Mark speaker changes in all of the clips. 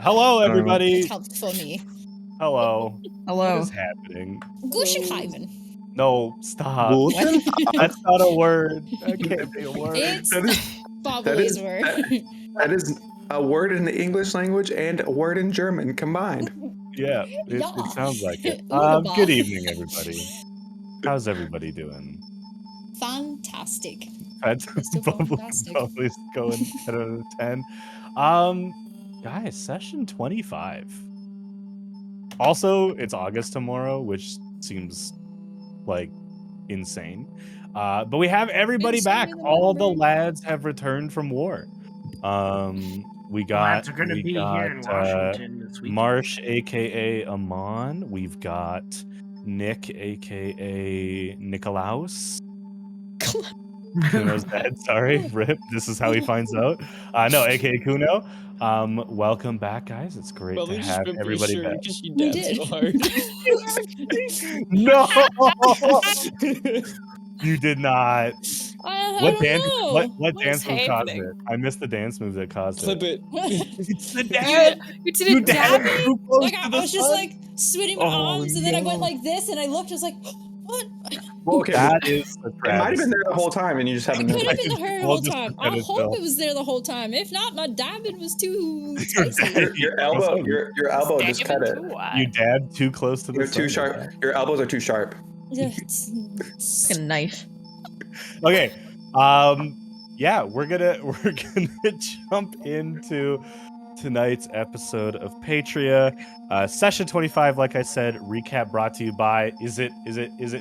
Speaker 1: Hello, everybody.
Speaker 2: How funny.
Speaker 1: Hello.
Speaker 3: Hello.
Speaker 1: What is happening?
Speaker 2: Gushenheimen.
Speaker 1: No, stop.
Speaker 4: Guten?
Speaker 1: That's not a word. That can't be a word.
Speaker 2: It's
Speaker 4: That is-
Speaker 2: Bobby's word.
Speaker 4: That is a word in the English language and a word in German combined.
Speaker 1: Yeah, it
Speaker 2: Yeah.
Speaker 1: sounds like it.
Speaker 2: Wunderbar.
Speaker 1: Good evening, everybody. How's everybody doing?
Speaker 2: Fantastic.
Speaker 1: That's
Speaker 2: Mr. Fantastic.
Speaker 1: probably going 10 out of 10. Guys, session 25. Also, it's August tomorrow, which seems like insane. But we have everybody
Speaker 2: Insane
Speaker 1: back.
Speaker 2: in the
Speaker 1: All the
Speaker 2: membrane.
Speaker 1: lads have returned from war. We got
Speaker 5: Lads are gonna be here in Washington this weekend.
Speaker 1: Marsh, aka Amon. We've got Nick, aka Nikolaus. Kuno's dead. Sorry, rip. This is how he finds out. No, aka Kuno. Welcome back, guys. It's great
Speaker 6: Probably
Speaker 1: to
Speaker 6: just
Speaker 1: have
Speaker 6: been pretty
Speaker 1: everybody
Speaker 6: sure
Speaker 1: back.
Speaker 6: because you
Speaker 2: We
Speaker 6: dabbed
Speaker 2: did.
Speaker 6: so hard.
Speaker 1: No, you did not.
Speaker 2: I
Speaker 1: What
Speaker 2: don't
Speaker 1: dance?
Speaker 2: know.
Speaker 1: What
Speaker 3: What
Speaker 1: dance
Speaker 3: is
Speaker 1: move caused
Speaker 3: happening?
Speaker 1: it? I missed the dance move that caused
Speaker 6: Clip
Speaker 1: it.
Speaker 6: it.
Speaker 1: It's the
Speaker 3: You
Speaker 1: dab.
Speaker 3: did
Speaker 1: You
Speaker 3: a dab?
Speaker 1: dabbed too close
Speaker 2: Like
Speaker 1: to
Speaker 2: I
Speaker 1: the
Speaker 2: was just
Speaker 1: sun.
Speaker 2: like swinging my
Speaker 1: Oh,
Speaker 2: arms, and then I went
Speaker 1: no.
Speaker 2: like this, and I looked. I was like, "What?"
Speaker 4: Well, okay,
Speaker 1: That is a
Speaker 4: it might have been there the whole time, and you just
Speaker 2: It
Speaker 4: haven't
Speaker 2: could have
Speaker 4: noticed.
Speaker 2: been the
Speaker 1: We'll
Speaker 2: whole
Speaker 1: just
Speaker 2: time.
Speaker 1: pretend
Speaker 2: I
Speaker 1: it's
Speaker 2: hope
Speaker 1: Bill.
Speaker 2: it was there the whole time. If not, my dabbing was too
Speaker 1: Your
Speaker 2: tasty.
Speaker 1: dab-
Speaker 4: Your elbow, your elbow just cut it.
Speaker 1: You dabbed too close to the
Speaker 4: You're
Speaker 1: sun.
Speaker 4: too sharp. Your elbows are too sharp.
Speaker 3: Like a knife.
Speaker 1: Okay. Yeah, we're gonna jump into tonight's episode of Patria. Session 25, like I said, recap brought to you by is it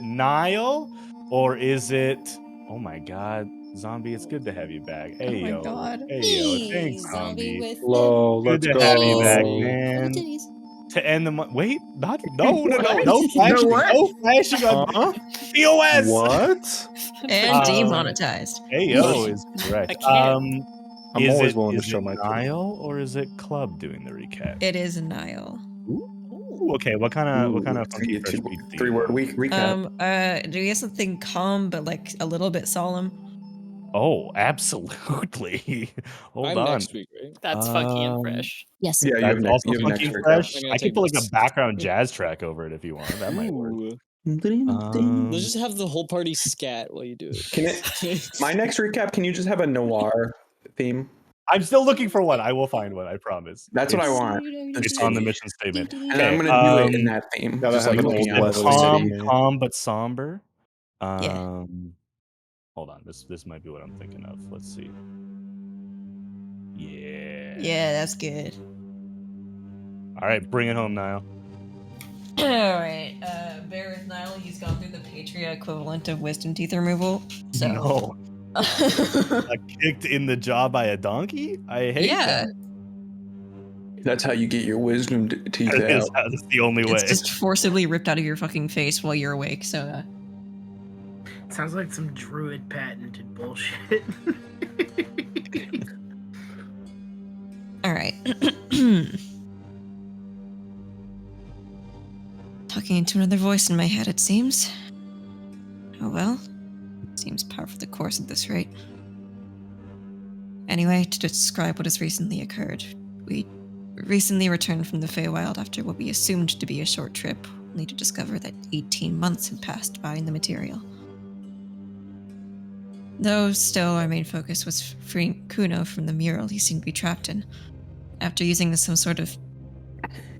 Speaker 1: Nile or is it oh my god, Zombie, it's good to have you back. Hey
Speaker 3: Oh my
Speaker 1: yo.
Speaker 3: God.
Speaker 1: Hey yo, thanks,
Speaker 2: Zombie
Speaker 1: Zombie.
Speaker 2: with
Speaker 4: Hello,
Speaker 1: Good
Speaker 4: let's
Speaker 1: to have you back,
Speaker 4: go.
Speaker 1: man.
Speaker 2: the titties.
Speaker 1: To end the month. Wait, no
Speaker 4: What?
Speaker 1: flashing.
Speaker 4: what?
Speaker 1: No flashing on
Speaker 4: Huh?
Speaker 1: POS.
Speaker 4: What?
Speaker 3: And
Speaker 1: Um,
Speaker 3: demonetized.
Speaker 1: Hey yo is correct.
Speaker 6: I can't.
Speaker 4: I'm
Speaker 1: Is
Speaker 4: always
Speaker 1: it,
Speaker 4: willing to
Speaker 1: is
Speaker 4: show
Speaker 1: it
Speaker 4: my
Speaker 1: Nile or is it Club doing the recap?
Speaker 3: It is Nile.
Speaker 1: Ooh, okay, what kind of funky fresh beats do you
Speaker 4: Three-word
Speaker 1: want?
Speaker 4: week recap.
Speaker 3: Do you have something calm but like a little bit solemn?
Speaker 1: Oh, absolutely. Hold
Speaker 6: I'm
Speaker 1: on.
Speaker 6: next week, right?
Speaker 7: That's funky and fresh.
Speaker 2: Yes.
Speaker 4: Yeah, you have
Speaker 1: That's
Speaker 4: next.
Speaker 1: also
Speaker 4: You have next
Speaker 1: funky
Speaker 4: week.
Speaker 1: fresh.
Speaker 6: I'm gonna
Speaker 1: I could
Speaker 6: take
Speaker 1: put like a
Speaker 6: notes.
Speaker 1: background jazz track over it if you want. That might work.
Speaker 6: Ooh.
Speaker 1: Um,
Speaker 6: Let's just have the whole party scat while you do it.
Speaker 4: Can it? My next recap. Can you just have a noir theme?
Speaker 1: I'm still looking for one. I will find one. I promise.
Speaker 4: That's what I
Speaker 1: It's-
Speaker 4: want.
Speaker 1: It's on the mission statement.
Speaker 4: And
Speaker 1: Okay,
Speaker 4: I'm gonna do it in that theme.
Speaker 8: gotta
Speaker 4: Just
Speaker 8: have
Speaker 4: like
Speaker 8: an
Speaker 4: looking
Speaker 8: old
Speaker 4: at
Speaker 8: west
Speaker 4: the city.
Speaker 1: calm but somber.
Speaker 3: Yeah.
Speaker 1: Hold on. This might be what I'm thinking of. Let's see. Yeah.
Speaker 3: Yeah, that's good.
Speaker 1: All right, bring it home, Niall.
Speaker 3: Alright, bear with Nile, he's gone through the Patria equivalent of wisdom teeth removal. So
Speaker 1: No, I kicked in the jaw by a donkey. I hate
Speaker 3: yeah,
Speaker 1: that.
Speaker 4: That's how you get your wisdom teeth
Speaker 1: That is,
Speaker 4: out.
Speaker 1: that's the only way.
Speaker 3: it's just forcibly ripped out of your fucking face while you're awake, so
Speaker 5: Sounds like some druid patented bullshit.
Speaker 3: alright. Talking into another voice in my head, it seems. Oh well. Seems par for the course at this rate. Anyway, to describe what has recently occurred. We recently returned from the Feywild after what we assumed to be a short trip, only to discover that 18 months had passed by in the material. Though still our main focus was freeing Kuno from the mural he seemed to be trapped in. After using some sort of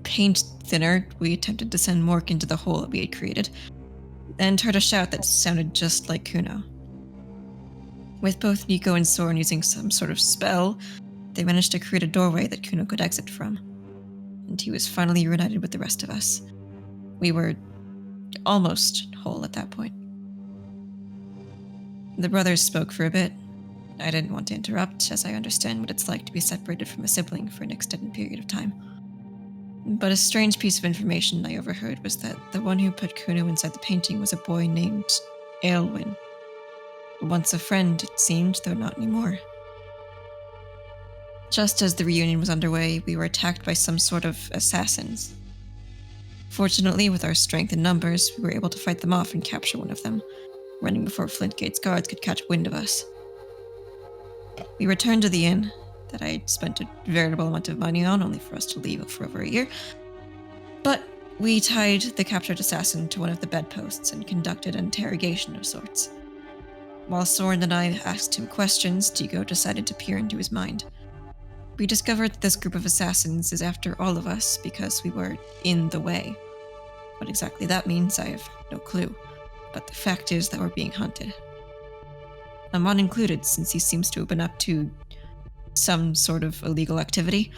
Speaker 3: paint thinner, we attempted to send Mork into the hole that we had created, and heard a shout that sounded just like Kuno. With both Nico and Soren using some sort of spell, they managed to create a doorway that Kuno could exit from, and he was finally reunited with the rest of us. We were almost whole at that point. The brothers spoke for a bit. I didn't want to interrupt, as I understand what it's like to be separated from a sibling for an extended period of time. But a strange piece of information I overheard was that the one who put Kuno inside the painting was a boy named Aelwyn. Once a friend, it seemed, though not anymore. Just as the reunion was underway, we were attacked by some sort of assassins. Fortunately, with our strength and numbers, we were able to fight them off and capture one of them, running before Flintgate's guards could catch wind of us. We returned to the inn, that I'd spent a veritable amount of money on, only for us to leave for over a year. But we tied the captured assassin to one of the bedposts and conducted an interrogation of sorts. While Soren and I asked him questions, Tigo decided to peer into his mind. We discovered that this group of assassins is after all of us because we were in the way. What exactly that means, I have no clue, but the fact is that we're being hunted. Amon included, since he seems to have been up to some sort of illegal activity.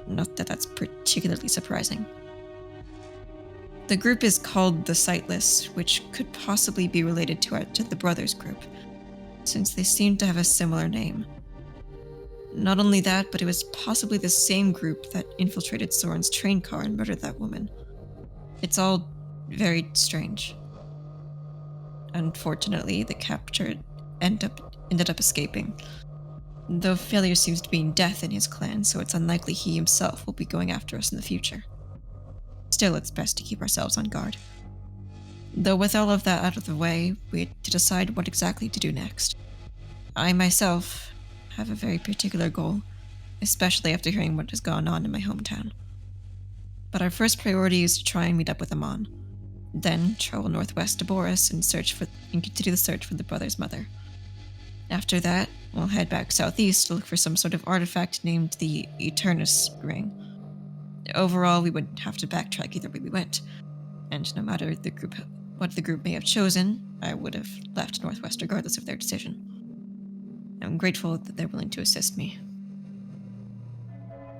Speaker 3: Not that that's particularly surprising. The group is called the Sightless, which could possibly be related to the Brothers group, since they seem to have a similar name. Not only that, but it was possibly the same group that infiltrated Soren's train car and murdered that woman. It's all very strange. Unfortunately, the captured ended up escaping. Though failure seems to mean death in his clan, so it's unlikely he himself will be going after us in the future. Still, it's best to keep ourselves on guard. Though with all of that out of the way, we had to decide what exactly to do next. I myself have a very particular goal, especially after hearing what has gone on in my hometown. But our first priority is to try and meet up with Amon. Then travel northwest to Boris and continue the search for the brother's mother. After that, we'll head back southeast to look for some sort of artifact named the Eternus Ring. Overall, we would have to backtrack either way we went, and no matter what the group may have chosen, I would have left northwest regardless of their decision. I'm grateful that they're willing to assist me.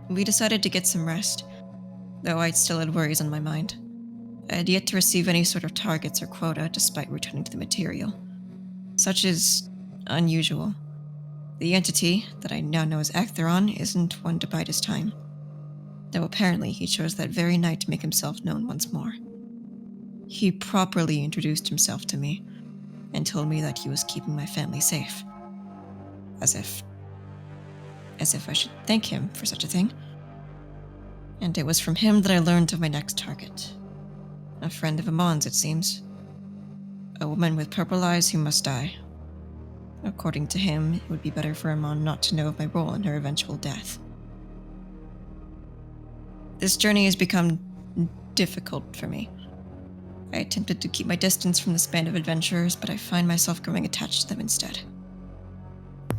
Speaker 3: We decided to get some rest, though I still had worries on my mind. I had yet to receive any sort of targets or quota despite returning to the material. Such is unusual. The entity that I now know as Acheron isn't one to bide his time, though apparently he chose that very night to make himself known once more. He properly introduced himself to me and told me that he was keeping my family safe. As if I should thank him for such a thing. And it was from him that I learned of my next target. A friend of Amon's, it seems. A woman with purple eyes who must die. According to him, it would be better for Amon not to know of my role in her eventual death. This journey has become difficult for me. I attempted to keep my distance from this band of adventurers, but I find myself growing attached to them instead.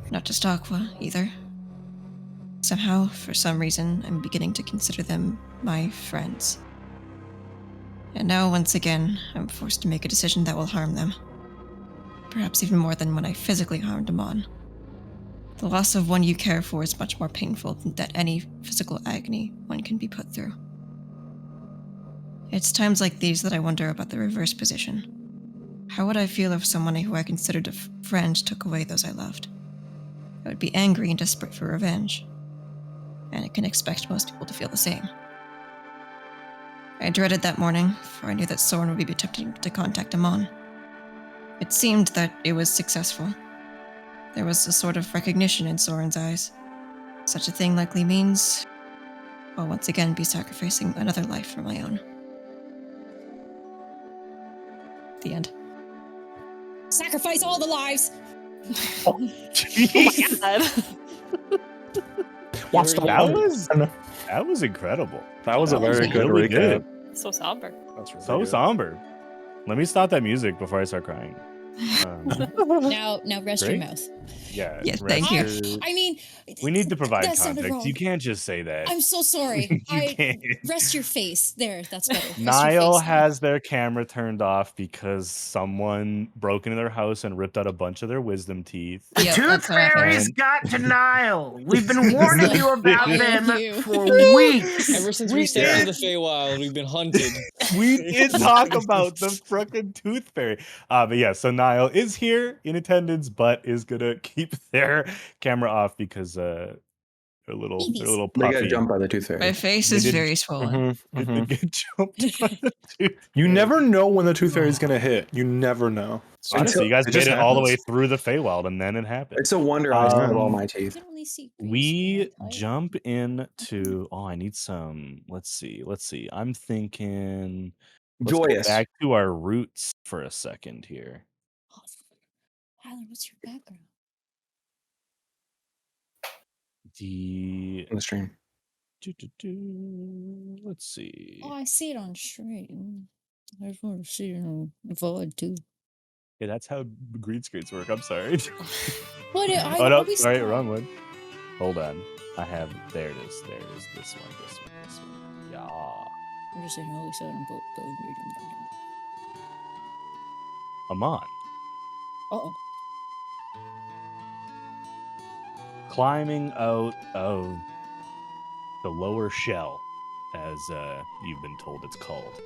Speaker 3: Not just Aqua, either. Somehow, for some reason, I'm beginning to consider them my friends. And now, once again, I'm forced to make a decision that will harm them. Perhaps even more than when I physically harmed Amon. The loss of one you care for is much more painful than any physical agony one can be put through. It's times like these that I wonder about the reverse position. How would I feel if someone who I considered a friend took away those I loved? I would be angry and desperate for revenge. And I can expect most people to feel the same. I dreaded that morning, for I knew that Soren would be attempting to contact Amon. It seemed that it was successful. There was a sort of recognition in Soren's eyes. Such a thing likely means I'll once again be sacrificing another life for my own. The end.
Speaker 2: Sacrifice all the lives!
Speaker 1: Jeez.
Speaker 4: What's the one?
Speaker 1: That was incredible.
Speaker 4: That was a very good
Speaker 1: really
Speaker 4: recap.
Speaker 7: So somber.
Speaker 4: That's really
Speaker 1: So
Speaker 4: good.
Speaker 1: somber. Let me stop that music before I start crying.
Speaker 2: Now rest your
Speaker 1: Great.
Speaker 2: mouth.
Speaker 1: Yeah.
Speaker 3: Yes,
Speaker 1: rest
Speaker 3: thank you.
Speaker 1: your-
Speaker 2: I mean,
Speaker 1: We need to provide
Speaker 2: that sounded
Speaker 1: context.
Speaker 2: wrong.
Speaker 1: You can't just say that.
Speaker 2: I'm so sorry.
Speaker 1: You can't.
Speaker 2: Rest your face. There, that's better. Rest your
Speaker 1: Niall
Speaker 2: face now.
Speaker 1: has their camera turned off because someone broke into their house and ripped out a bunch of their wisdom teeth.
Speaker 5: The
Speaker 3: Yep,
Speaker 5: Tooth
Speaker 3: that's what happened.
Speaker 5: Fairy's got denial. We've been warning you about
Speaker 2: Thank
Speaker 5: them
Speaker 2: you.
Speaker 5: for weeks.
Speaker 6: Ever since
Speaker 1: We
Speaker 6: we stepped
Speaker 1: did.
Speaker 6: into the Feywild, we've been hunted.
Speaker 1: We did talk about the frickin' tooth fairy. But yeah, so Niall is here in attendance, but is gonna keep their camera off because they're a little
Speaker 4: They got
Speaker 1: puffy.
Speaker 4: jumped by the tooth fairy.
Speaker 3: My face
Speaker 1: They
Speaker 3: is
Speaker 1: didn't-
Speaker 3: very swollen.
Speaker 1: They did get jumped by the tooth
Speaker 8: You
Speaker 1: fairy.
Speaker 8: never know when the tooth fairy's gonna hit. You never know.
Speaker 1: Honestly, you guys
Speaker 4: It
Speaker 1: made
Speaker 4: just
Speaker 1: it all the way
Speaker 4: happens.
Speaker 1: through the Feywild, and then it happened.
Speaker 4: It's a wonder I still have all
Speaker 1: Um,
Speaker 4: my
Speaker 2: You
Speaker 4: teeth.
Speaker 2: can only see green
Speaker 1: We
Speaker 2: screen, I tell you.
Speaker 1: jump into. Oh, I need some. Let's see. I'm thinking. Let's go
Speaker 4: Joyous.
Speaker 1: back to our roots for a second here.
Speaker 2: Tyler, what's your background?
Speaker 1: The
Speaker 4: on the stream.
Speaker 1: let's see.
Speaker 2: Oh, I see it on stream. I just want to see it on VOD too.
Speaker 1: Yeah, that's how green screens work. I'm sorry.
Speaker 2: What? I
Speaker 1: Oh no,
Speaker 2: always
Speaker 1: sorry,
Speaker 2: thought-
Speaker 1: wrong one. Hold on. I have there it is. There it is. This one. Yeah.
Speaker 2: I'm just saying I always saw it on both.
Speaker 1: Amon.
Speaker 2: Uh-oh.
Speaker 1: Climbing out of the lower shell, as you've been told it's called.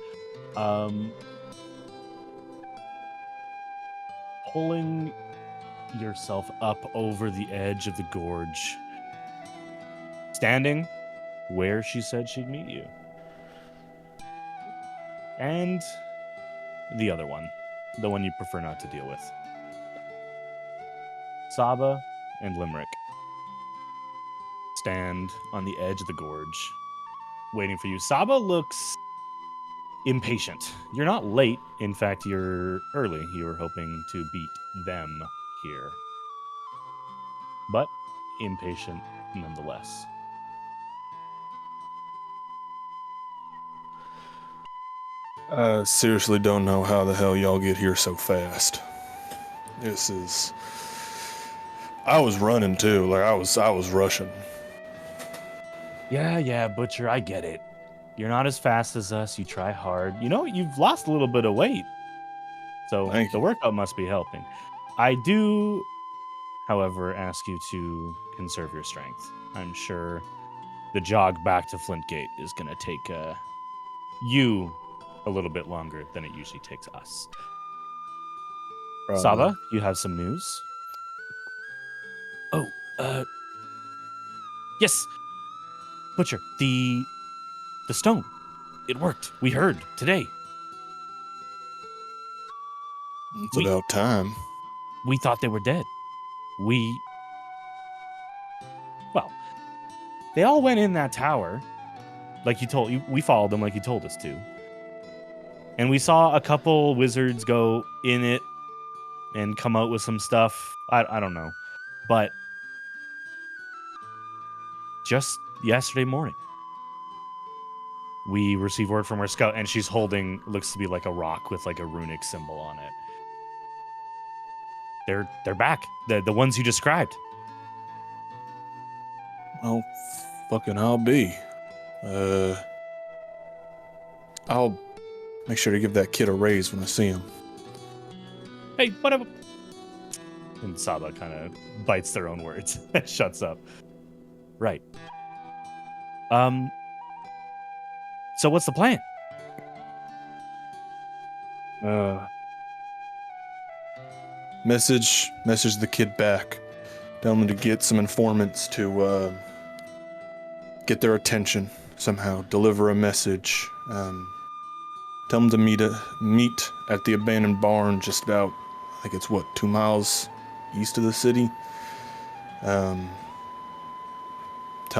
Speaker 1: Pulling yourself up over the edge of the gorge. Standing where she said she'd meet you. And the other one. The one you prefer not to deal with. Saba and Limerick stand on the edge of the gorge, waiting for you. Saba looks impatient. You're not late. In fact, you're early. You were hoping to beat them here. But impatient nonetheless.
Speaker 8: I seriously don't know how the hell y'all get here so fast. I was running too, like I was rushing.
Speaker 1: Yeah, Butcher, I get it. You're not as fast as us. You try hard. You know, you've lost a little bit of weight. So
Speaker 8: Thank
Speaker 1: the
Speaker 8: you.
Speaker 1: workout must be helping. I do, however, ask you to conserve your strength. I'm sure the jog back to Flintgate is going to take you a little bit longer than it usually takes us.
Speaker 8: Probably.
Speaker 1: Saba, you have some news? Oh, yes. Butcher, the stone. It worked. We heard today.
Speaker 8: It's
Speaker 1: We-
Speaker 8: about time.
Speaker 1: We thought they were dead. Well, they all went in that tower, like you told. We followed them like you told us to, and we saw a couple wizards go in it and come out with some stuff. I don't know, but just yesterday morning, we received word from our scout, and she's holding looks to be like a rock with like a runic symbol on it. They're back. The ones you described.
Speaker 8: Well, fucking I'll be. I'll make sure to give that kid a raise when I see him.
Speaker 1: Hey, whatever. And Saba kind of bites their own words and shuts up. Right. So what's the plan?
Speaker 8: Message the kid back. Tell him to get some informants to get their attention somehow. Deliver a message. Tell them to meet at the abandoned barn just about, I think it's 2 miles east of the city. Tell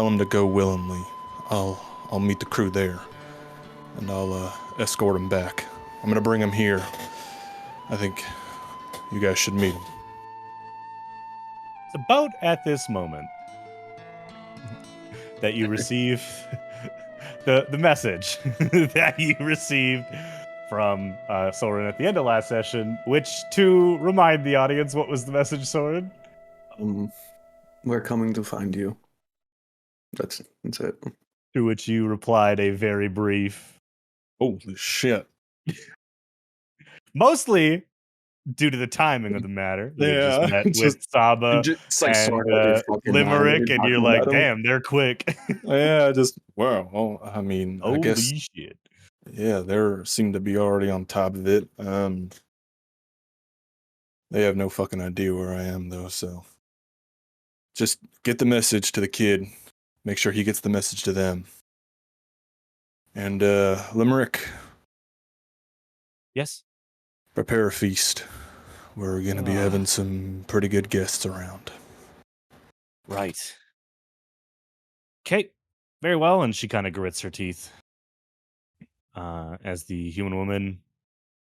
Speaker 8: them to go willingly. I'll meet the crew there, and I'll escort them back. I'm gonna bring them here. I think you guys should meet them.
Speaker 1: It's about at this moment that you receive the message that you received from Soren at the end of last session, which, to remind the audience, what was the message, Soren?
Speaker 4: We're coming to find you. That's it.
Speaker 1: To which you replied a very brief,
Speaker 8: Holy shit.
Speaker 1: mostly due to the timing of the matter. You
Speaker 8: Yeah,
Speaker 1: just met
Speaker 8: just-
Speaker 1: with Saba
Speaker 4: It's like
Speaker 1: and
Speaker 4: sorry out your fucking mind
Speaker 1: Limerick,
Speaker 4: when
Speaker 1: and you're
Speaker 4: talking
Speaker 1: like,
Speaker 4: about 'em.
Speaker 1: damn, they're quick.
Speaker 8: Yeah, just, wow. Well, I mean, I
Speaker 1: Holy
Speaker 8: guess,
Speaker 1: shit.
Speaker 8: yeah, they seem to be already on top of it. They have no fucking idea where I am, though, so. Just get the message to the kid. Make sure he gets the message to them. And, Limerick,
Speaker 1: Yes?
Speaker 8: prepare a feast. We're gonna be having some pretty good guests around.
Speaker 1: Right. Okay. Very well. And she kind of grits her teeth as the human woman.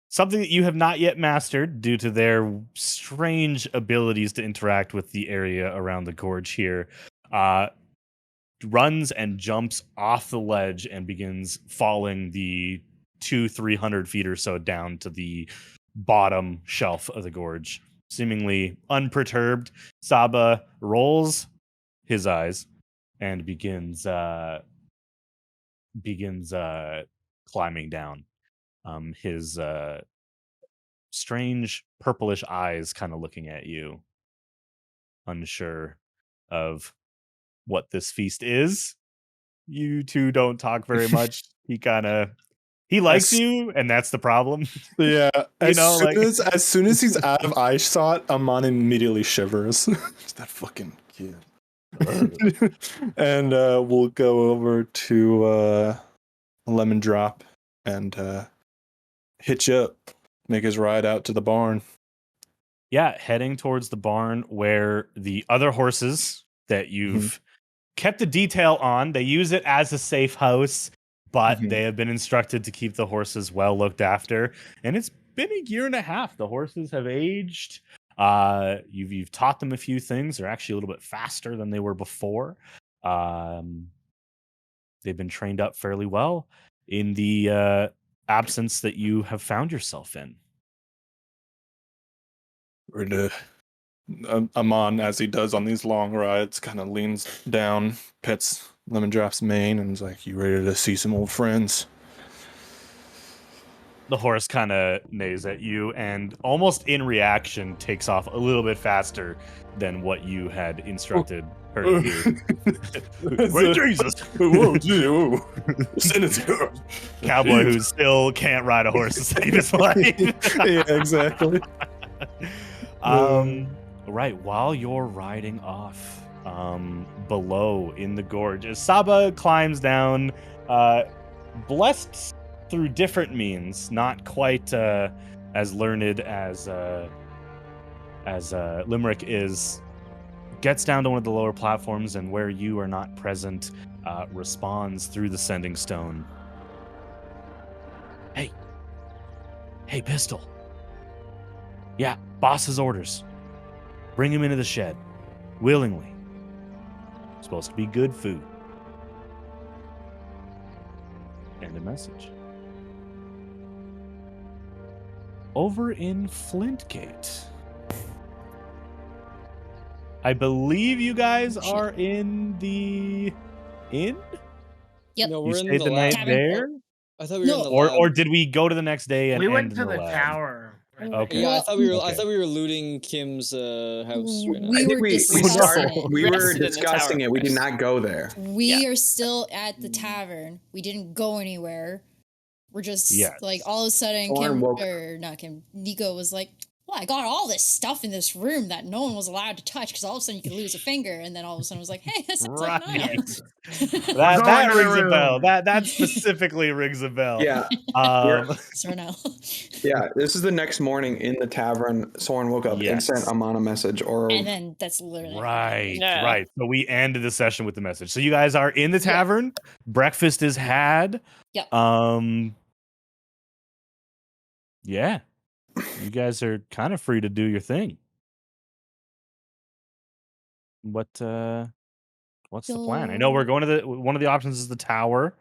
Speaker 1: Something that you have not yet mastered due to their strange abilities to interact with the area around the gorge here. runs and jumps off the ledge and begins falling the 200-300 feet or so down to the bottom shelf of the gorge, seemingly unperturbed. Saba rolls his eyes and begins climbing down. His strange purplish eyes kind of looking at you, unsure of what this feast is. You two don't talk very much. He likes you, and that's the problem.
Speaker 8: Yeah, as
Speaker 1: know,
Speaker 8: soon as he's out of eyeshot, Amon immediately shivers. It's that fucking kid. And we'll go over to Lemon Drop and hitch up, make his ride out to the barn.
Speaker 1: Yeah, heading towards the barn where the other horses that you've kept the detail on, they use it as a safe house, but they have been instructed to keep the horses well looked after. And it's been a year and a half. The horses have aged. You've taught them a few things. They're actually a little bit faster than they were before. They've been trained up fairly well in the absence that you have found yourself in.
Speaker 8: Amon, as he does on these long rides, kind of leans down, pets Lemon Drop's mane, and is like, "You ready to see some old friends?"
Speaker 1: The horse kind of neighs at you and almost in reaction takes off a little bit faster than what you had instructed her to do. Great Jesus! Cowboy who still can't ride a horse to save his life.
Speaker 8: Yeah, exactly.
Speaker 1: Right, while you're riding off below in the gorge, as Saba climbs down, blessed through different means, not quite as learned as Limerick is, gets down to one of the lower platforms, and where you are not present, responds through the sending stone. Hey, Pistol. Yeah, boss's orders. Bring him into the shed. Willingly. Supposed to be good food. And a message. Over in Flintgate. I believe you guys are in the inn?
Speaker 2: Yep.
Speaker 6: No,
Speaker 1: You
Speaker 6: we're in
Speaker 1: stayed
Speaker 6: the
Speaker 1: the night
Speaker 6: lab.
Speaker 1: there?
Speaker 6: I thought we were in
Speaker 2: No.
Speaker 6: the
Speaker 1: Or
Speaker 6: lab.
Speaker 1: did we go to the next day and
Speaker 5: We
Speaker 1: end
Speaker 5: went to
Speaker 1: in the
Speaker 5: the
Speaker 1: lab?
Speaker 5: tower.
Speaker 1: Okay.
Speaker 6: Yeah, I thought we were.
Speaker 1: Okay.
Speaker 6: I thought we were looting Kim's house right now.
Speaker 2: We
Speaker 4: I think
Speaker 2: were
Speaker 4: we
Speaker 2: discussing
Speaker 4: started.
Speaker 2: it.
Speaker 4: We were
Speaker 7: Rested in the
Speaker 4: discussing
Speaker 7: tower
Speaker 4: it. We did
Speaker 7: first.
Speaker 4: not go there.
Speaker 2: We are still at the tavern. We didn't go anywhere. We're just
Speaker 1: Yes.
Speaker 2: like all of a sudden
Speaker 4: Thorn woke-
Speaker 2: Nico was like, well, I got all this stuff in this room that no one was allowed to touch because all of a sudden you could lose a finger, and then all of a sudden I was like, hey, that sounds like
Speaker 1: Right.
Speaker 2: Niles.
Speaker 1: That
Speaker 5: Going to the
Speaker 1: rings a
Speaker 5: room.
Speaker 1: bell. That specifically rings a bell.
Speaker 4: Yeah,
Speaker 2: So now.
Speaker 4: yeah. This is the next morning in the tavern. Soren woke up and
Speaker 1: Yes.
Speaker 4: sent Amon a message, or
Speaker 2: And then that's literally what
Speaker 1: Right,
Speaker 2: happened.
Speaker 7: Yeah.
Speaker 1: right. So we ended the session with the message. So you guys are in the tavern. Breakfast is had.
Speaker 2: Yep.
Speaker 1: Yeah. You guys are kind of free to do your thing. What's the plan? I know we're going to one of the options is the tower.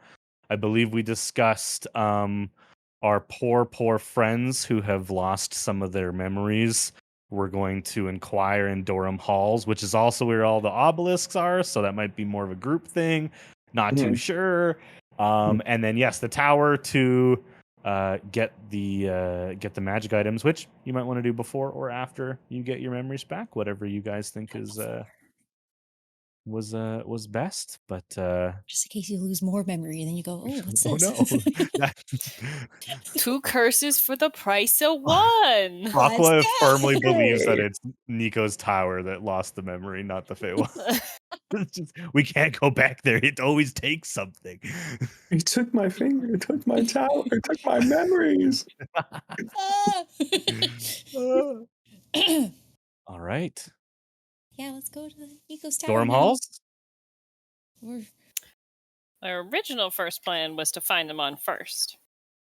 Speaker 1: I believe we discussed our poor friends who have lost some of their memories. We're going to inquire in Durham Halls, which is also where all the obelisks are, so that might be more of a group thing. Not too sure. And then yes, the tower to get the magic items, which you might want to do before or after you get your memories back, whatever you guys think is was best. But
Speaker 2: Just in case you lose more memory, and then you go, oh, what's
Speaker 1: oh
Speaker 2: this?
Speaker 1: no.
Speaker 7: 2 curses for the price of 1.
Speaker 1: Aqua firmly
Speaker 4: Yay.
Speaker 1: believes that it's Nico's tower that lost the memory, not the Feywild. It's just, we can't go back there. It always takes something.
Speaker 4: he took my finger, he took my tower, he took my memories.
Speaker 2: Ah.
Speaker 1: All right.
Speaker 2: Yeah, let's go to Nico's tower.
Speaker 1: Durham
Speaker 2: now.
Speaker 1: Halls?
Speaker 7: Our original first plan was to find them on first.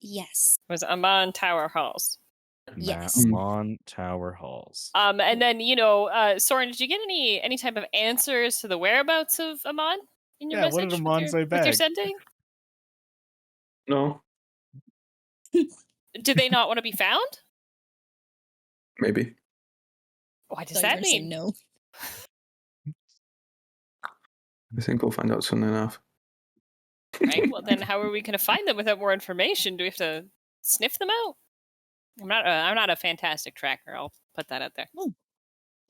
Speaker 2: Yes.
Speaker 7: Was Amon Tower Halls.
Speaker 2: Yes.
Speaker 1: On Tower Halls.
Speaker 7: And then, Soren, did you get any type of answers to the whereabouts of Amon? in your
Speaker 1: Yeah, what
Speaker 7: message
Speaker 1: did Amon say
Speaker 7: with your
Speaker 1: back?
Speaker 7: sending?
Speaker 4: No,
Speaker 7: Do they not want to be found?
Speaker 4: maybe.
Speaker 7: What does
Speaker 2: Thought you were
Speaker 7: that
Speaker 2: gonna say
Speaker 7: mean?
Speaker 2: no.
Speaker 4: I think we'll find out soon enough.
Speaker 7: Right. Well, then how are we going to find them without more information? Do we have to sniff them out? I'm not a fantastic tracker. I'll put that out there.
Speaker 2: Oh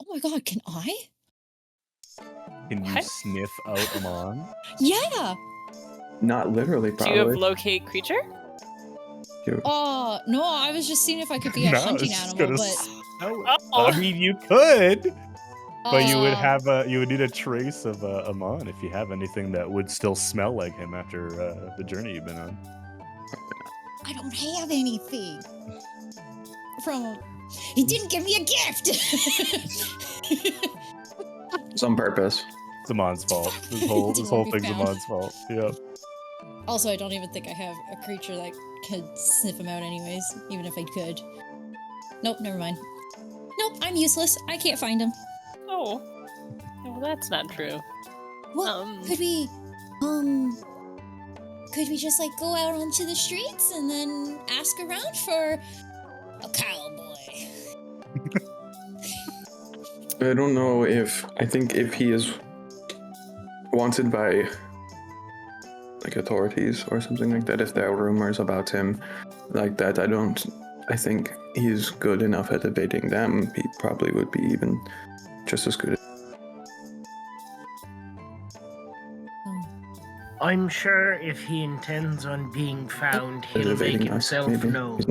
Speaker 2: my god, can I?
Speaker 1: Can you
Speaker 7: What?
Speaker 1: sniff out Amon?
Speaker 2: Yeah.
Speaker 4: Not literally,
Speaker 7: Do you have
Speaker 4: probably.
Speaker 7: locate creature?
Speaker 2: No, I was just seeing if I could be a
Speaker 1: No,
Speaker 2: hunting
Speaker 1: it's just
Speaker 2: animal,
Speaker 1: gonna
Speaker 2: but
Speaker 7: Oh.
Speaker 1: I mean, you could, but you would
Speaker 2: uh,
Speaker 1: have you would need a trace of Amon if you have anything that would still smell like him after the journey you've been on.
Speaker 2: I don't have anything from. He didn't give me a gift.
Speaker 4: It's on purpose.
Speaker 1: It's Amon's fault. This
Speaker 2: Didn't
Speaker 1: whole
Speaker 2: want to be
Speaker 1: thing's
Speaker 2: found.
Speaker 1: Amon's fault. Yep.
Speaker 2: Also, I don't even think I have a creature that could sniff him out, anyways. Even if I could. Nope, never mind. Nope, I'm useless. I can't find him.
Speaker 7: Oh. Well, that's not true.
Speaker 2: Well, could we just like go out onto the streets and then ask around for a cowboy?
Speaker 4: I don't know I think if he is wanted by like authorities or something like that, if there are rumors about him like that, I think he's good enough at evading them. He probably would be even just as good.
Speaker 5: I'm sure if he intends on being found,
Speaker 4: As
Speaker 5: he'll make
Speaker 4: evading us,
Speaker 5: himself
Speaker 4: maybe.
Speaker 5: known.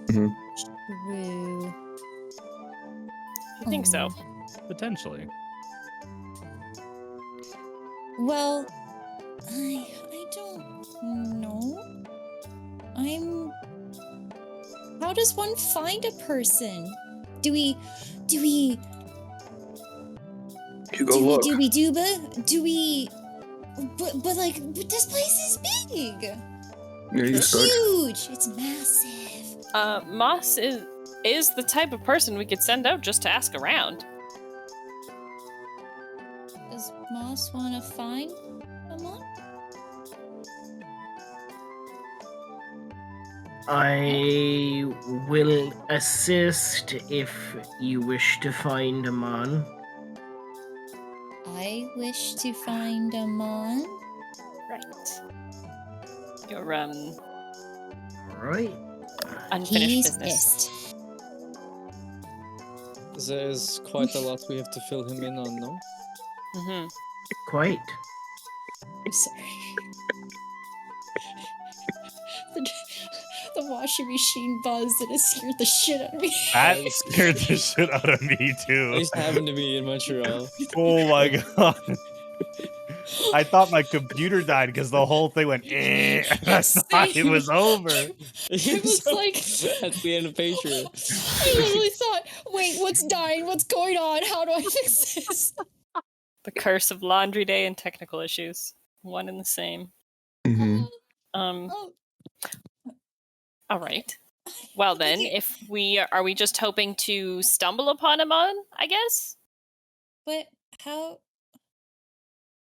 Speaker 2: True.
Speaker 7: I think so.
Speaker 1: Potentially.
Speaker 2: Well, I don't know. How does one find a person? Do we
Speaker 4: You go look.
Speaker 2: but like this place is big.
Speaker 4: Yeah, you
Speaker 2: It's
Speaker 4: could.
Speaker 2: huge. It's massive.
Speaker 7: Moss is the type of person we could send out just to ask around.
Speaker 2: Does Moss want to find someone?
Speaker 5: I will assist if you wish to find a man.
Speaker 2: I wish to find Amon.
Speaker 7: Right. Your
Speaker 5: Alright.
Speaker 7: unfinished
Speaker 2: He's
Speaker 7: business.
Speaker 2: pissed.
Speaker 6: There's quite a lot we have to fill him in on, no?
Speaker 7: Mm-hmm.
Speaker 5: Quite.
Speaker 2: I'm sorry. The washing machine buzzed and it scared the shit out of me.
Speaker 1: That scared the shit out of me
Speaker 6: At
Speaker 1: too.
Speaker 6: least happened to be in Montreal.
Speaker 1: Oh my god. I thought my computer died because the whole thing went and I thought it was over.
Speaker 2: It was like
Speaker 6: At the end of Patria.
Speaker 2: I literally thought, wait, what's dying? What's going on? How do I fix this?
Speaker 7: The curse of laundry day and technical issues. One and the same.
Speaker 4: Mm-hmm.
Speaker 2: Oh,
Speaker 7: All right. Well then, if we are we just hoping to stumble upon Amon, I guess?
Speaker 2: but how?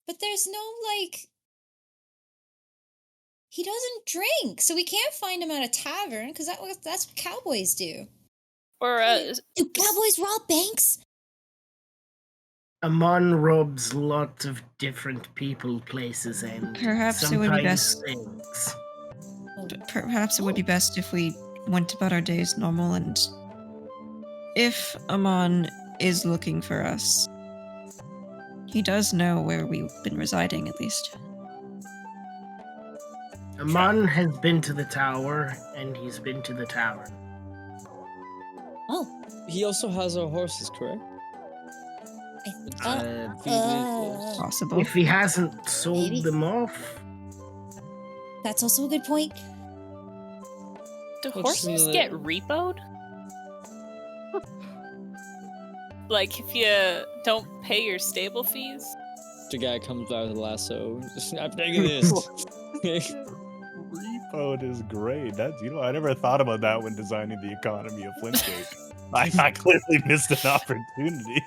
Speaker 2: But there's no like. He doesn't drink, so we can't find him at a tavern because that's what cowboys do.
Speaker 7: Or
Speaker 2: Do cowboys rob banks?
Speaker 5: Amon robs lots of different people, places, and
Speaker 3: Perhaps it would be
Speaker 5: sometimes
Speaker 3: best-
Speaker 5: things.
Speaker 3: Perhaps it would be best if we went about our days normal, and if Amon is looking for us, he does know where we've been residing, at least.
Speaker 5: Amon has been to the tower, and he's been to the tavern.
Speaker 2: Oh,
Speaker 6: He also has our horses, correct?
Speaker 3: Possible.
Speaker 5: If he hasn't sold
Speaker 2: Maybe.
Speaker 5: them off,
Speaker 2: that's also a good point.
Speaker 7: do
Speaker 6: What's
Speaker 7: horses
Speaker 6: the-
Speaker 7: get repoed? Like if you don't pay your stable fees?
Speaker 6: The guy comes out with a lasso. I'm taking this.
Speaker 1: Repoed is great. That's I never thought about that when designing the economy of Flintgate. I clearly missed an opportunity.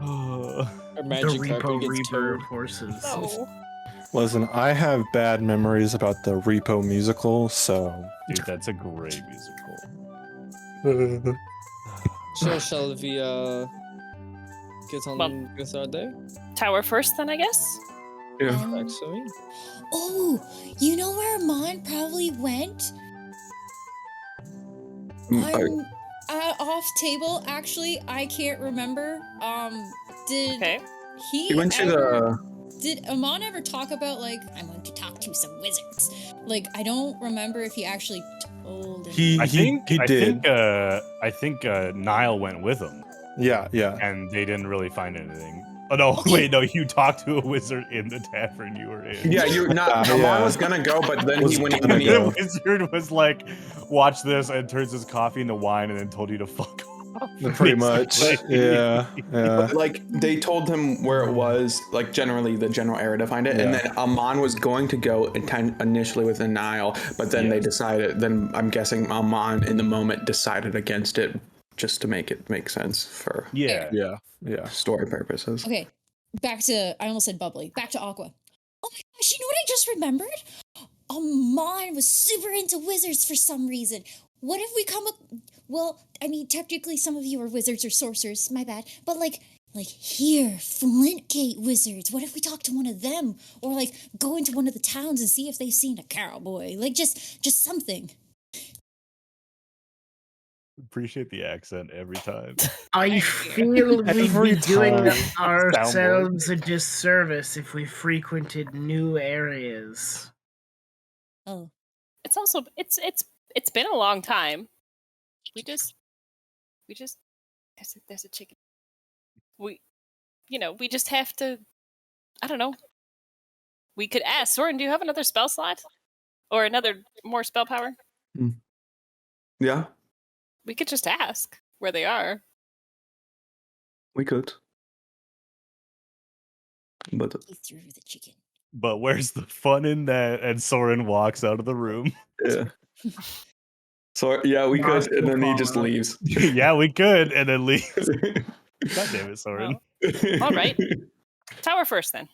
Speaker 1: Oh.
Speaker 6: Our magic
Speaker 5: the
Speaker 6: carpet gets
Speaker 5: Reaper
Speaker 6: killed.
Speaker 5: horses.
Speaker 7: No.
Speaker 8: Listen, I have bad memories about the Repo musical, so.
Speaker 1: Dude, that's a great musical.
Speaker 6: So shall we get on
Speaker 7: Well-
Speaker 6: with our day?
Speaker 7: Tower first, then I guess.
Speaker 4: Yeah.
Speaker 6: Actually.
Speaker 2: Oh, you know where Amon probably went? I'm off table. Actually, I can't remember. Did
Speaker 7: Okay.
Speaker 2: he?
Speaker 4: He went to
Speaker 2: ever,
Speaker 4: the.
Speaker 2: Did Amon ever talk about like I'm going to talk to some wizards? Like I don't remember if he actually told.
Speaker 8: He
Speaker 1: I
Speaker 8: did.
Speaker 1: I think Niall went with him,
Speaker 8: Yeah, yeah.
Speaker 1: and they didn't really find anything. Oh no!
Speaker 2: Okay.
Speaker 1: Wait, no. You talked to a wizard in the tavern you were in.
Speaker 4: Yeah, you're not. Amon
Speaker 8: Yeah.
Speaker 4: was gonna go, but then
Speaker 8: Was
Speaker 4: when
Speaker 8: gonna
Speaker 4: he
Speaker 8: go.
Speaker 1: The wizard was like, "Watch this," and turns his coffee into wine, and then told you to fuck off.
Speaker 8: Pretty much.
Speaker 1: basically.
Speaker 8: Yeah, yeah.
Speaker 4: like they told him where it was, like generally the general area to find it, and
Speaker 8: Yeah.
Speaker 4: then Amon was going to go initially with the Nile, but then they
Speaker 1: Yes.
Speaker 4: decided. Then I'm guessing Amon in the moment decided against it just to make it make sense for
Speaker 1: Yeah.
Speaker 8: Yeah, yeah.
Speaker 4: story purposes.
Speaker 2: Okay, back to I almost said bubbly. Back to Aqua. Oh my gosh! You know what I just remembered? Amon was super into wizards for some reason. What if we come up? Well, I mean, technically, some of you are wizards or sorcerers. My bad. But like here, Flintgate wizards. What if we talk to one of them, or like go into one of the towns and see if they've seen a cowboy? Like just something.
Speaker 1: Appreciate the accent every time.
Speaker 5: I feel we'd
Speaker 1: Every
Speaker 5: be doing
Speaker 1: time.
Speaker 5: ourselves a disservice if we frequented new areas.
Speaker 2: Oh,
Speaker 7: It's also it's been a long time. We just there's a chicken. We just have to. I don't know. We could ask Soren. Do you have another spell slot or another more spell power?
Speaker 4: Yeah,
Speaker 7: We could just ask where they are.
Speaker 4: we could. But
Speaker 2: he threw the chicken.
Speaker 1: But where's the fun in that? And Soren walks out of the room.
Speaker 4: yeah. So yeah, we could, and then he just leaves.
Speaker 1: Yeah, we could, and then leave. God damn it, Soren.
Speaker 7: All right. Tower first, then.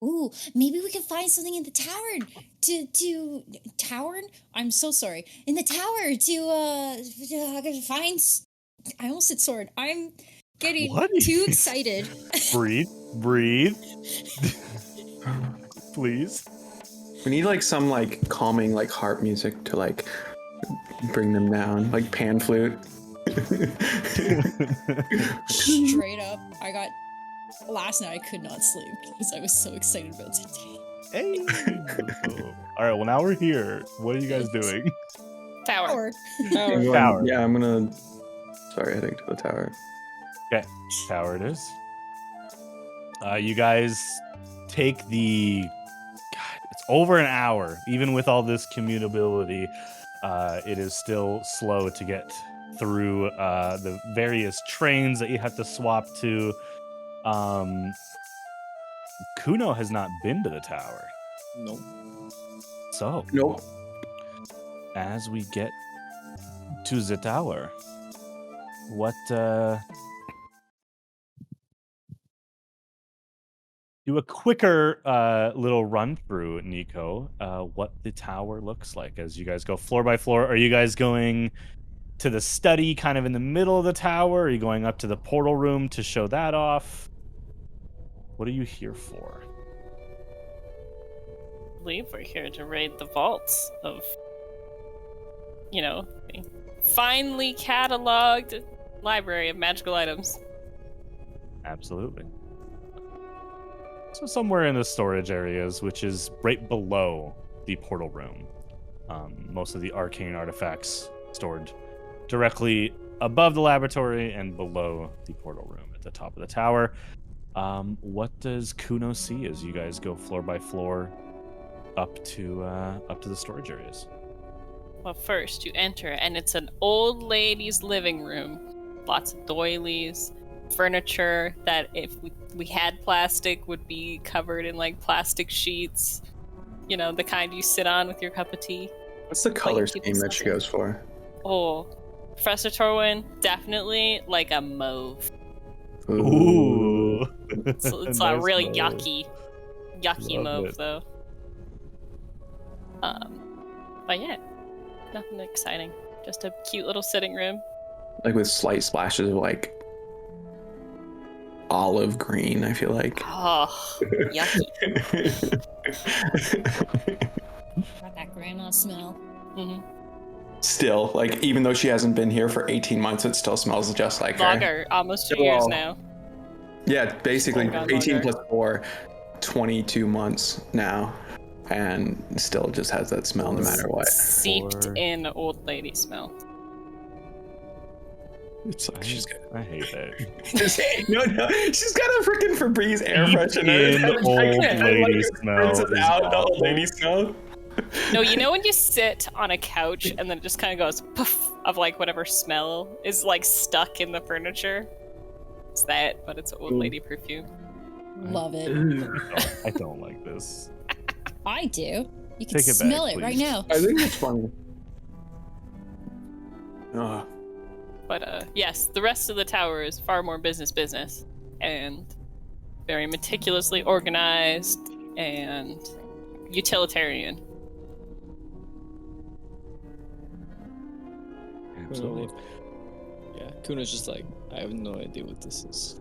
Speaker 2: Ooh, maybe we can find something in the tower to tower. I'm so sorry. In the tower to find. I almost said sword. I'm getting
Speaker 1: What?
Speaker 2: too excited.
Speaker 1: Breathe. Please.
Speaker 4: We need like some like calming like harp music to like bring them down, like pan flute.
Speaker 2: Straight up, last night I could not sleep because I was so excited about today.
Speaker 1: Hey. All right. Well, now we're here. What are you guys doing?
Speaker 7: Tower.
Speaker 2: Tower.
Speaker 4: I'm going-
Speaker 1: Tower.
Speaker 4: Yeah, I'm gonna. Sorry, heading to the tower.
Speaker 1: Okay, tower it is. You guys take the. God, it's over an hour. Even with all this commutability, it is still slow to get through the various trains that you have to swap to. Kuno has not been to the tower.
Speaker 6: No.
Speaker 1: So,
Speaker 4: Nope.
Speaker 1: as we get to the tower, what do a quicker little run through, Nico, what the tower looks like as you guys go floor by floor. Are you guys going to the study kind of in the middle of the tower? Are you going up to the portal room to show that off? What are you here for?
Speaker 7: I believe we're here to raid the vaults of, the finely cataloged library of magical items.
Speaker 1: Absolutely. So somewhere in the storage areas, which is right below the portal room. Most of the arcane artifacts stored directly above the laboratory and below the portal room at the top of the tower. What does Kuno see as you guys go floor by floor up to the storage areas?
Speaker 7: Well, first you enter, and it's an old lady's living room. Lots of doilies, furniture that if we had plastic would be covered in like plastic sheets. The kind you sit on with your cup of tea.
Speaker 4: What's the color
Speaker 7: keep
Speaker 4: scheme
Speaker 7: this
Speaker 4: that she
Speaker 7: up.
Speaker 4: goes for?
Speaker 7: Oh, Professor Torwin, definitely like a mauve.
Speaker 1: Ooh.
Speaker 7: It's
Speaker 1: Nice
Speaker 7: a really
Speaker 1: mauve.
Speaker 7: yucky
Speaker 1: Love
Speaker 7: mauve
Speaker 1: it.
Speaker 7: though. But yeah, nothing exciting. Just a cute little sitting room.
Speaker 4: Like with slight splashes of like olive green, I feel like.
Speaker 7: Oh, yucky.
Speaker 2: Got that grandma smell.
Speaker 7: Mm-hmm.
Speaker 4: Still, like, even though she hasn't been here for 18 months, it still smells just like her.
Speaker 7: Longer, almost 2 years
Speaker 4: Well,
Speaker 7: now.
Speaker 4: Yeah, basically
Speaker 7: Gone
Speaker 4: 18
Speaker 7: longer.
Speaker 4: plus 4, 22 months now. And still just has that smell no matter what.
Speaker 7: Seeped
Speaker 1: Or-
Speaker 7: in old lady smell.
Speaker 4: It's like she's got
Speaker 1: I hate that.
Speaker 4: no, she's got a freaking Febreze air
Speaker 1: Deep
Speaker 4: freshener.
Speaker 1: in
Speaker 4: that,
Speaker 1: old
Speaker 4: that,
Speaker 1: lady
Speaker 4: like,
Speaker 1: smell
Speaker 4: rinses
Speaker 1: is
Speaker 4: out the old
Speaker 1: awful.
Speaker 4: lady smell.
Speaker 7: No, you know when you sit on a couch and then it just kind of goes poof of like whatever smell is like stuck in the furniture? It's that, but it's old lady perfume.
Speaker 2: Love it.
Speaker 1: I don't like this.
Speaker 2: I do. You can
Speaker 1: Take it back,
Speaker 2: smell it right
Speaker 1: please.
Speaker 2: now.
Speaker 4: I think it's funny. Oh,
Speaker 7: But yes, the rest of the tower is far more business and very meticulously organized and utilitarian.
Speaker 1: Absolutely.
Speaker 6: Yeah, Kuno's just like, I have no idea what this is.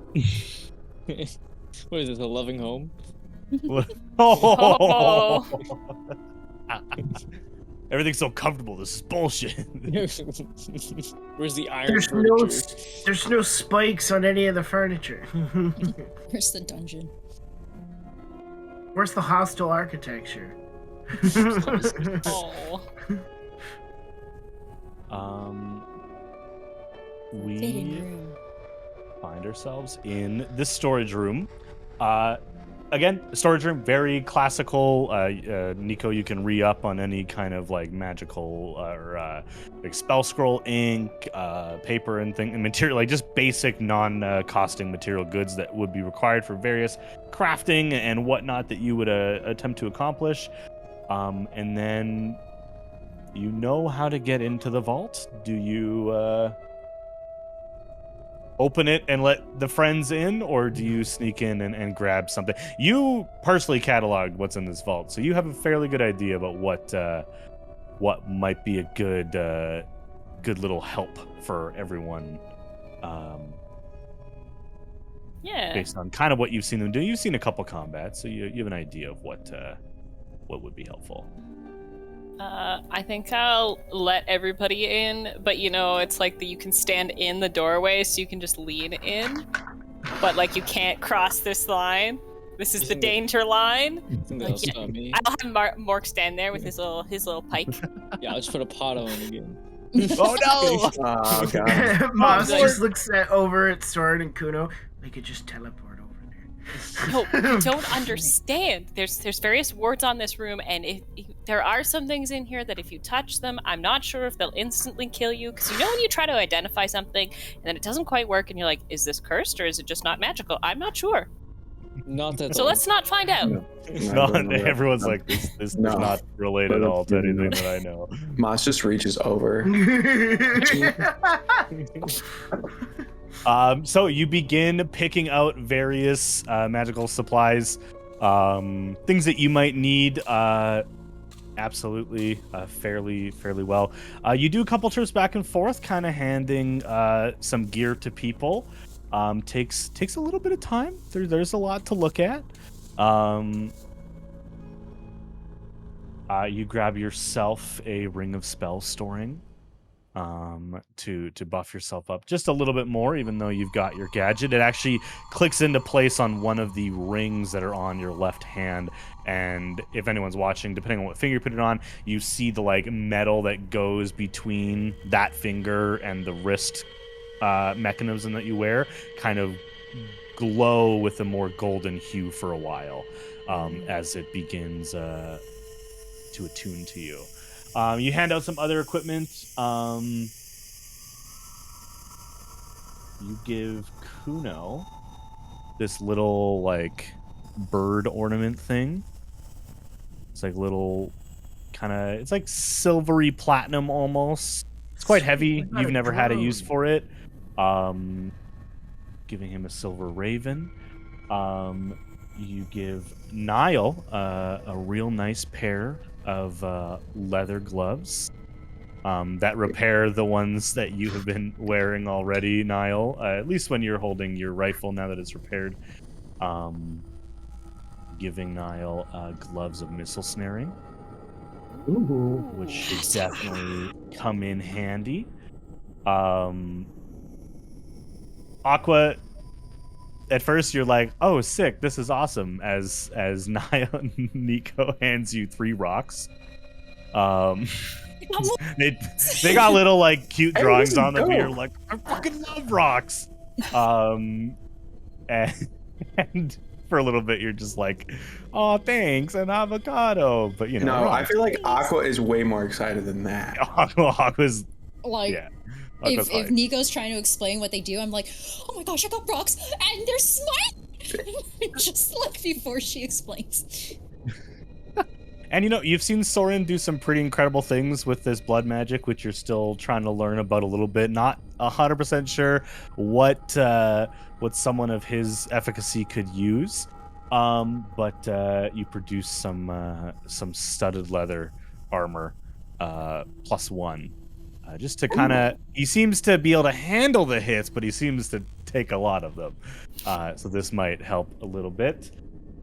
Speaker 6: What is this, a loving home?
Speaker 1: Oh. Everything's so comfortable. This is bullshit.
Speaker 6: Where's the iron
Speaker 5: There's no,
Speaker 6: furniture?
Speaker 5: there's no spikes on any of the furniture.
Speaker 2: Where's the dungeon?
Speaker 5: Where's the hostile architecture?
Speaker 7: Oh,
Speaker 2: Fitting
Speaker 1: We
Speaker 2: room.
Speaker 1: find ourselves in this storage room. Again, storage room, very classical. Nico, you can re-up on any kind of like magical or like spell scroll, ink, paper, and material, like just basic non-costing material goods that would be required for various crafting and whatnot that you would attempt to accomplish. And then you know how to get into the vault. Do you open it and let the friends in, or do you sneak in and grab something? You personally cataloged what's in this vault, so you have a fairly good idea about what might be a good little help for everyone,
Speaker 7: yeah.
Speaker 1: based on kind of what you've seen them do. You've seen a couple combats, so you have an idea of what would be helpful.
Speaker 7: I think I'll let everybody in, but you know, it's like you can stand in the doorway, so you can just lean in, but like you can't cross this line. This is the danger line.
Speaker 6: That'll stop me.
Speaker 7: I'll have Mork stand there with his little pike.
Speaker 6: Yeah, I'll just put a pot on again.
Speaker 1: Oh no!
Speaker 4: oh god.
Speaker 5: Moss
Speaker 7: Lord.
Speaker 5: just looks over at Soren and Kuno. We could just teleport over there.
Speaker 7: No, you don't understand. There's various wards on this room, and there are some things in here that if you touch them, I'm not sure if they'll instantly kill you. Because you know when you try to identify something and then it doesn't quite work, and you're like, is this cursed or is it just not magical? I'm not sure.
Speaker 6: Not that.
Speaker 7: So let's not find out.
Speaker 1: Everyone's like, this is
Speaker 4: No.
Speaker 1: not related at all to anything that I know.
Speaker 4: Moss just reaches over.
Speaker 1: So you begin picking out various magical supplies, things that you might need. Absolutely, fairly well. You do a couple trips back and forth, kind of handing some gear to people. Takes a little bit of time. There's a lot to look at. You grab yourself a ring of spell storing. To buff yourself up just a little bit more, even though you've got your gadget. It actually clicks into place on one of the rings that are on your left hand, and if anyone's watching, depending on what finger you put it on, you see the like metal that goes between that finger and the wrist mechanism that you wear kind of glow with a more golden hue for a while, as it begins to attune to you. You hand out some other equipment. You give Kuno this little like bird ornament thing. It's like little it's like silvery platinum almost. It's quite heavy.
Speaker 5: Not
Speaker 1: You've never had a
Speaker 5: drone.
Speaker 1: use for it. Giving him a silver raven. You give Niall a real nice pair of leather gloves that repair the ones that you have been wearing already, Niall. At least when you're holding your rifle now that it's repaired. Giving Niall gloves of missile snaring, which should definitely come in handy. Aqua, at first you're like, "Oh, sick! This is awesome." As Nico hands you 3 rocks. They got little like cute drawings on them. You're like, "I fucking love rocks." And for a little bit you're just like, "Oh, thanks, an avocado." But you know,
Speaker 4: No, I
Speaker 1: rocks.
Speaker 4: feel like Aqua is way more excited than that.
Speaker 1: Aqua's
Speaker 2: Like,
Speaker 1: yeah.
Speaker 2: if Nico's trying to explain what they do, I'm like, oh my gosh, I got rocks, and they're smiling! Just like before she explains.
Speaker 1: And you know, you've seen Soren do some pretty incredible things with this blood magic, which you're still trying to learn about a little bit. Not 100% sure what someone of his efficacy could use, but you produce some studded leather armor, +1, just to kind of. He seems to be able to handle the hits, but he seems to take a lot of them. So this might help a little bit.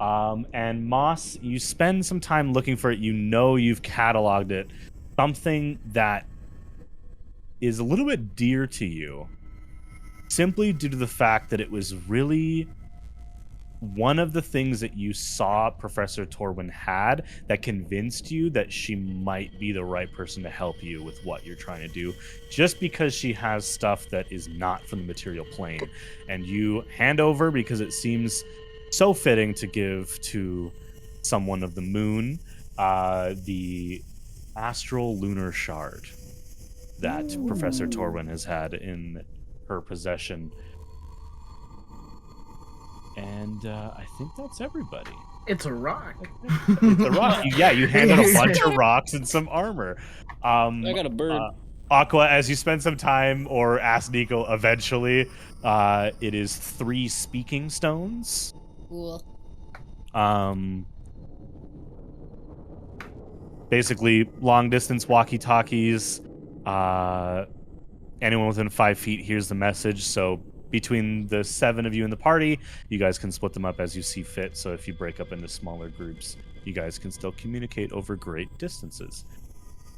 Speaker 1: And Moss, you spend some time looking for it. You know you've cataloged it. Something that is a little bit dear to you, simply due to the fact that it was really one of the things that you saw Professor Torwin had that convinced you that she might be the right person to help you with what you're trying to do, just because she has stuff that is not from the material plane. And you hand over, because it seems so fitting to give to someone of the moon, the astral lunar shard that Professor Torwin has had in her possession. And I think that's everybody.
Speaker 5: It's a rock.
Speaker 1: It's a rock. Yeah, you handed a bunch of rocks and some armor.
Speaker 6: I got a bird.
Speaker 1: Aqua, as you spend some time, or ask Nico eventually, it is 3 speaking stones.
Speaker 2: Cool.
Speaker 1: Basically long distance walkie-talkies. Anyone within 5 feet hears the message, so between the 7 of you in the party, you guys can split them up as you see fit. So if you break up into smaller groups, you guys can still communicate over great distances.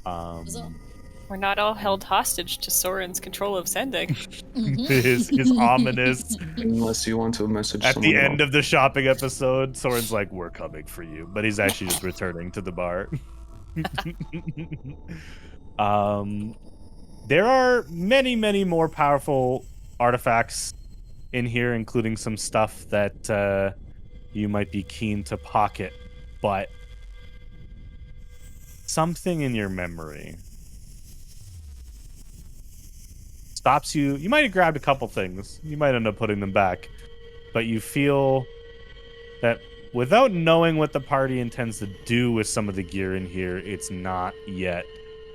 Speaker 7: We're not all held hostage to Soren's control of sending.
Speaker 1: His ominous.
Speaker 4: Unless you want to message
Speaker 1: At
Speaker 4: someone
Speaker 1: the end
Speaker 4: else.
Speaker 1: of the shopping episode, Soren's like, "We're coming for you," but he's actually just returning to the bar. There are many, many more powerful artifacts in here, including some stuff that you might be keen to pocket, but something in your memory stops you. You might have grabbed a couple things. You might end up putting them back, but you feel that without knowing what the party intends to do with some of the gear in here, it's not yet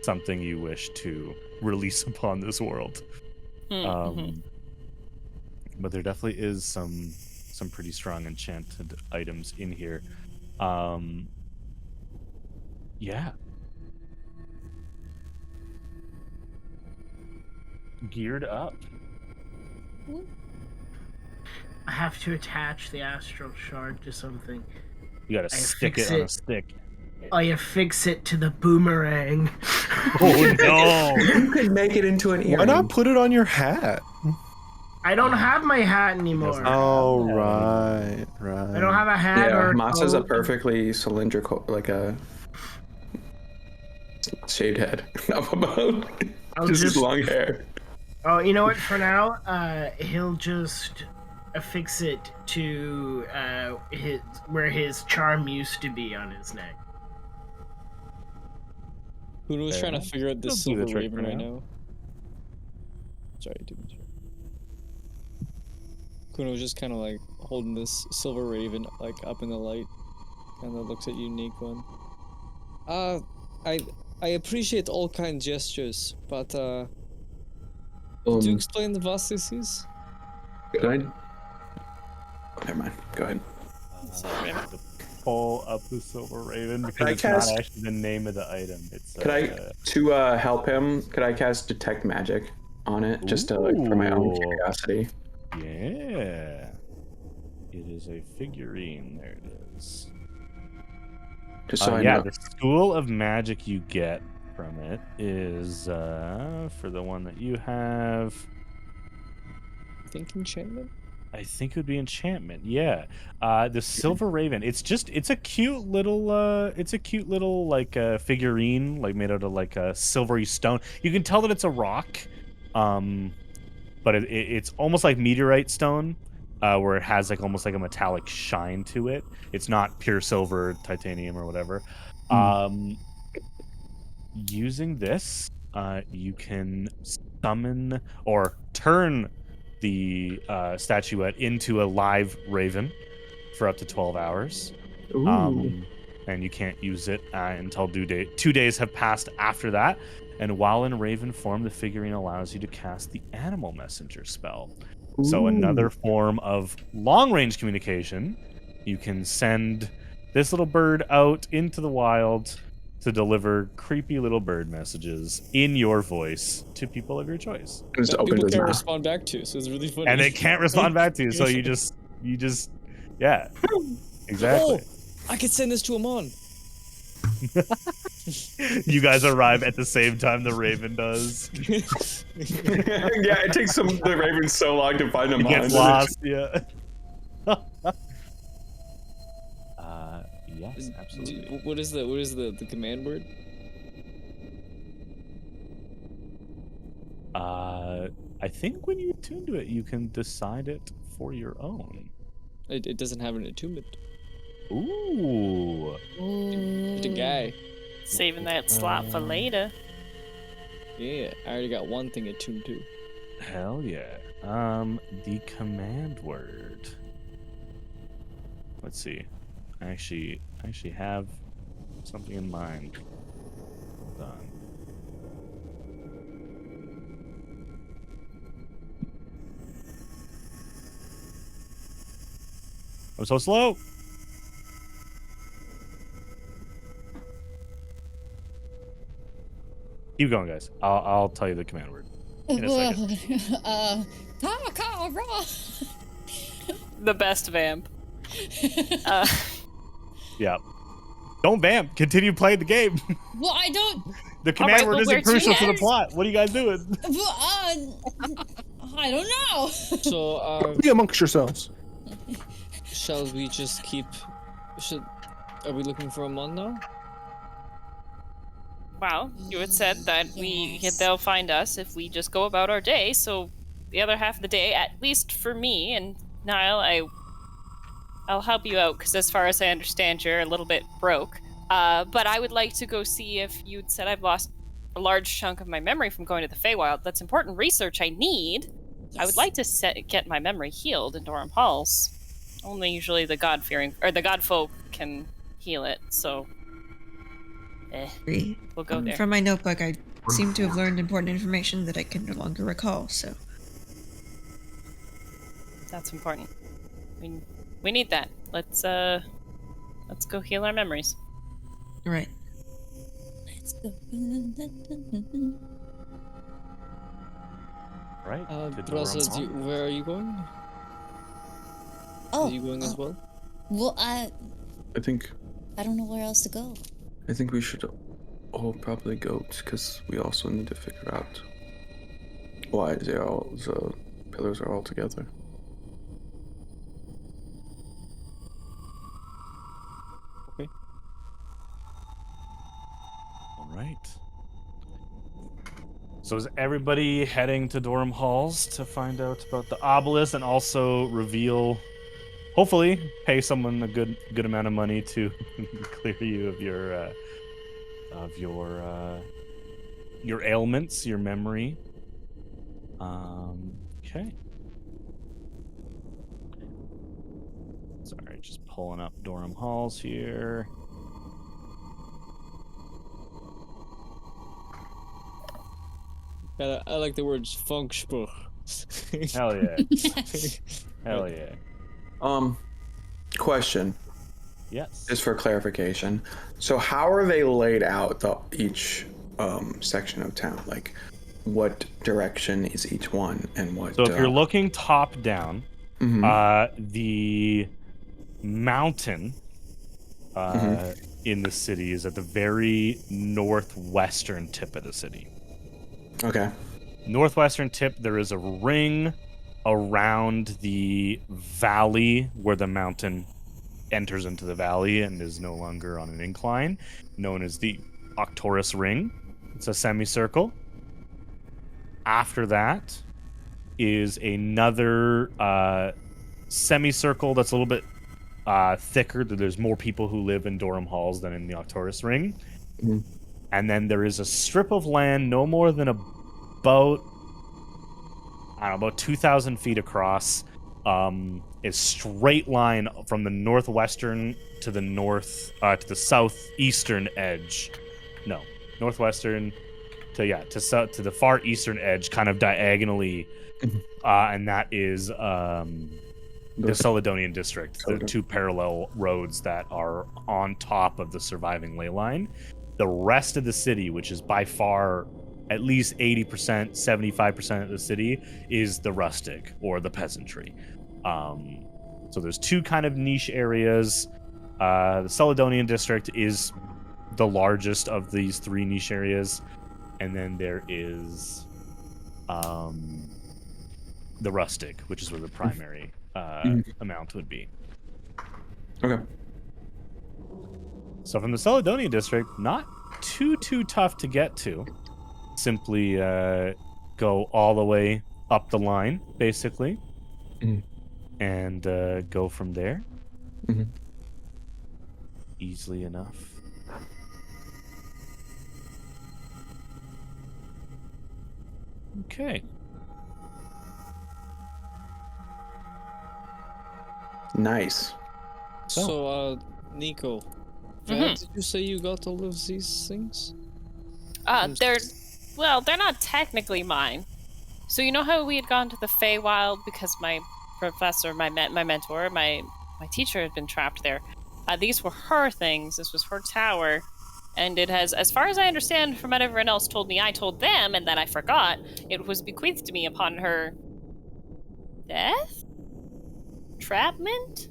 Speaker 1: something you wish to release upon this world. But there definitely is some pretty strong enchanted items in here. Yeah. Geared up.
Speaker 5: I have to attach the astral shard to something.
Speaker 1: You gotta stick it on a stick.
Speaker 5: I affix it to the boomerang.
Speaker 1: Oh no!
Speaker 4: You could make it into an earring.
Speaker 8: Why not put it on your hat?
Speaker 5: I don't have my hat anymore.
Speaker 8: Oh, right.
Speaker 5: I don't have a hat
Speaker 4: Yeah,
Speaker 5: or
Speaker 4: Moss has a
Speaker 5: coat.
Speaker 4: perfectly cylindrical, like a shaved head up above. Just his long hair.
Speaker 5: Oh, you know what? For now, he'll just affix it to his where his charm used to be on his neck.
Speaker 6: Kuno's trying to
Speaker 1: enough.
Speaker 6: figure out this
Speaker 1: Don't do the
Speaker 6: silver
Speaker 1: trick for
Speaker 6: raven right
Speaker 1: now.
Speaker 6: now. Sorry, dude. Kuno's just kind of like holding this silver raven like up in the light, kind of looks at you, Nico. I appreciate all kind gestures, but could you
Speaker 4: Um,
Speaker 6: explain what this is?
Speaker 4: could I? Never mind. Go ahead.
Speaker 7: Silver Raven.
Speaker 1: To pull up the Silver Raven
Speaker 4: Can
Speaker 1: because
Speaker 4: I
Speaker 1: it's
Speaker 4: cast-
Speaker 1: not actually the name of the item. It's
Speaker 4: Could to help him? Could I cast detect magic on it just to for my own
Speaker 1: Ooh.
Speaker 4: curiosity?
Speaker 1: Yeah. It is a figurine. There it is.
Speaker 4: Just so I
Speaker 1: Yeah,
Speaker 4: know.
Speaker 1: the school of magic you get from it is for the one that you have.
Speaker 6: I think enchantment.
Speaker 1: I think it would be enchantment. Yeah. The Silver Raven. It's a cute little like figurine like made out of like a silvery stone. You can tell that it's a rock. But it's almost like meteorite stone, where it has like almost like a metallic shine to it. It's not pure silver, titanium, or whatever. Using this, you can summon or turn the statuette into a live raven for up to 12 hours.
Speaker 4: Ooh.
Speaker 1: And you can't use it until due date. 2 days have passed after that. And while in raven form, the figurine allows you to cast the animal messenger spell. So another form of long-range communication. You can send this little bird out into the wild to deliver creepy little bird messages in your voice to people of your choice.
Speaker 4: Just
Speaker 6: That
Speaker 4: opens
Speaker 6: people
Speaker 4: his
Speaker 6: can't
Speaker 4: mouth.
Speaker 6: respond back to, so it's really funny.
Speaker 1: And it can't respond back to you, so you just yeah. Exactly.
Speaker 6: Oh, I could send this to Amon.
Speaker 1: You guys arrive at the same time the raven does.
Speaker 4: Yeah, it takes the Ravens so long to find him.
Speaker 1: He gets lost, yeah. Yes, absolutely.
Speaker 6: What is the command word?
Speaker 1: I think when you attune to it, you can decide it for your own.
Speaker 6: It doesn't have an attunement.
Speaker 1: Ooh.
Speaker 6: Just a guy.
Speaker 7: Saving that slot for later.
Speaker 6: Yeah, I already got one thing attuned to.
Speaker 1: Hell yeah. The command word. Let's see. I actually have something in mind. Hold on. I'm so slow. Keep going, guys. I'll tell you the command word in a second.
Speaker 2: Takara.
Speaker 7: The best vamp.
Speaker 1: Yeah. Don't vamp. Continue playing the game.
Speaker 2: Well, I don't.
Speaker 1: The command
Speaker 7: right,
Speaker 1: word
Speaker 7: well,
Speaker 1: isn't
Speaker 7: we're
Speaker 1: crucial to the
Speaker 7: genius.
Speaker 1: plot. What are you guys doing?
Speaker 2: I don't know.
Speaker 6: So,
Speaker 8: Be amongst yourselves.
Speaker 6: shall we just keep? Are we looking for Amon now?
Speaker 7: Well, you had said that
Speaker 2: Yes.
Speaker 7: they'll find us if we just go about our day. So the other half of the day, at least for me and Niall, I'll help you out because as far as I understand, you're a little bit broke. But I would like to go see if you'd said I've lost a large chunk of my memory from going to the Feywild. That's important research I need.
Speaker 2: Yes.
Speaker 7: I would like to get my memory healed in Durham Halls. Only usually the God-fearing or the God-folk can heal it. So, we'll go there.
Speaker 3: From my notebook, I seem to have learned important information that I can no longer recall, so.
Speaker 7: That's important. We need that. Let's go heal our memories.
Speaker 3: Right.
Speaker 2: Let's go.
Speaker 1: Right. to
Speaker 6: Brasa,
Speaker 1: Durham Hall.
Speaker 6: where are you going?
Speaker 2: Oh.
Speaker 6: Are you going as well?
Speaker 2: Well,
Speaker 4: I think
Speaker 2: I don't know where else to go.
Speaker 4: we should all probably go because we also need to figure out why the pillars are all together.
Speaker 6: Okay.
Speaker 1: All right. So is everybody heading to Durham Halls to find out about the obelisk and also reveal, hopefully, pay someone a good amount of money to clear you of your ailments, your memory. Okay. Sorry, just pulling up Durham Halls here.
Speaker 6: Yeah, I like the words Funkspruch.
Speaker 1: Hell yeah. Hell yeah.
Speaker 4: Question.
Speaker 1: Yes.
Speaker 4: Just for clarification. So how are they laid out, each section of town? Like, what direction is each one, and what?
Speaker 1: So if you're looking top down, the mountain in the city is at the very northwestern tip of the city.
Speaker 4: Okay.
Speaker 1: Northwestern tip, there is a ring around the valley where the mountain enters into the valley and is no longer on an incline, known as the Octorus Ring. It's a semicircle. After that is another semicircle that's a little bit thicker. There's more people who live in Durham Halls than in the Octorus Ring. And then there is a strip of land no more than about 2,000 feet across. A straight line from the northwestern to the to the southeastern edge. No, northwestern to the far eastern edge, kind of diagonally, and that is the Celadonian district. The two parallel roads that are on top of the surviving ley line. The rest of the city, which is by far at least 80%, 75% of the city, is the rustic or the peasantry. So there's two kind of niche areas. The Celadonian district is the largest of these three niche areas. And then there is the rustic, which is where the primary amount would be.
Speaker 4: Okay.
Speaker 1: So from the Celadonian district, not too tough to get to. Simply go all the way up the line, basically, and go from there. Easily enough. Okay.
Speaker 4: Nice.
Speaker 6: So, Nico, where did you say you got all of these things?
Speaker 7: They're not technically mine. So you know how we had gone to the Feywild because my professor, my mentor, my teacher had been trapped there. These were her things. This was her tower. And it has, as far as I understand from what everyone else told me, I told them, and then I forgot, it was bequeathed to me upon her death? Trapment?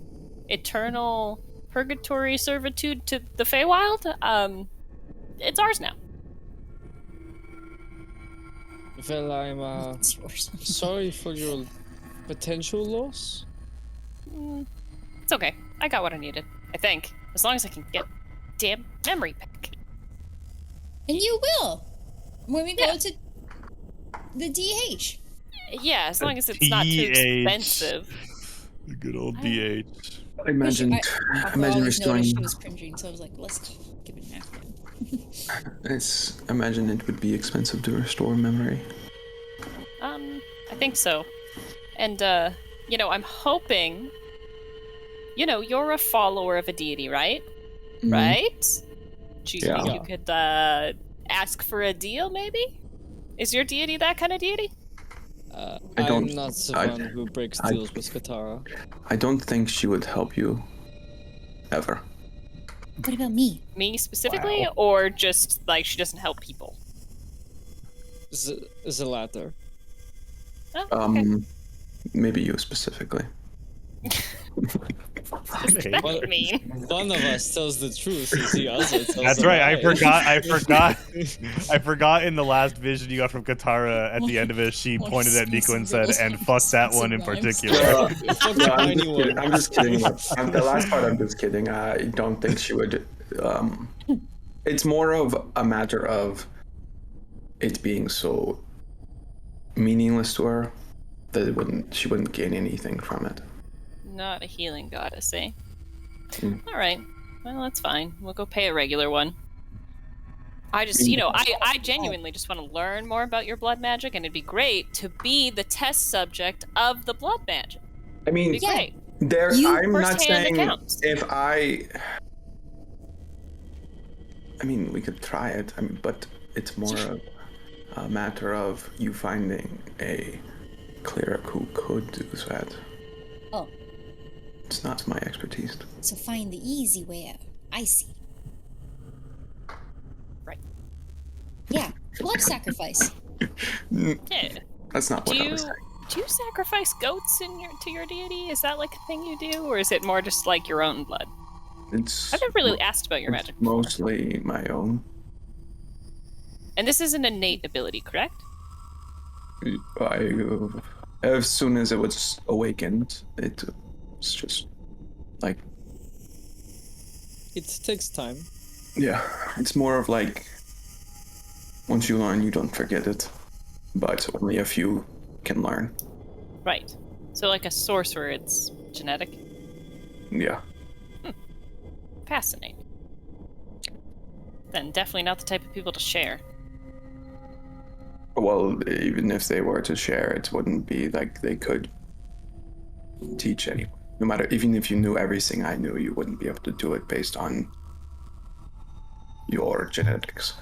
Speaker 7: Eternal purgatory servitude to the Feywild? It's ours now.
Speaker 6: Well, I'm sorry for your potential loss.
Speaker 7: It's okay. I got what I needed, I think. As long as I can get damn memory back.
Speaker 2: And you will, when we go to the DH.
Speaker 7: Yeah, as long as it's not too expensive.
Speaker 8: The good old DH.
Speaker 4: I imagine restoring.
Speaker 2: She was cringing, so I was like, let's give it an after.
Speaker 4: Imagine it would be expensive to restore memory.
Speaker 7: I think so. And, I'm hoping, you're a follower of a deity, right? Right? Do you think you could, ask for a deal, maybe? Is your deity that kind of deity?
Speaker 6: I'm not the one who breaks deals with Katara.
Speaker 4: I don't think she would help you. Ever.
Speaker 2: What about me?
Speaker 7: Me specifically, or just, she doesn't help people?
Speaker 6: The latter.
Speaker 7: Oh, okay.
Speaker 4: Maybe you specifically.
Speaker 7: What does that mean?
Speaker 6: One of us tells the truth, and the other tells
Speaker 1: That's
Speaker 6: the
Speaker 1: right.
Speaker 6: lie.
Speaker 1: I forgot in the last vision you got from Katara at the end of it, she pointed at Nico and said, and fuck that one in particular.
Speaker 4: I'm just kidding. The last part, I'm just kidding. I don't think she would. It's more of a matter of it being so meaningless to her that she wouldn't gain anything from it.
Speaker 7: Not a healing goddess, eh? All right. Well, that's fine. We'll go pay a regular one. I just, I genuinely just want to learn more about your blood magic, and it'd be great to be the test subject of the blood magic.
Speaker 4: I mean,
Speaker 7: it'd be great.
Speaker 4: I'm not saying
Speaker 7: accounts.
Speaker 4: if we could try it, but it's more a matter of you finding a cleric who could do that.
Speaker 2: Oh.
Speaker 4: It's not my expertise.
Speaker 2: So find the easy way out. I see.
Speaker 7: Right.
Speaker 2: Yeah, blood sacrifice.
Speaker 7: Yeah.
Speaker 4: That's not what I was saying.
Speaker 7: Do you sacrifice goats to your deity? Is that like a thing you do, or is it more just like your own blood? I've never really asked about your magic before.
Speaker 4: Mostly my own.
Speaker 7: And this is an innate ability, correct?
Speaker 4: As soon as it was awakened, it's just like.
Speaker 6: It takes time.
Speaker 4: Yeah, it's more of like. Once you learn, you don't forget it. But only a few can learn.
Speaker 7: Right. So like a sorcerer, it's genetic?
Speaker 4: Yeah.
Speaker 7: Fascinating. Then definitely not the type of people to share.
Speaker 4: Well, even if they were to share, it wouldn't be like they could teach anyone. No matter, even if you knew everything I knew, you wouldn't be able to do it based on your genetics.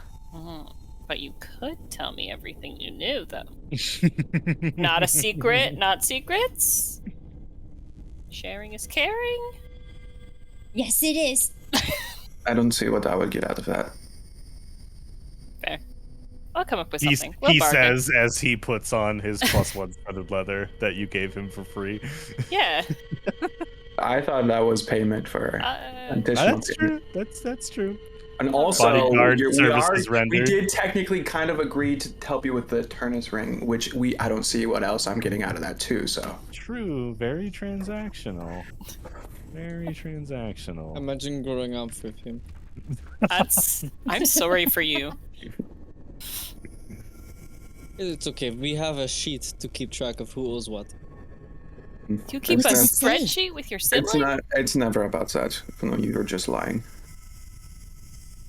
Speaker 7: But you could tell me everything you knew, though. Not a secret, not secrets. Sharing is caring.
Speaker 2: Yes, it is.
Speaker 4: I don't see what I would get out of that.
Speaker 7: Fair. I'll come up with
Speaker 1: He
Speaker 7: something. We'll bargain.
Speaker 1: says as he puts on his +1 studded leather that you gave him for free.
Speaker 7: Yeah.
Speaker 4: I thought that was payment for additional.
Speaker 1: That's true. That's true.
Speaker 4: And also,
Speaker 1: Bodyguard services
Speaker 4: we
Speaker 1: rendered.
Speaker 4: did technically kind of agree to help you with the Turnus ring, which I don't see what else I'm getting out of that too. So
Speaker 1: True. Very transactional. Very transactional.
Speaker 6: Imagine growing up with him.
Speaker 7: I'm sorry for you.
Speaker 6: It's okay. We have a sheet to keep track of who owes what.
Speaker 7: Do you keep a
Speaker 4: It's
Speaker 7: spreadsheet with your sibling?
Speaker 4: It's never about that. No, you're just lying.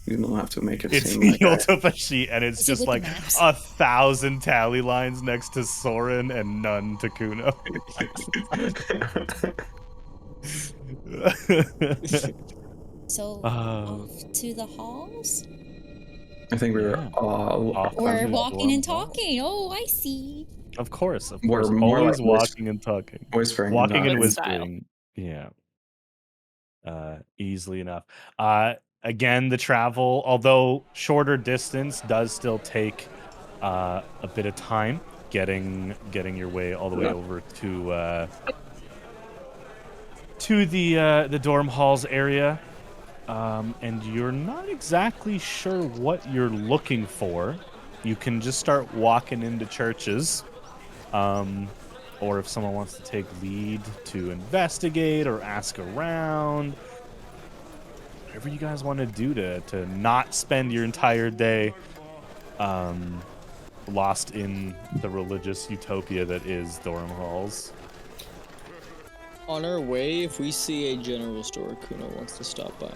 Speaker 4: You don't have to make it
Speaker 1: It's
Speaker 4: seem like
Speaker 1: he
Speaker 4: that.
Speaker 1: holds up a sheet and it's
Speaker 2: Is it
Speaker 1: just
Speaker 2: with
Speaker 1: like
Speaker 2: the maps?
Speaker 1: 1,000 tally lines next to Soren and none to Kuno.
Speaker 2: So
Speaker 1: Oh.
Speaker 2: off to the halls?
Speaker 4: I think we're
Speaker 1: Yeah.
Speaker 4: all
Speaker 1: Off
Speaker 2: We're
Speaker 1: to the
Speaker 2: walking and
Speaker 1: dorm hall.
Speaker 2: talking. Oh, I see.
Speaker 1: Of course.
Speaker 4: We're more
Speaker 1: Always
Speaker 4: like
Speaker 1: walking and talking.
Speaker 4: whispering.
Speaker 1: Walking and
Speaker 7: Good
Speaker 1: whispering. Yeah. Easily enough. Again, the travel, although shorter distance, does still take a bit of time getting your way all the way over to the dorm halls area. And you're not exactly sure what you're looking for. You can just start walking into churches. Or if someone wants to take lead to investigate or ask around. Whatever you guys want to do to not spend your entire day lost in the religious utopia that is dorm halls.
Speaker 6: On our way, if we see a general store, Kuno wants to stop by.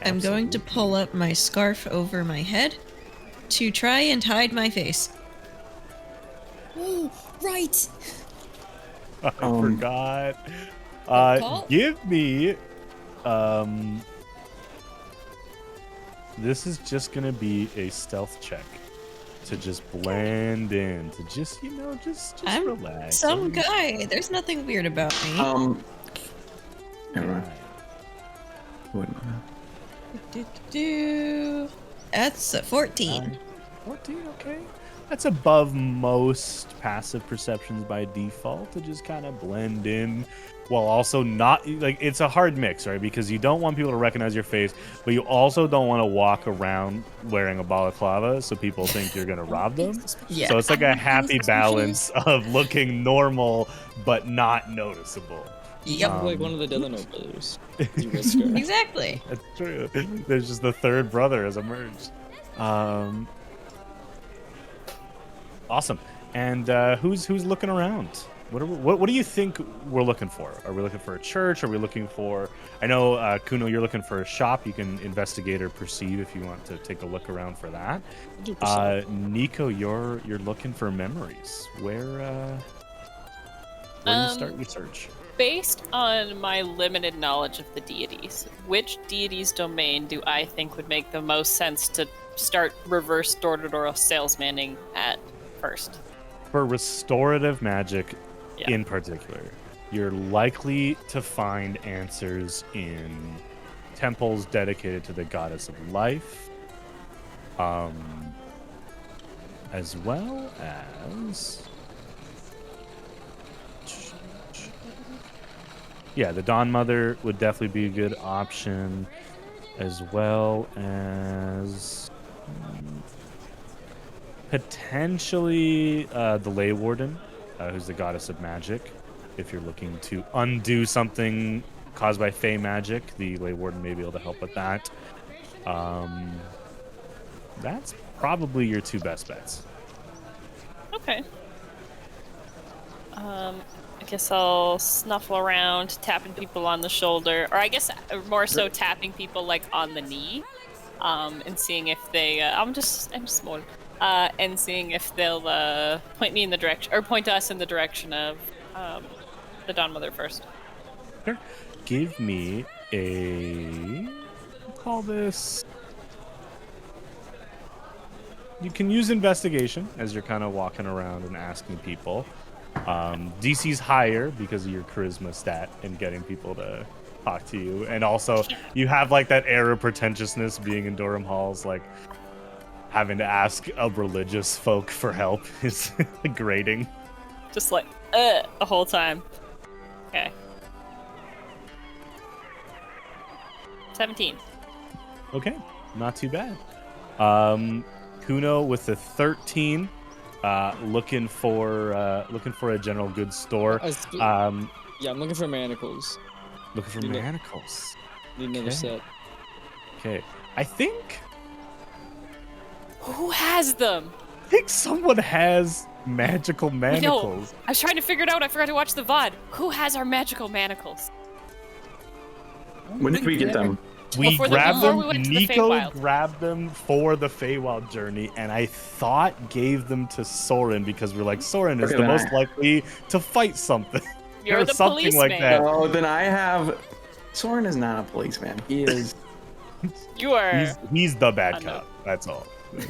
Speaker 3: I'm going to
Speaker 1: Absolutely.
Speaker 3: pull up my scarf over my head to try and hide my face.
Speaker 2: Oh, right.
Speaker 1: I forgot.
Speaker 2: call?
Speaker 1: Give me. This is just gonna be a stealth check to just blend in, to just just
Speaker 3: I'm
Speaker 1: relax.
Speaker 3: some guy. There's nothing weird about me.
Speaker 4: Never mind. Wouldn't-
Speaker 3: That's a 14.
Speaker 1: 14, okay. That's above most passive perceptions by default to just kind of blend in while also not, like, it's a hard mix, right? Because you don't want people to recognize your face, but you also don't want to walk around wearing a balaclava so people think you're going to rob them.
Speaker 3: Yeah.
Speaker 1: So it's like a happy balance of looking normal but not noticeable.
Speaker 3: Yep.
Speaker 6: Like one of the Delano brothers. You red scarf.
Speaker 3: Exactly.
Speaker 1: That's true. There's just the third brother has emerged. Awesome. And who's looking around? What do you think we're looking for? Are we looking for a church? Are we looking for? I know Kuno, you're looking for a shop. You can investigate or perceive if you want to take a look around for that.
Speaker 6: 100%.
Speaker 1: Nico, you're looking for memories. Where do you start your search?
Speaker 7: Based on my limited knowledge of the deities, which deity's domain do I think would make the most sense to start reverse door-to-door salesmanning at first?
Speaker 1: For restorative magic
Speaker 7: Yeah.
Speaker 1: in particular, you're likely to find answers in temples dedicated to the goddess of life, as well as the Dawn Mother would definitely be a good option, as well as potentially the Ley Warden, who's the goddess of magic. If you're looking to undo something caused by Fey magic, the Ley Warden may be able to help with that. That's probably your two best bets.
Speaker 7: Okay. I guess I'll snuffle around, tapping people on the shoulder, or I guess more so tapping people like on the knee, and seeing if they. I'm just more, and seeing if they'll point me in the direction, or point us in the direction of the Dawn Mother first.
Speaker 1: Sure. Give me a. Call this. You can use investigation as you're kind of walking around and asking people. DC's higher because of your charisma stat and getting people to talk to you, and also you have like that air of pretentiousness being in Durham halls, like having to ask a religious folk for help is grating.
Speaker 7: Just like the whole time. Okay. 17.
Speaker 1: Okay, not too bad. Kuno with the 13. Looking for a general goods store.
Speaker 6: I'm looking for manacles.
Speaker 1: Looking for manacles.
Speaker 6: Need another set.
Speaker 1: Okay, I think
Speaker 7: Who has them?
Speaker 1: someone has magical manacles.
Speaker 7: No, I was trying to figure it out. I forgot to watch the VOD. Who has our magical manacles?
Speaker 4: When did we get them?
Speaker 1: We
Speaker 7: Before
Speaker 1: grabbed them.
Speaker 7: we went to the
Speaker 1: Nico
Speaker 7: Feywild.
Speaker 1: grabbed them for the Feywild journey, and I thought gave them to Soren because we're like, Soren is
Speaker 4: Okay,
Speaker 1: the
Speaker 4: then
Speaker 1: most likely to fight something.
Speaker 7: You're
Speaker 1: or
Speaker 7: the
Speaker 1: something like
Speaker 7: policeman.
Speaker 1: that.
Speaker 4: Oh, then I have. Soren is not a policeman. He is.
Speaker 7: You are.
Speaker 1: He's the bad
Speaker 7: I know.
Speaker 1: cop. That's all.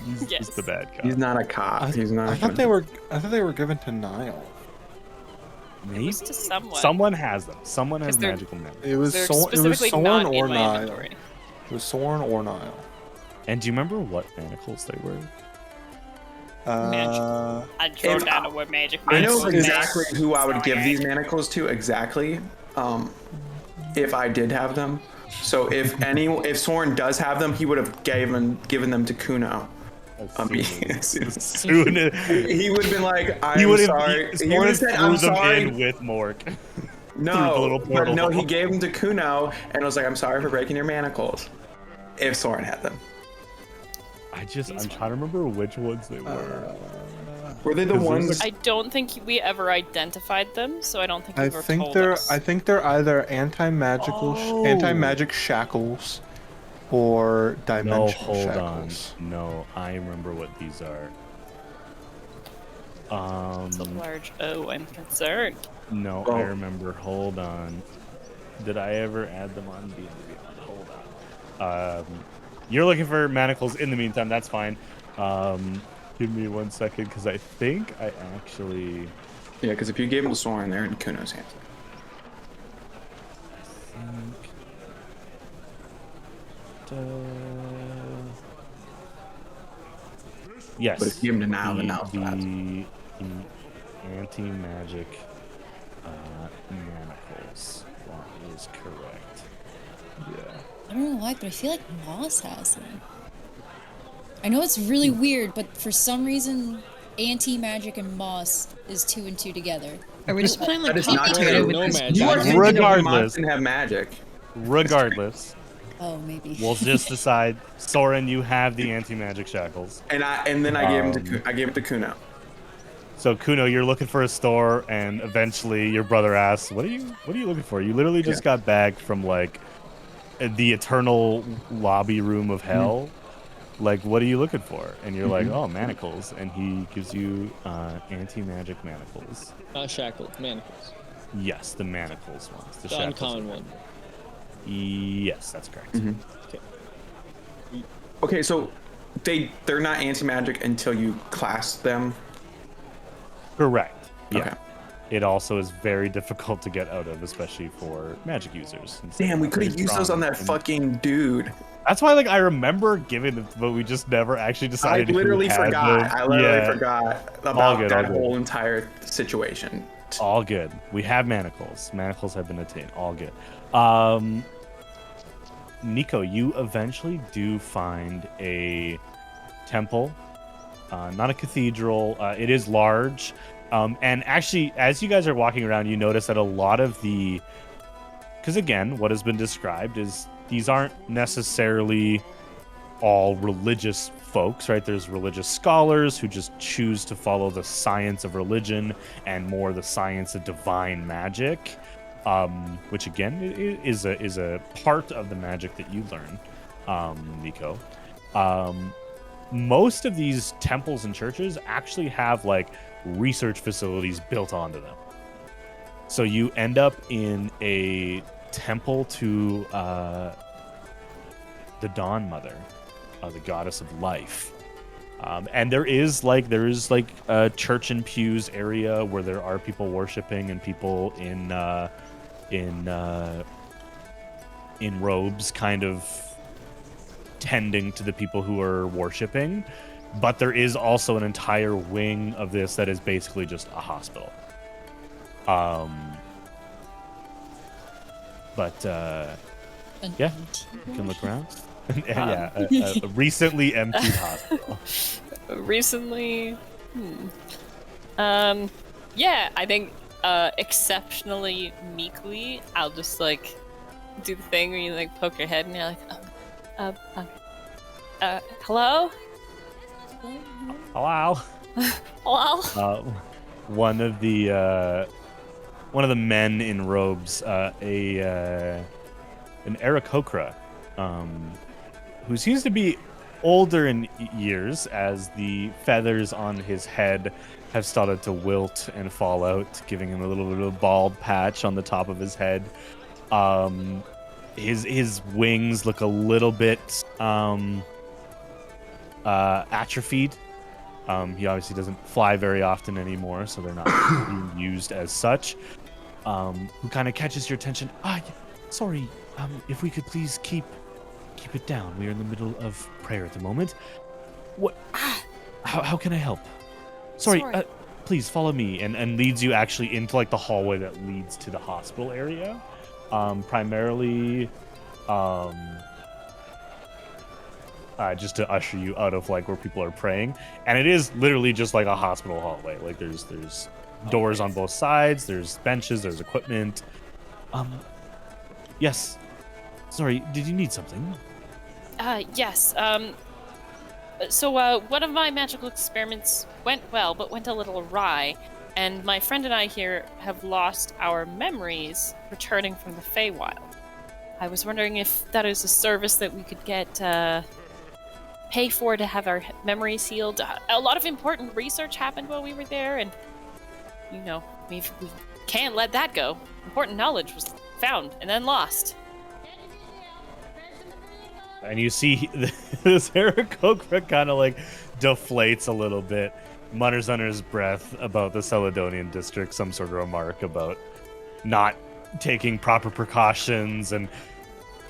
Speaker 1: He's
Speaker 7: Yes.
Speaker 1: the bad cop.
Speaker 4: He's not a cop. He's not.
Speaker 8: I thought they were given to Niall.
Speaker 1: Maybe
Speaker 7: to someone.
Speaker 1: someone has them. Someone has
Speaker 7: they're-
Speaker 1: magical manacles.
Speaker 8: It was
Speaker 7: They're
Speaker 8: Soren
Speaker 7: specifically not
Speaker 8: or
Speaker 7: in my
Speaker 8: Niall.
Speaker 7: inventory.
Speaker 8: It was Soren or Niall.
Speaker 1: And do you remember what manacles they were?
Speaker 7: I drove down to where magic
Speaker 4: I know
Speaker 7: manacles
Speaker 4: exactly
Speaker 7: made.
Speaker 4: who I would give
Speaker 7: Sorry.
Speaker 4: these manacles to exactly. If I did have them. So if Soren does have them, he would have given them to Kuno.
Speaker 1: Soon
Speaker 4: He would have been like,
Speaker 1: he
Speaker 4: I'm
Speaker 1: would
Speaker 4: sorry.
Speaker 1: have
Speaker 4: He would have said, I'm
Speaker 1: them
Speaker 4: sorry.
Speaker 1: in with Mork. through the
Speaker 4: No,
Speaker 1: little
Speaker 4: but
Speaker 1: portal.
Speaker 4: no, he gave them to Kuno and was like, I'm sorry for breaking your manacles. If Soren had them.
Speaker 1: I'm trying to remember which ones they were.
Speaker 4: Were they the
Speaker 1: 'Cause there's
Speaker 4: ones?
Speaker 7: I don't think we ever identified them, so I don't think you
Speaker 8: I
Speaker 7: ever
Speaker 8: think
Speaker 7: told
Speaker 8: they're
Speaker 7: us.
Speaker 8: I think they're either anti-magic shackles or
Speaker 1: No,
Speaker 8: dimensional
Speaker 1: hold
Speaker 8: shackles.
Speaker 1: on. No, I remember what these are.
Speaker 7: It's a large O, I'm concerned.
Speaker 1: No,
Speaker 4: Oh.
Speaker 1: I remember. Hold on. Did I ever add them on D&D? Hold on. You're looking for manacles in the meantime. That's fine. Give me 1 second, because I think I actually.
Speaker 4: Yeah, because if you gave them to Soren, they're in Kuno's hands.
Speaker 1: Yes.
Speaker 4: But if you give them to now, then now it's bad.
Speaker 1: the anti-magic manacles. That is correct. Yeah.
Speaker 2: I don't know why, but I feel like Moss has them. I know it's really weird, but for some reason, anti-magic and Moss is 2 and 2 together.
Speaker 3: Are we just playing like
Speaker 4: That is not
Speaker 3: complicated
Speaker 4: true.
Speaker 3: with
Speaker 6: No
Speaker 3: this?
Speaker 6: magic.
Speaker 4: You are thinking
Speaker 1: Regardless.
Speaker 4: of Moss didn't have magic.
Speaker 1: Regardless,
Speaker 2: Oh, maybe.
Speaker 1: we'll just decide. Soren, you have the anti-magic shackles.
Speaker 4: And then I gave him to I gave it to Kuno.
Speaker 1: So Kuno, you're looking for a store, and eventually your brother asks, "What are you looking for?" You literally just got back from like the eternal lobby room of hell. Like, what are you looking for? And you're like, "Oh, manacles," and he gives you anti-magic manacles.
Speaker 6: Not shackled, manacles.
Speaker 1: Yes, the manacles ones.
Speaker 6: The
Speaker 1: shackles
Speaker 6: uncommon
Speaker 1: are-
Speaker 6: one.
Speaker 1: Yes, that's correct.
Speaker 4: Okay, so they're not anti-magic until you class them.
Speaker 1: Correct. Yeah.
Speaker 4: Okay.
Speaker 1: it also is very difficult to get out of, especially for magic users.
Speaker 4: Damn, we could have
Speaker 1: Very
Speaker 4: used those on
Speaker 1: strong
Speaker 4: that
Speaker 1: and-
Speaker 4: fucking dude.
Speaker 1: That's why, like, I remember giving it, but we just never actually
Speaker 4: I
Speaker 1: decided.
Speaker 4: literally
Speaker 1: who had
Speaker 4: forgot.
Speaker 1: them.
Speaker 4: I literally
Speaker 1: Yeah,
Speaker 4: forgot about
Speaker 1: all good,
Speaker 4: that
Speaker 1: all good.
Speaker 4: whole entire situation.
Speaker 1: All good. We have manacles. Manacles have been attained. All good. Nico, you eventually do find a temple, not a cathedral. It is large. And actually, as you guys are walking around, you notice that a lot of the... Because again, what has been described is these aren't necessarily all religious folks, right? There's religious scholars who just choose to follow the science of religion and more the science of divine magic, which again is a part of the magic that you learn, Nico. Most of these temples and churches actually have like research facilities built onto them. So you end up in a temple to the Dawn Mother, the goddess of life. And there is like a church and pews area where there are people worshiping and people in robes kind of tending to the people who are worshiping. But there is also an entire wing of this that is basically just a hospital. Yeah, you can look around. Yeah, a recently emptied hospital.
Speaker 7: Recently, yeah, I think exceptionally meekly, I'll just like do the thing where you like poke your head and you're like, hello?
Speaker 1: Hello.
Speaker 7: Hello?
Speaker 1: One of the men in robes, an Aarakocra, who seems to be older in years, as the feathers on his head have started to wilt and fall out, giving him a little bit of a bald patch on the top of his head. His wings look a little bit atrophied. He obviously doesn't fly very often anymore, so they're not being used as such. Who kind of catches your attention? Sorry. If we could please keep it down. We are in the middle of prayer at the moment. What? How can I help? Sorry. Please follow me, and leads you actually into like the hallway that leads to the hospital area. Primarily, just to usher you out of like where people are praying, and it is literally just like a hospital hallway. Like there's doors on both sides. There's benches. There's equipment. Yes. Sorry. Did you need something?
Speaker 7: Yes. So one of my magical experiments went well, but went a little awry, and my friend and I here have lost our memories returning from the Feywild. I was wondering if that is a service that we could get pay for to have our memories healed. A lot of important research happened while we were there, and you know, we can't let that go. Important knowledge was found and then lost.
Speaker 1: And you see this Aarakocra kind of like deflates a little bit, mutters under his breath about the Celadonian district, some sort of remark about not taking proper precautions, and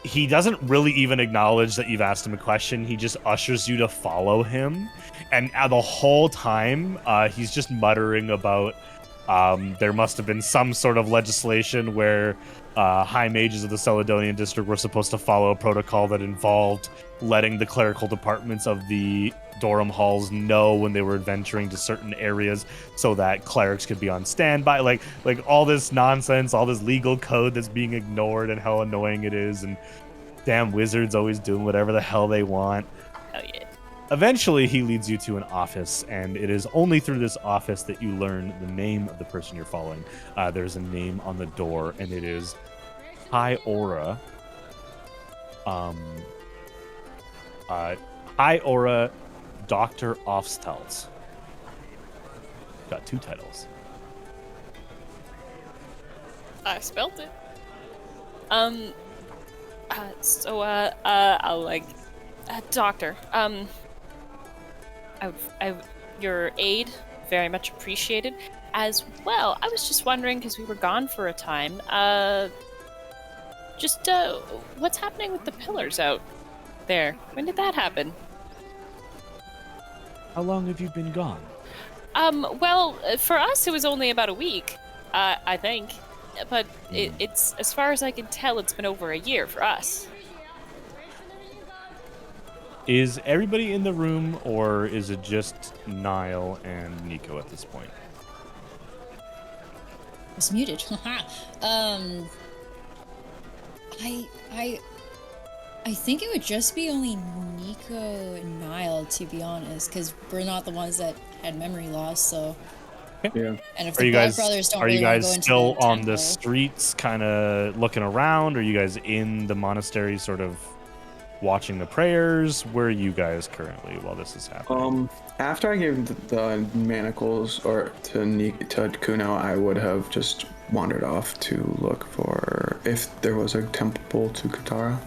Speaker 1: he doesn't really even acknowledge that you've asked him a question. He just ushers you to follow him, and the whole time he's just muttering about there must have been some sort of legislation where high mages of the Celadonian district were supposed to follow a protocol that involved letting the clerical departments of the Durham halls know when they were venturing to certain areas so that clerics could be on standby. Like all this nonsense, all this legal code that's being ignored, and how annoying it is, and damn wizards always doing whatever the hell they want.
Speaker 7: Hell yeah.
Speaker 1: Eventually, he leads you to an office, and it is only through this office that you learn the name of the person you're following. There's a name on the door, and it is High Aura. High Aura Dr. Offstelt. Got 2 titles.
Speaker 7: I spelt it. I'll like, doctor. Your aid, very much appreciated. as well. I was just wondering, because we were gone for a time, what's happening with the pillars out there? When did that happen?
Speaker 1: How long have you been gone?
Speaker 7: Well, for us, it was only about a week, I think. But it's, as far as I can tell, it's been over a year for us.
Speaker 1: Is everybody in the room, or is it just Niall and Nico at this point?
Speaker 2: It's muted. I think it would just be only Nico and Niall, to be honest, because we're not the ones that had memory loss. So,
Speaker 4: Yeah.
Speaker 2: and if
Speaker 1: Are
Speaker 2: the
Speaker 1: you
Speaker 2: Blood
Speaker 1: guys
Speaker 2: Brothers don't
Speaker 1: are
Speaker 2: really
Speaker 1: you
Speaker 2: want to
Speaker 1: guys
Speaker 2: go into
Speaker 1: still
Speaker 2: the
Speaker 1: on the
Speaker 2: temple-
Speaker 1: streets, kind of looking around? Are you guys in the monastery, sort of watching the prayers? Where are you guys currently while this is happening?
Speaker 4: After I gave the manacles to Kuno, I would have just wandered off to look for if there was a temple to Katara.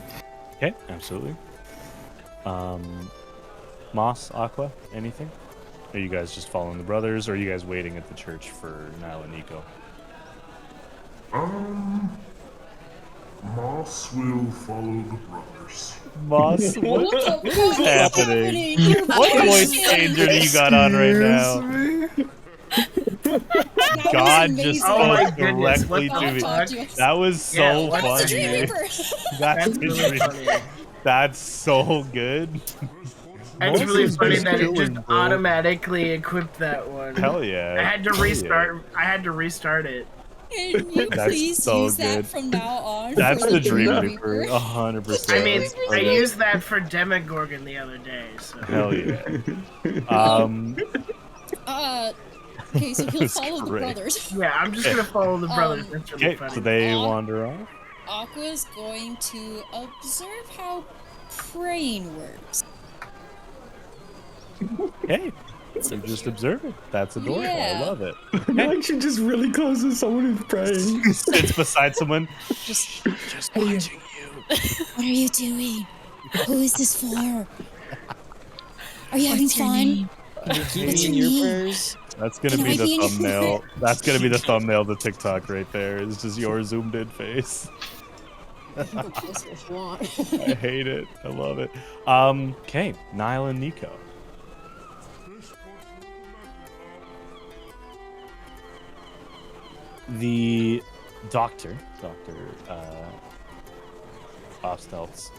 Speaker 1: Okay, absolutely. Moss, Aqua, anything? Are you guys just following the brothers, or are you guys waiting at the church for Niall and Nico?
Speaker 9: Moss will follow the brothers.
Speaker 1: Moss, what is happening?
Speaker 2: You're
Speaker 1: What voice
Speaker 2: bullshit.
Speaker 1: changer do you got on right now?
Speaker 2: That
Speaker 1: God
Speaker 2: was
Speaker 1: just
Speaker 2: amazing.
Speaker 5: Oh my
Speaker 1: spoke
Speaker 5: goodness,
Speaker 1: directly
Speaker 5: what
Speaker 1: to
Speaker 5: the
Speaker 1: me.
Speaker 5: fuck?
Speaker 1: That was
Speaker 5: Yeah,
Speaker 1: so
Speaker 5: what
Speaker 2: That's the Dream
Speaker 1: funny.
Speaker 2: Reaper.
Speaker 1: That's
Speaker 5: That's really funny.
Speaker 1: That's so good.
Speaker 5: It's really
Speaker 1: Moses
Speaker 5: funny
Speaker 1: was
Speaker 5: that it
Speaker 1: killing,
Speaker 5: just
Speaker 1: bro.
Speaker 5: automatically equipped that one.
Speaker 1: Hell yeah.
Speaker 5: I had to
Speaker 1: Hell yeah.
Speaker 5: restart. I had to restart it.
Speaker 2: Can you
Speaker 1: That's
Speaker 2: please
Speaker 1: so
Speaker 2: use that
Speaker 1: good.
Speaker 2: from now on?
Speaker 1: That's
Speaker 2: for
Speaker 1: the Dream
Speaker 2: Dream
Speaker 1: Reaper, 100%.
Speaker 5: I mean,
Speaker 2: That was
Speaker 5: I
Speaker 2: really
Speaker 5: used that for Demogorgon the other day. So.
Speaker 1: Hell yeah.
Speaker 2: Okay, so he'll
Speaker 1: That's
Speaker 2: follow the
Speaker 1: great.
Speaker 2: brothers.
Speaker 5: Yeah, I'm just gonna follow the brothers. That's really
Speaker 1: Okay,
Speaker 5: funny.
Speaker 1: so they wander off.
Speaker 2: Aqua's going to observe how praying works.
Speaker 1: Hey, you just observe it. That's adorable.
Speaker 2: Yeah.
Speaker 1: I love it.
Speaker 4: Like she just really close to someone who's praying.
Speaker 1: Sits beside someone.
Speaker 2: Just,
Speaker 1: watching you.
Speaker 2: what are you doing? Who is this for? Are you having fun?
Speaker 6: Keep me
Speaker 2: What's
Speaker 6: in
Speaker 2: your
Speaker 6: your
Speaker 2: name?
Speaker 6: prayers.
Speaker 1: That's gonna
Speaker 2: Can
Speaker 1: be
Speaker 2: I
Speaker 1: the
Speaker 2: be in your-
Speaker 1: thumbnail. That's gonna be the thumbnail to TikTok right there. It's just your zoomed in face. I hate it. I love it. Okay, Niall and Nico. The Dr. Ostelz.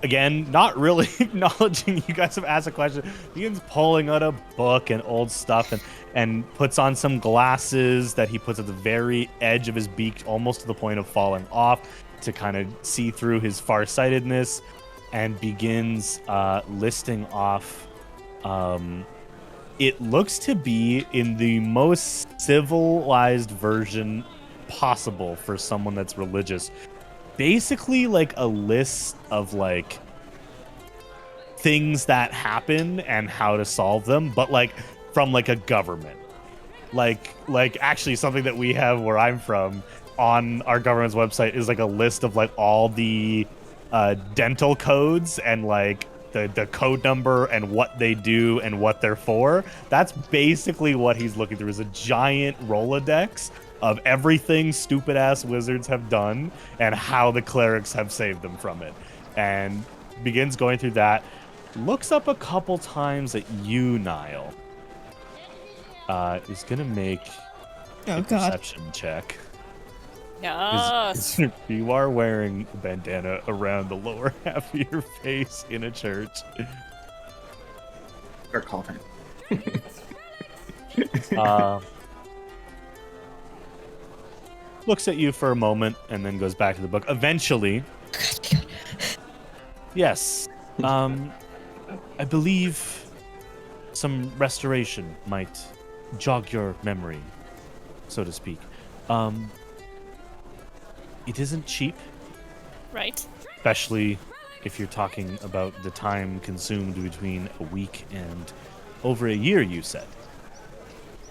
Speaker 1: Again, not really acknowledging you guys have asked a question. Begins pulling out a book and old stuff and puts on some glasses that he puts at the very edge of his beak, almost to the point of falling off, to kind of see through his farsightedness, and begins listing off. It looks to be in the most civilized version possible for someone that's religious. Basically like a list of like things that happen and how to solve them, but like from like a government. Like actually something that we have where I'm from on our government's website is like a list of like all the dental codes and like the code number and what they do and what they're for. That's basically what he's looking through, is a giant Rolodex of everything stupid ass wizards have done and how the clerics have saved them from it, and begins going through that. Looks up a couple times at you, Niall. Is gonna make a perception check.
Speaker 7: Yes.
Speaker 1: You are wearing a bandana around the lower half of your face in a church.
Speaker 4: Or coffin.
Speaker 1: Looks at you for a moment and then goes back to the book. Eventually, yes, I believe some restoration might jog your memory, so to speak. It isn't cheap,
Speaker 7: Right.
Speaker 1: especially if you're talking about the time consumed between a week and over a year, you said.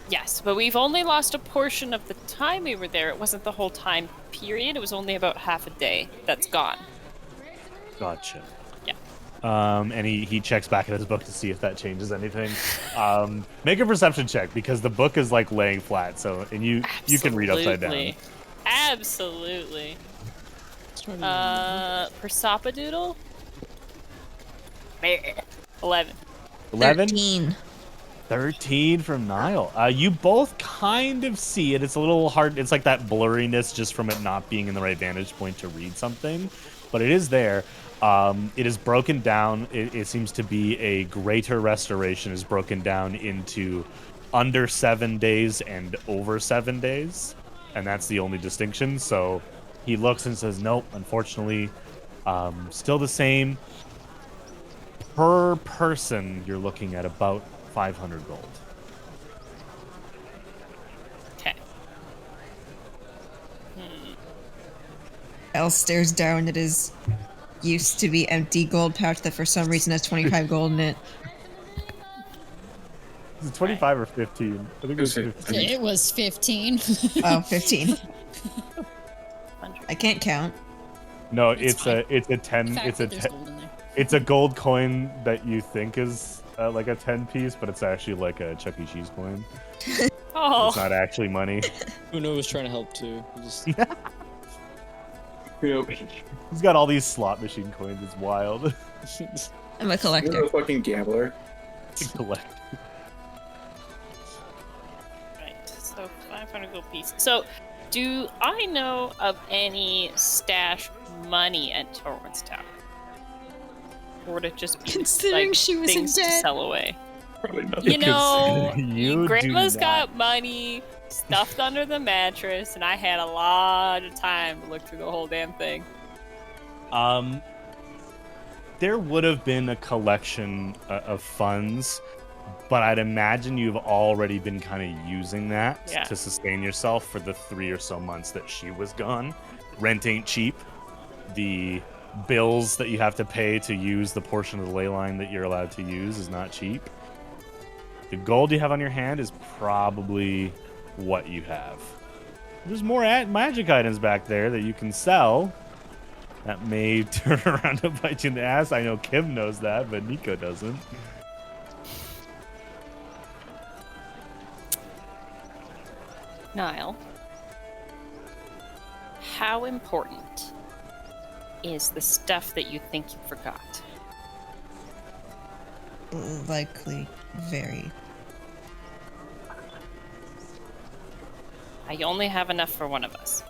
Speaker 7: Yes, but we've only lost a portion of the time we were there. It wasn't the whole time period. It was only about half a day that's gone.
Speaker 1: Gotcha.
Speaker 7: Yeah.
Speaker 1: And he checks back at his book to see if that changes anything. Make a perception check because the book is like laying flat. So you can read upside down.
Speaker 7: Absolutely. Persopadoodle? 11.
Speaker 3: 13.
Speaker 1: 13 from Niall. You both kind of see it. It's a little hard. It's like that blurriness just from it not being in the right vantage point to read something, but it is there. It is broken down. It seems to be a greater restoration is broken down into under 7 days and over 7 days, and that's the only distinction. So he looks and says, "Nope, unfortunately, still the same." Per person, you're looking at about 500 gold.
Speaker 7: Okay.
Speaker 3: Elle stares down at his used to be empty gold pouch that for some reason has 25 gold in it.
Speaker 1: Is it 25 or 15? I think it was 15.
Speaker 2: It was 15.
Speaker 3: Oh, 15. I can't count.
Speaker 1: No,
Speaker 2: It's
Speaker 1: it's
Speaker 2: fine.
Speaker 1: a 10.
Speaker 2: Fact
Speaker 1: It's a
Speaker 2: that there's
Speaker 1: 10.
Speaker 2: gold in there.
Speaker 1: It's a gold coin that you think is like a 10 piece, but it's actually like a Chuck E. Cheese coin.
Speaker 7: Oh.
Speaker 1: It's not actually money.
Speaker 6: Uno was trying to help too. He just
Speaker 1: He's got all these slot machine coins. It's wild.
Speaker 3: I'm a
Speaker 4: You're
Speaker 3: collector.
Speaker 4: a fucking gambler.
Speaker 1: Collect.
Speaker 7: Right, so 500 gold piece. So, do I know of any stash money at Torwin's Tower? Or would it just be
Speaker 3: Considering
Speaker 7: like,
Speaker 3: she was in
Speaker 7: things to
Speaker 3: debt.
Speaker 7: sell away?
Speaker 4: Probably not.
Speaker 7: You know,
Speaker 1: You
Speaker 7: Grandma's
Speaker 1: do
Speaker 7: got money stuffed under the mattress, and I had a lot of time to look through the whole damn thing.
Speaker 1: There would have been a collection of funds, but I'd imagine you've already been kind of using that
Speaker 7: Yeah.
Speaker 1: to sustain yourself for the 3 or so months that she was gone. Rent ain't cheap. The bills that you have to pay to use the portion of the ley line that you're allowed to use is not cheap. The gold you have on your hand is probably what you have. There's more magic items back there that you can sell that may turn around and bite you in the ass. I know Kim knows that, but Nico doesn't.
Speaker 7: Niall, how important is the stuff that you think you forgot?
Speaker 3: Likely very.
Speaker 7: I only have enough for one of us.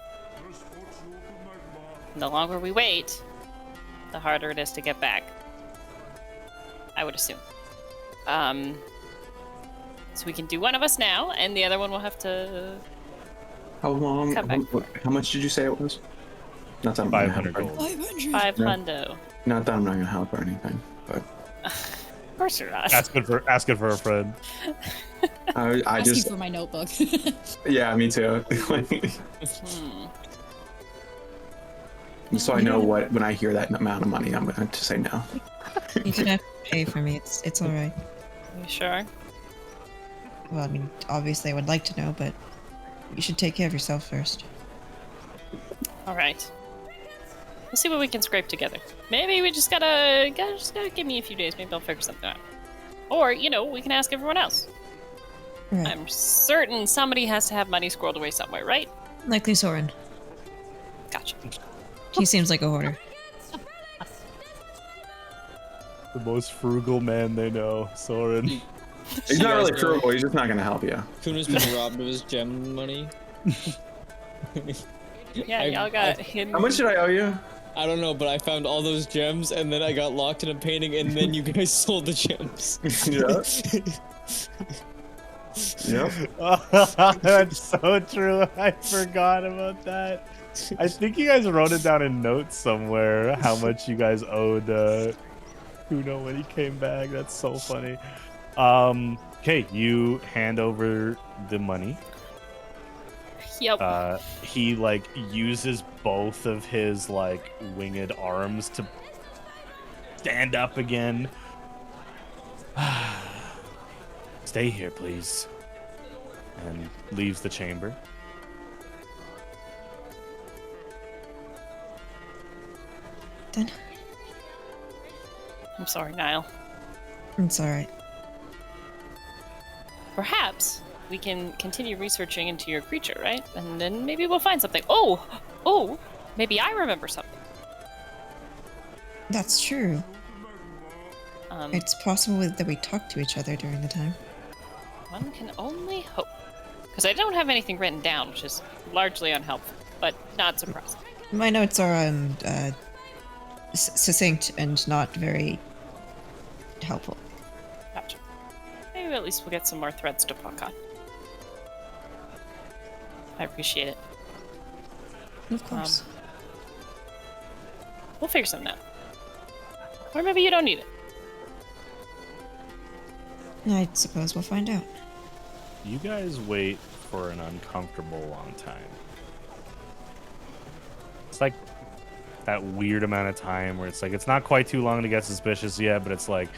Speaker 7: The longer we wait, the harder it is to get back. I would assume. So we can do one of us now, and the other one will have to.
Speaker 4: How long?
Speaker 7: Come back.
Speaker 4: How much did you say it was? Not that I'm gonna
Speaker 1: 500
Speaker 4: help
Speaker 1: gold.
Speaker 2: 500.
Speaker 7: 500.
Speaker 4: Not that I'm not gonna help or anything, but
Speaker 7: Of course you're not.
Speaker 1: Asking for a friend.
Speaker 4: I
Speaker 2: Asking
Speaker 4: just
Speaker 2: for my notebook.
Speaker 4: yeah, me too. So I know what when I hear that amount of money, I'm going to say no.
Speaker 3: You don't have to pay for me. It's all right.
Speaker 7: You sure?
Speaker 3: Well, I mean, obviously I would like to know, but you should take care of yourself first.
Speaker 7: All right. We'll see what we can scrape together. Maybe we just gotta give me a few days. Maybe I'll figure something out. Or, we can ask everyone else.
Speaker 3: Right.
Speaker 7: I'm certain somebody has to have money squirreled away somewhere, right?
Speaker 3: Likely Soren.
Speaker 7: Gotcha.
Speaker 3: He seems like a hoarder.
Speaker 1: The most frugal man they know, Soren.
Speaker 4: He's not really frugal. He's just not going to help you.
Speaker 6: Kuna's been robbed of his gem money.
Speaker 7: Yeah, y'all got hidden.
Speaker 4: How much did I owe you?
Speaker 6: I don't know, but I found all those gems, and then I got locked in a painting, and then you guys sold the gems.
Speaker 4: Yep.
Speaker 1: That's so true. I forgot about that. I think you guys wrote it down in notes somewhere how much you guys owed Kuno when he came back. That's so funny. Okay, you hand over the money.
Speaker 7: Yep.
Speaker 1: He uses both of his winged arms to stand up again. Stay here, please. And leaves the chamber.
Speaker 3: Then
Speaker 7: I'm sorry, Niall.
Speaker 3: It's alright.
Speaker 7: Perhaps we can continue researching into your creature, right? And then maybe we'll find something. Oh, maybe I remember something.
Speaker 3: That's true.
Speaker 7: Um,
Speaker 3: It's possible that we talked to each other during the time.
Speaker 7: One can only hope. Because I don't have anything written down, which is largely unhelpful, but not surprising.
Speaker 3: My notes are succinct and not very helpful.
Speaker 7: Gotcha. Maybe at least we'll get some more threads to pluck on. I appreciate it.
Speaker 3: Of course.
Speaker 7: We'll figure something out. Or maybe you don't need it.
Speaker 3: I suppose we'll find out.
Speaker 1: You guys wait for an uncomfortable long time. It's like that weird amount of time where it's like it's not quite too long to get suspicious yet, but it's like,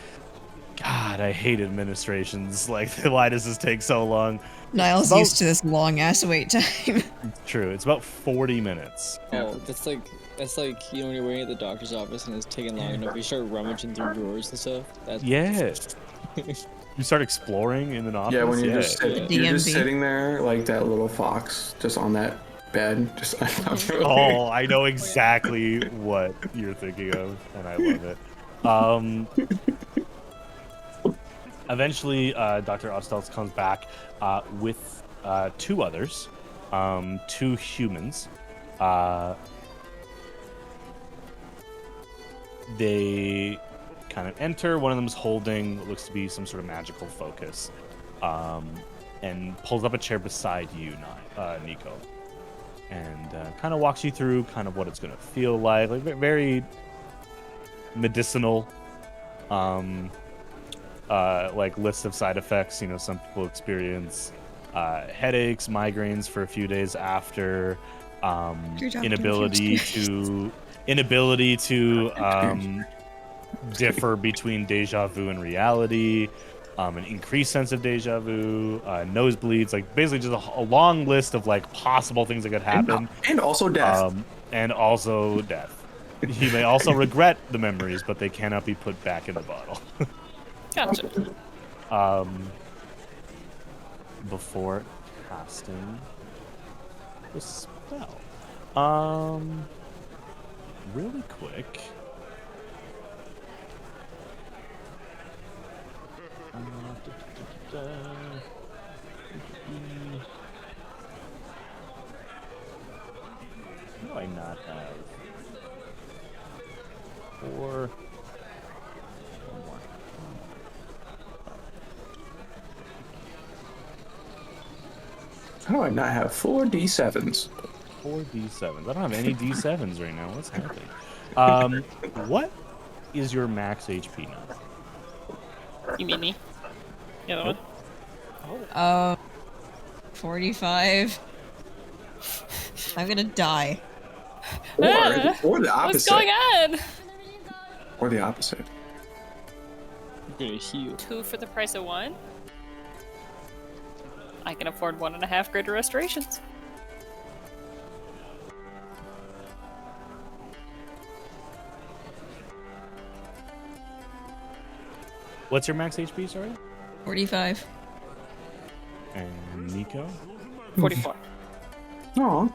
Speaker 1: God, I hate administrations. Like, why does this take so long?
Speaker 3: Niall's used to this long ass wait time.
Speaker 1: It's true. It's about 40 minutes.
Speaker 6: Oh, that's like you know when you're waiting at the doctor's office and it's taking long enough, you start rummaging through drawers and stuff. That's
Speaker 1: Yeah. You start exploring in an office.
Speaker 4: Yeah, when you're just
Speaker 3: DMV.
Speaker 4: sitting there like that little fox, just on that bed, just
Speaker 1: Oh, I know exactly what you're thinking of, and I love it. Eventually, Dr. Ostelz comes back with two others, two humans. They kind of enter. One of them is holding what looks to be some sort of magical focus, and pulls up a chair beside you, Nico, and kind of walks you through kind of what it's going to feel like very medicinal, like list of side effects. You know, some people experience headaches, migraines for a few days after, inability to differ between deja vu and reality, an increased sense of deja vu, nosebleeds, like basically just a long list of like possible things that could happen,
Speaker 4: and also death.
Speaker 1: He may also regret the memories, but they cannot be put back in the bottle.
Speaker 7: Gotcha.
Speaker 1: Before casting the spell, really quick. Do I not have 4? One more.
Speaker 4: How do I not have 4 D7s?
Speaker 1: 4 D7s. I don't have any D7s right now. What's happening? What is your max HP now?
Speaker 7: You mean me? The other one?
Speaker 3: 45. I'm gonna die.
Speaker 4: Or the opposite.
Speaker 7: What's going on?
Speaker 4: Or the opposite.
Speaker 6: You're gonna heal.
Speaker 7: 2 for the price of 1? I can afford 1.5 greater restorations.
Speaker 1: What's your max HP, sorry?
Speaker 3: 45.
Speaker 1: And Nico?
Speaker 7: 44.
Speaker 4: Oh.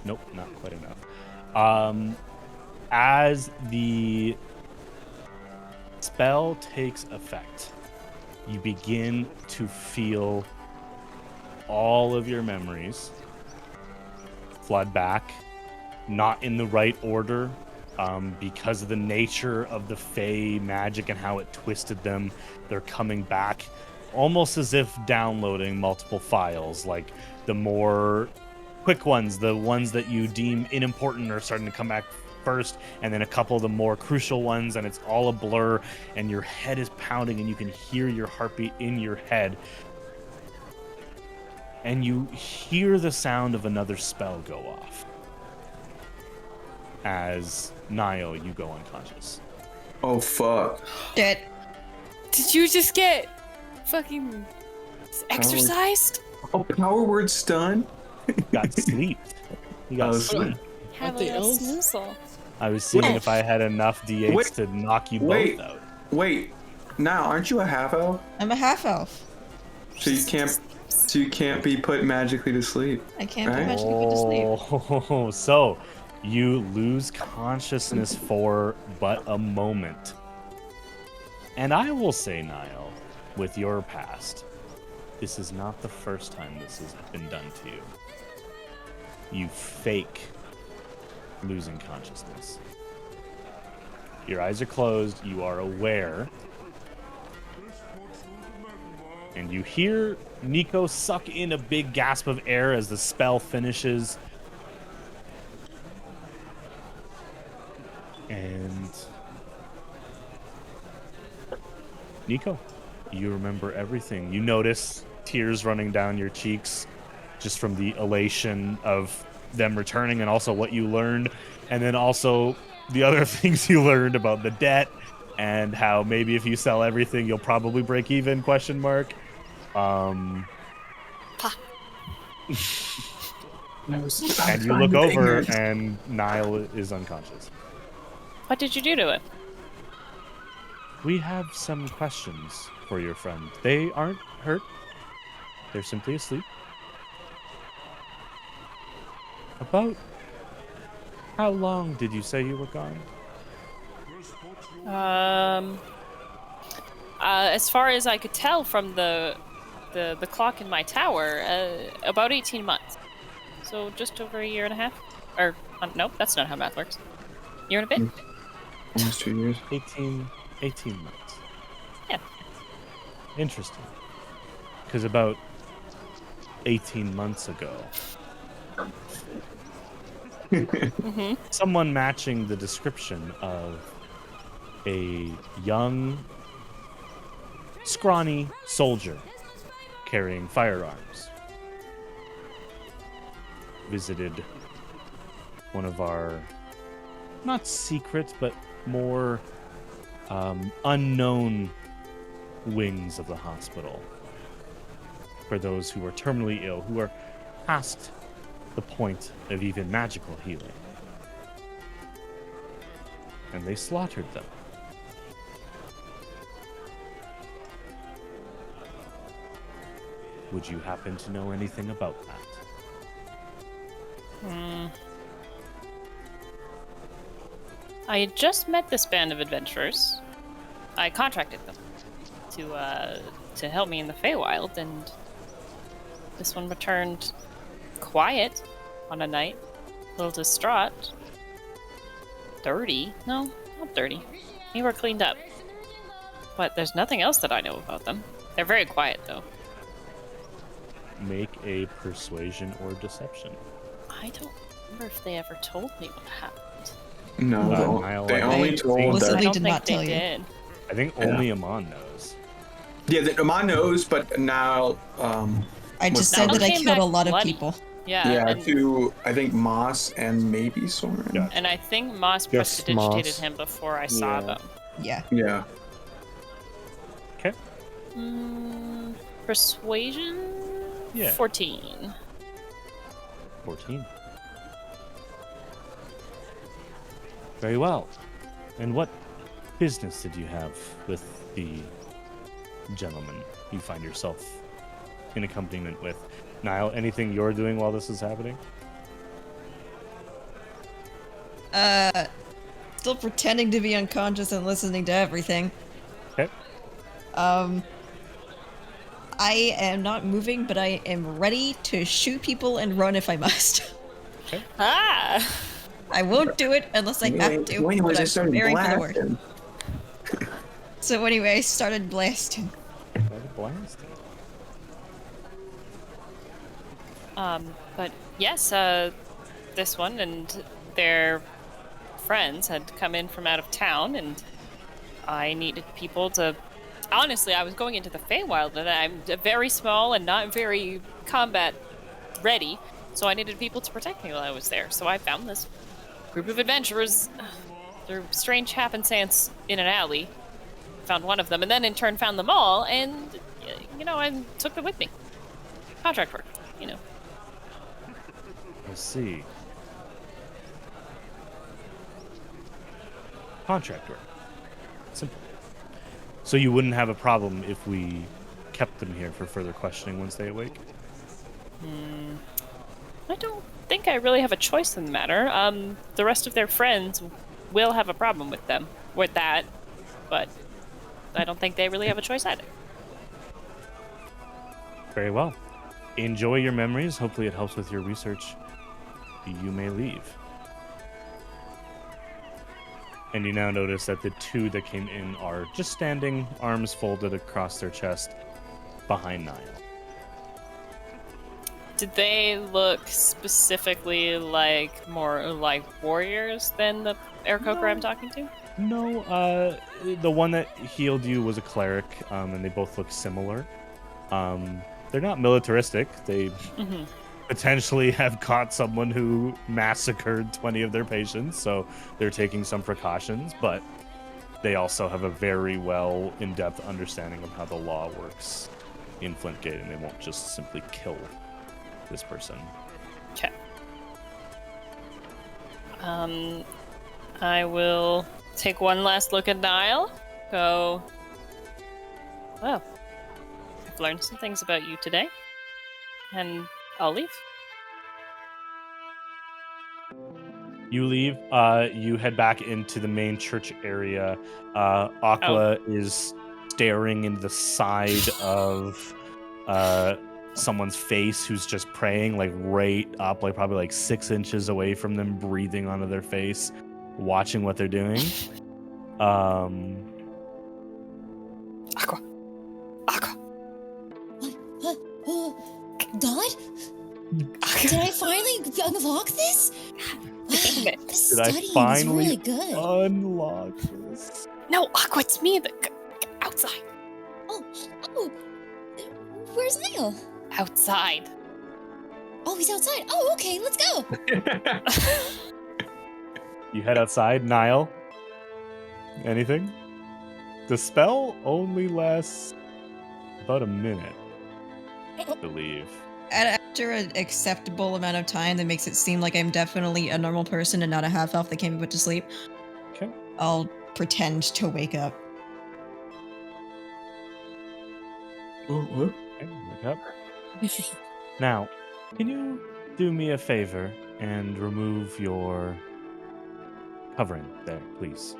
Speaker 1: Nope, not quite enough. As the spell takes effect, you begin to feel all of your memories flood back, not in the right order, because of the nature of the Fey magic and how it twisted them. They're coming back almost as if downloading multiple files, like the more quick ones, the ones that you deem unimportant, are starting to come back first, and then a couple of the more crucial ones, and it's all a blur, and your head is pounding, and you can hear your heartbeat in your head, and you hear the sound of another spell go off as Niall, you go unconscious.
Speaker 4: Oh, fuck.
Speaker 3: Dead.
Speaker 7: Did you just get fucking exercised?
Speaker 4: Oh, power word stun?
Speaker 1: Got sleep. You got sleep.
Speaker 7: Have a
Speaker 6: Aren't they
Speaker 7: little
Speaker 6: elves?
Speaker 7: snoozle.
Speaker 1: I was seeing if I had enough d8s
Speaker 4: Wait.
Speaker 1: to knock you
Speaker 4: Wait.
Speaker 1: both out.
Speaker 4: Wait, now aren't you a half elf?
Speaker 3: I'm a half elf.
Speaker 4: So you can't be put magically to sleep.
Speaker 3: I can't
Speaker 4: Right?
Speaker 3: be magically put to sleep.
Speaker 1: Oh, so you lose consciousness for but a moment. And I will say, Niall, with your past, this is not the first time this has been done to you. You fake losing consciousness. Your eyes are closed, you are aware, and you hear Nico suck in a big gasp of air as the spell finishes. And Nico, you remember everything. You notice tears running down your cheeks just from the elation of them returning and also what you learned. And then also the other things you learned about the debt and how maybe if you sell everything, you'll probably break even, question mark. And you look over and Niall is unconscious.
Speaker 7: What did you do to it?
Speaker 1: We have some questions for your friend. They aren't hurt. They're simply asleep. About how long did you say you were gone?
Speaker 7: As far as I could tell from the clock in my tower, about 18 months. So just over a year and a half. Or nope, that's not how math works. Year and a bit.
Speaker 4: Almost 2 years.
Speaker 1: 18 months.
Speaker 7: Yeah.
Speaker 1: Interesting. Because about 18 months ago, someone matching the description of a young, scrawny soldier carrying firearms visited one of our, not secret, but more unknown wings of the hospital for those who are terminally ill, who are past the point of even magical healing. And they slaughtered them. Would you happen to know anything about that?
Speaker 7: I had just met this band of adventurers. I contracted them to help me in the Feywild, and this one returned quiet on a night, a little distraught. Dirty? No, not dirty. They were cleaned up. But there's nothing else that I know about them. They're very quiet, though.
Speaker 1: Make a persuasion or deception.
Speaker 7: I don't remember if they ever told me what happened.
Speaker 4: No,
Speaker 1: Niall,
Speaker 4: they
Speaker 1: I
Speaker 4: only
Speaker 1: think-
Speaker 4: told
Speaker 3: Felicity
Speaker 7: I
Speaker 4: that.
Speaker 7: don't
Speaker 3: did
Speaker 7: think
Speaker 3: not
Speaker 7: they
Speaker 3: tell you.
Speaker 7: did.
Speaker 1: I think only Amon knows.
Speaker 4: Yeah, Amon knows, but now,
Speaker 3: I just
Speaker 7: Now
Speaker 3: said that I
Speaker 7: came
Speaker 3: killed a
Speaker 7: back
Speaker 3: lot of
Speaker 7: bloody.
Speaker 3: people.
Speaker 7: Yeah,
Speaker 4: to I think Moss and maybe Soren.
Speaker 1: Yeah.
Speaker 7: and I think Moss
Speaker 8: Yes,
Speaker 7: prestidigitated
Speaker 8: Moss.
Speaker 7: him before I saw
Speaker 6: Yeah.
Speaker 7: them.
Speaker 3: Yeah.
Speaker 4: Yeah.
Speaker 1: Okay.
Speaker 7: Persuasion?
Speaker 1: Yeah.
Speaker 7: 14.
Speaker 1: 14. Very well. And what business did you have with the gentleman you find yourself in accompaniment with? Niall, anything you're doing while this is happening?
Speaker 3: Still pretending to be unconscious and listening to everything.
Speaker 1: Okay.
Speaker 3: I am not moving, but I am ready to shoot people and run if I must.
Speaker 7: Ah!
Speaker 3: I won't do it unless I have to, but I'm preparing for the word. So anyway, I started blasting.
Speaker 1: Started blasting.
Speaker 7: But yes, this one and their friends had come in from out of town, and I needed people to... Honestly, I was going into the Feywild, and I'm very small and not very combat ready, so I needed people to protect me while I was there. So I found this group of adventurers through strange happenstance in an alley. Found one of them, and then in turn found them all, and, I took them with me. Contract work,
Speaker 1: I see. contract work. Simple. So you wouldn't have a problem if we kept them here for further questioning once they awake?
Speaker 7: I don't think I really have a choice in the matter. The rest of their friends will have a problem with that, but I don't think they really have a choice either.
Speaker 1: Very well. Enjoy your memories. Hopefully it helps with your research. You may leave. And you now notice that the two that came in are just standing, arms folded across their chest, behind Niall.
Speaker 7: Did they look specifically more like warriors than the Aarakocra I'm talking to?
Speaker 1: No, the one that healed you was a cleric, and they both look similar. They're not militaristic. They potentially have caught someone who massacred 20 of their patients, so they're taking some precautions, but they also have a very well in-depth understanding of how the law works in Flintgate, and they won't just simply kill this person.
Speaker 7: Okay. I will take one last look at Niall. Go, well, I've learned some things about you today, and I'll leave.
Speaker 1: You leave. You head back into the main church area. Aqua is staring into the side of someone's face who's just praying, like right up, like probably like 6 inches away from them, breathing onto their face, watching what they're doing.
Speaker 7: Aqua.
Speaker 2: God? Did I finally unlock this? This
Speaker 1: Did I
Speaker 2: studying is
Speaker 1: finally
Speaker 2: really good.
Speaker 1: unlock this?
Speaker 7: No, Aqua, it's me. Outside.
Speaker 2: Oh, where's Niall?
Speaker 7: Outside.
Speaker 2: Oh, he's outside. Oh, okay, let's go.
Speaker 1: You head outside. Niall, anything? The spell only lasts about a minute, I believe.
Speaker 3: After an acceptable amount of time that makes it seem like I'm definitely a normal person and not a half-elf that can't be put to sleep,
Speaker 1: Okay.
Speaker 3: I'll pretend to wake up.
Speaker 4: What?
Speaker 1: Okay, wake up. Now, can you do me a favor and remove your covering there, please?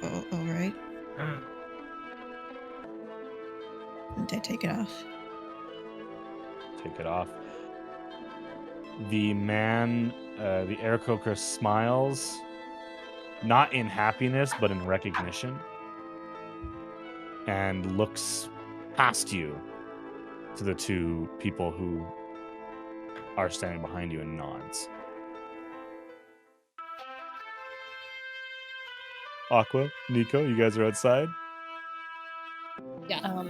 Speaker 3: Oh, all right. And I take it off.
Speaker 1: Take it off. The man, the Aarakocra smiles, not in happiness, but in recognition, and looks past you to the two people who are standing behind you and nods. Aqua, Nico, you guys are outside?
Speaker 2: Yeah.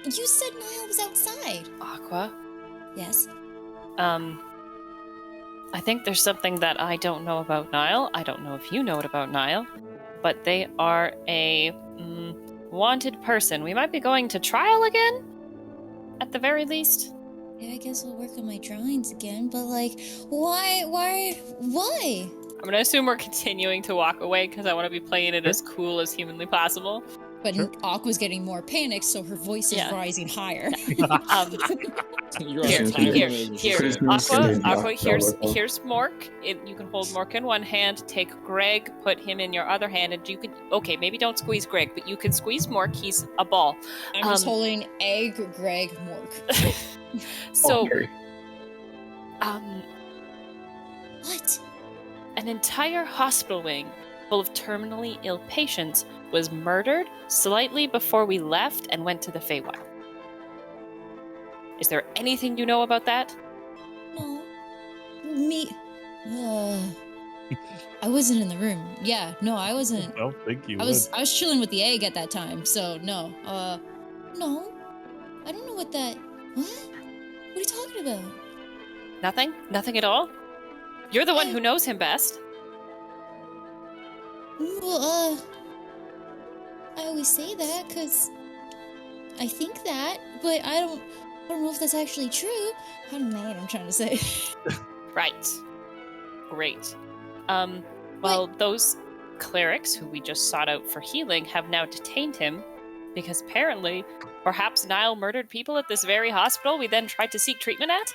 Speaker 2: You said Niall was outside.
Speaker 7: Aqua.
Speaker 2: Yes.
Speaker 7: I think there's something that I don't know about Niall. I don't know if you know it about Niall, but they are a wanted person. We might be going to trial again, at the very least.
Speaker 2: Yeah, I guess I'll work on my drawings again, but why?
Speaker 7: I'm gonna assume we're continuing to walk away because I want to be playing it as cool as humanly possible.
Speaker 2: But Aqua's getting more panicked, so her voice is rising higher.
Speaker 7: Here,
Speaker 4: Christmas
Speaker 7: Aqua,
Speaker 4: is
Speaker 7: here's Mork. You can hold Mork in one hand, take Greg, put him in your other hand, and you can, okay, maybe don't squeeze Greg, but you can squeeze Mork, he's a ball.
Speaker 2: I'm just holding Egg, Greg, Mork.
Speaker 7: So,
Speaker 2: what?
Speaker 7: An entire hospital wing full of terminally ill patients was murdered slightly before we left and went to the Feywild. Is there anything you know about that?
Speaker 2: No. Me. I wasn't in the room. Yeah, no, I wasn't.
Speaker 1: I don't think you
Speaker 2: I was chilling with the egg at that time, so no. No. I don't know what that. What? What are you talking about?
Speaker 7: Nothing? Nothing at all? You're the one who knows him best.
Speaker 2: Well, I always say that because I think that, but I don't know if that's actually true. I don't know what I'm trying to say.
Speaker 7: Right. Great. Well, those clerics who we just sought out for healing have now detained him because apparently, perhaps Niall murdered people at this very hospital we then tried to seek treatment at?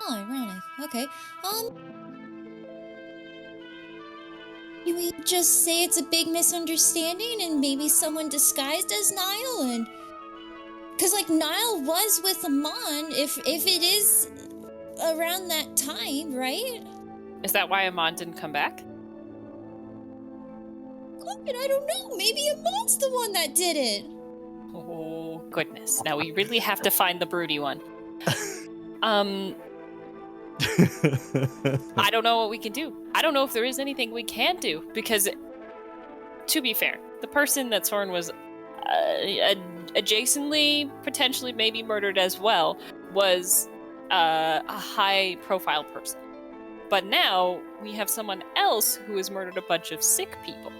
Speaker 2: Oh, ironic. Okay. Can we just say it's a big misunderstanding and maybe someone disguised as Niall and... Because, like, Niall was with Amon if it is around that time, right?
Speaker 7: Is that why Amon didn't come back?
Speaker 2: God, I don't know. Maybe Amon's the one that did it.
Speaker 7: Oh, goodness. Now we really have to find the broody one. I don't know what we can do. I don't know if there is anything we can do, because, to be fair, the person that Soren was adjacently, potentially maybe murdered as well, was a high-profile person. But now we have someone else who has murdered a bunch of sick people.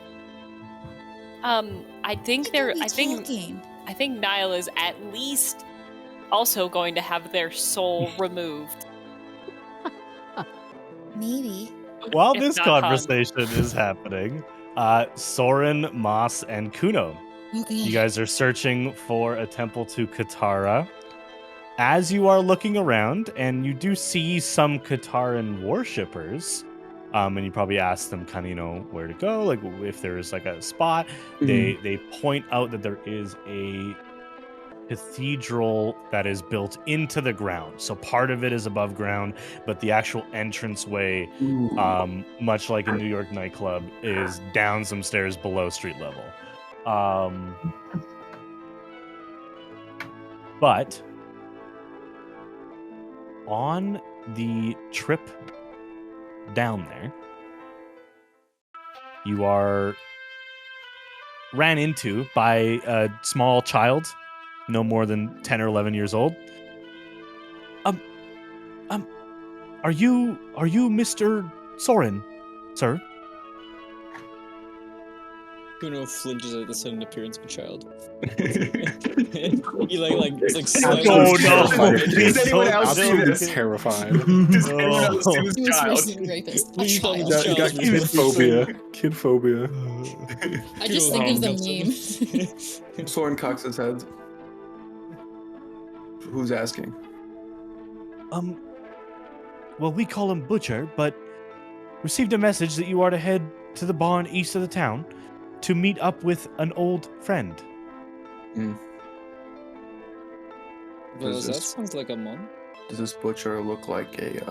Speaker 7: I think Niall is at least also going to have their soul removed.
Speaker 2: Maybe.
Speaker 1: While
Speaker 7: If
Speaker 1: this
Speaker 7: not
Speaker 1: conversation is happening, Soren, Moss, and Kuno,
Speaker 2: Okay.
Speaker 1: you guys are searching for a temple to Katara. As you are looking around, and you do see some Kataran worshippers, and you probably ask them kind of, where to go, like if there's like a spot. They point out that there is a cathedral that is built into the ground. So part of it is above ground, but the actual entranceway, much like a New York nightclub, is down some stairs below street level. But on the trip down there, you are ran into by a small child, no more than 10 or 11 years old. Are you Mr. Soren, sir?
Speaker 6: Kuno flinches at the sudden appearance of a child. He like slightly
Speaker 1: Oh no!
Speaker 4: terrified.
Speaker 1: He's
Speaker 4: Does anyone else see
Speaker 1: absolutely
Speaker 4: this?
Speaker 8: Terrified.
Speaker 4: Does anyone else see this
Speaker 2: He was
Speaker 4: child?
Speaker 2: facing a rapist. A
Speaker 6: You call me
Speaker 2: child.
Speaker 8: You got
Speaker 6: Child.
Speaker 8: kid phobia. Kid phobia.
Speaker 2: I just think of the meme.
Speaker 4: Soren cocks his head. Who's asking?
Speaker 1: Well, we call him Butcher, but received a message that you are to head to the barn east of the town to meet up with an old friend.
Speaker 6: Well,
Speaker 4: Does
Speaker 6: that
Speaker 4: this-
Speaker 6: sounds like a mom.
Speaker 4: Does this butcher look like a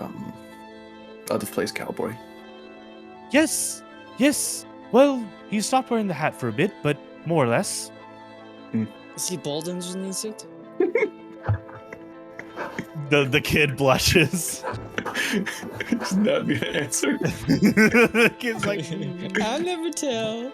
Speaker 4: out of place cowboy?
Speaker 1: Yes. Well, he stopped wearing the hat for a bit, but more or less.
Speaker 6: Is he bald underneath it?
Speaker 1: The kid blushes.
Speaker 4: It's not gonna answer.
Speaker 1: The kid's like,
Speaker 6: I'll never tell.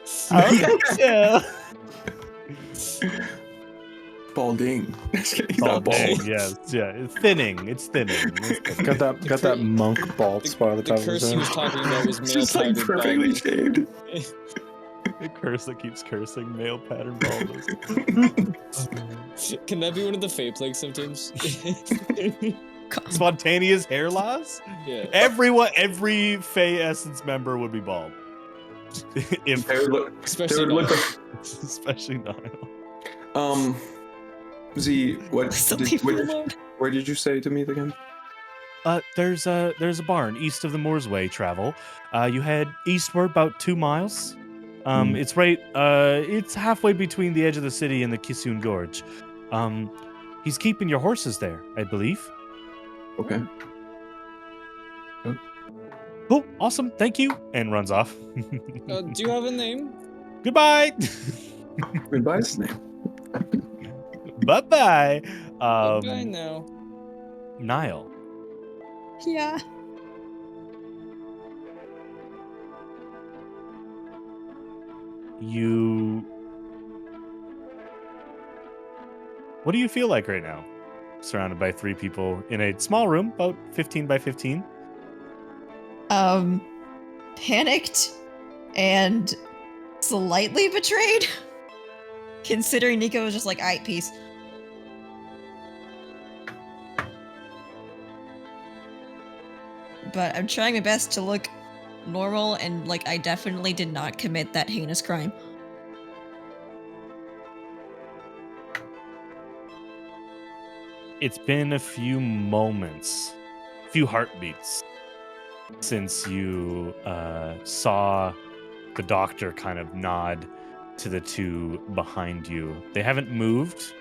Speaker 4: Balding. He's not
Speaker 1: Balding,
Speaker 4: bald.
Speaker 1: yes, yeah. It's thinning.
Speaker 8: Got that monk bald spot at the
Speaker 6: The
Speaker 8: top of his
Speaker 6: curse he was
Speaker 8: head.
Speaker 6: talking about was
Speaker 4: It's
Speaker 6: male
Speaker 4: just like
Speaker 6: pattern
Speaker 4: perfectly
Speaker 6: baldness.
Speaker 4: shaved.
Speaker 1: The curse that keeps cursing, male pattern baldness.
Speaker 6: Can that be one of the Fey Plague symptoms?
Speaker 1: Spontaneous hair loss?
Speaker 6: Yeah.
Speaker 1: Every Fey Essence member would be bald. If,
Speaker 4: They would look,
Speaker 6: Especially
Speaker 4: they would look
Speaker 6: now.
Speaker 4: like,
Speaker 1: especially Niall.
Speaker 4: Z,
Speaker 3: So leave me alone.
Speaker 4: where did you say to meet again?
Speaker 1: There's a barn east of the Moorsway travel. You head eastward about 2 miles. It's right. It's halfway between the edge of the city and the Kisun Gorge. He's keeping your horses there, I believe.
Speaker 4: Okay.
Speaker 1: Cool, awesome, thank you, and runs off.
Speaker 6: Do you have a name?
Speaker 1: Goodbye.
Speaker 4: Goodbye, Snake.
Speaker 1: Bye-bye.
Speaker 6: Goodbye now.
Speaker 1: Niall.
Speaker 3: Yeah.
Speaker 1: What do you feel like right now? Surrounded by 3 people in a small room, about 15 by 15.
Speaker 3: Panicked and slightly betrayed. Considering Nico was just like, alright, peace. but I'm trying my best to look normal and like I definitely did not commit that heinous crime.
Speaker 1: It's been a few moments, few heartbeats since you saw the doctor kind of nod to the two behind you. They haven't moved,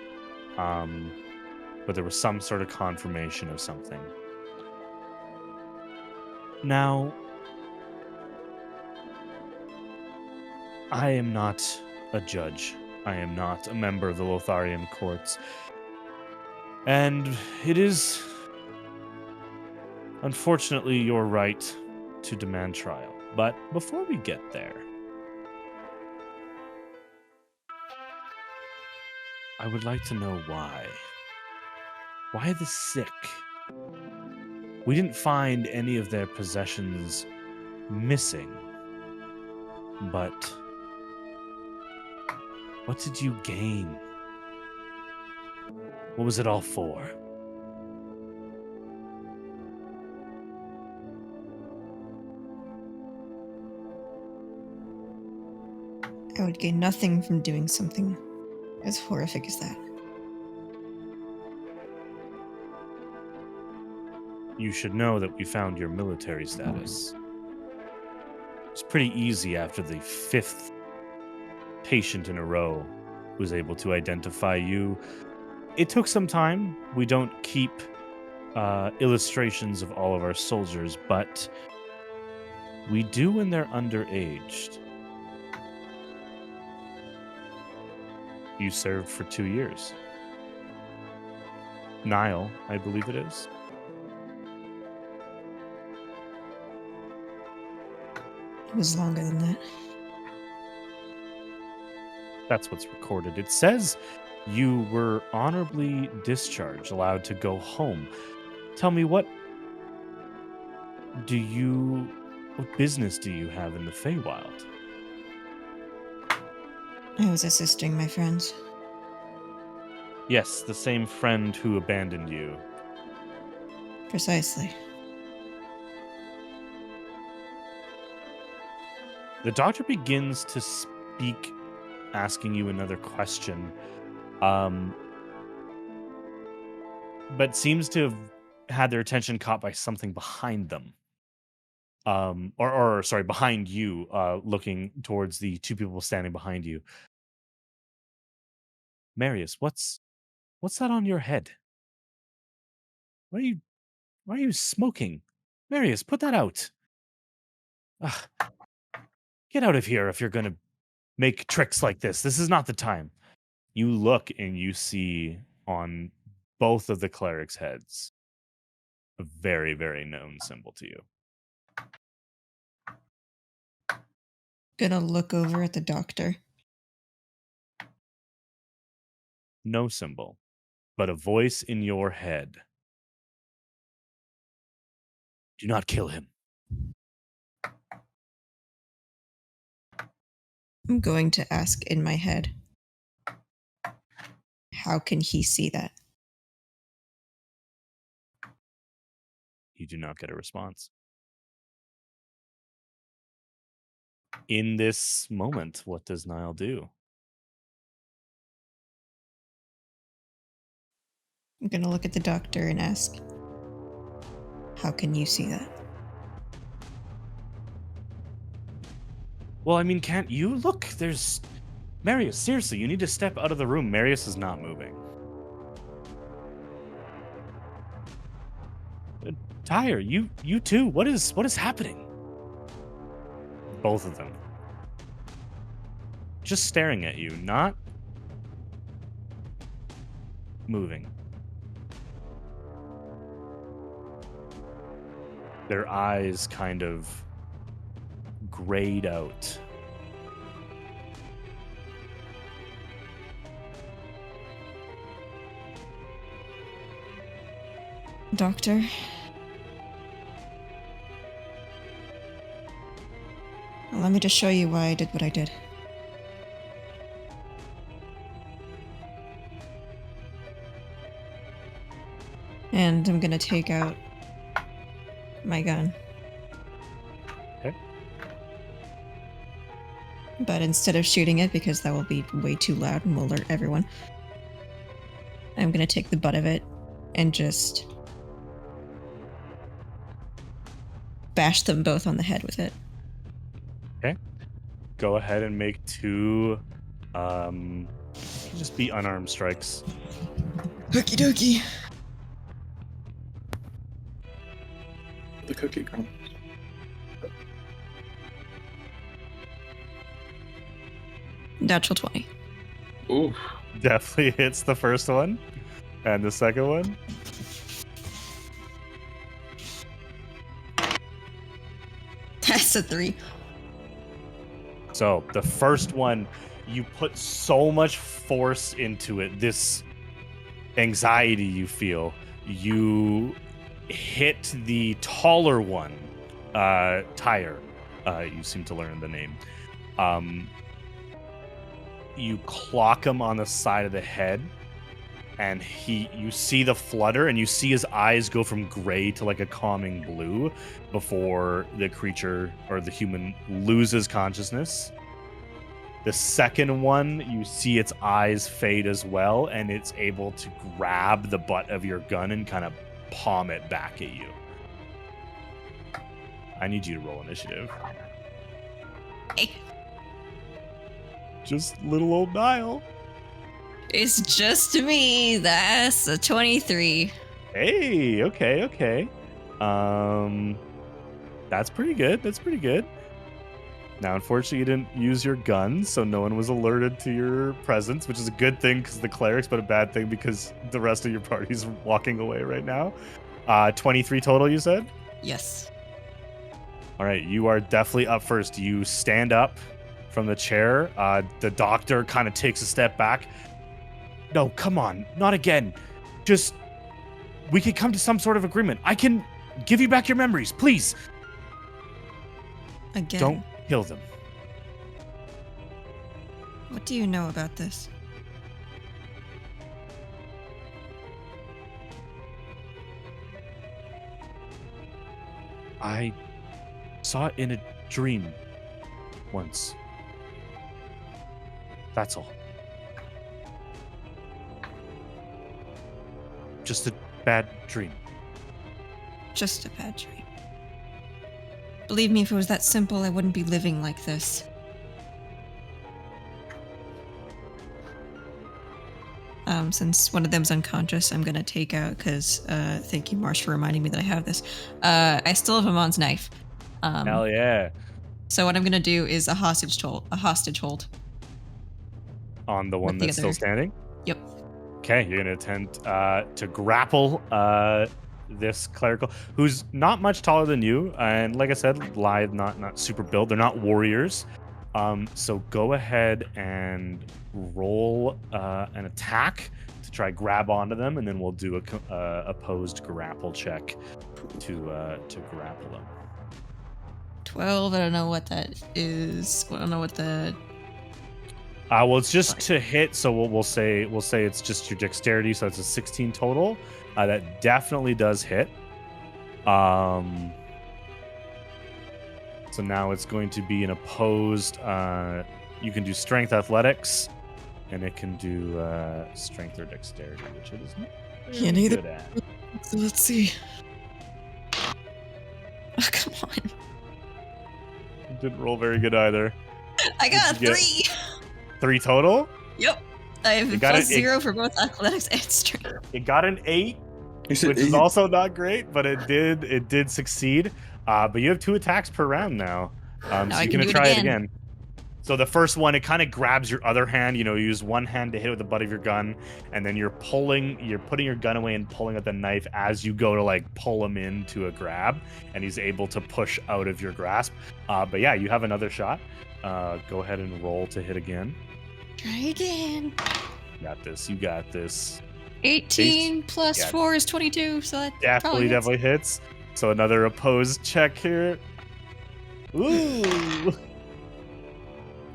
Speaker 1: but there was some sort of confirmation of something. Now, I am not a judge. I am not a member of the Lotharian courts. And it is, unfortunately, your right to demand trial. But before we get there, I would like to know why. Why the sick? We didn't find any of their possessions missing. But what did you gain? What was it all for?
Speaker 3: I would gain nothing from doing something as horrific as that.
Speaker 1: You should know that we found your military status. It's pretty easy after the 5th patient in a row was able to identify you. It took some time. We don't keep illustrations of all of our soldiers, but we do when they're underaged. You served for 2 years. Nile, I believe it is.
Speaker 3: It was longer than that.
Speaker 1: That's what's recorded. It says you were honorably discharged, allowed to go home. Tell me, what business do you have in the Feywild?
Speaker 3: I was assisting my friends.
Speaker 1: Yes, the same friend who abandoned you.
Speaker 3: Precisely.
Speaker 1: The doctor begins to speak, asking you another question, but seems to have had their attention caught by something behind them. Sorry, behind you, looking towards the two people standing behind you. Marius, what's that on your head? Why are you smoking? Marius, put that out. Ugh. Get out of here if you're going to make tricks like this. This is not the time. You look and you see on both of the clerics' heads a very, very known symbol to you.
Speaker 3: Gonna look over at the doctor.
Speaker 1: No symbol, but a voice in your head. Do not kill him.
Speaker 3: I'm going to ask in my head, how can he see that?
Speaker 1: You do not get a response. In this moment, what does Niall do?
Speaker 3: I'm gonna look at the doctor and ask, how can you see that?
Speaker 1: Well, I mean, can't you? Look, there's... Marius, seriously, you need to step out of the room. Marius is not moving. Tyre, you too. What is happening? Both of them. Just staring at you, not moving. Their eyes kind of grayed out.
Speaker 3: Doctor? Well, let me just show you why I did what I did. And I'm gonna take out my gun. But instead of shooting it, because that will be way too loud and will alert everyone, I'm gonna take the butt of it and just bash them both on the head with it.
Speaker 1: Okay. Go ahead and make 2 just be unarmed strikes.
Speaker 3: Okie dokie.
Speaker 4: The cookie crumb.
Speaker 3: Natural 20.
Speaker 4: Ooh.
Speaker 1: Definitely hits the first one. And the second one.
Speaker 3: That's a 3.
Speaker 1: So the first one, you put so much force into it, this anxiety you feel, you hit the taller one, Tyre. You seem to learn the name. You clock him on the side of the head, and you see the flutter, and you see his eyes go from gray to like a calming blue before the creature or the human loses consciousness. The second one, you see its eyes fade as well, and it's able to grab the butt of your gun and kind of palm it back at you. I need you to roll initiative.
Speaker 3: Hey.
Speaker 1: Just little old Niall.
Speaker 3: It's just me. That's a 23.
Speaker 1: Hey, okay. That's pretty good. Now, unfortunately, you didn't use your gun, so no one was alerted to your presence, which is a good thing because the clerics, but a bad thing because the rest of your party's walking away right now. 23 total, you said?
Speaker 3: Yes.
Speaker 1: All right, you are definitely up first. You stand up from the chair. The doctor kind of takes a step back. No, come on, not again. Just, we can come to some sort of agreement. I can give you back your memories, please.
Speaker 3: Again.
Speaker 1: Don't kill them.
Speaker 3: What do you know about this?
Speaker 1: I saw it in a dream once. That's all. Just a bad dream.
Speaker 3: Just a bad dream. Believe me, if it was that simple, I wouldn't be living like this. Since one of them's unconscious, I'm gonna take out, because, thank you, Marsh, for reminding me that I have this. I still have Amon's knife.
Speaker 1: Hell yeah.
Speaker 3: So what I'm gonna do is a hostage hold.
Speaker 1: On the one
Speaker 3: With the
Speaker 1: that's still
Speaker 3: other-
Speaker 1: standing?
Speaker 3: Yep.
Speaker 1: Okay, you're gonna attempt to grapple this clerical, who's not much taller than you, and like I said, lithe, not super built. They're not warriors. So go ahead and roll an attack to try grab onto them, and then we'll do a opposed grapple check to grapple them.
Speaker 3: 12. I don't know what that is. I don't know what the.
Speaker 1: Well, it's just to hit, so we'll say it's just your dexterity, so it's a 16 total. That definitely does hit. So now it's going to be an opposed. You can do strength athletics, and it can do strength or dexterity, which it is not
Speaker 3: Can't
Speaker 1: very
Speaker 3: either.
Speaker 1: good at.
Speaker 3: So let's see. Oh, come on.
Speaker 1: It didn't roll very good either.
Speaker 3: I got a
Speaker 1: Did you
Speaker 3: 3.
Speaker 1: 3 total.
Speaker 3: Yep. I have
Speaker 1: You got
Speaker 3: plus
Speaker 1: it-
Speaker 3: 0 for both athletics and strength.
Speaker 1: It got an 8,
Speaker 4: You said
Speaker 1: which is also not great, but it did succeed. But you have 2 attacks per round now. So
Speaker 3: I
Speaker 1: you're
Speaker 3: can
Speaker 1: gonna
Speaker 3: do it
Speaker 1: try it
Speaker 3: again.
Speaker 1: again. So the first one, it kind of grabs your other hand. You use one hand to hit with the butt of your gun, and then you're putting your gun away and pulling at the knife as you go to like pull him into a grab, and he's able to push out of your grasp. But yeah, you have another shot. Go ahead and roll to hit again.
Speaker 3: Try again.
Speaker 1: You got this.
Speaker 3: 18 plus
Speaker 1: Yeah.
Speaker 3: 4 is 22, so that probably
Speaker 1: Definitely hits. So another opposed check here. Ooh,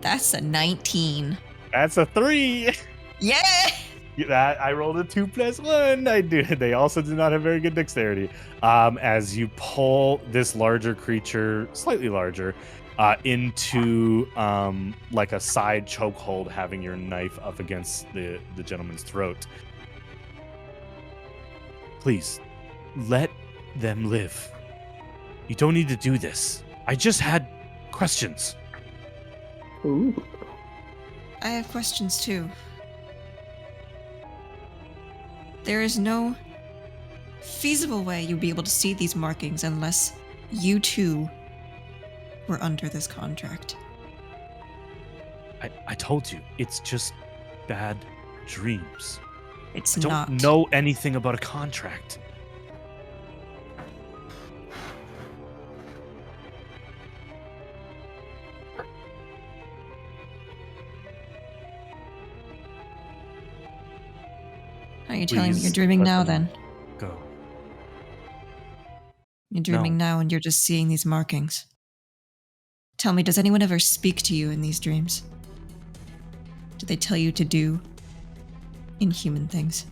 Speaker 3: That's a 19.
Speaker 1: that's a 3.
Speaker 3: Yeah!
Speaker 1: That I rolled a 2 + 1. They also do not have very good dexterity. As you pull this larger creature, slightly larger, into like a side chokehold, having your knife up against the gentleman's throat. Please, let them live. You don't need to do this. I just had questions.
Speaker 4: Ooh.
Speaker 3: I have questions too. There is no feasible way you'd be able to see these markings unless you two were under this contract.
Speaker 1: I told you, it's just bad dreams.
Speaker 3: It's
Speaker 1: I don't
Speaker 3: not.
Speaker 1: know anything about a contract.
Speaker 3: Are you telling me you're
Speaker 1: Please
Speaker 3: dreaming
Speaker 1: let
Speaker 3: now
Speaker 1: them
Speaker 3: then?
Speaker 1: Go.
Speaker 3: You're dreaming
Speaker 1: No.
Speaker 3: now and you're just seeing these markings. Tell me, does anyone ever speak to you in these dreams? Do they tell you to do inhuman things?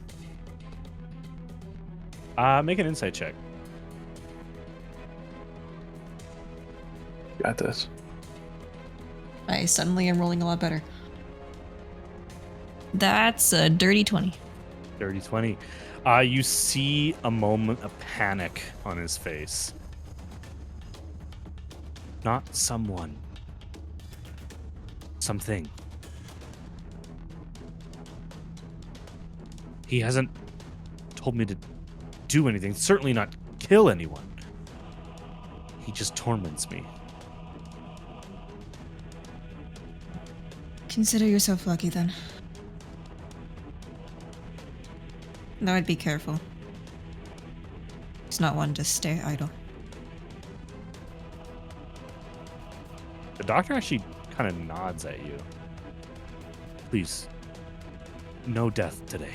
Speaker 1: Make an insight check.
Speaker 4: Got this.
Speaker 3: I suddenly am rolling a lot better. That's a dirty 20.
Speaker 1: Dirty 20. You see a moment of panic on his face. Not someone. Something. He hasn't told me to do anything. Certainly not kill anyone. He just torments me.
Speaker 3: Consider yourself lucky then. Though I'd be careful. He's not one to stay idle.
Speaker 1: The doctor actually kind of nods at you. Please, no death today.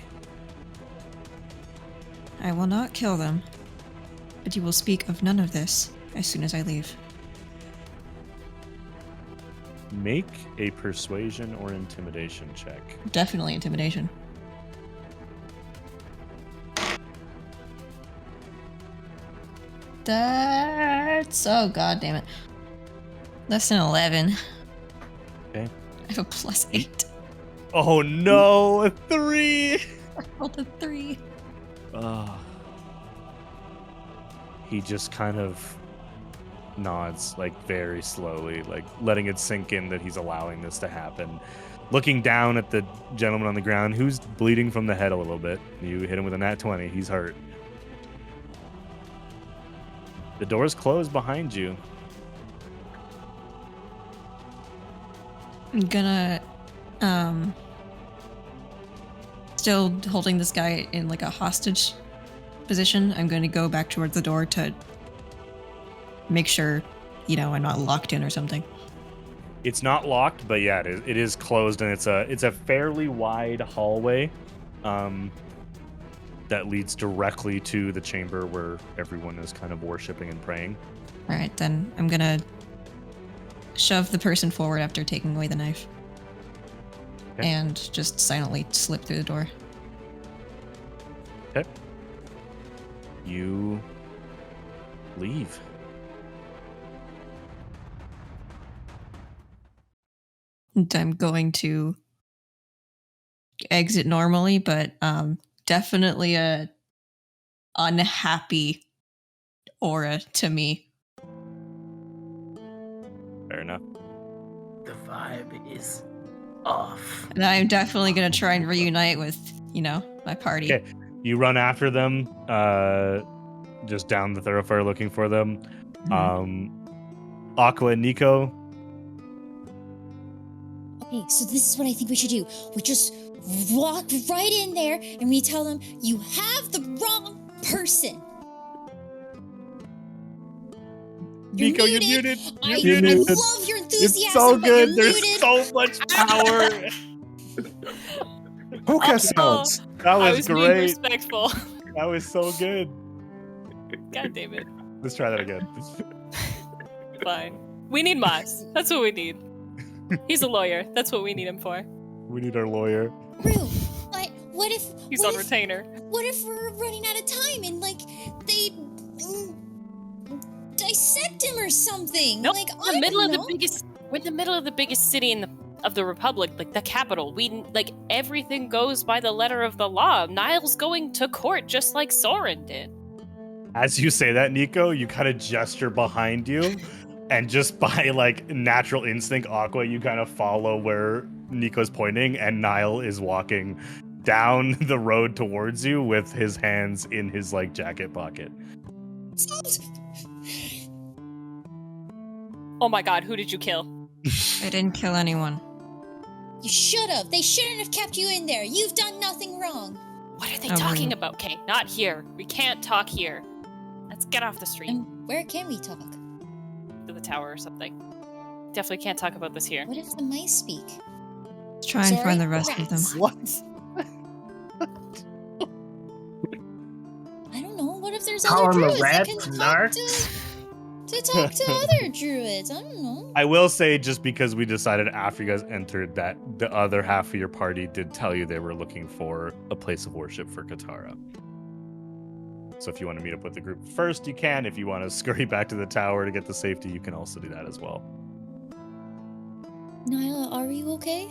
Speaker 3: I will not kill them, but you will speak of none of this as soon as I leave.
Speaker 1: Make a persuasion or intimidation check.
Speaker 3: Definitely intimidation. That's... oh god damn it. Less than 11.
Speaker 1: Okay.
Speaker 3: I have a plus 8.
Speaker 1: Oh no, a 3!
Speaker 3: I rolled a 3.
Speaker 1: He just kind of nods, like very slowly, like letting it sink in that he's allowing this to happen. Looking down at the gentleman on the ground who's bleeding from the head a little bit. You hit him with a nat 20. He's hurt. The door's closed behind you.
Speaker 3: I'm gonna, still holding this guy in like a hostage position. I'm going to go back towards the door to make sure, you know, I'm not locked in or something.
Speaker 1: It's not locked, but yeah, it is closed, and it's a fairly wide hallway that leads directly to the chamber where everyone is kind of worshiping and praying.
Speaker 3: All right, then I'm gonna shove the person forward after taking away the knife.
Speaker 1: Okay.
Speaker 3: And just silently slip through the door.
Speaker 1: Okay. You leave.
Speaker 3: And I'm going to exit normally, but definitely a unhappy aura to me.
Speaker 1: Fair enough.
Speaker 5: The vibe is off.
Speaker 3: And I'm definitely going to try and reunite with, you know, my party.
Speaker 1: Okay. You run after them, just down the thoroughfare looking for them. Aqua and Nico.
Speaker 2: Okay, so this is what I think we should do. We just walk right in there and we tell them, you have the wrong person.
Speaker 1: Nico, you're muted.
Speaker 2: I
Speaker 1: You're muted.
Speaker 2: love your enthusiasm,
Speaker 1: It's so
Speaker 2: but
Speaker 1: good.
Speaker 2: you're
Speaker 1: There's
Speaker 2: muted.
Speaker 1: so much power.
Speaker 8: Podcast sounds.
Speaker 1: That
Speaker 7: I
Speaker 1: was
Speaker 7: was being
Speaker 1: great.
Speaker 7: respectful.
Speaker 1: That was so good.
Speaker 7: God damn it.
Speaker 1: Let's try that again.
Speaker 7: Fine. We need Moss. That's what we need. He's a lawyer. That's what we need him for.
Speaker 1: We need our lawyer.
Speaker 2: Rue, but what if
Speaker 7: He's
Speaker 2: what
Speaker 7: on
Speaker 2: if,
Speaker 7: retainer.
Speaker 2: What if we're running out of time and like they dissect him or something.
Speaker 7: No,
Speaker 2: Like,
Speaker 7: we're in the middle of the biggest. We're in the middle of the biggest city of the Republic, like the capital. Everything goes by the letter of the law. Niall's going to court just like Soren did.
Speaker 1: As you say that, Nico, you kind of gesture behind you, and just by like natural instinct, Aqua, you kind of follow where Nico's pointing, and Niall is walking down the road towards you with his hands in his like jacket pocket.
Speaker 7: Oh my god, who did you kill?
Speaker 3: I didn't kill anyone.
Speaker 2: You should have. They shouldn't have kept you in there. You've done nothing wrong.
Speaker 7: What are they talking about? Okay, not here. We can't talk here. Let's get off the street.
Speaker 2: And where can we talk?
Speaker 7: To the tower or something. Definitely can't talk about this here.
Speaker 2: What if the mice speak?
Speaker 3: Let's try and find the rest of them.
Speaker 1: What?
Speaker 2: I don't know. What if there's
Speaker 5: Call
Speaker 2: other
Speaker 5: them the
Speaker 2: druids that
Speaker 5: rats
Speaker 2: can
Speaker 5: and
Speaker 2: talk
Speaker 5: narcs?
Speaker 2: to talk to other druids? I don't know.
Speaker 1: I will say, just because we decided after you guys entered that the other half of your party did tell you they were looking for a place of worship for Katara. So if you want to meet up with the group first, you can. If you want to scurry back to the tower to get to safety, you can also do that as well.
Speaker 2: Nyla, are you okay?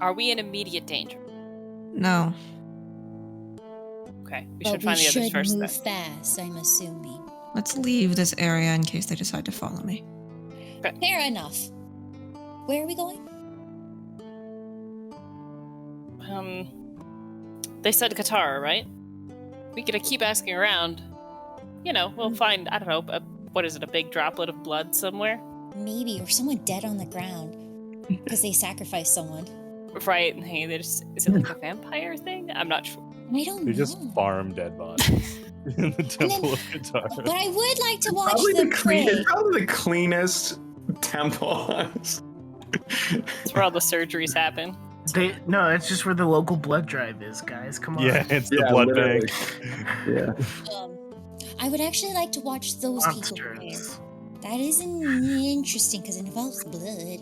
Speaker 7: Are we in immediate danger?
Speaker 3: No.
Speaker 7: Okay, we
Speaker 2: But
Speaker 7: should find the others first
Speaker 2: move
Speaker 7: then.
Speaker 2: fast, I'm assuming.
Speaker 3: Let's leave this area in case they decide to follow me.
Speaker 2: Fair enough. Where are we going?
Speaker 7: They said Katara, right? We gotta keep asking around. You know, we'll find, I don't know, a big droplet of blood somewhere?
Speaker 2: Maybe, or someone dead on the ground. Because they sacrificed someone.
Speaker 7: Right, and hey, is it like a vampire thing? I'm not sure.
Speaker 2: I don't
Speaker 1: They
Speaker 2: know.
Speaker 1: just farm dead bodies in the temple of Katara.
Speaker 2: But I would like to watch
Speaker 4: Probably
Speaker 2: them pray.
Speaker 4: it's probably the cleanest temple.
Speaker 7: It's where all the surgeries happen.
Speaker 5: No, that's just where the local blood drive is, guys. Come on.
Speaker 1: Yeah, it's the blood
Speaker 4: literally.
Speaker 1: bank.
Speaker 4: Yeah.
Speaker 2: I would actually like to watch those people pray.
Speaker 5: Monsters.
Speaker 2: That is interesting because it involves blood.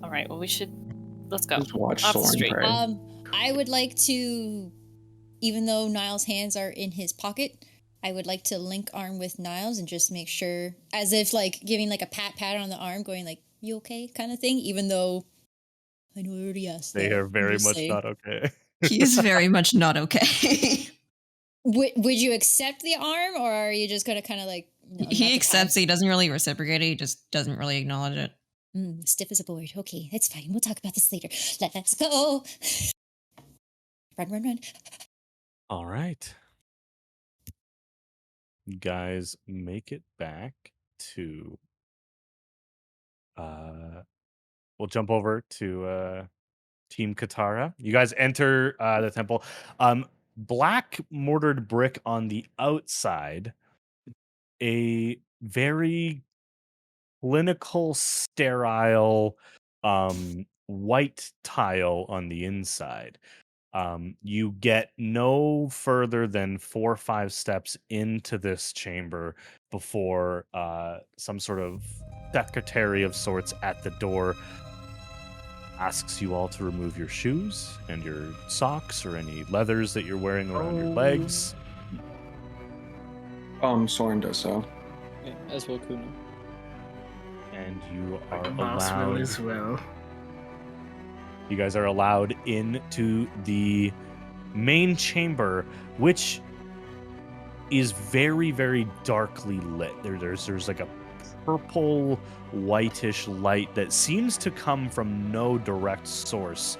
Speaker 7: All right, well, let's go.
Speaker 4: Just watch
Speaker 7: Off the
Speaker 4: Soren
Speaker 7: street.
Speaker 4: pray.
Speaker 2: I would like to, even though Niall's hands are in his pocket, I would like to link arm with Niall's and just make sure, as if like giving like a pat on the arm, going like, "You okay?" kind of thing. Even though I know I already asked.
Speaker 1: They
Speaker 2: that.
Speaker 1: are very
Speaker 2: I'm just
Speaker 1: much
Speaker 2: saying.
Speaker 1: not okay.
Speaker 3: He is very much not okay.
Speaker 2: Would you accept the arm, or are you just gonna kind of like? No, not
Speaker 3: He
Speaker 2: the
Speaker 3: accepts it. He doesn't really reciprocate it. He just doesn't really acknowledge it.
Speaker 2: Stiff as a board. Okay, it's fine. We'll talk about this later. Let's go. Run.
Speaker 1: All right. You guys make it back to we'll jump over to Team Katara. You guys enter the temple. Black mortared brick on the outside, a very clinical, sterile white tile on the inside. You get no further than 4 or 5 steps into this chamber before some sort of secretary of sorts at the door asks you all to remove your shoes and your socks or any leathers that you're wearing around your legs.
Speaker 4: Soren does so.
Speaker 6: Yeah, as will Kuno.
Speaker 1: And you are
Speaker 5: Boss will
Speaker 1: allowed.
Speaker 5: as well.
Speaker 1: You guys are allowed into the main chamber, which is very, very darkly lit. There's like a purple, whitish light that seems to come from no direct source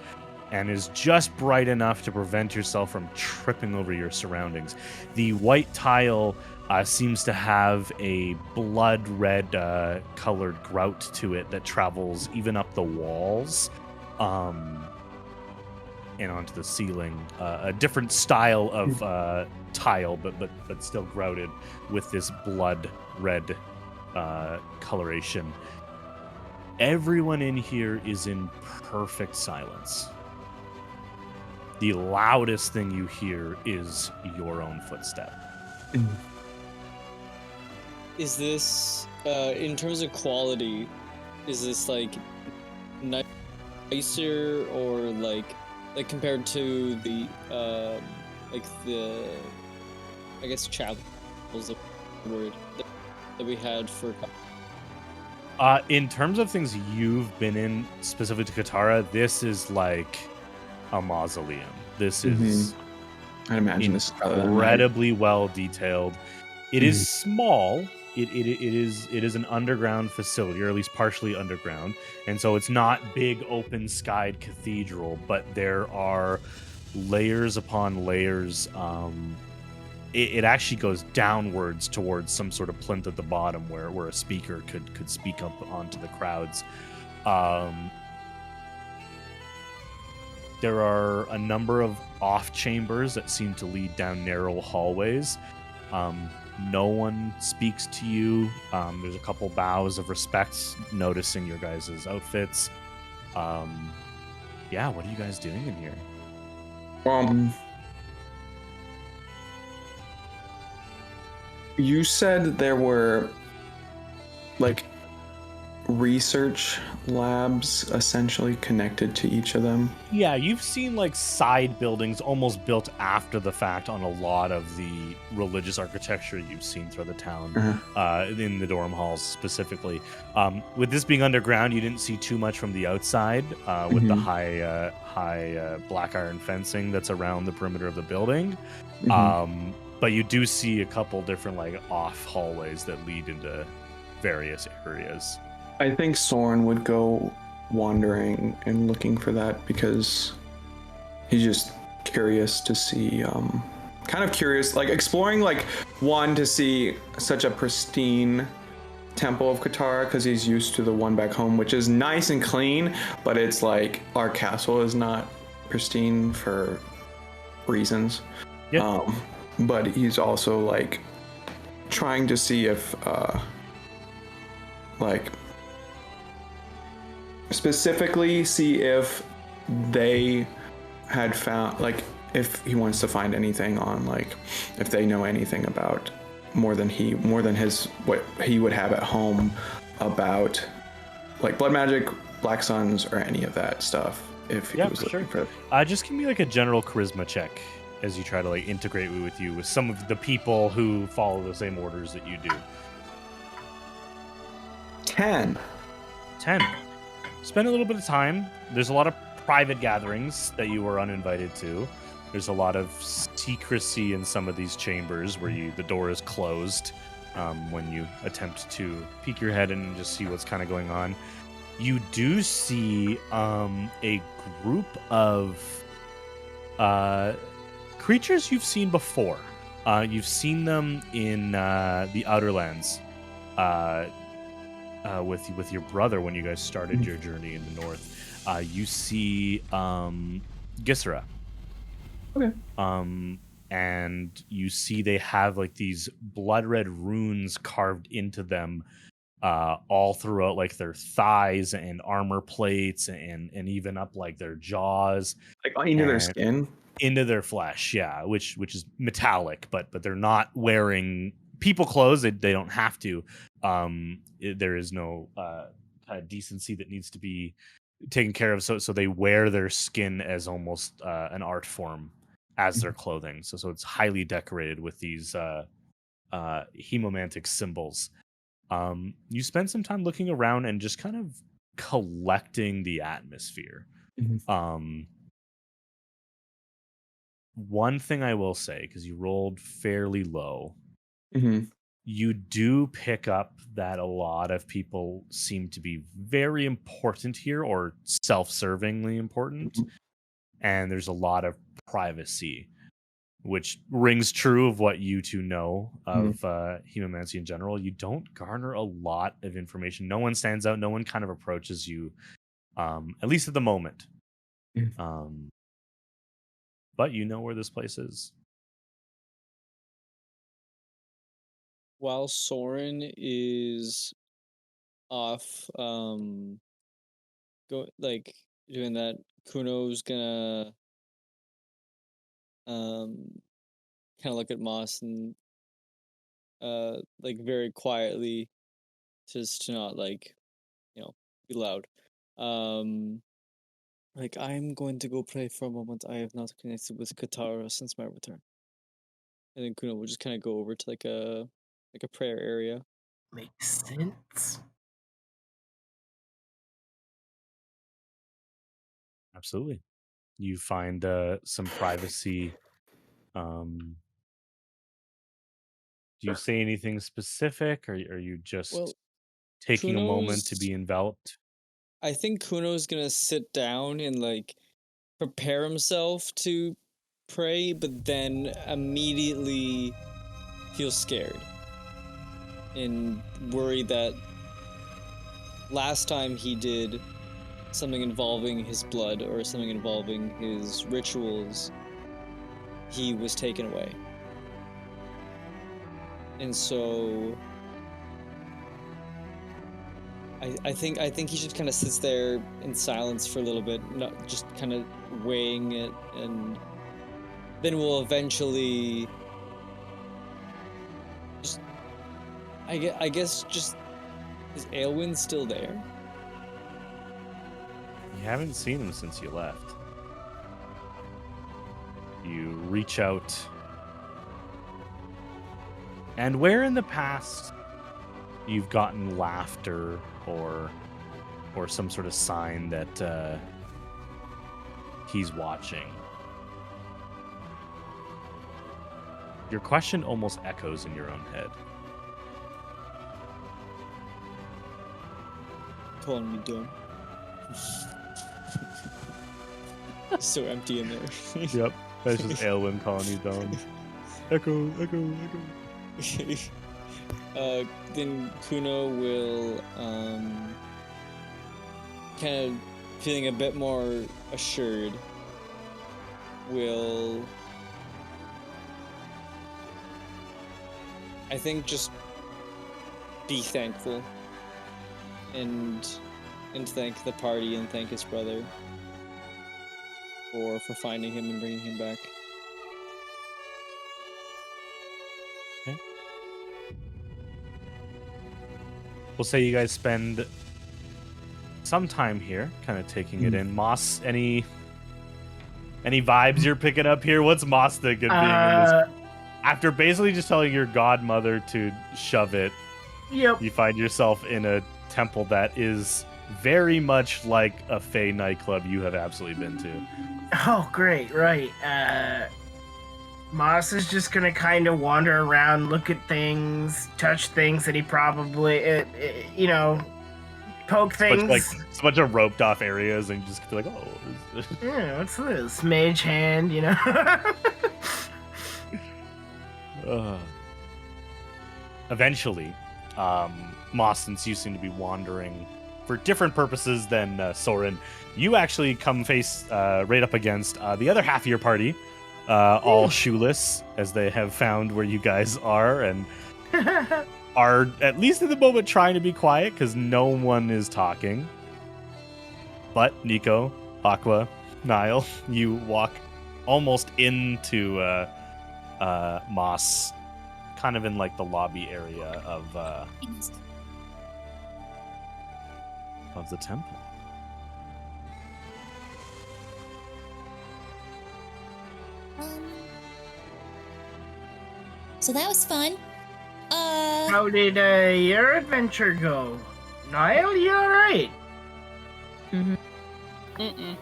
Speaker 1: and is just bright enough to prevent yourself from tripping over your surroundings. The white tile seems to have a blood red colored grout to it that travels even up the walls. And onto the ceiling, a different style of tile, but still grouted with this blood red coloration. Everyone in here is in perfect silence. The loudest thing you hear is your own footstep.
Speaker 6: Is this, in terms of quality, is this like nicer or like compared to the I guess chapel was the word that we had for.
Speaker 1: In terms of things you've been in, specific to Katara, this is like a mausoleum. This is
Speaker 4: I'd imagine this is probably that night.
Speaker 1: incredibly well detailed. It
Speaker 4: Mhm.
Speaker 1: is small. It is an underground facility, or at least partially underground, and so it's not big open skied cathedral, but there are layers upon layers. It actually goes downwards towards some sort of plinth at the bottom where a speaker could speak up onto the crowds. There are a number of off chambers that seem to lead down narrow hallways. No one speaks to you. There's a couple bows of respect, noticing your guys' outfits. Yeah, what are you guys doing in here?
Speaker 4: You said there were like research labs essentially connected to each of them.
Speaker 1: Yeah, you've seen like side buildings almost built after the fact on a lot of the religious architecture you've seen throughout the town, in the dorm halls specifically. With this being underground, you didn't see too much from the outside with the high black iron fencing that's around the perimeter of the building. But you do see a couple different like off hallways that lead into various areas.
Speaker 4: I think Soren would go wandering and looking for that because he's just curious to see, kind of curious, like exploring, like one to see such a pristine temple of Katara because he's used to the one back home, which is nice and clean, but it's like our castle is not pristine for reasons.
Speaker 1: Yep.
Speaker 4: But he's also like trying to see if like specifically see if they had found, like if he wants to find anything on, like if they know anything about more than his what he would have at home about like blood magic, black suns, or any of that stuff. If he was looking for
Speaker 1: just give me like a general charisma check as you try to like integrate with you with some of the people who follow the same orders that you do.
Speaker 4: 10.
Speaker 1: Spend a little bit of time. There's a lot of private gatherings that you were uninvited to. There's a lot of secrecy in some of these chambers where the door is closed when you attempt to peek your head and just see what's kind of going on. You do see a group of creatures you've seen before. You've seen them in the Outer Lands. With your brother when you guys started your journey in the north. You see Gisera.
Speaker 4: Okay.
Speaker 1: And you see they have like these blood red runes carved into them all throughout like their thighs and armor plates and even up like their jaws.
Speaker 4: Like into their skin?
Speaker 1: Into their flesh, yeah, which is metallic, but they're not wearing people clothes. They don't have to. There is no kind of decency that needs to be taken care of. So they wear their skin as almost an art form as their clothing. So it's highly decorated with these hemomantic symbols. You spend some time looking around and just kind of collecting the atmosphere. One thing I will say, because you rolled fairly low, you do pick up that a lot of people seem to be very important here or self-servingly important. And there's a lot of privacy, which rings true of what you two know of hemomancy in general. You don't garner a lot of information. No one stands out. No one kind of approaches you, at least at the moment. But you know where this place is.
Speaker 6: While Soren is off, doing that, Kuno's gonna kind of look at Moss and like very quietly, just to not like, be loud. Like, I'm going to go pray for a moment. I have not connected with Katara since my return. And then Kuno will just kind of go over to like a prayer area.
Speaker 5: Makes sense.
Speaker 1: Absolutely. You find some privacy. Do you say anything specific, or are you just
Speaker 6: Well,
Speaker 1: taking a moment to
Speaker 6: Kuno's-
Speaker 1: be enveloped?
Speaker 6: I think Kuno's gonna sit down and like prepare himself to pray, but then immediately feel scared and worry that last time he did something involving his blood or something involving his rituals, he was taken away. And so I think he just kind of sits there in silence for a little bit, not just kind of weighing it, and then we'll eventually just I guess just is Aelwyn still there?
Speaker 1: You haven't seen him since you left. You reach out. And where in the past you've gotten laughter or some sort of sign that he's watching, your question almost echoes in your own head.
Speaker 6: Calling me dumb. So empty in there.
Speaker 1: Yep, that's just Aelwyn calling you dumb. Echo, echo, echo.
Speaker 6: Then Kuno will kind of feeling a bit more assured, will I think just be thankful and thank the party and thank his brother for finding him and bringing him back.
Speaker 1: Okay. We'll say you guys spend some time here, kind of taking it in. Moss, any vibes you're picking up here? What's Moss thinking being in this? After basically just telling your godmother to shove it,
Speaker 5: Yep.
Speaker 1: you find yourself in a temple that is very much like a Fey nightclub you have absolutely been to.
Speaker 5: Oh, great, right. Moss is just gonna kind of wander around, look at things, touch things that he probably, poke things.
Speaker 1: It's a bunch of roped off areas, and you just feel like, oh.
Speaker 5: Yeah, what's this? Mage hand,
Speaker 1: Eventually, Moss, since you seem to be wandering for different purposes than Soren, you actually come face right up against the other half of your party, all shoeless, as they have found where you guys are, and are, at least at the moment, trying to be quiet because no one is talking. But Nico, Aqua, Niall, you walk almost into Moss, kind of in like the lobby area of the temple.
Speaker 2: So that was fun.
Speaker 5: How did your adventure go? Niall, you alright?
Speaker 7: Mm-mm.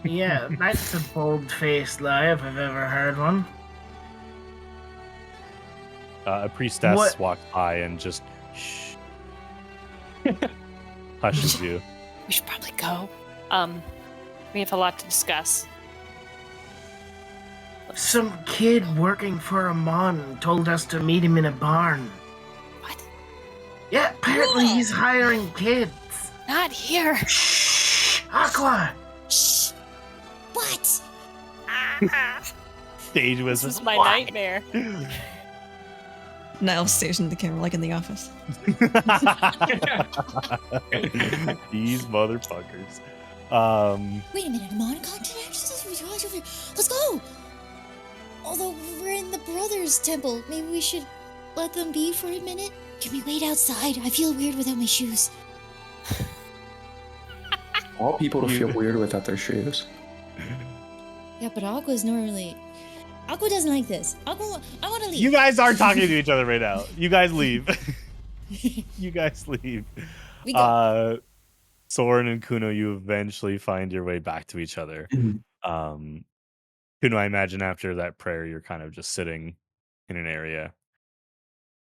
Speaker 5: Yeah, that's a bold-faced lie if I've ever heard one.
Speaker 1: A priestess
Speaker 5: What?
Speaker 1: walks by and just hushes you.
Speaker 7: We should probably go. We have a lot to discuss.
Speaker 5: Some kid working for a mon told us to meet him in a barn.
Speaker 7: What?
Speaker 5: Yeah, apparently
Speaker 2: What?
Speaker 5: he's hiring kids.
Speaker 7: Not here.
Speaker 5: Shh! Aqua!
Speaker 2: Shh. What?
Speaker 1: Stage
Speaker 7: This
Speaker 1: whisper.
Speaker 7: was my nightmare.
Speaker 3: Niall stares into the camera like in the office.
Speaker 1: These motherfuckers.
Speaker 2: Wait a minute, Mon contact? Let's go! Although we're in the brothers' temple, maybe we should let them be for a minute? Can we wait outside? I feel weird without my shoes.
Speaker 4: All people to feel weird without their shoes.
Speaker 2: Yeah, but Aqua's normally... Aqua doesn't like this. Aqua, I want to leave.
Speaker 1: You guys aren't talking to each other right now. You guys leave. You guys leave.
Speaker 2: We go.
Speaker 1: Soren and Kuno, you eventually find your way back to each other. Kuno, I imagine after that prayer, you're kind of just sitting in an area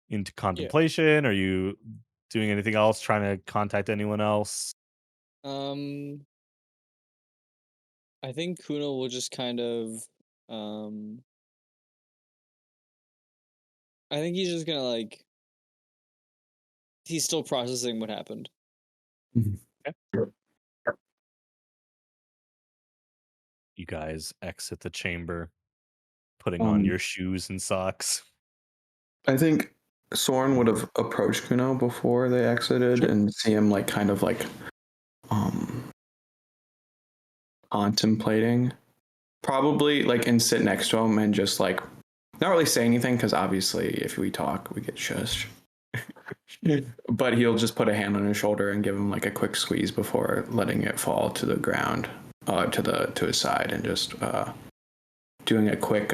Speaker 1: into contemplation. Are you doing anything else? Trying to contact anyone else?
Speaker 6: I think Kuno will just kind of I think he's just gonna like he's still processing what happened.
Speaker 1: Okay. You guys exit the chamber, putting on your shoes and socks.
Speaker 4: I think Soren would have approached Kuno before they exited and see him like kind of like contemplating, probably like, and sit next to him and just like not really say anything because obviously if we talk we get shush. But he'll just put a hand on his shoulder and give him like a quick squeeze before letting it fall to the ground, to his side, and just doing a quick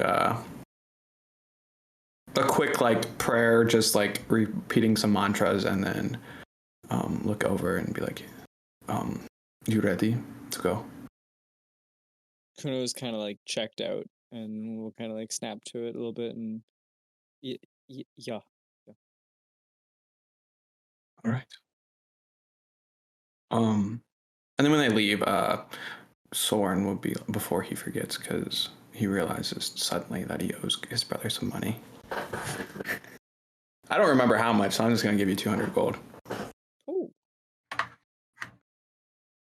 Speaker 4: like prayer, just like repeating some mantras, and then look over and be like, "You ready to go?"
Speaker 6: Kuno's kind of like checked out, and we'll kind of like snap to it a little bit, and yeah.
Speaker 4: All right. And then when they leave, Soren will be, before he forgets, because he realizes suddenly that he owes his brother some money. I don't remember how much, so I'm just going to give you 200 gold.
Speaker 6: Oh.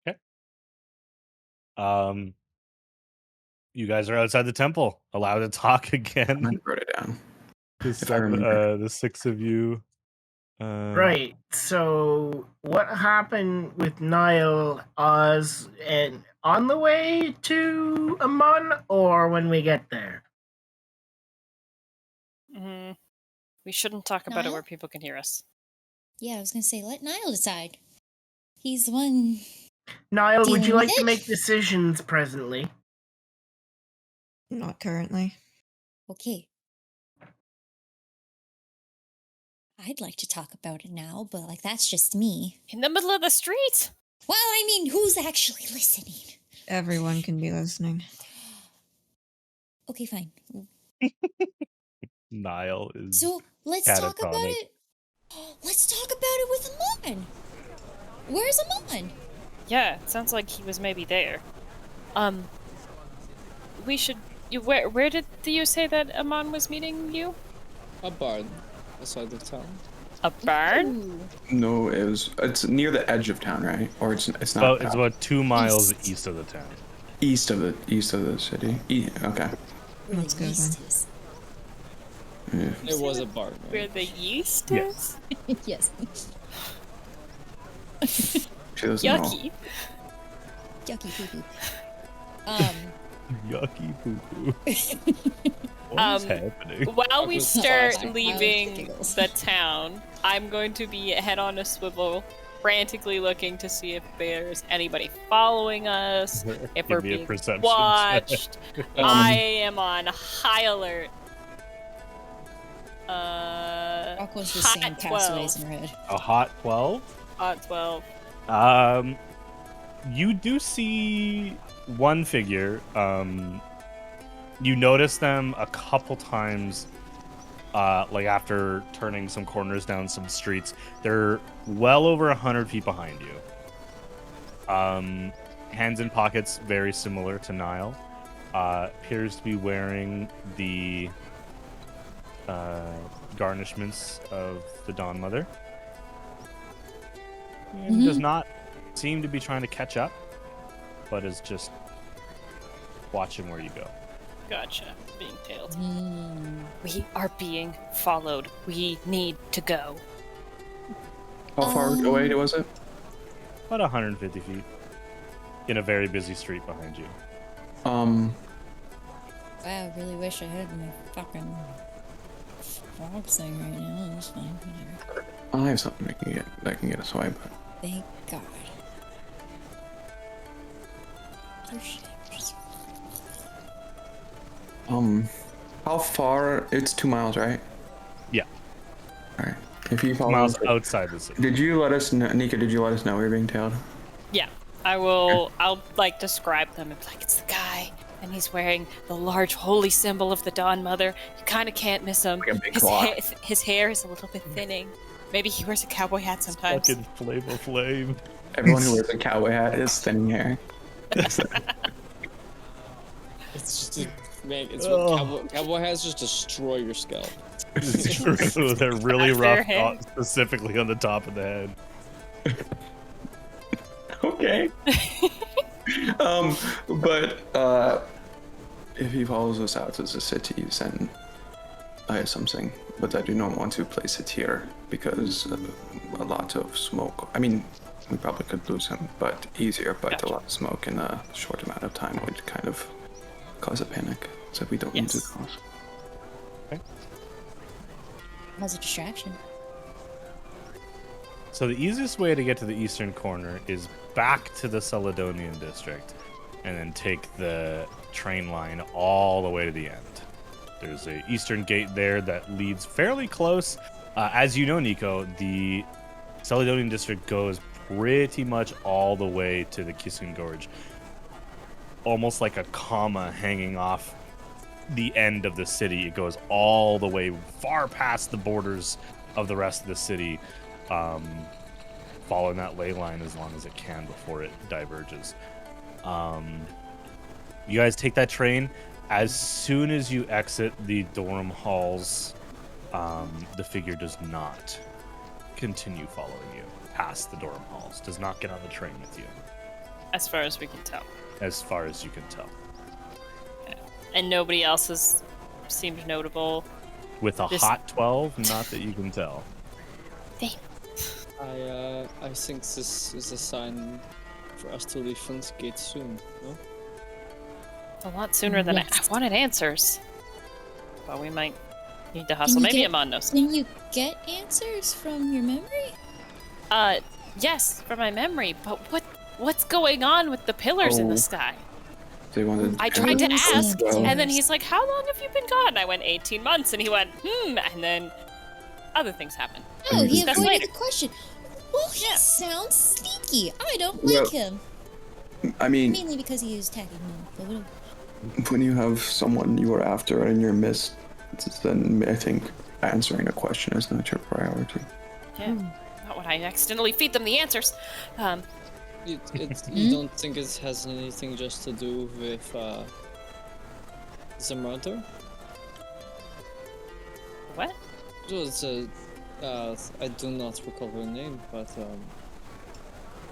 Speaker 1: Okay. You guys are outside the temple, allowed to talk again.
Speaker 4: I wrote it down.
Speaker 1: The six of you.
Speaker 5: Right. So, what happened with Niall, Oz, and on the way to Amon, or when we get there?
Speaker 7: We shouldn't talk about it
Speaker 2: Niall?
Speaker 7: where people can hear us.
Speaker 2: Yeah, I was gonna say, let Niall decide. He's the one.
Speaker 5: Niall, would you
Speaker 2: Dealing
Speaker 5: like
Speaker 2: with
Speaker 5: to
Speaker 2: it?
Speaker 5: make decisions presently?
Speaker 3: Not currently.
Speaker 2: Okay. I'd like to talk about it now, but like that's just me.
Speaker 7: In the middle of the street?
Speaker 2: Well, I mean, who's actually listening?
Speaker 3: Everyone can be listening.
Speaker 2: Okay, fine.
Speaker 1: Niall is
Speaker 2: So let's talk about
Speaker 1: catatonic.
Speaker 2: it. Let's talk about it with Amon. Where's Amon?
Speaker 7: Yeah, it sounds like he was maybe there. We should. Where did you say that Amon was meeting you?
Speaker 6: A barn outside the town.
Speaker 7: A barn?
Speaker 2: Ooh.
Speaker 4: No, it's near the edge of town, right? Or it's not.
Speaker 1: It's about 2 miles east of the town.
Speaker 4: East of the city. Okay.
Speaker 2: Where
Speaker 3: Let's
Speaker 2: the
Speaker 3: go
Speaker 2: yeast
Speaker 3: then.
Speaker 2: is.
Speaker 4: Yeah.
Speaker 6: It was a barn.
Speaker 7: Where
Speaker 6: Right?
Speaker 7: the yeast
Speaker 1: Yes.
Speaker 7: is?
Speaker 2: Yes.
Speaker 4: She doesn't know.
Speaker 7: Yucky.
Speaker 2: Yucky poo poo.
Speaker 1: Yucky poo poo. What is happening?
Speaker 7: While we
Speaker 6: was
Speaker 7: start
Speaker 6: plastic.
Speaker 7: leaving
Speaker 2: Giggles.
Speaker 7: the town, I'm going to be head on a swivel, frantically looking to see if there's anybody following us, if
Speaker 1: Give
Speaker 7: we're
Speaker 1: me a
Speaker 7: being
Speaker 1: perception
Speaker 7: watched. I am on high alert.
Speaker 2: Aqua's just saying
Speaker 7: hot
Speaker 2: pathways
Speaker 7: 12.
Speaker 2: in her head.
Speaker 1: A hot 12?
Speaker 7: Hot 12.
Speaker 1: You do see one figure. You notice them a couple times, like after turning some corners down some streets. They're well over 100 feet behind you. Hands in pockets, very similar to Niall. Appears to be wearing the garnishments of the Dawn Mother. And does not seem to be trying to catch up, but is just watching where you go.
Speaker 7: Gotcha. Being tailed. We are being followed. We need to go.
Speaker 4: How far away was it?
Speaker 1: About 150 feet. In a very busy street behind you.
Speaker 2: Wow, I really wish I had my fucking frog thing right now. That's fine. Whatever.
Speaker 4: I have something that can get us away, but
Speaker 2: Thank God. Oh, shit.
Speaker 4: How far? It's 2 miles, right?
Speaker 1: Yeah.
Speaker 4: All right. If he
Speaker 1: 2
Speaker 4: follows,
Speaker 1: miles outside the city.
Speaker 4: did you let us know, Nika? Did you let us know we were being tailed?
Speaker 7: Yeah, I will. I'll like describe them. It's like it's the guy, and he's wearing the large holy symbol of the Dawn Mother. You kind of can't miss him.
Speaker 4: Like a big
Speaker 7: His,
Speaker 4: clock.
Speaker 7: his hair is a little bit thinning. Maybe he wears a cowboy hat sometimes.
Speaker 1: Fucking Flavor Flav.
Speaker 4: Everyone who wears a cowboy hat is thinning hair.
Speaker 6: It's just man. It's what cowboy hats just destroy your scalp.
Speaker 1: It's true. They're really
Speaker 7: That's their
Speaker 1: rough,
Speaker 7: hair.
Speaker 1: specifically on the top of the head.
Speaker 4: Okay. But if he follows us out to the cities, then I have something, but I do not want to place it here because a lot of smoke. I mean, we probably could lose him, but easier. But a lot of smoke in a short amount of time would kind of cause a panic, so we don't need to
Speaker 7: Yes.
Speaker 4: cause.
Speaker 2: As a distraction.
Speaker 1: So the easiest way to get to the eastern corner is back to the Celadonian district, and then take the train line all the way to the end. There's a eastern gate there that leads fairly close. As you know, Nico, the Celadonian district goes pretty much all the way to the Kisun Gorge, almost like a comma hanging off the end of the city. It goes all the way far past the borders of the rest of the city, following that ley line as long as it can before it diverges. You guys take that train. As soon as you exit the dorm halls, the figure does not continue following you past the dorm halls, does not get on the train with you,
Speaker 7: As far as we can tell.
Speaker 1: as far as you can tell.
Speaker 7: And nobody else has seemed notable.
Speaker 1: With a
Speaker 7: This-
Speaker 1: hot 12, not that you can tell.
Speaker 6: I think this is a sign for us to leave Syrinscape soon. No?
Speaker 7: A lot sooner than I
Speaker 2: Yes.
Speaker 7: wanted answers. But we might need to hustle.
Speaker 2: you
Speaker 7: Maybe
Speaker 2: get-
Speaker 7: Amon knows.
Speaker 2: Can you get answers from your memory?
Speaker 7: Yes, from my memory. But what's going on with the pillars in
Speaker 4: Oh.
Speaker 7: the sky?
Speaker 4: They wanted.
Speaker 7: I tried to ask,
Speaker 4: Well,
Speaker 7: and then he's like, "How long have you been gone?" I went 18 months, and he went, and then other things happened.
Speaker 2: Oh, he
Speaker 7: Discuss
Speaker 2: avoided
Speaker 7: later.
Speaker 2: the question. Well, he
Speaker 7: Yeah.
Speaker 2: sounds sneaky. I don't
Speaker 4: Well,
Speaker 2: like him.
Speaker 4: I mean,
Speaker 2: Mainly because he used tagging me. But whatever.
Speaker 4: when you have someone you are after in your midst, then I think answering a question is not your priority.
Speaker 7: Yeah, not when I accidentally feed them the answers.
Speaker 6: You don't think it has anything just to do with the murder?
Speaker 7: What?
Speaker 6: So it's a, I do not recall her name, but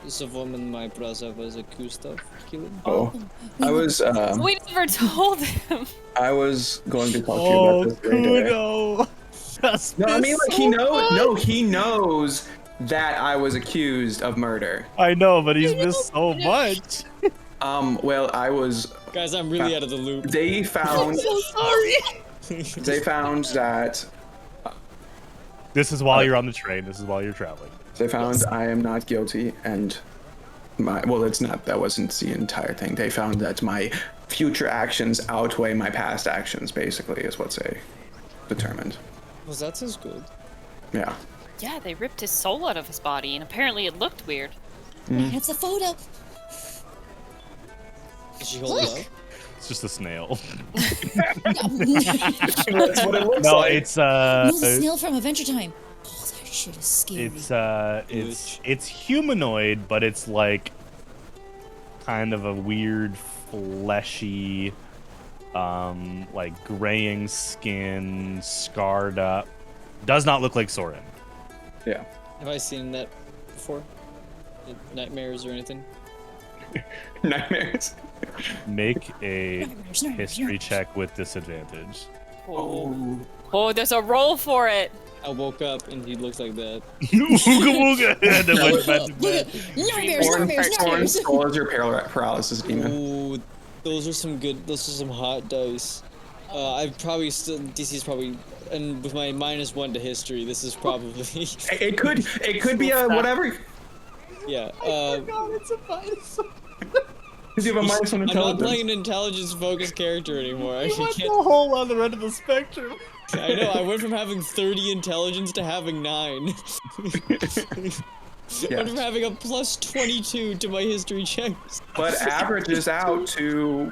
Speaker 6: it's a woman my brother was accused of killing.
Speaker 4: Oh, I was
Speaker 7: We never told him.
Speaker 4: I was going to talk to you about this later.
Speaker 1: Kuno!
Speaker 4: No, I mean like he knows. No, he knows that I was accused of murder.
Speaker 1: I know, but he's missed so much.
Speaker 4: Well, I was.
Speaker 6: Guys, I'm really out of the loop.
Speaker 4: They found.
Speaker 1: So sorry.
Speaker 4: They found that.
Speaker 1: This is while you're on the train. This is while you're traveling.
Speaker 4: They found I am not guilty, and it's not. That wasn't the entire thing. They found that my future actions outweigh my past actions. Basically, is what they determined.
Speaker 6: Well, that is good.
Speaker 4: Yeah.
Speaker 7: Yeah, they ripped his soul out of his body, and apparently it looked weird.
Speaker 2: That's a photo.
Speaker 6: Did she hold it
Speaker 2: Look.
Speaker 6: up?
Speaker 1: It's just a snail.
Speaker 4: That's what it looks
Speaker 1: No,
Speaker 4: like.
Speaker 1: it's
Speaker 2: No, the snail from Adventure Time. Oh, that shit is scary.
Speaker 1: it's humanoid, but it's like kind of a weird fleshy, like graying skin, scarred up. Does not look like Soren.
Speaker 4: Yeah.
Speaker 6: Have I seen that before? In nightmares or anything?
Speaker 4: Nightmares.
Speaker 1: Make a
Speaker 2: Nightmares.
Speaker 1: history check with disadvantage.
Speaker 7: Oh, there's a roll for it.
Speaker 6: I woke up and he looked like that.
Speaker 1: Ooga booga. And then went back to bed.
Speaker 2: Nightmares.
Speaker 4: Skull is your paralysis demon.
Speaker 6: Ooh, those are some hot dice. I've probably still, DC's probably, and with my -1 to history, this is probably,
Speaker 4: It could be a whatever.
Speaker 6: yeah.
Speaker 1: It's a
Speaker 4: Because you have a minus 1
Speaker 6: I'm not
Speaker 4: intelligence.
Speaker 6: playing an intelligence-focused character anymore. I
Speaker 1: You went
Speaker 6: can't.
Speaker 1: the whole other end of the spectrum.
Speaker 6: I know. I went from having 30 intelligence to having 9. I went from having a plus 22 to my history checks.
Speaker 4: But averages out to...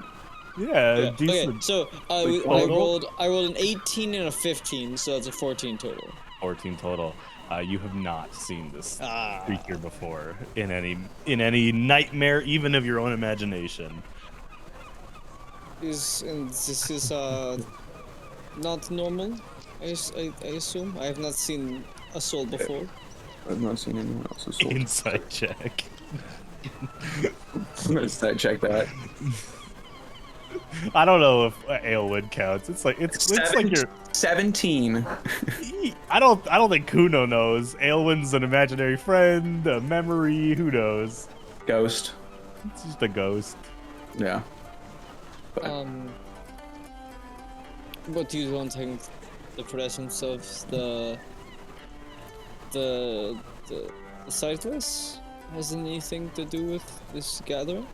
Speaker 1: Yeah,
Speaker 6: Okay,
Speaker 1: decent.
Speaker 6: so I rolled an 18 and a 15, so that's a 14 total.
Speaker 1: 14 total. You have not seen this creature before in any nightmare, even of your own imagination.
Speaker 6: This is not normal. I assume. I have not seen a soul before.
Speaker 4: I've not seen anyone else's soul.
Speaker 1: Insight check.
Speaker 4: I'm gonna side check that.
Speaker 1: I don't know if Aelwood counts. It's like you're
Speaker 4: 17.
Speaker 1: I don't think Kuno knows. Aelwyn's an imaginary friend, a memory. Who knows?
Speaker 4: Ghost.
Speaker 1: It's just a ghost.
Speaker 4: Yeah.
Speaker 6: What do you don't think the presence of the sightless has anything to do with this gathering?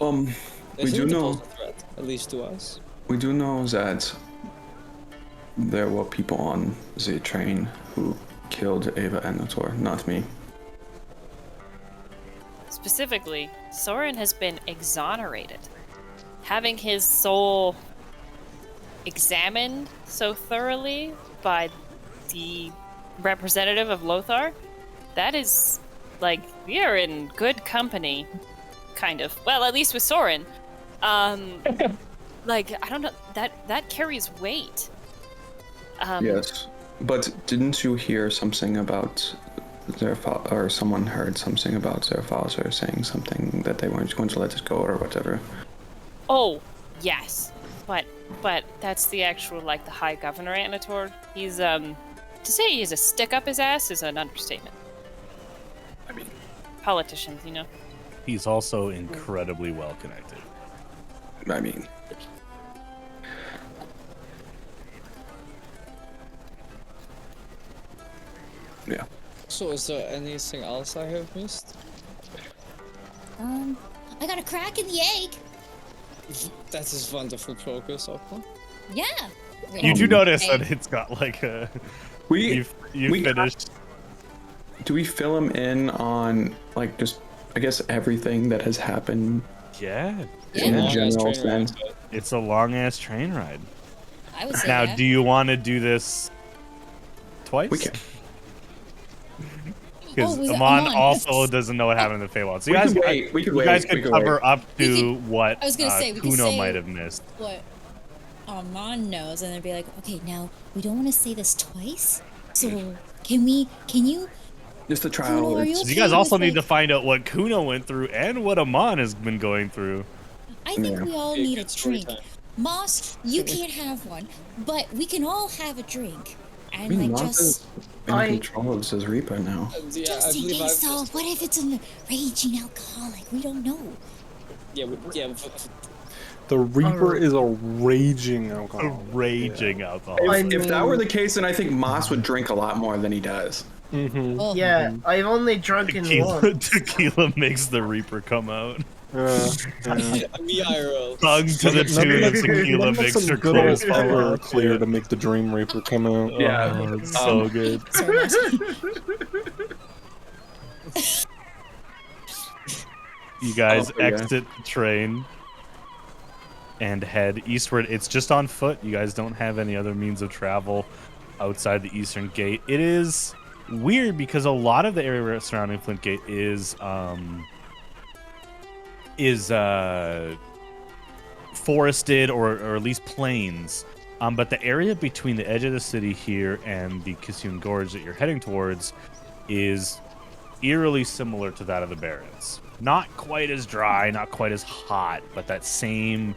Speaker 4: We do know.
Speaker 6: A threat, at least to us.
Speaker 4: We do know that there were people on the train who killed Ava and Notor, not me.
Speaker 7: Specifically, Soren has been exonerated. Having his soul examined so thoroughly by the representative of Lothar, that is, like, we are in good company, kind of. Well, at least with Soren. Like, I don't know, that carries weight.
Speaker 4: Yes, but didn't you hear something about their or someone heard something about their father saying something that they weren't going to let it go or whatever?
Speaker 7: Oh, yes. But that's the actual, like, the High Governor Anator. He's, to say he's a stick up his ass is an understatement.
Speaker 4: I mean,
Speaker 7: politicians, you know.
Speaker 1: He's also incredibly well connected.
Speaker 4: I mean, yeah.
Speaker 6: So is there anything else I have missed?
Speaker 2: I got a crack in the egg.
Speaker 6: That is wonderful progress, Aqua.
Speaker 2: Yeah.
Speaker 1: You do notice that it's got like a.
Speaker 4: We
Speaker 1: finished.
Speaker 4: Do we fill him in on like just I guess everything that has happened?
Speaker 1: Yeah.
Speaker 4: In a general
Speaker 6: train
Speaker 4: sense.
Speaker 6: ride.
Speaker 1: It's a long ass train ride.
Speaker 2: I would say
Speaker 1: Now,
Speaker 2: that.
Speaker 1: do you want to do this twice?
Speaker 4: We can.
Speaker 1: Because
Speaker 2: was it
Speaker 1: Amon
Speaker 2: Amon?
Speaker 1: also doesn't know what happened in the Feywild. So
Speaker 4: We
Speaker 1: you guys,
Speaker 4: could wait, we could
Speaker 1: you
Speaker 4: wait,
Speaker 1: guys
Speaker 4: we
Speaker 1: could
Speaker 4: could
Speaker 1: cover
Speaker 4: wait.
Speaker 1: up
Speaker 2: We
Speaker 1: to
Speaker 2: could-
Speaker 1: what
Speaker 2: I was gonna say, we could
Speaker 1: Kuno
Speaker 2: say-
Speaker 1: might have missed.
Speaker 2: What Amon knows, and then be like, okay, now we don't want to say this twice. So can you?
Speaker 4: Just the
Speaker 2: Kuno,
Speaker 4: trial.
Speaker 2: are you
Speaker 1: So
Speaker 2: okay
Speaker 1: you guys also
Speaker 2: with,
Speaker 1: need to
Speaker 2: like-
Speaker 1: find out what Kuno went through and what Amon has been going through.
Speaker 2: I think
Speaker 4: Yeah.
Speaker 2: we all
Speaker 6: Hey,
Speaker 2: need a
Speaker 6: good story
Speaker 2: drink.
Speaker 6: time.
Speaker 2: Moss, you can't have one, but we can all have a drink, and
Speaker 4: I mean,
Speaker 2: like
Speaker 4: Moss is
Speaker 2: just
Speaker 4: in
Speaker 5: I-
Speaker 4: control of his Reaper now.
Speaker 6: Yeah, I
Speaker 2: just in
Speaker 6: believe
Speaker 2: case.
Speaker 6: I've
Speaker 2: So
Speaker 6: just-
Speaker 2: what if it's a raging alcoholic? We don't know.
Speaker 8: The Reaper is a raging
Speaker 1: A
Speaker 8: alcohol.
Speaker 1: raging alcohol.
Speaker 4: If that were the case, then I think Moss would drink a lot more than he does.
Speaker 8: Mm-hmm.
Speaker 2: Oh,
Speaker 5: Yeah, I've only drunken once.
Speaker 1: Tequila makes the Reaper come out.
Speaker 6: IRL.
Speaker 1: Sung to the tune of tequila makes her
Speaker 8: good old
Speaker 1: clothes fall
Speaker 8: color
Speaker 1: off.
Speaker 8: clear to make the Dream Reaper come out.
Speaker 4: Yeah.
Speaker 1: Oh, it's so good.
Speaker 2: sorry, Moss.
Speaker 1: You guys
Speaker 4: Oh, yeah.
Speaker 1: exit the train and head eastward. It's just on foot. You guys don't have any other means of travel outside the eastern gate. It is weird because a lot of the area surrounding Flint Gate is forested or at least plains. But the area between the edge of the city here and the Kisune Gorge that you're heading towards is eerily similar to that of the Barrens. Not quite as dry, not quite as hot, but that same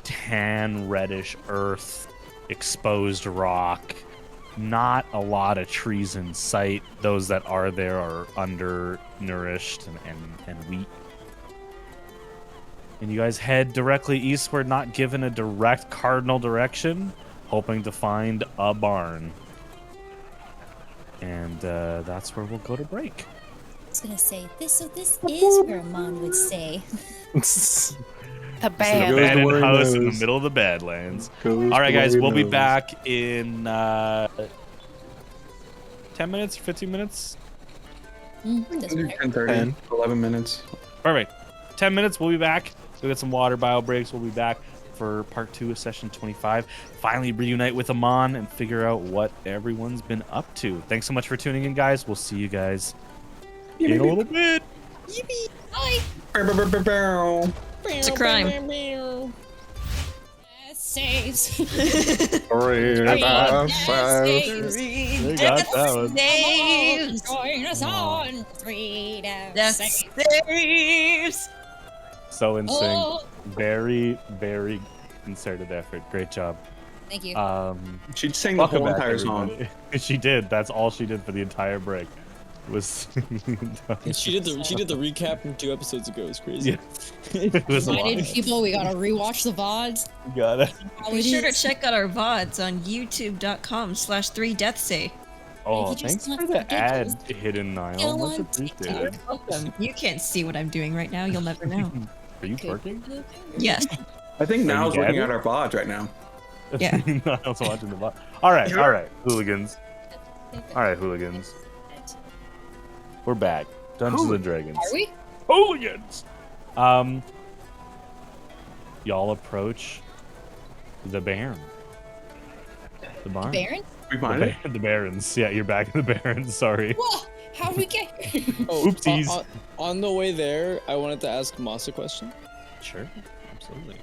Speaker 1: tan, reddish earth, exposed rock. Not a lot of trees in sight. Those that are there are undernourished and weak. And you guys head directly eastward, not given a direct cardinal direction, hoping to find a barn. And that's where we'll go to break.
Speaker 2: was gonna say this. So this is where Amon would stay.
Speaker 7: The
Speaker 8: Goes
Speaker 7: band.
Speaker 8: the
Speaker 1: Abandoned
Speaker 8: way he
Speaker 1: house in the
Speaker 8: knows.
Speaker 1: middle of the Badlands.
Speaker 8: Goes
Speaker 1: All right,
Speaker 8: the way
Speaker 1: guys,
Speaker 8: he
Speaker 1: we'll be
Speaker 8: knows.
Speaker 1: back in 10 minutes, 15 minutes.
Speaker 2: Doesn't matter.
Speaker 4: 10:30,
Speaker 8: 10.
Speaker 4: 11 minutes.
Speaker 1: Perfect. 10 minutes, we'll be back. We'll get some water bio breaks. We'll be back for part 2 of session 25. Finally reunite with Amon and figure out what everyone's been up to. Thanks so much for tuning in, guys. We'll see you guys in a little bit.
Speaker 2: Bye.
Speaker 3: It's a crime.
Speaker 2: Saves.
Speaker 8: Three
Speaker 1: They got that one.
Speaker 3: Saves.
Speaker 2: Join us on 3
Speaker 3: Death saves.
Speaker 1: So in sync.
Speaker 2: Oh.
Speaker 1: Very, very concerted effort. Great job.
Speaker 2: Thank you.
Speaker 4: She sang the
Speaker 1: Welcome
Speaker 4: whole
Speaker 1: back,
Speaker 4: entire song.
Speaker 1: everybody. She did. That's all she did for the entire break. Was
Speaker 6: She did the recap from 2 episodes ago. It's crazy.
Speaker 1: Yeah. It was a lot.
Speaker 2: Reminded people we gotta rewatch the VODs.
Speaker 1: Got it.
Speaker 3: Be sure to check out our VODs on youtube.com/3deathsay.
Speaker 1: Oh,
Speaker 2: If you just
Speaker 1: thanks
Speaker 2: want
Speaker 1: for the
Speaker 2: to
Speaker 1: ad, Hidden Nile.
Speaker 2: Go
Speaker 1: Much
Speaker 2: on
Speaker 1: appreciated.
Speaker 3: Welcome. You can't see what I'm doing right now. You'll never know.
Speaker 1: Are you twerking?
Speaker 3: Yes.
Speaker 4: I think
Speaker 1: Are you
Speaker 4: Niall's looking
Speaker 1: gabbing?
Speaker 4: at our VODs right now.
Speaker 3: Yeah.
Speaker 1: Niall's watching the bot. All right, hooligans. All right, hooligans. We're back. Dungeons and Dragons.
Speaker 2: Are we?
Speaker 1: Hooligans. Y'all approach the Baron. The barn.
Speaker 2: Baron?
Speaker 4: We find it.
Speaker 1: The Barons. Yeah, you're back in the Barons. Sorry.
Speaker 2: Whoa! How'd we get here?
Speaker 6: Oh,
Speaker 1: Oopsies.
Speaker 6: On the way there, I wanted to ask Moss a question.
Speaker 1: Sure. Absolutely.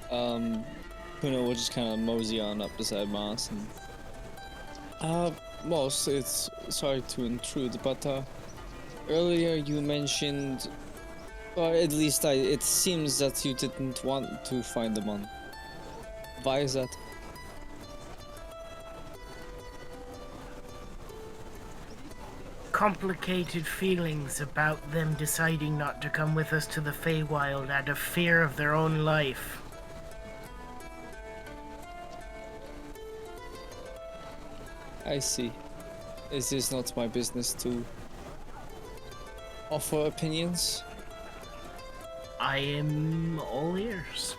Speaker 6: We'll just kind of mosey on up beside Moss and. Moss, it's sorry to intrude, but earlier you mentioned, or at least it seems that you didn't want to find them on. Why is that?
Speaker 5: Complicated feelings about them deciding not to come with us to the Feywild out of fear of their own life.
Speaker 6: I see. It is not my business to offer opinions.
Speaker 5: I am all ears.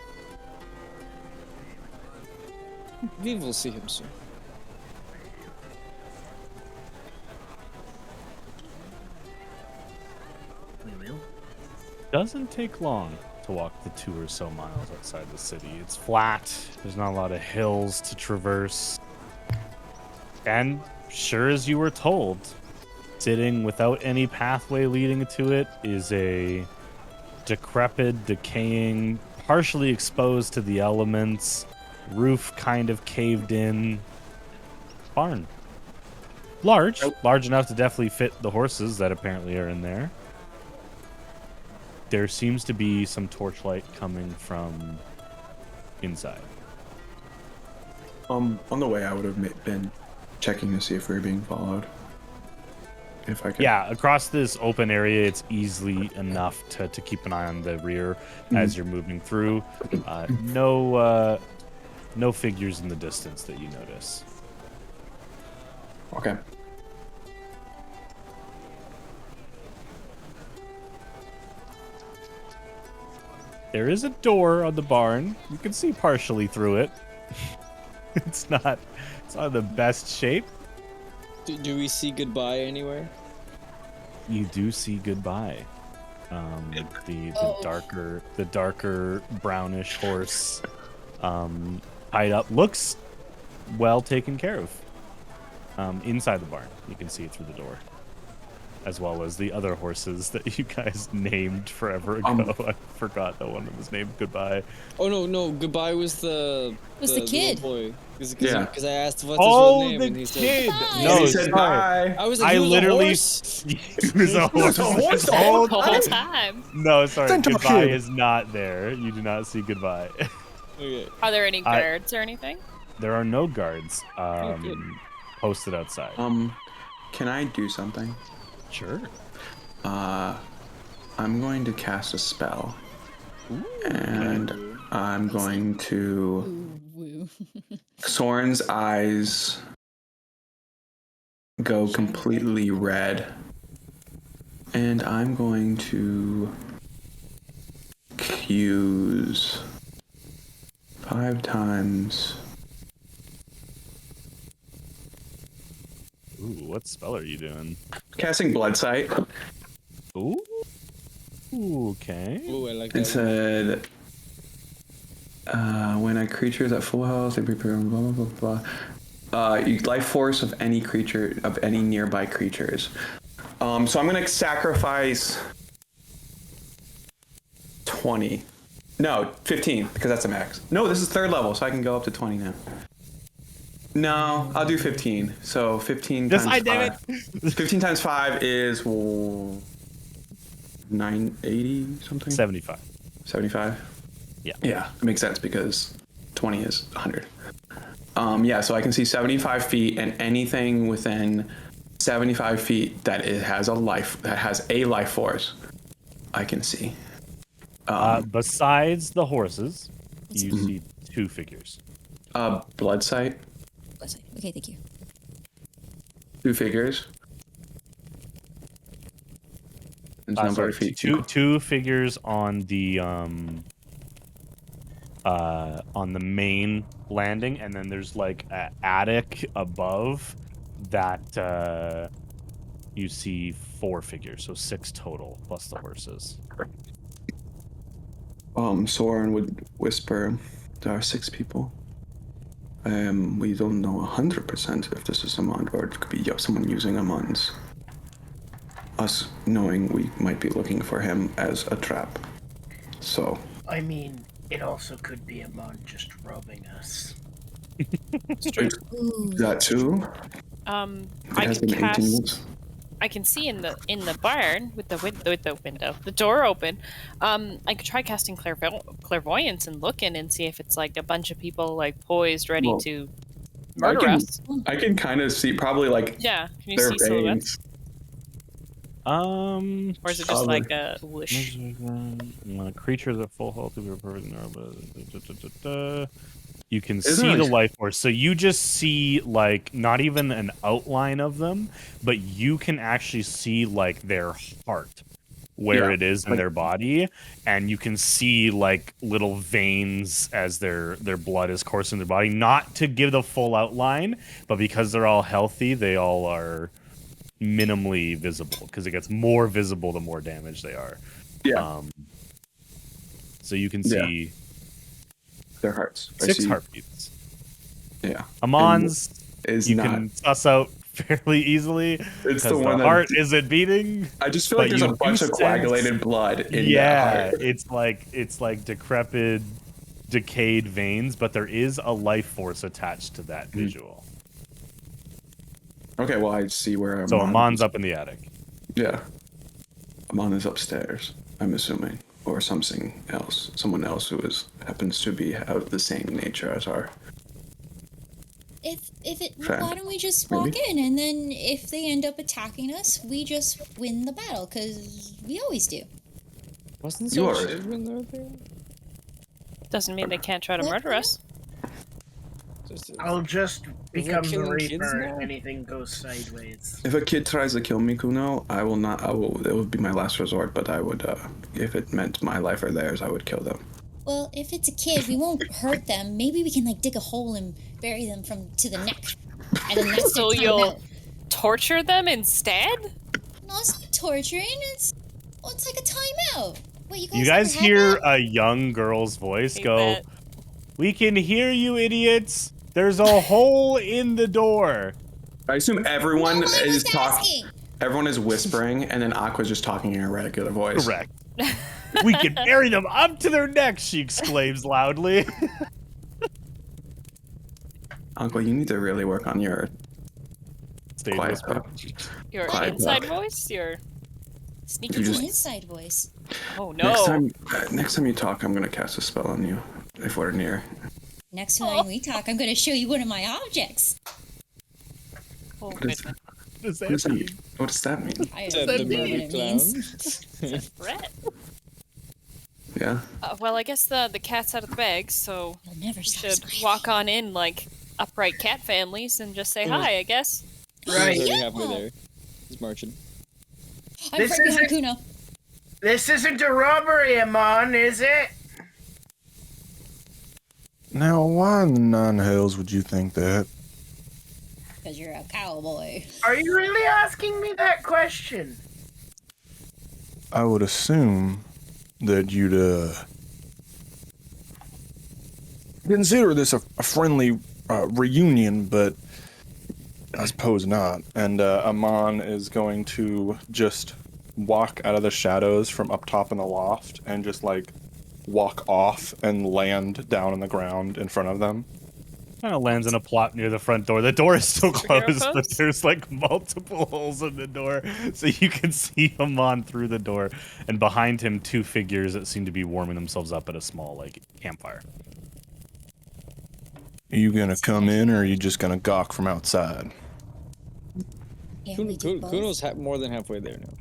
Speaker 6: We will see him soon.
Speaker 5: We will.
Speaker 1: Doesn't take long to walk the 2 or so miles outside the city. It's flat. There's not a lot of hills to traverse. And sure as you were told, sitting without any pathway leading to it is a decrepit, decaying, partially exposed to the elements, roof kind of caved in barn. Large enough to definitely fit the horses that apparently are in there. There seems to be some torchlight coming from inside.
Speaker 4: On the way, I would have been checking to see if we were being followed. If I could.
Speaker 1: Yeah, across this open area, it's easily enough to keep an eye on the rear as you're moving through. No figures in the distance that you notice.
Speaker 4: Okay.
Speaker 1: There is a door on the barn. You can see partially through it. It's not in the best shape.
Speaker 6: Do we see goodbye anywhere?
Speaker 1: You do see goodbye. The darker brownish horse tied up looks well taken care of. Inside the barn, you can see it through the door, as well as the other horses that you guys named forever ago. I forgot that one was named Goodbye.
Speaker 6: Oh no! Goodbye was the
Speaker 2: kid.
Speaker 6: little boy.
Speaker 4: Yeah.
Speaker 6: Because I asked what's his real name, and he said.
Speaker 1: kid!
Speaker 2: Goodbye.
Speaker 1: No,
Speaker 4: he said
Speaker 1: sorry.
Speaker 4: bye.
Speaker 6: I was like,
Speaker 1: I
Speaker 6: he was
Speaker 1: literally.
Speaker 6: a horse?
Speaker 1: He was a horse.
Speaker 4: a horse
Speaker 1: this
Speaker 4: the
Speaker 1: whole
Speaker 7: The whole
Speaker 1: time.
Speaker 7: time.
Speaker 1: No, sorry.
Speaker 8: Send him a
Speaker 1: Goodbye
Speaker 8: kid.
Speaker 1: is not there. You do not see Goodbye.
Speaker 6: Okay.
Speaker 7: Are there any guards or anything?
Speaker 1: There are no guards
Speaker 6: good.
Speaker 1: posted outside.
Speaker 4: Can I do something?
Speaker 1: Sure.
Speaker 4: I'm going to cast a spell. And I'm going to
Speaker 2: Woo.
Speaker 4: Soren's eyes go completely red. And I'm going to use 5 times.
Speaker 1: Ooh, what spell are you doing?
Speaker 4: Casting Blood Sight.
Speaker 1: Ooh. Okay.
Speaker 6: Ooh, I like
Speaker 4: It
Speaker 6: that.
Speaker 4: said, when a creature is at full health, they prepare blah blah blah blah. Life force of any creature, of any nearby creatures. So I'm gonna sacrifice 20. No, 15, because that's a max. No, this is 3rd level, so I can go up to 20 now. No, I'll do 15. So 15
Speaker 1: Yes,
Speaker 4: times
Speaker 1: I damn
Speaker 4: 5. 15 times 5 is 980 something?
Speaker 1: 75.
Speaker 4: 75?
Speaker 1: Yeah.
Speaker 4: Yeah, it makes sense because 20 is 100. Yeah, so I can see 75 feet, and anything within 75 feet that it has a life force, I can see.
Speaker 1: Besides the horses, you see 2 figures.
Speaker 4: Blood Sight,
Speaker 2: Okay, thank you.
Speaker 4: 2 figures. There's no
Speaker 1: Sorry,
Speaker 4: better feet.
Speaker 1: two figures on the main landing, and then there's like an attic above that you see 4 figures, so 6 total plus the horses.
Speaker 4: Soren would whisper, there are 6 people. We don't know 100% if this is a MoND, or it could be someone using a MoND's. Us knowing we might be looking for him as a trap. So.
Speaker 5: I mean, it also could be a mon just robbing us.
Speaker 6: It's true.
Speaker 4: That too?
Speaker 7: I
Speaker 4: has
Speaker 7: can
Speaker 4: been 18
Speaker 7: cast.
Speaker 4: minutes.
Speaker 7: I can see in the barn with the window, the door open. I could try casting clairvoyance and look in and see if it's like a bunch of people like poised, ready to murder us.
Speaker 4: I can kind of see probably like
Speaker 7: Yeah, can you
Speaker 4: their
Speaker 7: see silhouettes?
Speaker 4: veins.
Speaker 7: Or is it just like a whoosh?
Speaker 1: Creatures at full health. You can
Speaker 4: Isn't
Speaker 1: see
Speaker 4: it
Speaker 1: the
Speaker 4: like-
Speaker 1: life force. So you just see like not even an outline of them, but you can actually see like their heart, where it is in their body, and you can see like little veins as their blood is coursing their body. Not to give the full outline, but because they're all healthy, they all are minimally visible, because it gets more visible the more damage they are.
Speaker 4: Yeah.
Speaker 1: So you can see
Speaker 4: their hearts.
Speaker 1: 6 heartbeats.
Speaker 4: Yeah.
Speaker 1: Amon's
Speaker 4: is
Speaker 1: you
Speaker 4: not.
Speaker 1: can suss out fairly easily.
Speaker 4: It's the
Speaker 1: because
Speaker 4: one that
Speaker 1: heart isn't beating.
Speaker 4: I just feel like
Speaker 1: but
Speaker 4: there's a
Speaker 1: you
Speaker 4: bunch
Speaker 1: do
Speaker 4: of
Speaker 1: sense-
Speaker 4: coagulated blood in
Speaker 1: Yeah,
Speaker 4: that heart.
Speaker 1: it's like decrepit, decayed veins, but there is a life force attached to that visual.
Speaker 4: Okay, well I see where
Speaker 1: So
Speaker 4: Amon
Speaker 1: Amon's
Speaker 4: is.
Speaker 1: up in the attic.
Speaker 4: Yeah. Amon is upstairs, I'm assuming. Or something else. Someone else who happens to be of the same nature as our.
Speaker 2: Why don't we just walk in, and then if they end up attacking us, we just win the battle, because we always do.
Speaker 6: Wasn't
Speaker 4: You
Speaker 6: there
Speaker 4: are-
Speaker 6: children out there?
Speaker 7: Doesn't mean they can't try to murder us.
Speaker 5: I'll just become the
Speaker 6: killing kids
Speaker 5: Reaper
Speaker 6: now?
Speaker 5: if anything goes sideways.
Speaker 4: If a kid tries to kill me, Kuno, I will not. It would be my last resort. But I would, if it meant my life or theirs, I would kill them.
Speaker 2: Well, if it's a kid, we won't hurt them. Maybe we can like dig a hole and bury them to the neck, and then that's
Speaker 7: So
Speaker 2: their
Speaker 7: you'll
Speaker 2: timeout.
Speaker 7: torture them instead?
Speaker 2: No, it's not torturing. It's like a timeout. What,
Speaker 1: You guys
Speaker 2: ever had
Speaker 1: hear
Speaker 2: that?
Speaker 1: a young girl's voice
Speaker 7: Hate
Speaker 1: go,
Speaker 7: that.
Speaker 1: "We can hear you, idiots. There's a hole in the door."
Speaker 4: I assume everyone
Speaker 2: No, I
Speaker 4: is
Speaker 2: was
Speaker 4: talking.
Speaker 2: asking.
Speaker 4: Everyone is whispering, and then Aqua's just talking in a regular voice.
Speaker 1: Correct. "We can bury them up to their necks," she exclaims loudly.
Speaker 4: Uncle, you need to really work on your
Speaker 1: Stage
Speaker 4: quiet
Speaker 1: whisper.
Speaker 4: talk.
Speaker 7: Your
Speaker 4: Quiet
Speaker 7: inside
Speaker 4: talk.
Speaker 7: voice? Your sneaky
Speaker 4: You
Speaker 2: It's
Speaker 4: just-
Speaker 2: an
Speaker 7: voice?
Speaker 2: inside voice.
Speaker 7: Oh no.
Speaker 4: Next time you talk, I'm gonna cast a spell on you if we're near.
Speaker 2: Next time we talk, I'm going to show you one of my objects.
Speaker 7: Oh,
Speaker 4: What is
Speaker 7: goodness.
Speaker 1: What does
Speaker 4: What
Speaker 1: that
Speaker 4: does that
Speaker 1: mean?
Speaker 4: mean? What does that mean?
Speaker 2: I
Speaker 6: Said
Speaker 2: don't
Speaker 6: the
Speaker 2: know what
Speaker 6: murder
Speaker 2: it
Speaker 6: clown.
Speaker 2: means.
Speaker 7: It's a threat.
Speaker 4: Yeah.
Speaker 7: Well, I guess the cat's out of the bag, so
Speaker 2: You'll never
Speaker 7: we
Speaker 2: stop
Speaker 7: should
Speaker 2: screaming.
Speaker 7: walk on in like upright cat families and just say hi, I guess.
Speaker 6: He's already
Speaker 2: Yeah.
Speaker 6: halfway there. He's marching.
Speaker 2: I'm
Speaker 5: This
Speaker 2: right behind
Speaker 5: isn't-
Speaker 2: Kuno.
Speaker 5: This isn't a robbery, Amon, is it?
Speaker 8: Now, why in the nine hells would you think that?
Speaker 2: Because you're a cowboy.
Speaker 5: Are you really asking me that question?
Speaker 8: I would assume that you'd consider this a friendly reunion, but I suppose not. And Amon is going to just walk out of the shadows from up top in the loft and just like walk off and land down on the ground in front of them.
Speaker 1: Kind of lands in a plot near the front door. The door is still closed, but
Speaker 7: pose?
Speaker 1: there's like multiple holes in the door, so you can see him on through the door. And behind him, two figures that seem to be warming themselves up at a small like campfire.
Speaker 8: Are you gonna come in, or are you just gonna gawk from outside?
Speaker 2: Can't we do both?
Speaker 6: Kuno's more than halfway there now.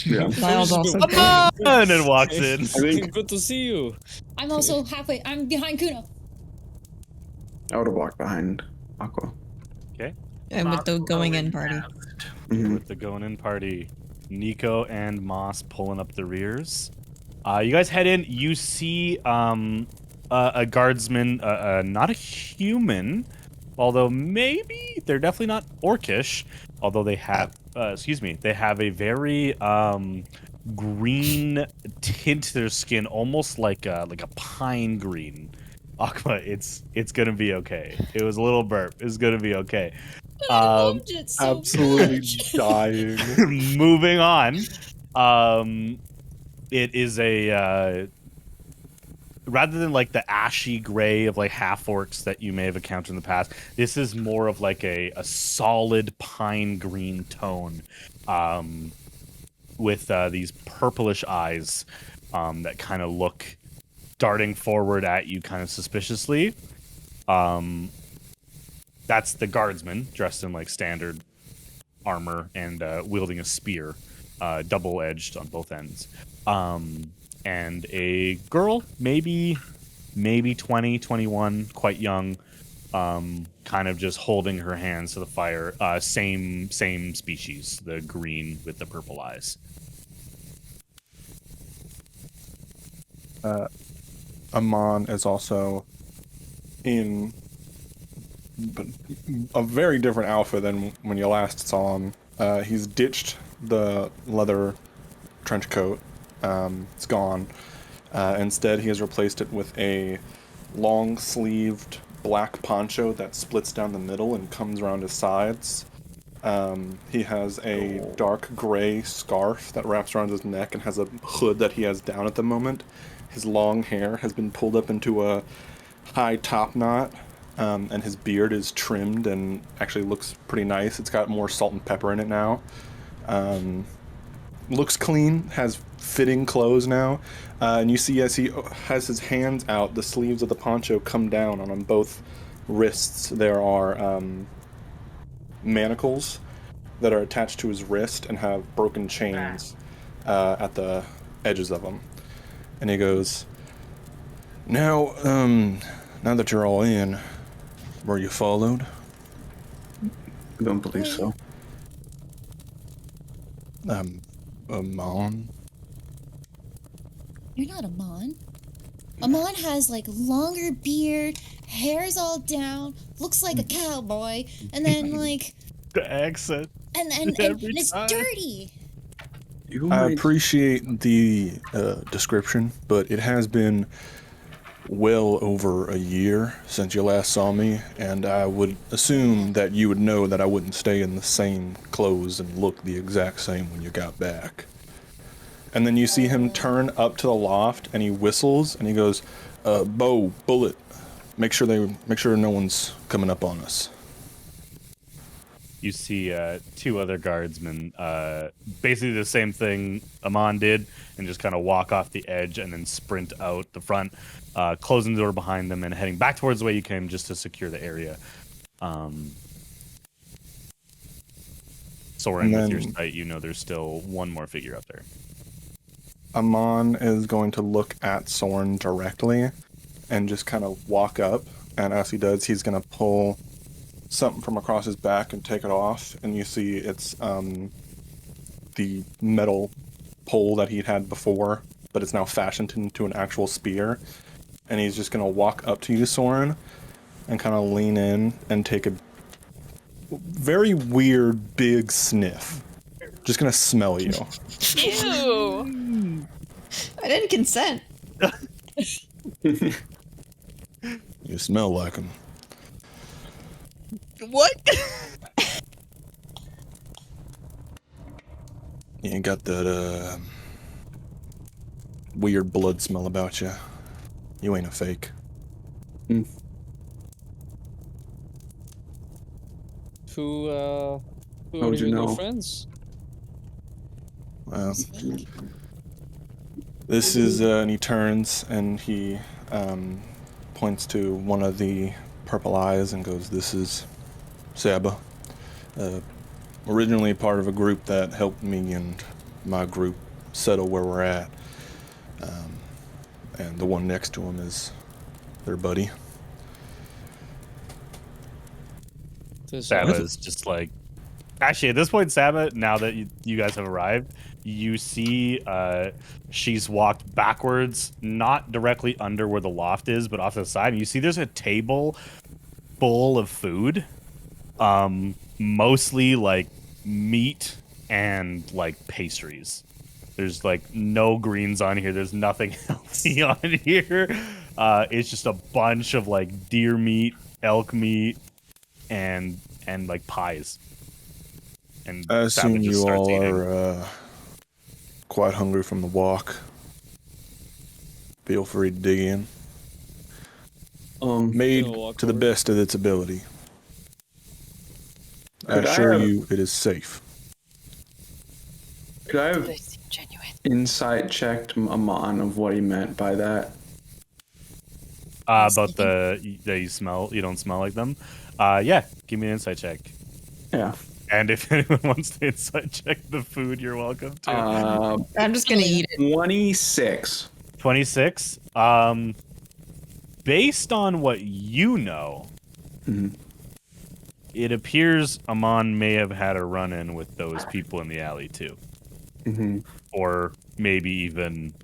Speaker 4: Yeah.
Speaker 3: Niall's also
Speaker 1: Come on! And walks in.
Speaker 4: think-
Speaker 6: Good to see you.
Speaker 2: I'm also halfway. I'm behind Kuno.
Speaker 4: I would have walked behind Aqua.
Speaker 3: and with the going in party.
Speaker 4: Mhm.
Speaker 1: With the going in party. Nico and Moss pulling up the rears. You guys head in. You see a guardsman, not a human, although maybe they're definitely not orcish. Although they have, they have a very green tint to their skin, almost like a pine green. Aqua, it's gonna be okay. It was a little burp. It's gonna be okay.
Speaker 2: But I loved it so
Speaker 8: Absolutely
Speaker 2: much.
Speaker 8: dying.
Speaker 1: Moving on. It is a rather than like the ashy gray of like half orcs that you may have encountered in the past, this is more of like a solid pine green tone, with these purplish eyes that kind of look darting forward at you kind of suspiciously. That's the guardsman dressed in like standard armor and wielding a spear, double-edged on both ends. And a girl, maybe 20, 21, quite young, kind of just holding her hands to the fire. Same species, the green with the purple eyes.
Speaker 8: Amon is also in a very different outfit than when you last saw him. He's ditched the leather trench coat. It's gone. Instead, he has replaced it with a long-sleeved black poncho that splits down the middle and comes around his sides. He has a dark gray scarf that wraps around his neck and has a hood that he has down at the moment. His long hair has been pulled up into a high top knot, and his beard is trimmed and actually looks pretty nice. It's got more salt and pepper in it now. Looks clean, has fitting clothes now, and you see as he has his hands out, the sleeves of the poncho come down on both wrists. There are manacles that are attached to his wrist and have broken chains at the edges of them. And he goes, now that you're all in, were you followed?
Speaker 4: I don't believe so.
Speaker 8: Amon?
Speaker 2: You're not Amon. Amon has like longer beard, hair's all down, looks like a cowboy, and then like
Speaker 1: The accent.
Speaker 2: and
Speaker 1: Every
Speaker 2: it's
Speaker 1: time.
Speaker 2: dirty.
Speaker 4: You
Speaker 8: I
Speaker 4: might-
Speaker 8: appreciate the description, but it has been well over a year since you last saw me, and I would assume that you would know that I wouldn't stay in the same clothes and look the exact same when you got back. And then you see him turn up to the loft, and he whistles, and he goes, "Bow, bullet. Make sure no one's coming up on us."
Speaker 1: You see two other guardsmen, basically the same thing Amon did, and just kind of walk off the edge and then sprint out the front, closing the door behind them and heading back towards the way you came just to secure the area. Soaring with your sight, you know there's still one more figure up there.
Speaker 8: Amon is going to look at Soren directly and just kind of walk up, and as he does, he's going to pull something from across his back and take it off, and you see it's the metal pole that he'd had before, but it's now fashioned into an actual spear. And he's just gonna walk up to you, Soren, and kind of lean in and take a very weird big sniff. Just gonna smell you.
Speaker 7: Ew.
Speaker 3: I didn't consent.
Speaker 8: You smell like him.
Speaker 1: What?
Speaker 8: You ain't got that weird blood smell about you. You ain't a fake.
Speaker 6: Who are
Speaker 4: would you
Speaker 6: your
Speaker 4: know?
Speaker 6: good friends?
Speaker 8: Well, this is, and he turns and he points to one of the purple eyes and goes, "This is Saba. Originally part of a group that helped me and my group settle where we're at. And the one next to him is their buddy."
Speaker 1: Saba's just like... Actually, at this point, Saba, now that you guys have arrived, you see she's walked backwards, not directly under where the loft is, but off to the side. And you see there's a table full of food, mostly like meat and like pastries. There's like no greens on here. There's nothing healthy on here. It's just a bunch of like deer meat, elk meat, and like pies. And
Speaker 8: I
Speaker 1: Saba
Speaker 8: assume
Speaker 1: just
Speaker 8: you
Speaker 1: starts
Speaker 8: all
Speaker 1: eating.
Speaker 8: are quite hungry from the walk. Feel free to dig in. Made
Speaker 6: Gonna walk
Speaker 8: to the
Speaker 6: over.
Speaker 8: best of its ability. I
Speaker 4: Could I
Speaker 8: assure
Speaker 4: have-
Speaker 8: you it is safe.
Speaker 4: Could I have
Speaker 7: They seem genuine.
Speaker 4: insight checked Amon of what he meant by that?
Speaker 1: About that you don't smell like them. Yeah, give me an insight check.
Speaker 4: Yeah.
Speaker 1: And if anyone wants to insight check the food, you're welcome to.
Speaker 3: I'm just gonna eat it.
Speaker 4: 26.
Speaker 1: 26. Based on what you know,
Speaker 4: Mhm.
Speaker 1: it appears Amon may have had a run-in with those people in the alley too,
Speaker 4: Mm-hmm.
Speaker 1: or maybe even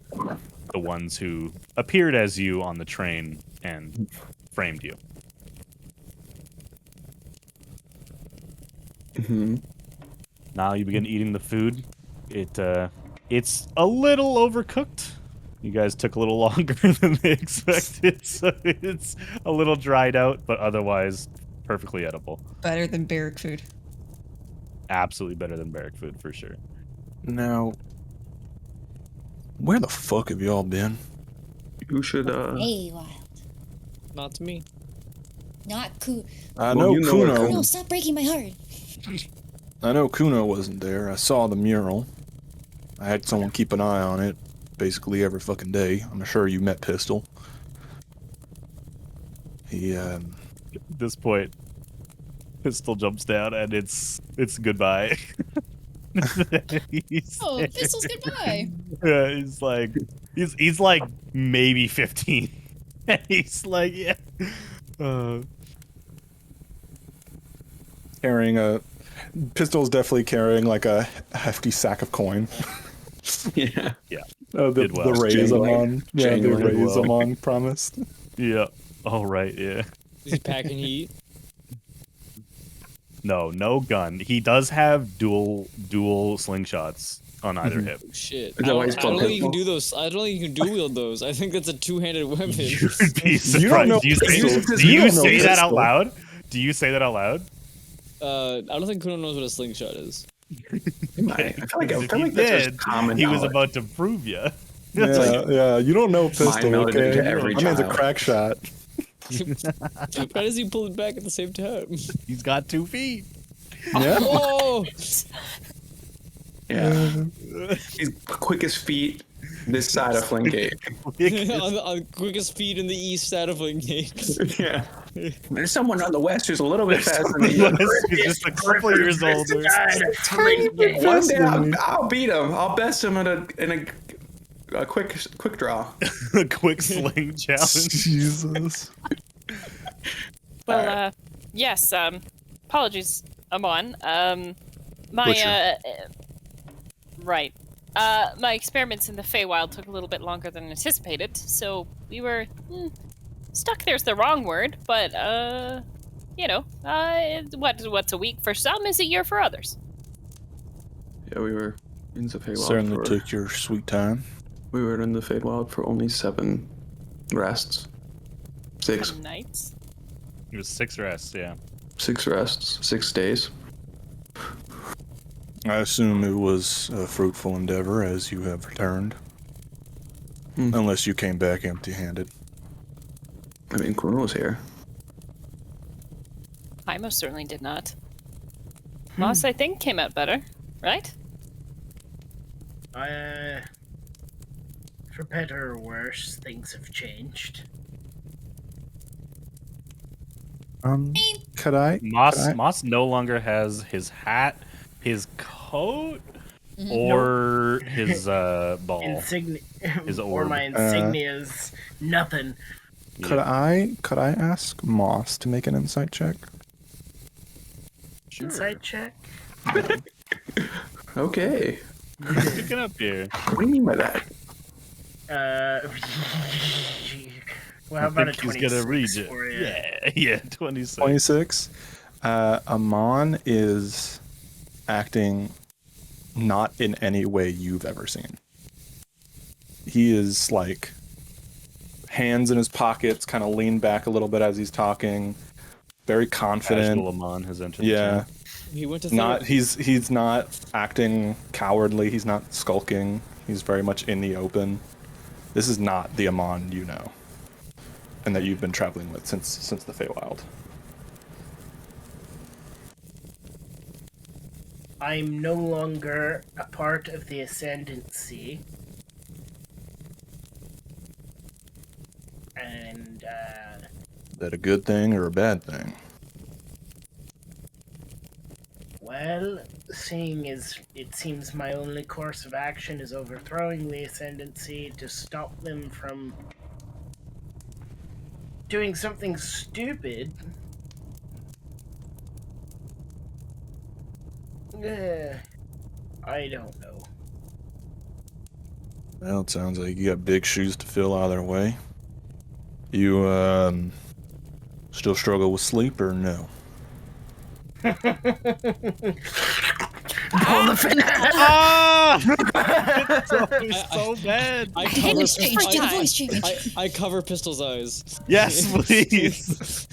Speaker 1: the ones who appeared as you on the train and framed you.
Speaker 4: Mm-hmm.
Speaker 1: Now you begin eating the food. It's a little overcooked. You guys took a little longer than they expected, so it's a little dried out, but otherwise perfectly edible.
Speaker 3: Better than barrack food.
Speaker 1: Absolutely better than barrack food for sure.
Speaker 8: Now, where the fuck have y'all been?
Speaker 4: You should,
Speaker 2: Hey, Wild.
Speaker 6: Not to me.
Speaker 2: Not cool.
Speaker 8: I
Speaker 4: Well,
Speaker 8: know
Speaker 4: you know where
Speaker 8: Kuno.
Speaker 2: No, stop breaking my heart.
Speaker 8: I know Kuno wasn't there. I saw the mural. I had someone keep an eye on it basically every fucking day. I'm sure you met Pistol. He,
Speaker 1: At this point, Pistol jumps down and it's goodbye.
Speaker 2: Oh, Pistol's goodbye.
Speaker 1: Yeah, he's like maybe 15. He's like, yeah.
Speaker 8: carrying a... Pistol's definitely carrying like a hefty sack of coin.
Speaker 4: yeah.
Speaker 8: The
Speaker 1: Did well.
Speaker 8: raise
Speaker 4: Jangling.
Speaker 8: Amon. Yeah, the
Speaker 4: Jangling.
Speaker 8: raise
Speaker 1: Well.
Speaker 8: Amon promised.
Speaker 1: Yeah. All right. Yeah.
Speaker 6: He's packing heat.
Speaker 1: No gun. He does have dual slingshots on either hip.
Speaker 6: Oh, shit.
Speaker 4: Is that why he's
Speaker 6: I don't
Speaker 4: called
Speaker 6: think you can
Speaker 4: pistol?
Speaker 6: do those. I don't think you can dual wield those. I think that's a two-handed weapon.
Speaker 1: You'd be
Speaker 8: You don't know
Speaker 1: surprised. Do you say,
Speaker 8: pistol.
Speaker 1: do
Speaker 8: You
Speaker 1: you
Speaker 8: don't know
Speaker 1: say that out
Speaker 8: pistol.
Speaker 1: loud? Do you say that out loud?
Speaker 6: I don't think Kuno knows what a slingshot is.
Speaker 4: I feel like,
Speaker 1: Because if
Speaker 4: I feel
Speaker 1: he
Speaker 4: like that's
Speaker 1: did,
Speaker 4: just common
Speaker 1: he was
Speaker 4: knowledge.
Speaker 1: about to prove you.
Speaker 8: Yeah, you don't know Pistol,
Speaker 4: melody
Speaker 8: okay?
Speaker 4: to every
Speaker 8: My man's a
Speaker 4: child.
Speaker 8: crack shot.
Speaker 6: Why does he pull it back at the same time?
Speaker 1: He's got 2 feet.
Speaker 8: Yeah.
Speaker 6: Oh!
Speaker 4: Yeah. He's quickest feet this side of Flingate.
Speaker 6: on the quickest feet in the east side of Wingate.
Speaker 4: Yeah. There's someone on the west who's a little bit faster than you.
Speaker 1: He's just a couple years older.
Speaker 4: One day I'll beat him. I'll best him in a quick draw.
Speaker 1: A quick sling challenge.
Speaker 8: Jesus.
Speaker 7: Well, yes. Apologies, Amon. My
Speaker 4: Butcher.
Speaker 7: Right. My experiments in the Feywild took a little bit longer than anticipated, so we were stuck. There's the wrong word, but what's a week for some is a year for others.
Speaker 4: Yeah, we were in the Feywild
Speaker 8: Certainly
Speaker 4: for...
Speaker 8: took your sweet time.
Speaker 4: We were in the Feywild for only 7 rests. 6.
Speaker 7: 10 nights.
Speaker 1: It was 6 rests, yeah.
Speaker 4: 6 rests, 6 days.
Speaker 8: I assume it was a fruitful endeavor as you have returned. Unless you came back empty-handed.
Speaker 4: I mean, Kronos here.
Speaker 7: I most certainly did not. Moss, I think, came out better, right?
Speaker 5: For better or worse, things have changed.
Speaker 8: Could I?
Speaker 1: Moss no longer has his hat, his coat, or his ball. His
Speaker 5: or
Speaker 1: orb.
Speaker 5: my insignias. Nothing.
Speaker 8: Could I ask Moss to make an insight check?
Speaker 1: Sure.
Speaker 5: Insight check.
Speaker 4: Okay.
Speaker 1: Picking up here.
Speaker 4: What do you mean by that?
Speaker 5: Well, how about a
Speaker 1: He's gonna
Speaker 5: 26
Speaker 1: read it.
Speaker 5: for you?
Speaker 1: Yeah, 26.
Speaker 8: 26. Amon is acting not in any way you've ever seen. He is like hands in his pockets, kind of leaned back a little bit as he's talking, very confident.
Speaker 1: Casual Amon has entered.
Speaker 8: Yeah.
Speaker 6: He went to
Speaker 8: Not he's not acting cowardly, he's not skulking. He's very much in the open. This is not the Amon you know and that you've been traveling with since the Feywild.
Speaker 5: I'm no longer a part of the Ascendancy. And,
Speaker 8: Is that a good thing or a bad thing?
Speaker 5: well, seeing as it seems my only course of action is overthrowing the Ascendancy to stop them from doing something stupid. I don't know.
Speaker 8: Well, it sounds like you got big shoes to fill either way. You still struggle with sleep or no?
Speaker 5: Pull the fin.
Speaker 1: It's always so bad.
Speaker 7: I
Speaker 2: Voice change, do the voice change.
Speaker 6: I cover Pistol's eyes.
Speaker 1: Yes, please.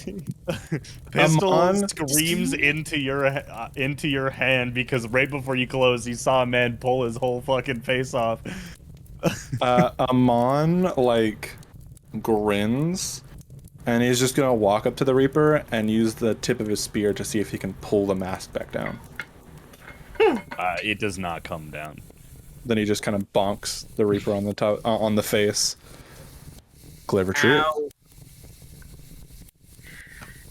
Speaker 1: Pistol screams into your hand because right before you close, you saw a man pull his whole fucking face off.
Speaker 8: Amon like grins, and he's just gonna walk up to the Reaper and use the tip of his spear to see if he can pull the mask back down.
Speaker 1: It does not come down.
Speaker 8: Then he just kind of bonks the Reaper on the top, on the face. Clever trick.
Speaker 5: Ow.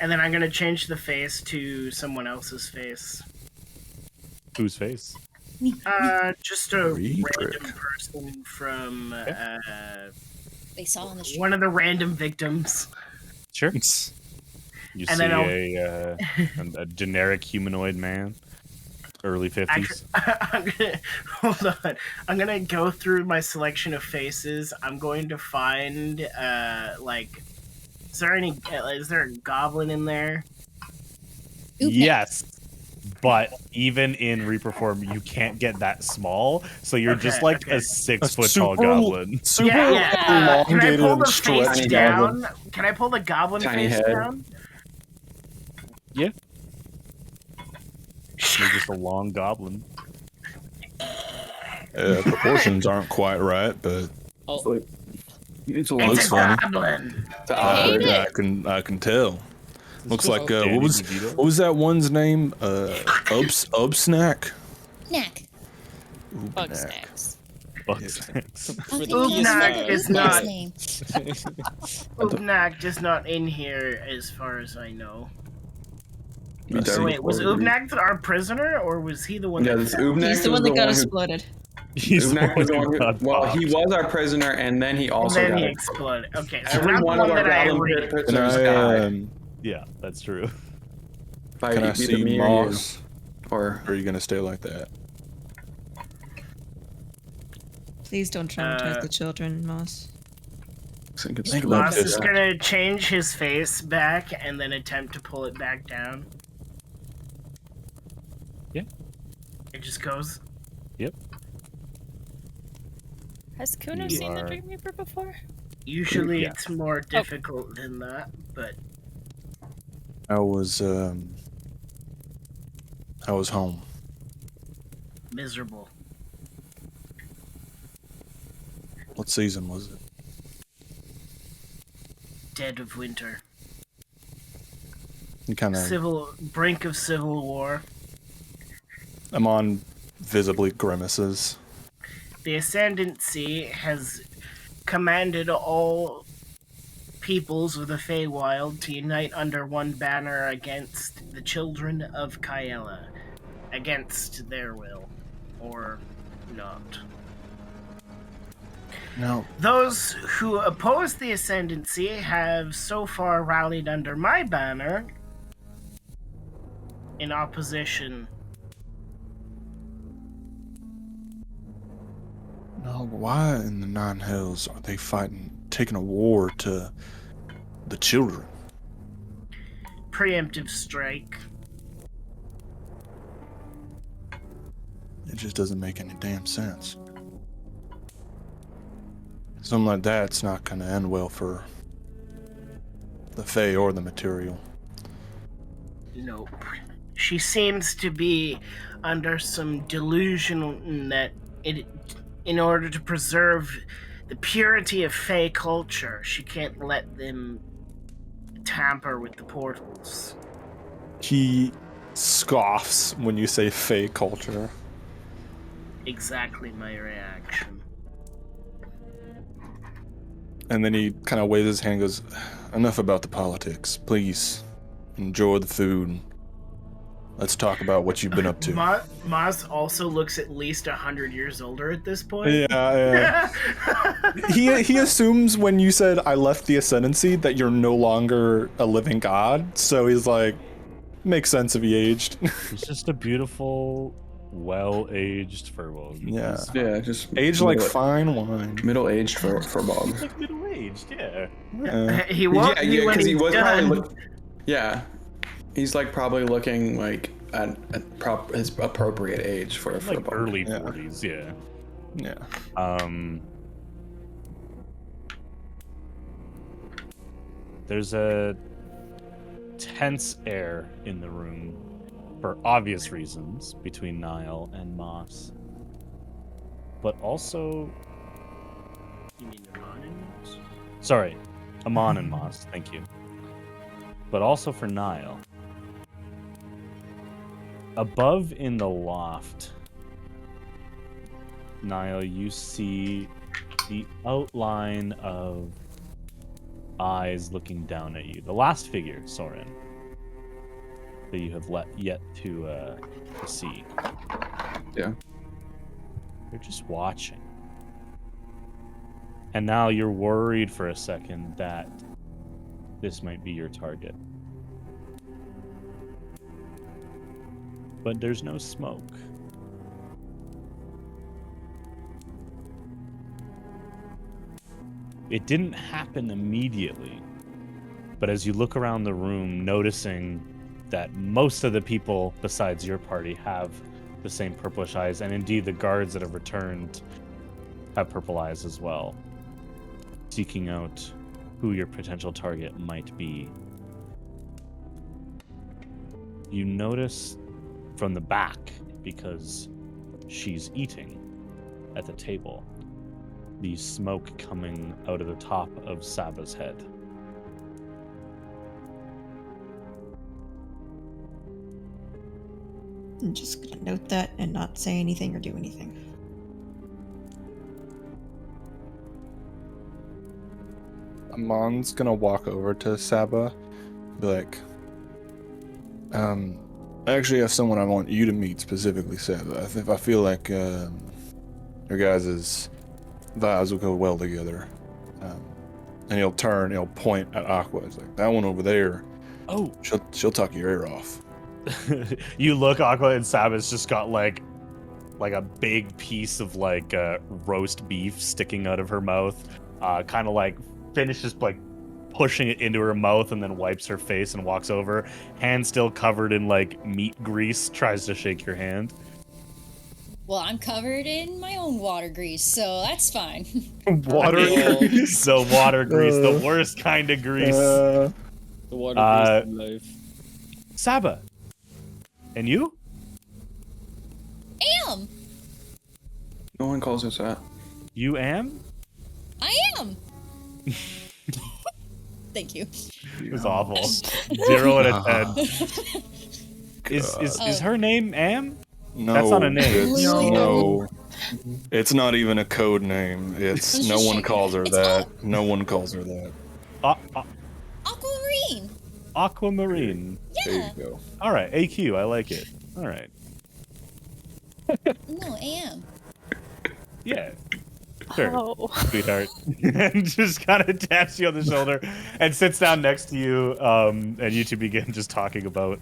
Speaker 5: And then I'm gonna change the face to someone else's face.
Speaker 1: Whose face?
Speaker 5: Just a
Speaker 8: Retrick.
Speaker 5: random person from
Speaker 2: They saw on the street.
Speaker 5: one of the random victims.
Speaker 1: Sure. You
Speaker 5: And
Speaker 1: see
Speaker 5: then
Speaker 1: a generic humanoid man, early 50s.
Speaker 5: I'm gonna hold on. I'm gonna go through my selection of faces. I'm going to find is there a goblin in there?
Speaker 1: Yes, but even in Reaper form, you can't get that small, so you're just like a 6 foot tall goblin.
Speaker 8: Super
Speaker 5: Yeah. Can I
Speaker 8: elongated
Speaker 5: pull
Speaker 8: and
Speaker 5: the face
Speaker 8: stretched
Speaker 5: down?
Speaker 8: goblin.
Speaker 5: Can I pull the goblin
Speaker 4: Tiny
Speaker 5: face
Speaker 4: head.
Speaker 5: down?
Speaker 1: Yeah. You're just a long goblin.
Speaker 8: Proportions aren't quite right, but
Speaker 6: Oh,
Speaker 4: It's a
Speaker 5: It's
Speaker 8: looks
Speaker 5: a
Speaker 8: funny.
Speaker 5: goblin.
Speaker 8: I can tell. Looks like what was that one's name? Obsnack.
Speaker 2: Knack.
Speaker 7: Bug snacks.
Speaker 1: Bugsnax.
Speaker 2: How
Speaker 6: For
Speaker 2: can
Speaker 6: the
Speaker 2: you
Speaker 5: Knack
Speaker 2: remember
Speaker 5: is
Speaker 2: Knack's
Speaker 5: not-
Speaker 2: name?
Speaker 5: Ubnak is not in here as far as I know.
Speaker 4: We
Speaker 5: So
Speaker 4: died
Speaker 5: wait, was
Speaker 4: before we-
Speaker 5: Ubnak our prisoner, or was he the one
Speaker 4: Yeah,
Speaker 5: that
Speaker 4: this
Speaker 5: fell?
Speaker 4: Ubnak
Speaker 3: He's the
Speaker 4: was
Speaker 3: one that got
Speaker 4: who-
Speaker 3: exploded.
Speaker 1: He's
Speaker 4: Ubnak was the one who,
Speaker 1: got
Speaker 4: well, he
Speaker 1: popped.
Speaker 4: was our prisoner, and then he
Speaker 5: And
Speaker 4: also
Speaker 5: then
Speaker 4: got
Speaker 5: he
Speaker 4: it.
Speaker 5: exploded. Okay, so
Speaker 4: Every
Speaker 5: not the
Speaker 4: one
Speaker 5: one
Speaker 4: of our
Speaker 5: that I
Speaker 4: goblin
Speaker 5: read.
Speaker 8: Can
Speaker 4: prisoners
Speaker 8: I
Speaker 4: died
Speaker 1: Yeah, that's true.
Speaker 4: by
Speaker 8: can I
Speaker 4: either
Speaker 8: see
Speaker 4: me or you.
Speaker 8: Moss?
Speaker 4: Or
Speaker 8: Or are you gonna stay like that?
Speaker 3: Please don't traumatize the children, Moss.
Speaker 8: Think about
Speaker 5: Moss
Speaker 8: this.
Speaker 5: is gonna change his face back and then attempt to pull it back down.
Speaker 1: Yeah.
Speaker 5: It just goes.
Speaker 1: Yep.
Speaker 7: Has Kuno
Speaker 1: You
Speaker 7: seen the
Speaker 1: are-
Speaker 7: Dream Reaper before?
Speaker 5: Usually
Speaker 1: Yes.
Speaker 5: it's more difficult than that, but
Speaker 8: I was home.
Speaker 5: miserable.
Speaker 8: What season was it?
Speaker 5: Dead of winter.
Speaker 8: You kind of.
Speaker 5: Brink of civil war.
Speaker 8: Amon visibly grimaces.
Speaker 5: The Ascendancy has commanded all peoples of the Feywild to unite under one banner against the children of Kaela. Against their will. Or not.
Speaker 8: No.
Speaker 5: Those who oppose the Ascendancy have so far rallied under my banner in opposition.
Speaker 8: No, why in the Nine Hells are they taking a war to the children?
Speaker 5: Preemptive strike.
Speaker 8: It just doesn't make any damn sense. Something like that's not gonna end well for the Fae or the material.
Speaker 5: Nope. She seems to be under some delusion that in order to preserve the purity of Fae culture, she can't let them tamper with the portals.
Speaker 8: He scoffs when you say Fae culture.
Speaker 5: Exactly my reaction.
Speaker 8: And then he kind of waves his hand and goes, enough about the politics. Please, enjoy the food. Let's talk about what you've been up to.
Speaker 5: Maz also looks at least 100 years older at this point.
Speaker 8: Yeah. He assumes when you said I left the Ascendancy that you're no longer a living god. So he's like, makes sense if he aged.
Speaker 1: He's just a beautiful, well-aged furball.
Speaker 8: Yeah.
Speaker 4: Yeah, just
Speaker 8: Age like fine wine.
Speaker 4: middle-aged for Bob.
Speaker 1: He's like middle-aged, yeah.
Speaker 5: He won't be when
Speaker 4: because he
Speaker 5: he's
Speaker 4: was
Speaker 5: done.
Speaker 4: probably he's like probably looking like at his appropriate age for
Speaker 1: Like
Speaker 4: Bob.
Speaker 1: early
Speaker 8: Yeah.
Speaker 1: 40s, yeah.
Speaker 8: Yeah.
Speaker 1: There's a tense air in the room for obvious reasons between Niall and Moss. But also...
Speaker 5: You mean Amon and Moss?
Speaker 1: Sorry, Amon and Moss, thank you. But also for Niall. Above in the loft, Niall, you see the outline of eyes looking down at you. The last figure, Soren, that you have yet to see.
Speaker 4: Yeah.
Speaker 1: You're just watching. And now you're worried for a second that this might be your target. But there's no smoke. It didn't happen immediately, but as you look around the room, noticing that most of the people besides your party have the same purplish eyes, and indeed the guards that have returned have purple eyes as well, seeking out who your potential target might be. You notice from the back, because she's eating at the table, the smoke coming out of the top of Saba's head.
Speaker 3: I'm just gonna note that and not say anything or do anything.
Speaker 8: Amon's gonna walk over to Saba, be like, I actually have someone I want you to meet specifically, Saba. I feel like your guys' vibes will go well together. And he'll turn, he'll point at Aqua. He's like, that one over there.
Speaker 1: Oh,
Speaker 8: She'll talk your ear off.
Speaker 1: you look, Aqua, and Saba's just got like like a big piece of like roast beef sticking out of her mouth. Kind of like finishes like pushing it into her mouth and then wipes her face and walks over. Hand still covered in like meat grease. Tries to shake your hand.
Speaker 2: Well, I'm covered in my own water grease, so that's fine.
Speaker 8: Water grease.
Speaker 1: So water grease, the worst kind of grease.
Speaker 6: The water grease in life.
Speaker 1: Saba. And you?
Speaker 2: Am.
Speaker 4: No one calls us that.
Speaker 1: You am?
Speaker 2: I am. Thank you.
Speaker 1: It was awful. 0 out of 10. Is her name Am?
Speaker 8: No,
Speaker 1: That's not a name.
Speaker 8: No. It's not even a code name. It's no one calls her that. No one calls her that.
Speaker 2: Aquamarine.
Speaker 1: Aquamarine.
Speaker 2: Yeah.
Speaker 8: There you go.
Speaker 1: All right, AQ. I like it. All right.
Speaker 2: No, Am.
Speaker 1: Yeah. Sure,
Speaker 7: Oh.
Speaker 1: sweetheart. And just kind of taps you on the shoulder and sits down next to you. And you two begin just talking about.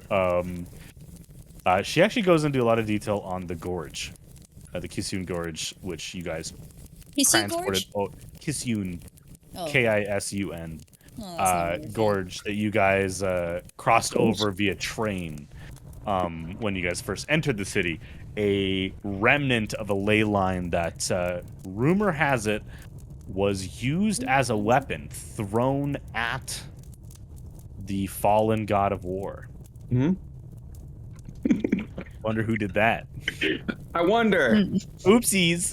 Speaker 1: She actually goes into a lot of detail on the gorge, the Kisun Gorge, which you guys transported.
Speaker 2: Gorge?
Speaker 1: Kisun,
Speaker 2: Oh.
Speaker 1: Kisun.
Speaker 2: Oh, that's not
Speaker 1: Gorge that you guys crossed over via train when you guys first entered the city. A remnant of a ley line that, rumor has it, was used as a weapon thrown at the fallen god of war.
Speaker 4: Hmm?
Speaker 1: Wonder who did that.
Speaker 4: I wonder.
Speaker 1: Oopsies.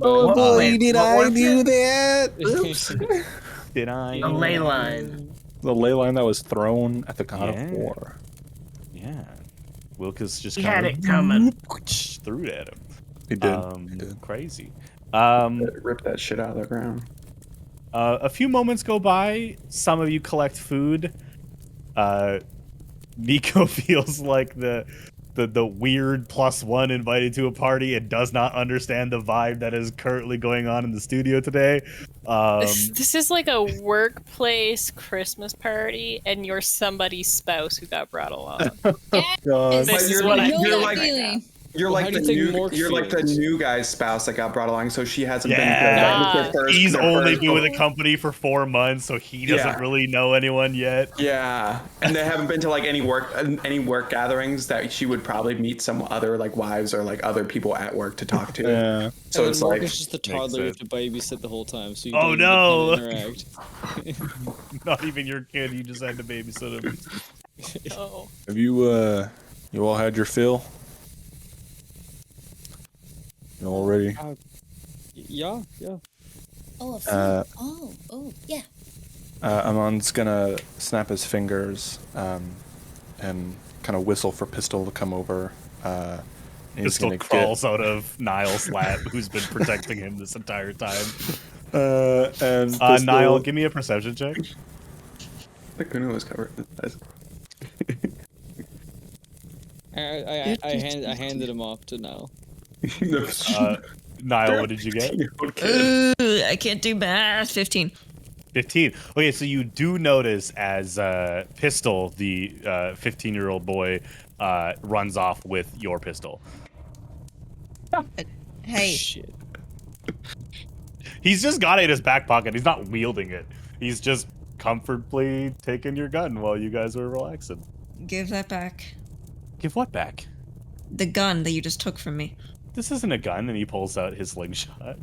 Speaker 6: Oh
Speaker 5: boy, did I do
Speaker 4: that?
Speaker 5: Oops.
Speaker 1: Did I?
Speaker 5: A ley line.
Speaker 8: The ley line that was thrown at the god
Speaker 1: Yeah.
Speaker 8: of war.
Speaker 1: Yeah. Wilkes just
Speaker 5: He
Speaker 1: kind
Speaker 5: had
Speaker 1: of
Speaker 5: it coming.
Speaker 1: threw it at him.
Speaker 8: He did. He did.
Speaker 1: Crazy.
Speaker 4: Rip that shit out of the ground.
Speaker 1: A few moments go by. Some of you collect food. Nico feels like the weird +1 invited to a party and does not understand the vibe that is currently going on in the studio today.
Speaker 7: This is like a workplace Christmas party, and you're somebody's spouse who got brought along.
Speaker 2: Yes.
Speaker 7: This is
Speaker 4: you're
Speaker 7: what
Speaker 4: like-
Speaker 7: I
Speaker 2: know
Speaker 4: you're
Speaker 2: that
Speaker 4: like-
Speaker 2: feeling.
Speaker 4: You're
Speaker 6: Well,
Speaker 4: like
Speaker 6: how
Speaker 4: the
Speaker 6: do you think
Speaker 4: new.
Speaker 6: Mork
Speaker 4: You're like the
Speaker 6: feels?
Speaker 4: new guy's spouse that got brought along, so she hasn't
Speaker 1: Yeah.
Speaker 4: been. To,
Speaker 1: He's
Speaker 4: their
Speaker 1: only
Speaker 4: first-
Speaker 1: been with the company for 4 months, so he doesn't
Speaker 4: Yeah.
Speaker 1: really know anyone yet.
Speaker 4: Yeah, and they haven't been to like any work gatherings that she would probably meet some other like wives or like other people at work to talk to.
Speaker 8: Yeah.
Speaker 4: So
Speaker 6: And
Speaker 4: it's
Speaker 6: Mark
Speaker 4: like
Speaker 6: is just the toddler you have to babysit the whole time, so you
Speaker 1: Oh,
Speaker 6: don't
Speaker 1: no.
Speaker 6: even interact.
Speaker 1: Not even your kid, you just had to babysit him.
Speaker 7: Oh.
Speaker 8: Have you you all had your fill? You all ready?
Speaker 6: Yeah.
Speaker 2: Oh, a food. Oh, yeah.
Speaker 8: Amon's gonna snap his fingers and kind of whistle for Pistol to come over. And he's
Speaker 1: Pistol
Speaker 8: gonna
Speaker 1: crawls out of Niall's lap, who's been protecting him this entire time.
Speaker 8: And Pistol,
Speaker 1: Niall, give me a perception check.
Speaker 4: the Kuno was covered.
Speaker 6: I handed him off to Niall.
Speaker 1: Niall, what did you get?
Speaker 3: Ooh, I can't do math. 15.
Speaker 1: 15. Okay, so you do notice as Pistol, the 15-year-old boy, runs off with your pistol.
Speaker 3: Hey,
Speaker 6: Shit.
Speaker 1: He's just got it in his back pocket. He's not wielding it. He's just comfortably taking your gun while you guys are relaxing.
Speaker 3: give that back.
Speaker 1: Give what back?
Speaker 3: The gun that you just took from me.
Speaker 1: This isn't a gun, and he pulls out his slingshot.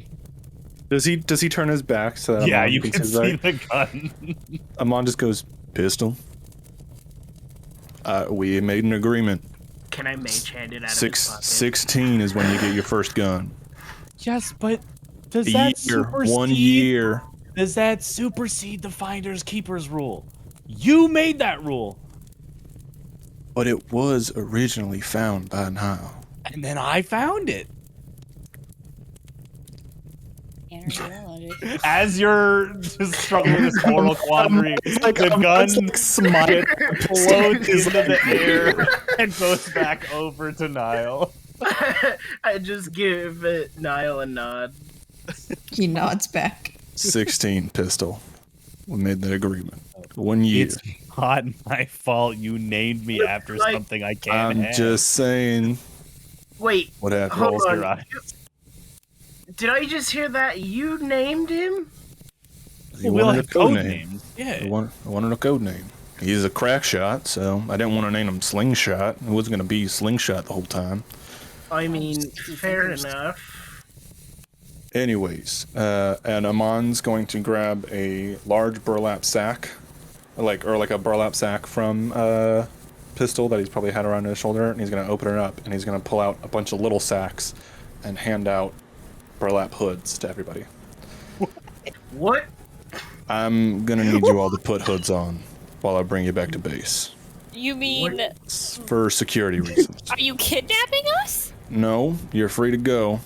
Speaker 8: does he turn his back so that
Speaker 1: Yeah,
Speaker 8: Amon
Speaker 1: you
Speaker 8: can
Speaker 1: can
Speaker 8: his
Speaker 1: see
Speaker 8: back?
Speaker 1: the gun.
Speaker 8: Amon just goes, Pistol. We made an agreement.
Speaker 5: Can I mage hand it out of his pocket?
Speaker 8: 16 is when you get your first gun.
Speaker 1: Yes, but does
Speaker 8: A
Speaker 1: that
Speaker 8: year,
Speaker 1: supersede?
Speaker 8: 1 year.
Speaker 1: Does that supersede the Finders Keepers rule? You made that rule,
Speaker 8: But it was originally found by Nile.
Speaker 1: and then I found it. As you're just struggling with this moral quandary, the gun floats into the air and goes back over to Niall.
Speaker 5: I just give Niall a nod.
Speaker 3: He nods back.
Speaker 8: 16 Pistol. We made that agreement. 1 year.
Speaker 1: It's not my fault you named me after
Speaker 5: Like,
Speaker 1: something I can't
Speaker 8: I'm
Speaker 1: have.
Speaker 8: just saying.
Speaker 5: Wait,
Speaker 8: What happened?
Speaker 5: hold
Speaker 1: Rolls their
Speaker 5: on.
Speaker 1: eyes.
Speaker 5: Did I just hear that? You named him?
Speaker 8: You
Speaker 1: we all
Speaker 8: wanted a
Speaker 1: have
Speaker 8: code
Speaker 1: code
Speaker 8: name.
Speaker 1: names. Yeah.
Speaker 8: I wanted a code name. He's a crack shot, so I didn't want to name him Slingshot. It wasn't going to be Slingshot the whole time.
Speaker 5: I mean, fair enough.
Speaker 8: Anyways, and Amon's going to grab a large burlap sack, like a burlap sack from pistol that he's probably had around his shoulder, and he's going to open it up, and he's going to pull out a bunch of little sacks and hand out burlap hoods to everybody.
Speaker 5: What?
Speaker 8: I'm going to need you all to put hoods on while I bring you back to base.
Speaker 7: You mean,
Speaker 8: It's for security reasons.
Speaker 7: are you kidnapping us?
Speaker 8: No, you're free to go.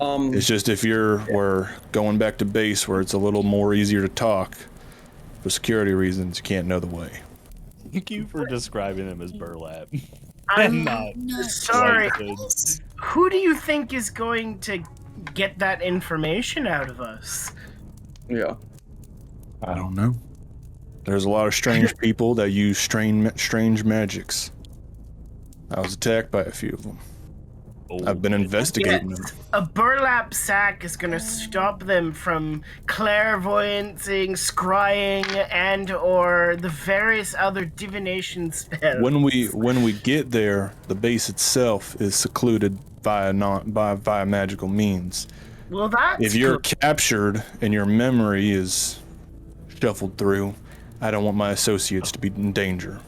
Speaker 8: It's just if we're going back to base where it's a little more easier to talk, for security reasons, you can't know the way.
Speaker 1: Thank you for describing him as burlap.
Speaker 5: I'm
Speaker 1: not
Speaker 5: sorry.
Speaker 1: white
Speaker 5: Who do you think is going to get that information out of us?
Speaker 4: Yeah.
Speaker 8: I don't know. There's a lot of strange people that use strange magics. I was attacked by a few of them. I've been investigating them.
Speaker 5: A burlap sack is going to stop them from clairvoyancing, scrying, and or the various other divination spells.
Speaker 8: When we get there, the base itself is secluded via magical means.
Speaker 5: Well, that's
Speaker 8: If you're
Speaker 5: good.
Speaker 8: captured and your memory is shuffled through, I don't want my associates to be in danger.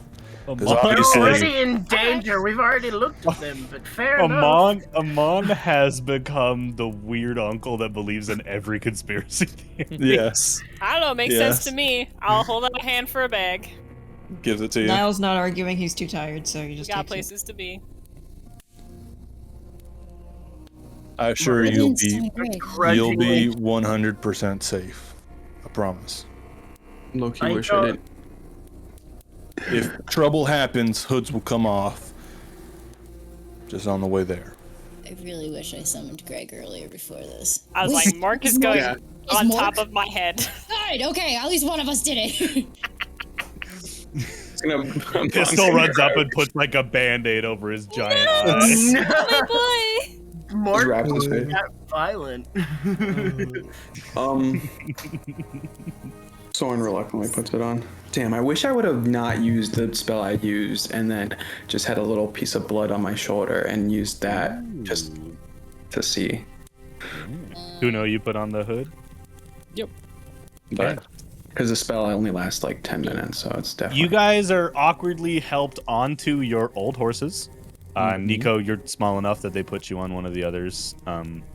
Speaker 8: Because
Speaker 5: They're
Speaker 8: obviously,
Speaker 5: already in danger. We've already looked at them, but fair enough.
Speaker 1: Amon has become the weird uncle that believes in every conspiracy theory.
Speaker 8: yes,
Speaker 7: I don't know, makes
Speaker 8: Yes.
Speaker 7: sense to me. I'll hold out a hand for a bag.
Speaker 8: gives it to you.
Speaker 3: Niall's not arguing, he's too tired, so he
Speaker 7: We
Speaker 3: just
Speaker 7: got
Speaker 3: takes it.
Speaker 7: places to be.
Speaker 8: I assure
Speaker 2: That
Speaker 8: you'll
Speaker 2: means
Speaker 8: be
Speaker 2: something great.
Speaker 8: you'll be
Speaker 5: Grudgingly.
Speaker 8: 100% safe. I promise.
Speaker 4: Low-key
Speaker 5: I
Speaker 4: wish
Speaker 5: thought-
Speaker 4: I didn't.
Speaker 8: If trouble happens, hoods will come off. Just on the way there.
Speaker 2: I really wish I summoned Greg earlier before this.
Speaker 7: I was
Speaker 2: Wait,
Speaker 7: like, Mark is going
Speaker 4: Yeah.
Speaker 7: on
Speaker 2: Mark?
Speaker 7: top of my head.
Speaker 2: Alright, okay, at least one of us did it.
Speaker 4: It's gonna
Speaker 1: Pistol runs up and puts like a band-aid over his giant eye.
Speaker 7: My boy!
Speaker 5: More
Speaker 4: wraps his face.
Speaker 5: that violent.
Speaker 4: Soren reluctantly puts it on. Damn, I wish I would have not used the spell I used and then just had a little piece of blood on my shoulder and used that just to see.
Speaker 1: Kuno, you put on the hood?
Speaker 4: But because the spell only lasts like 10 minutes, so it's definitely.
Speaker 1: You guys are awkwardly helped onto your old horses. Nico, you're small enough that they put you on one of the others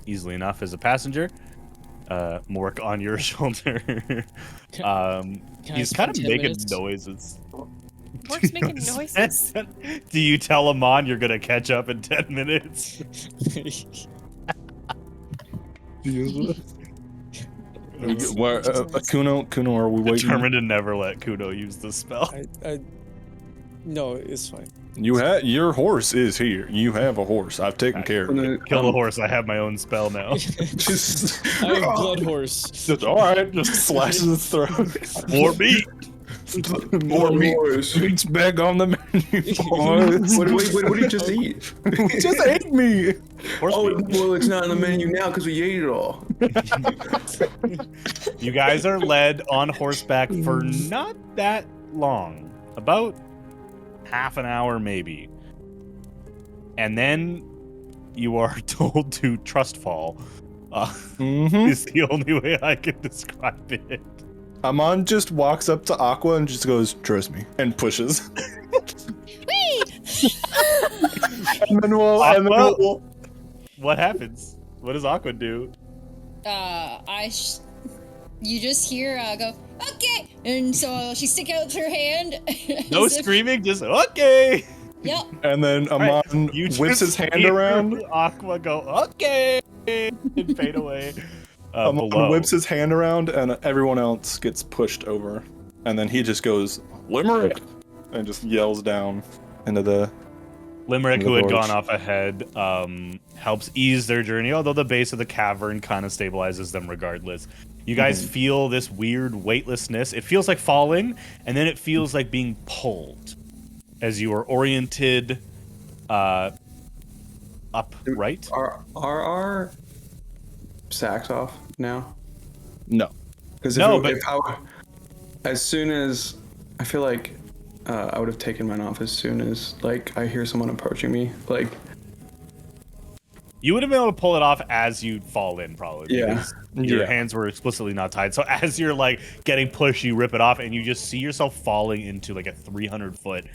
Speaker 1: easily enough as a passenger. Mork on your shoulder. He's kind of
Speaker 6: spend 10
Speaker 1: making
Speaker 6: minutes?
Speaker 1: noises.
Speaker 7: Mork's making noises.
Speaker 1: Do you tell Amon you're gonna catch up in 10 minutes?
Speaker 8: Kuno, are we waiting?
Speaker 1: Determined to never let Kuno use the spell.
Speaker 6: No, it's fine.
Speaker 8: Your horse is here. You have a horse. I've taken care of it.
Speaker 1: Kill the horse. I have my own spell now.
Speaker 8: Just,
Speaker 6: I have blood horse.
Speaker 8: just all right. Just slashes his throat.
Speaker 1: More meat.
Speaker 8: More meat. Meat's back on the menu. boys.
Speaker 4: What did you just eat?
Speaker 8: Just ate me.
Speaker 1: Horse
Speaker 4: Oh,
Speaker 1: meat.
Speaker 4: well, it's not on the menu now because we ate it all.
Speaker 1: You guys are led on horseback for not that long. About half an hour, maybe. And then you are told to trust fall. Is the only way I can describe it.
Speaker 8: Amon just walks up to Aqua and just goes, "Trust me," and pushes. And then we'll
Speaker 1: What happens? What does Aqua do?
Speaker 2: You just hear go, okay, and so she sticks out her hand.
Speaker 1: No
Speaker 2: as if-
Speaker 1: screaming, just okay.
Speaker 2: Yep.
Speaker 8: And then Amon
Speaker 1: You
Speaker 8: whips his
Speaker 1: just
Speaker 8: hand
Speaker 1: hear
Speaker 8: around.
Speaker 1: Aqua go, okay, and fade away.
Speaker 8: Amon
Speaker 1: Below.
Speaker 8: whips his hand around, and everyone else gets pushed over. And then he just goes, "Limerick!" and just yells down into the.
Speaker 1: Limerick,
Speaker 8: The
Speaker 1: who had
Speaker 8: gorge.
Speaker 1: gone off ahead, helps ease their journey, although the base of the cavern kind of stabilizes them regardless. You guys feel this weird weightlessness. It feels like falling, and then it feels like being pulled as you are oriented upright.
Speaker 4: Are our sacks off now?
Speaker 8: No.
Speaker 4: Because as soon as I feel like I would have taken mine off as soon as like I hear someone approaching me. Like
Speaker 1: You would have been able to pull it off as you fall in, probably.
Speaker 4: Yeah.
Speaker 1: Because your hands were explicitly not tied. So as you're like getting pushed, you rip it off, and you just see yourself falling into like a 300-foot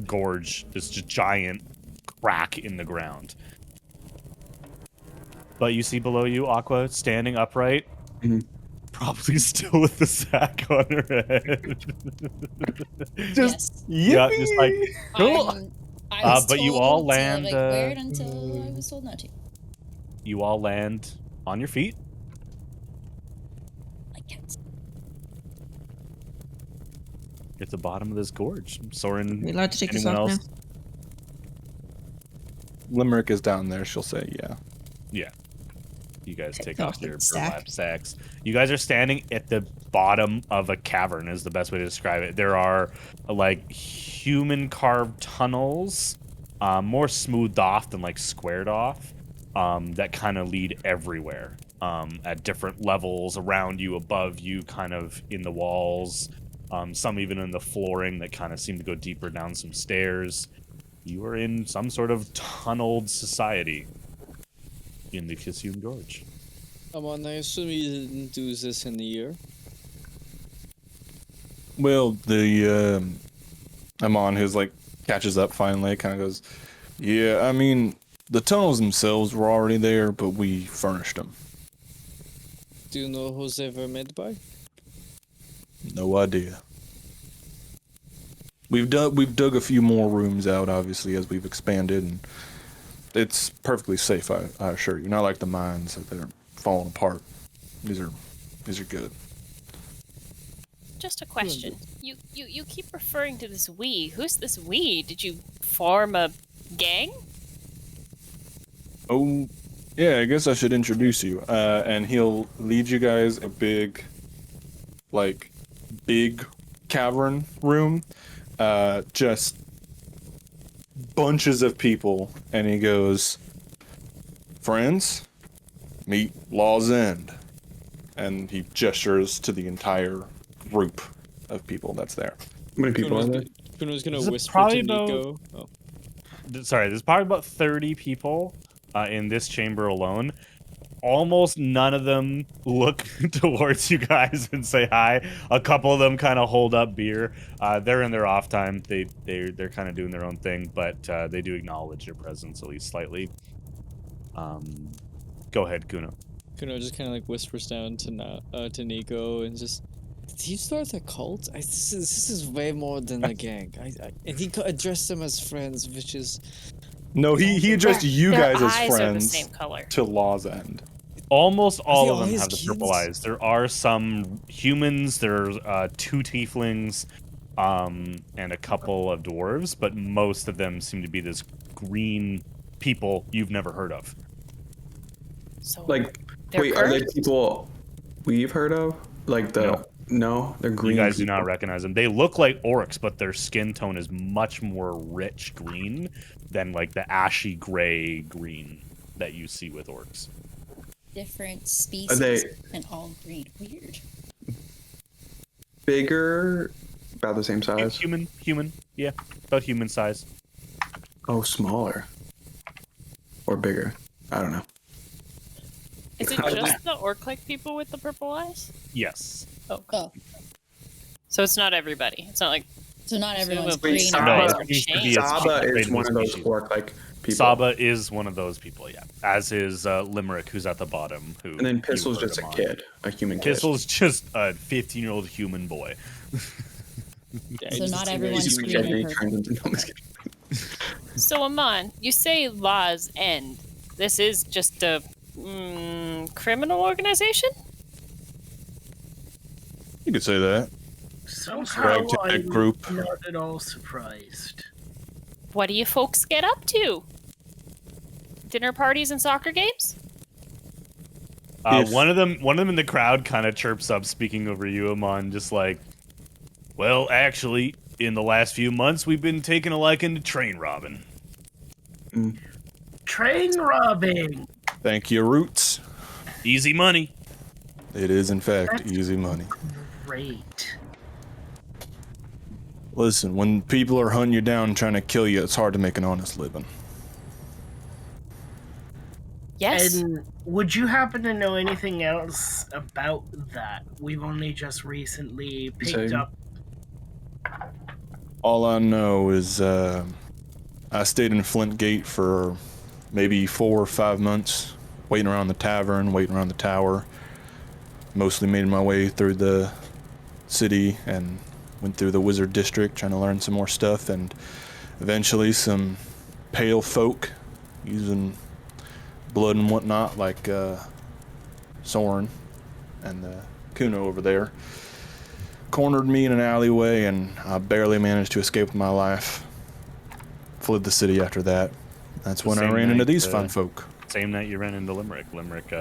Speaker 1: gorge. This just giant crack in the ground. But you see below you Aqua standing upright, probably still with the sack on her head.
Speaker 2: Yes.
Speaker 1: Yeah, just like cool.
Speaker 2: I was
Speaker 1: but you
Speaker 2: told
Speaker 1: all
Speaker 2: to,
Speaker 1: land.
Speaker 2: like, wear it until I was told not to.
Speaker 1: You all land on your feet.
Speaker 2: Like cats.
Speaker 1: At the bottom of this gorge. Soren,
Speaker 3: Are we allowed to take this
Speaker 1: anyone
Speaker 3: off
Speaker 1: else?
Speaker 8: Limerick is down there. She'll say, yeah.
Speaker 1: Yeah. You guys take
Speaker 3: Oh,
Speaker 1: off your
Speaker 3: sack.
Speaker 1: burlap sacks. You guys are standing at the bottom of a cavern is the best way to describe it. There are like human carved tunnels, more smoothed off than like squared off, that kind of lead everywhere, at different levels around you, above you, kind of in the walls, some even in the flooring that kind of seem to go deeper down some stairs. You are in some sort of tunneled society in the Kisum Gorge.
Speaker 6: Come on, I assume you didn't do this in a year.
Speaker 8: Well, the Amon, who's like catches up finally, kind of goes, yeah, I mean, the tunnels themselves were already there, but we furnished them.
Speaker 6: Do you know who's ever made by?
Speaker 8: No idea. We've dug a few more rooms out, obviously, as we've expanded, and it's perfectly safe, I assure you. Not like the mines that are falling apart. These are good.
Speaker 7: Just a question. You keep referring to this we. Who's this we? Did you form a gang?
Speaker 8: Oh, yeah, I guess I should introduce you. And he'll lead you guys a big cavern room. Just bunches of people, and he goes, friends, meet Law's End. And he gestures to the entire group of people that's there.
Speaker 4: how many people are there?
Speaker 6: Kuno's gonna
Speaker 1: This is
Speaker 6: whisper
Speaker 1: probably
Speaker 6: to Nico. Oh.
Speaker 1: Sorry, there's probably about 30 people in this chamber alone. Almost none of them look towards you guys and say hi. A couple of them kind of hold up beer. They're in their off time. They're kind of doing their own thing, but they do acknowledge your presence at least slightly. Go ahead, Kuno.
Speaker 6: Kuno just kind of like whispers down to Nico and just, did he start a cult? This is way more than a gang. And he addressed them as friends, which is...
Speaker 8: No, he addressed you
Speaker 7: Their
Speaker 8: guys as
Speaker 7: eyes are the
Speaker 8: friends
Speaker 7: same color.
Speaker 8: to Law's End.
Speaker 1: Almost all
Speaker 6: they
Speaker 1: of them
Speaker 6: always
Speaker 1: have the purple
Speaker 6: kids?
Speaker 1: eyes. There are some humans, there's 2 tieflings, and a couple of dwarves, but most of them seem to be this green people you've never heard of.
Speaker 7: So
Speaker 4: Like,
Speaker 7: they're
Speaker 4: wait, are they
Speaker 7: cursed?
Speaker 4: people we've heard of? Like the no, they're green.
Speaker 1: You guys do not
Speaker 4: people.
Speaker 1: recognize them. They look like orcs, but their skin tone is much more rich green than like the ashy gray green that you see with orcs.
Speaker 2: Different
Speaker 4: Are
Speaker 2: species
Speaker 4: they
Speaker 2: and all green. Weird.
Speaker 4: bigger? About the same size.
Speaker 1: Human, yeah, about human size.
Speaker 4: Oh, smaller or bigger? I don't know.
Speaker 7: Is it just the orc-like people with the purple eyes?
Speaker 1: Yes.
Speaker 2: Oh,
Speaker 7: So it's not everybody. It's not like
Speaker 2: so not everyone's
Speaker 7: Wait,
Speaker 2: green.
Speaker 7: Saba-
Speaker 1: No,
Speaker 2: eyes
Speaker 1: it
Speaker 2: are
Speaker 1: seems to be
Speaker 2: changed.
Speaker 1: a
Speaker 4: Saba
Speaker 1: trait
Speaker 4: is
Speaker 1: of
Speaker 4: one
Speaker 1: the
Speaker 4: of those
Speaker 1: species.
Speaker 4: orc-like people.
Speaker 1: Saba is one of those people, yeah. As is Limerick, who's at the bottom. Who
Speaker 4: And then
Speaker 1: you
Speaker 4: Pistol's
Speaker 1: heard
Speaker 4: just a
Speaker 1: him on.
Speaker 4: kid, a human kid.
Speaker 1: Pistol's just a 15-year-old human boy.
Speaker 2: So not everyone's
Speaker 4: He's a
Speaker 2: green
Speaker 4: kid and
Speaker 2: and
Speaker 4: he
Speaker 2: purple.
Speaker 4: turns into no, I'm just kidding.
Speaker 7: So Amon, you say Law's End. This is just a criminal organization?
Speaker 8: You could say that.
Speaker 5: Somehow
Speaker 8: Ragtag
Speaker 5: I'm
Speaker 8: group.
Speaker 5: not at all surprised.
Speaker 7: What do you folks get up to? Dinner parties and soccer games?
Speaker 1: One of them in the crowd kind of chirps up, speaking over you, Amon, just like, well, actually, in the last few months, we've been taking a liking to train robbing.
Speaker 5: train robbing.
Speaker 8: Thank you, Roots.
Speaker 1: Easy money.
Speaker 8: It is, in fact,
Speaker 5: That's
Speaker 8: easy money.
Speaker 5: Great.
Speaker 8: Listen, when people are hunting you down and trying to kill you, it's hard to make an honest living.
Speaker 7: Yes.
Speaker 5: And would you happen to know anything else about that? We've only just recently picked
Speaker 4: Same.
Speaker 5: up.
Speaker 8: All I know is I stayed in Flint Gate for maybe 4 or 5 months, waiting around the tavern, waiting around the tower. Mostly made my way through the city and went through the wizard district trying to learn some more stuff, and eventually some pale folk using blood and whatnot, like Soren and Kuno over there, cornered me in an alleyway, and I barely managed to escape with my life. Fled the city after that. That's when I ran into these fine folk.
Speaker 1: Same night you ran into Limerick. Limerick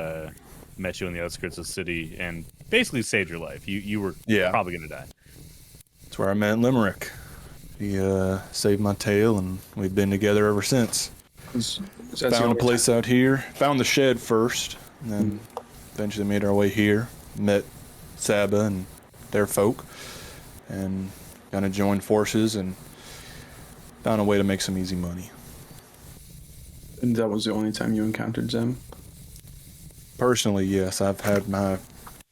Speaker 1: met you on the outskirts of the city and basically saved your life. You were probably going to die.
Speaker 8: That's where I met Limerick. He saved my tail, and we've been together ever since. Found a place out here. Found the shed first, and then eventually made our way here. Met Saba and their folk, and kind of joined forces and found a way to make some easy money.
Speaker 4: And that was the only time you encountered them?
Speaker 8: Personally, yes. I've had my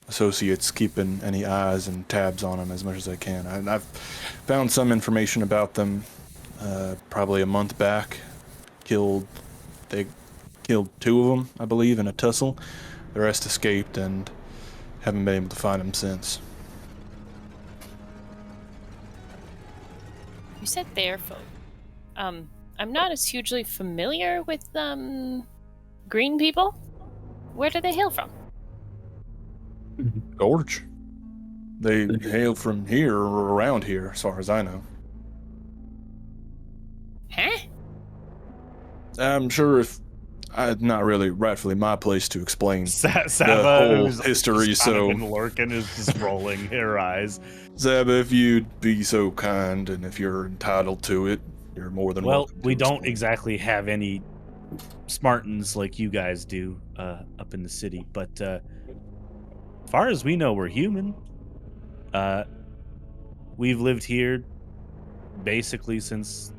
Speaker 8: associates keeping any eyes and tabs on them as much as I can. I've found some information about them probably a month back. They killed 2 of them, I believe, in a tussle. The rest escaped and haven't been able to find them since.
Speaker 7: You said their folk. I'm not as hugely familiar with green people. Where do they hail from?
Speaker 8: Gorge. They hail from here or around here, as far as I know.
Speaker 7: Huh?
Speaker 8: I'm sure if not really rightfully my place to explain
Speaker 1: Saba,
Speaker 8: the whole
Speaker 1: who's
Speaker 8: history,
Speaker 1: just kind of
Speaker 8: so
Speaker 1: been lurking, is just rolling her eyes.
Speaker 8: Saba, if you'd be so kind, and if you're entitled to it, you're more than
Speaker 1: Well,
Speaker 8: welcome to
Speaker 1: we don't
Speaker 8: explain.
Speaker 1: exactly have any Spartans like you guys do up in the city, but as far as we know, we're human. We've lived here basically since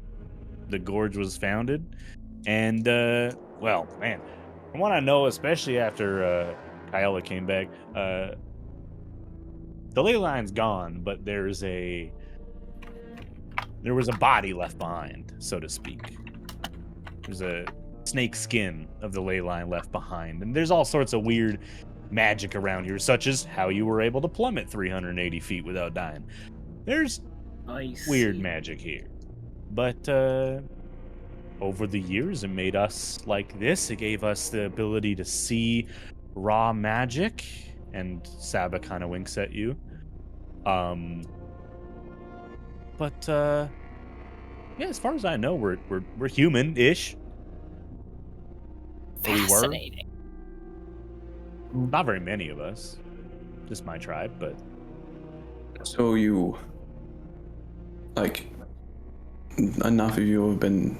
Speaker 1: the gorge was founded, and well, man, from what I know, especially after Kyella came back, the ley line's gone, but there was a body left behind, so to speak. There's a snake skin of the ley line left behind, and there's all sorts of weird magic around here, such as how you were able to plummet 380 feet without dying. There's weird magic here, but over the years, it made us like this. It gave us the ability to see raw magic, and Saba kind of winks at you. But yeah, as far as I know, we're human-ish. Or we were.
Speaker 7: Fascinating.
Speaker 1: Not very many of us. Just my tribe, but
Speaker 4: So you, like, enough of you have been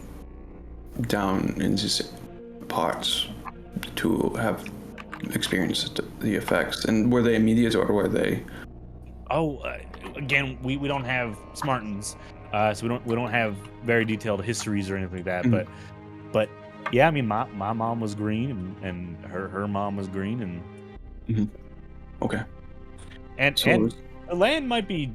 Speaker 4: down in these parts to have experienced the effects, and were they immediate or were they?
Speaker 1: Again, we don't have Spartans, so we don't have very detailed histories or anything like that.
Speaker 4: Mhm.
Speaker 1: But yeah, I mean, my mom was green, and her mom was green, and
Speaker 4: Okay.
Speaker 1: and
Speaker 4: So
Speaker 1: and the land might be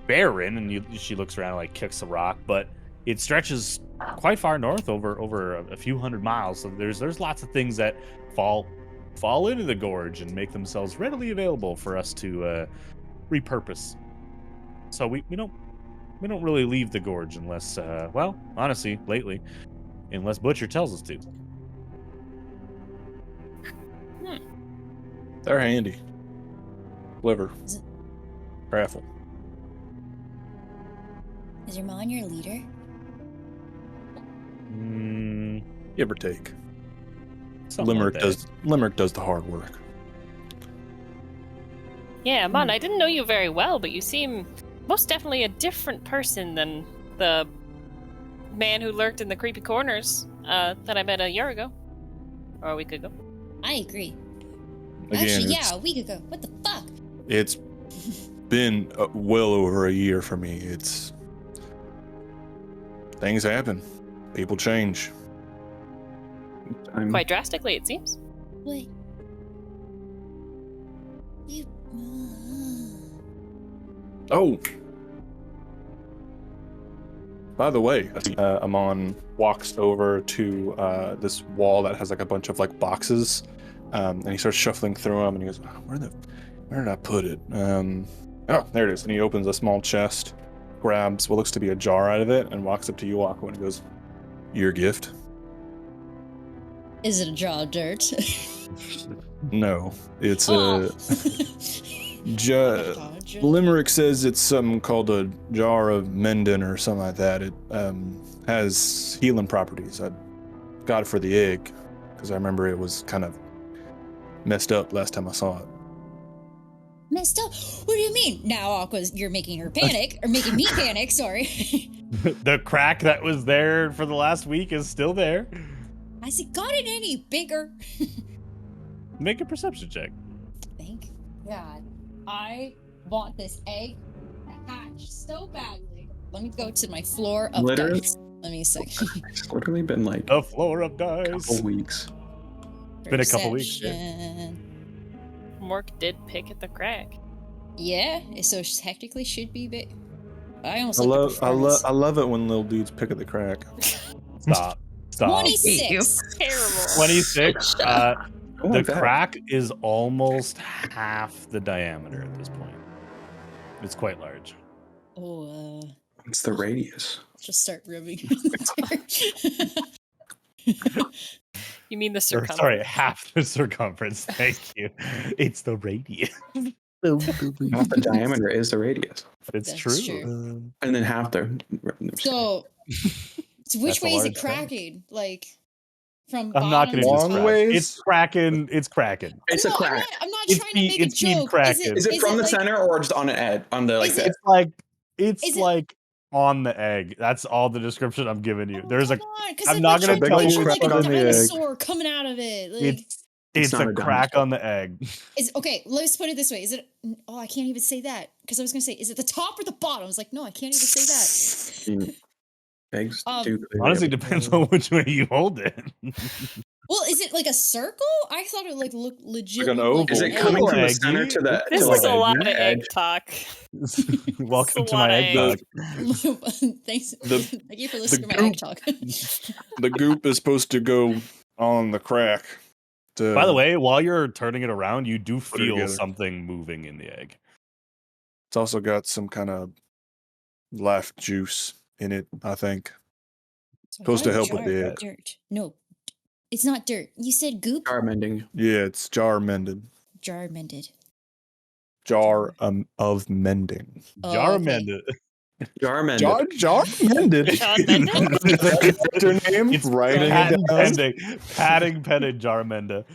Speaker 1: barren, and she looks around and like kicks a rock, but it stretches quite far north, over a few hundred miles. So there's lots of things that fall into the gorge and make themselves readily available for us to repurpose. So we don't really leave the gorge unless well, honestly, lately, unless Butcher tells us to.
Speaker 8: They're handy. Clever. Raffle.
Speaker 2: Is your mom your leader?
Speaker 8: Give or take.
Speaker 1: Something like
Speaker 8: Limerick does the hard work.
Speaker 7: Yeah, Mon, I didn't know you very well, but you seem most definitely a different person than the man who lurked in the creepy corners. that I met a year ago. Or a week ago.
Speaker 2: I agree.
Speaker 8: Again,
Speaker 2: Actually,
Speaker 8: it's-
Speaker 2: yeah, a week ago. What the fuck?
Speaker 8: It's been well over a year for me. It's things happen, people change.
Speaker 7: Quite drastically, it seems.
Speaker 2: Wait. You.
Speaker 8: Oh, by the way, Amon walks over to this wall that has like a bunch of like boxes, and he starts shuffling through them, and he goes, "Where did I put it? Oh, there it is." And he opens a small chest, grabs what looks to be a jar out of it, and walks up to you, Aqua, and goes, "Your gift?"
Speaker 2: Is it a jar of dirt?
Speaker 8: No, it's
Speaker 2: Oh.
Speaker 8: Limerick says it's something called a jar of Menden or something like that. It has healing properties. I got it for the egg because I remember it was kind of messed up last time I saw it.
Speaker 2: Messed up? What do you mean? Now, Aqua's, you're making her panic, or making me panic, sorry.
Speaker 1: The crack that was there for the last week is still there.
Speaker 2: Has it gotten any bigger?
Speaker 1: Make a perception check.
Speaker 2: Thank God. I want this egg to hatch so badly. Let me go to my floor of
Speaker 4: Literally?
Speaker 2: dice. Let me see.
Speaker 4: It's literally been like
Speaker 1: A floor of
Speaker 4: a
Speaker 1: dice.
Speaker 4: couple weeks.
Speaker 1: Been a couple weeks, yeah.
Speaker 2: Perception.
Speaker 7: Mork did pick at the crack.
Speaker 2: Yeah, so it technically should be big. I almost
Speaker 8: I
Speaker 2: looked at
Speaker 8: love I love it when little dudes pick at the crack.
Speaker 1: Stop.
Speaker 2: 26.
Speaker 7: Terrible.
Speaker 1: 26.
Speaker 4: I
Speaker 1: The
Speaker 4: like that.
Speaker 1: crack is almost half the diameter at this point. It's quite large.
Speaker 2: Oh,
Speaker 4: It's the radius.
Speaker 2: just start rubbing.
Speaker 7: You mean the
Speaker 1: Or,
Speaker 7: circumference?
Speaker 1: sorry, half the circumference. Thank you. It's the radius.
Speaker 4: Half the diameter is the radius,
Speaker 1: It's
Speaker 2: That's
Speaker 1: true.
Speaker 2: true.
Speaker 4: and then half the.
Speaker 2: So which
Speaker 1: That's a
Speaker 2: way is it
Speaker 1: large crack.
Speaker 2: cracking? Like from
Speaker 1: I'm not
Speaker 2: bottom
Speaker 1: going to
Speaker 2: to
Speaker 8: Long
Speaker 1: describe.
Speaker 2: top?
Speaker 8: ways?
Speaker 1: It's cracking. It's cracking.
Speaker 4: It's a
Speaker 2: No,
Speaker 4: crack.
Speaker 2: I'm not
Speaker 1: It's
Speaker 2: trying
Speaker 1: speed-
Speaker 2: to make a
Speaker 1: it's speed
Speaker 2: joke.
Speaker 1: cracking.
Speaker 4: Is it from the
Speaker 2: like,
Speaker 4: center or just on an edge? On the like
Speaker 2: Is
Speaker 4: the.
Speaker 2: it-
Speaker 1: It's like it's
Speaker 2: Is it-
Speaker 1: like on the egg. That's all the description I'm giving you.
Speaker 2: Oh,
Speaker 1: There's a
Speaker 2: come on, 'cause
Speaker 1: I'm
Speaker 2: I'm
Speaker 1: not gonna
Speaker 2: trying
Speaker 1: tell
Speaker 2: to
Speaker 1: you
Speaker 2: picture, like a
Speaker 8: crack on the egg.
Speaker 2: dinosaur coming out of it. Like,
Speaker 1: it's
Speaker 4: not
Speaker 1: a
Speaker 4: a
Speaker 1: crack
Speaker 4: dinosaur.
Speaker 1: on the egg.
Speaker 2: is okay. Let's put it this way: is it? Oh, I can't even say that because I was gonna say, is it the top or the bottom? I was like, no, I can't even say that.
Speaker 4: Eggs
Speaker 2: Um,
Speaker 4: do clearly
Speaker 1: Honestly,
Speaker 4: have-
Speaker 1: depends on which way you hold it.
Speaker 2: Well, is it like a circle? I thought it like looked legit.
Speaker 8: Like an
Speaker 2: looked
Speaker 8: oval.
Speaker 4: Is
Speaker 2: an
Speaker 4: it
Speaker 2: egg.
Speaker 4: coming from the
Speaker 1: Eggy.
Speaker 4: center to the?
Speaker 7: This
Speaker 4: to
Speaker 7: is
Speaker 4: like
Speaker 7: a lot of
Speaker 4: the
Speaker 7: egg
Speaker 4: edge?
Speaker 7: talk.
Speaker 1: Welcome
Speaker 7: a
Speaker 1: to
Speaker 7: lot
Speaker 1: my
Speaker 7: of
Speaker 1: egg
Speaker 7: egg.
Speaker 1: dog.
Speaker 2: Thanks.
Speaker 8: The-
Speaker 2: Thank you for listening to my egg
Speaker 8: goop-
Speaker 2: talk.
Speaker 8: The goop is supposed to go on the crack.
Speaker 1: By the way, while you're turning it around, you do
Speaker 8: it
Speaker 1: feel
Speaker 8: together.
Speaker 1: something moving in the egg.
Speaker 8: It's also got some kind of life juice in it, I think. Supposed to help with
Speaker 2: Jar
Speaker 8: the
Speaker 2: of
Speaker 8: egg.
Speaker 2: dirt. No, it's not dirt. You said goop.
Speaker 4: Jar mending.
Speaker 8: Yeah, it's jar mended.
Speaker 2: Jar mended.
Speaker 8: Jar of mending.
Speaker 2: Oh,
Speaker 1: Jar
Speaker 2: okay.
Speaker 1: mended.
Speaker 4: Jar mended.
Speaker 8: Jar mended.
Speaker 7: John Mendon?
Speaker 8: That's her name.
Speaker 1: It's
Speaker 8: Writing it
Speaker 1: patent
Speaker 8: down.
Speaker 1: pending Jarmenda.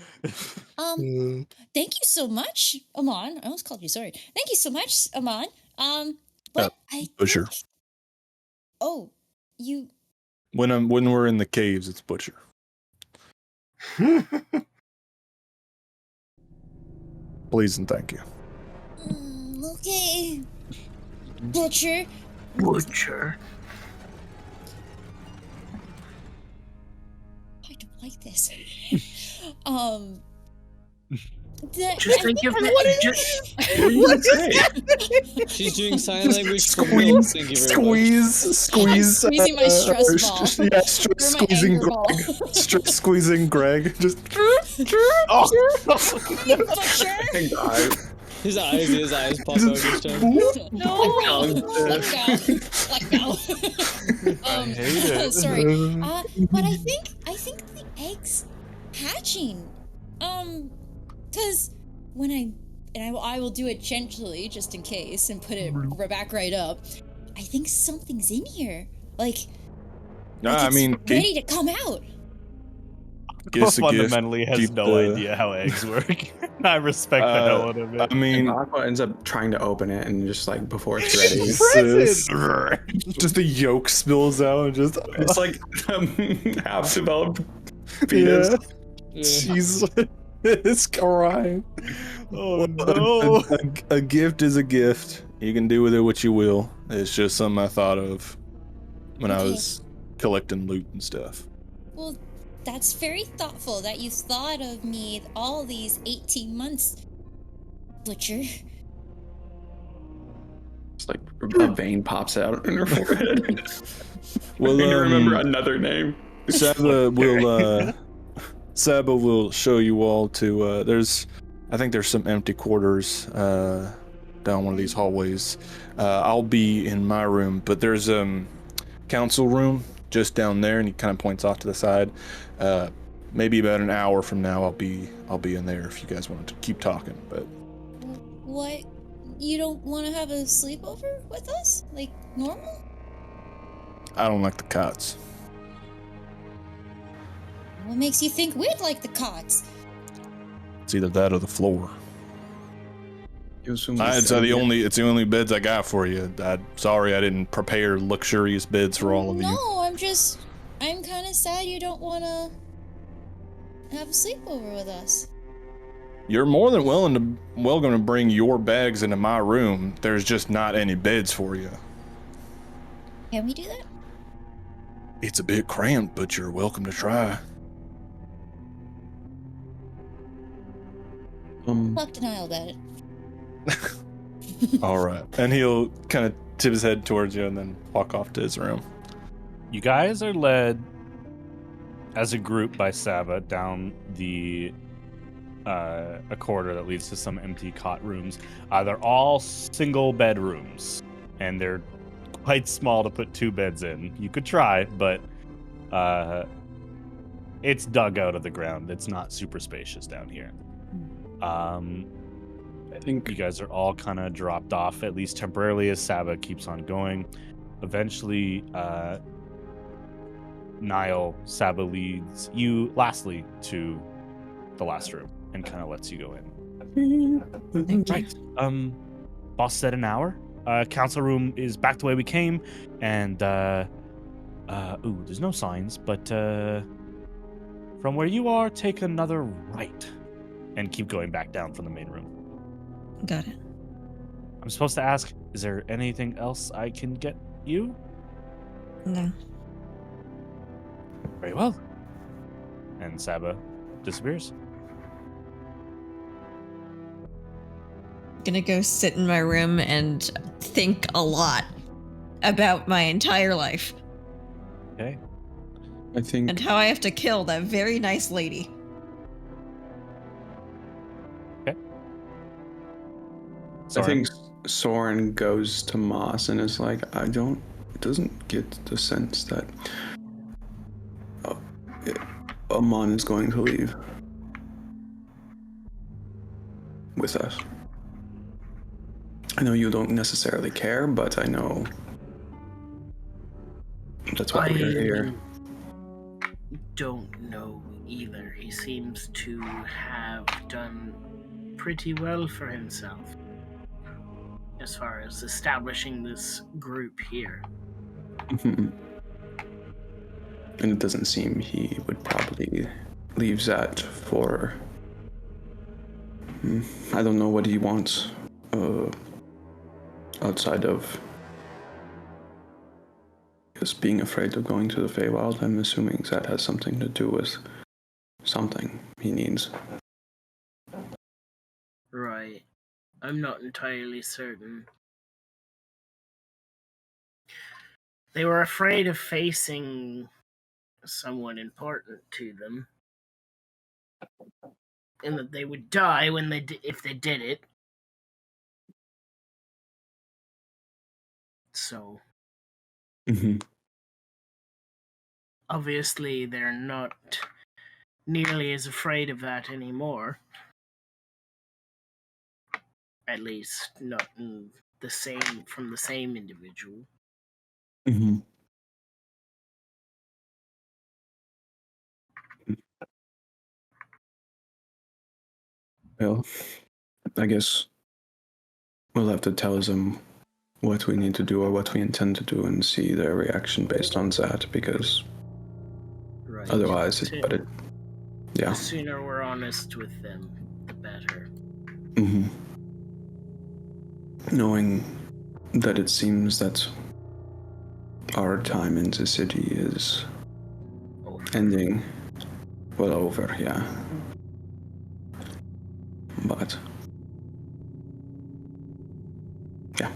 Speaker 2: Thank you so much, Amon. I almost called you. Sorry. Thank you so much, Amon. But I.
Speaker 8: Butcher.
Speaker 2: think- Oh, you.
Speaker 8: When we're in the caves, it's butcher. Please and thank you.
Speaker 2: Okay. Butcher.
Speaker 5: Butcher.
Speaker 2: I don't like this.
Speaker 5: Just think of it.
Speaker 6: She's doing sign language for Will. Thank you very much.
Speaker 8: Squeeze.
Speaker 2: Squeezing my stress ball.
Speaker 8: Yeah, stress
Speaker 2: Or my
Speaker 8: squeezing
Speaker 2: anger ball.
Speaker 8: Greg. Stress squeezing Greg. Just.
Speaker 2: Butcher.
Speaker 4: Thank God.
Speaker 6: His eyes pop out each time.
Speaker 2: No. Let go.
Speaker 1: I hate it.
Speaker 2: Sorry. But I think the egg's hatching. Because when I will do it gently just in case and put it back right up. I think something's in here. Like
Speaker 8: No,
Speaker 2: it's
Speaker 8: I mean,
Speaker 2: ready to come out.
Speaker 8: Gifts a gift.
Speaker 1: fundamentally has
Speaker 8: Keep
Speaker 1: no
Speaker 8: the-
Speaker 1: idea how eggs work. I respect the hell out of it.
Speaker 8: I
Speaker 4: And
Speaker 8: mean,
Speaker 4: Aqua ends up trying to open it and just like before it's ready,
Speaker 8: just the yolk spills out and just
Speaker 4: it's like half developed penis.
Speaker 8: yeah. Jesus Christ.
Speaker 1: Oh no.
Speaker 8: A gift is a gift. You can do with it what you will. It's just something I thought of when I
Speaker 2: Okay.
Speaker 8: was collecting loot and stuff.
Speaker 2: Well, that's very thoughtful that you thought of me all these 18 months, Butcher.
Speaker 4: It's like a vein pops out in her forehead.
Speaker 8: Well,
Speaker 4: I need to remember another name.
Speaker 8: Saba will show you all to I think there's some empty quarters down one of these hallways. I'll be in my room, but there's council room just down there, and he kind of points off to the side. Maybe about an hour from now I'll be in there if you guys want to keep talking. But
Speaker 2: What? You don't want to have a sleepover with us? Like normal?
Speaker 8: I don't like the cots.
Speaker 2: What makes you think we'd like the cots?
Speaker 8: It's either that or the floor.
Speaker 4: You assume
Speaker 8: It's the only beds I got for you. Sorry I didn't prepare luxurious beds for all of you.
Speaker 2: No, I'm kind of sad you don't want to have a sleepover with us.
Speaker 8: You're more than welcome to bring your bags into my room. There's just not any beds for you.
Speaker 2: Can we do that?
Speaker 8: It's a bit cramped, but you're welcome to try.
Speaker 2: Fuck denial about it.
Speaker 8: All right. And he'll kind of tip his head towards you and then walk off to his room.
Speaker 1: You guys are led as a group by Saba down a corridor that leads to some empty cot rooms. They're all single bedrooms, and they're quite small to put two beds in. You could try, but it's dug out of the ground. It's not super spacious down here. I think you guys are all kind of dropped off, at least temporarily, as Saba keeps on going. Eventually, Niall, Saba leads you lastly to the last room and kind of lets you go in. Right. Boss said an hour. Council room is back the way we came, and there's no signs, but from where you are, take another right and keep going back down from the main room.
Speaker 3: Got it.
Speaker 1: I'm supposed to ask, is there anything else I can get you?
Speaker 3: No.
Speaker 1: Very well. And Saba disappears.
Speaker 3: Gonna go sit in my room and think a lot about my entire life
Speaker 1: Okay.
Speaker 4: I think
Speaker 3: and how I have to kill that very nice lady.
Speaker 4: I think Soren goes to Moss and is like, doesn't get the sense that Amon is going to leave with us. I know you don't necessarily care, but I know that's why we're here.
Speaker 5: Don't know either. He seems to have done pretty well for himself as far as establishing this group here.
Speaker 4: And it doesn't seem he would probably leave that for... I don't know what he wants outside of just being afraid of going to the Feywild. I'm assuming that has something to do with something he needs.
Speaker 5: Right. I'm not entirely certain. They were afraid of facing someone important to them, and that they would die when if they did it. So obviously they're not nearly as afraid of that anymore. At least not in from the same individual.
Speaker 4: Well, I guess we'll have to tell them what we need to do or what we intend to do and see their reaction based on that, because
Speaker 5: Right.
Speaker 4: otherwise,
Speaker 5: The
Speaker 4: yeah.
Speaker 5: sooner we're honest with them, the better.
Speaker 4: Mm-hmm. Knowing that it seems that our time in the city is ending, well, over, yeah. But yeah.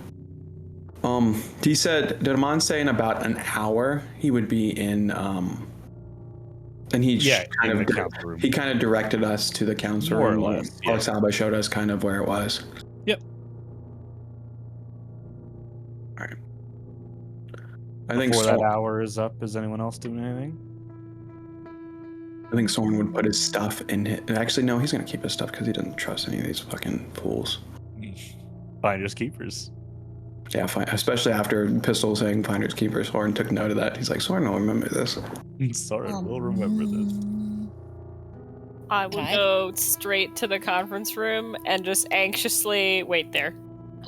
Speaker 4: He said Dtmahanen say in about an hour he would be in and he
Speaker 1: in the council room.
Speaker 4: He kind of directed us to the council
Speaker 1: More or
Speaker 4: room.
Speaker 1: less, yeah.
Speaker 4: Alexaba showed us kind of where it was.
Speaker 1: Yep.
Speaker 4: All right. I think
Speaker 1: Before that hour is up, is anyone else doing anything?
Speaker 4: I think someone would put his stuff in it. Actually, no, he's gonna keep his stuff because he doesn't trust any of these fucking fools.
Speaker 1: Finders keepers.
Speaker 4: Yeah, fine. Especially after Pistol saying finders keepers. Horn took note of that. He's like, Soren will remember this.
Speaker 1: Soren will remember this.
Speaker 7: I will go straight to the conference room and just anxiously wait there.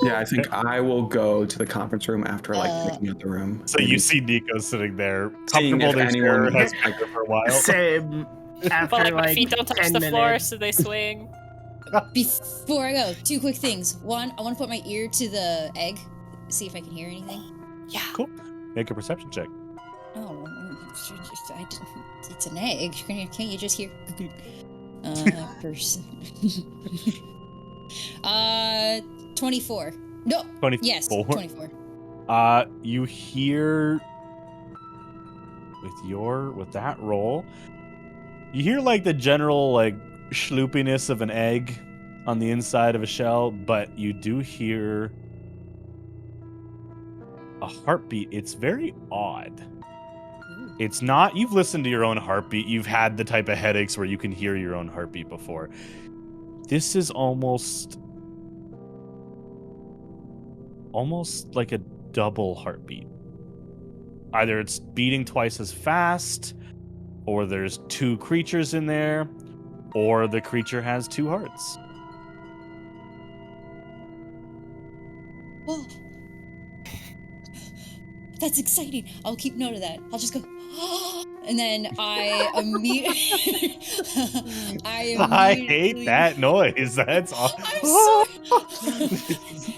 Speaker 4: Yeah, I think I will go to the conference room after picking out the room.
Speaker 1: So you see Nico sitting there,
Speaker 4: Seeing
Speaker 1: comfortable
Speaker 4: if
Speaker 1: in his chair,
Speaker 4: anyone-
Speaker 1: has been there for a while.
Speaker 5: Same. After
Speaker 7: But like my
Speaker 5: like
Speaker 7: feet don't touch
Speaker 5: 10
Speaker 7: the floor,
Speaker 5: minutes.
Speaker 7: so they swing.
Speaker 2: Before I go, 2 quick things. One, I want to put my ear to the egg, see if I can hear anything.
Speaker 7: Yeah.
Speaker 1: Cool. Make a perception check.
Speaker 2: Oh, I didn't. It's an egg. Can't you just hear? Person. 24. No.
Speaker 1: 24.
Speaker 2: Yes, 24.
Speaker 1: You hear with that roll, you hear like the general like schloopiness of an egg on the inside of a shell, but you do hear a heartbeat. It's very odd. It's not, you've listened to your own heartbeat. You've had the type of headaches where you can hear your own heartbeat before. This is almost like a double heartbeat. Either it's beating twice as fast, or there's 2 creatures in there, or the creature has 2 hearts.
Speaker 2: Oh, that's exciting. I'll keep note of that. I'll just go, and then I immediately.
Speaker 1: I hate that noise. That's awesome.
Speaker 2: I'm sorry.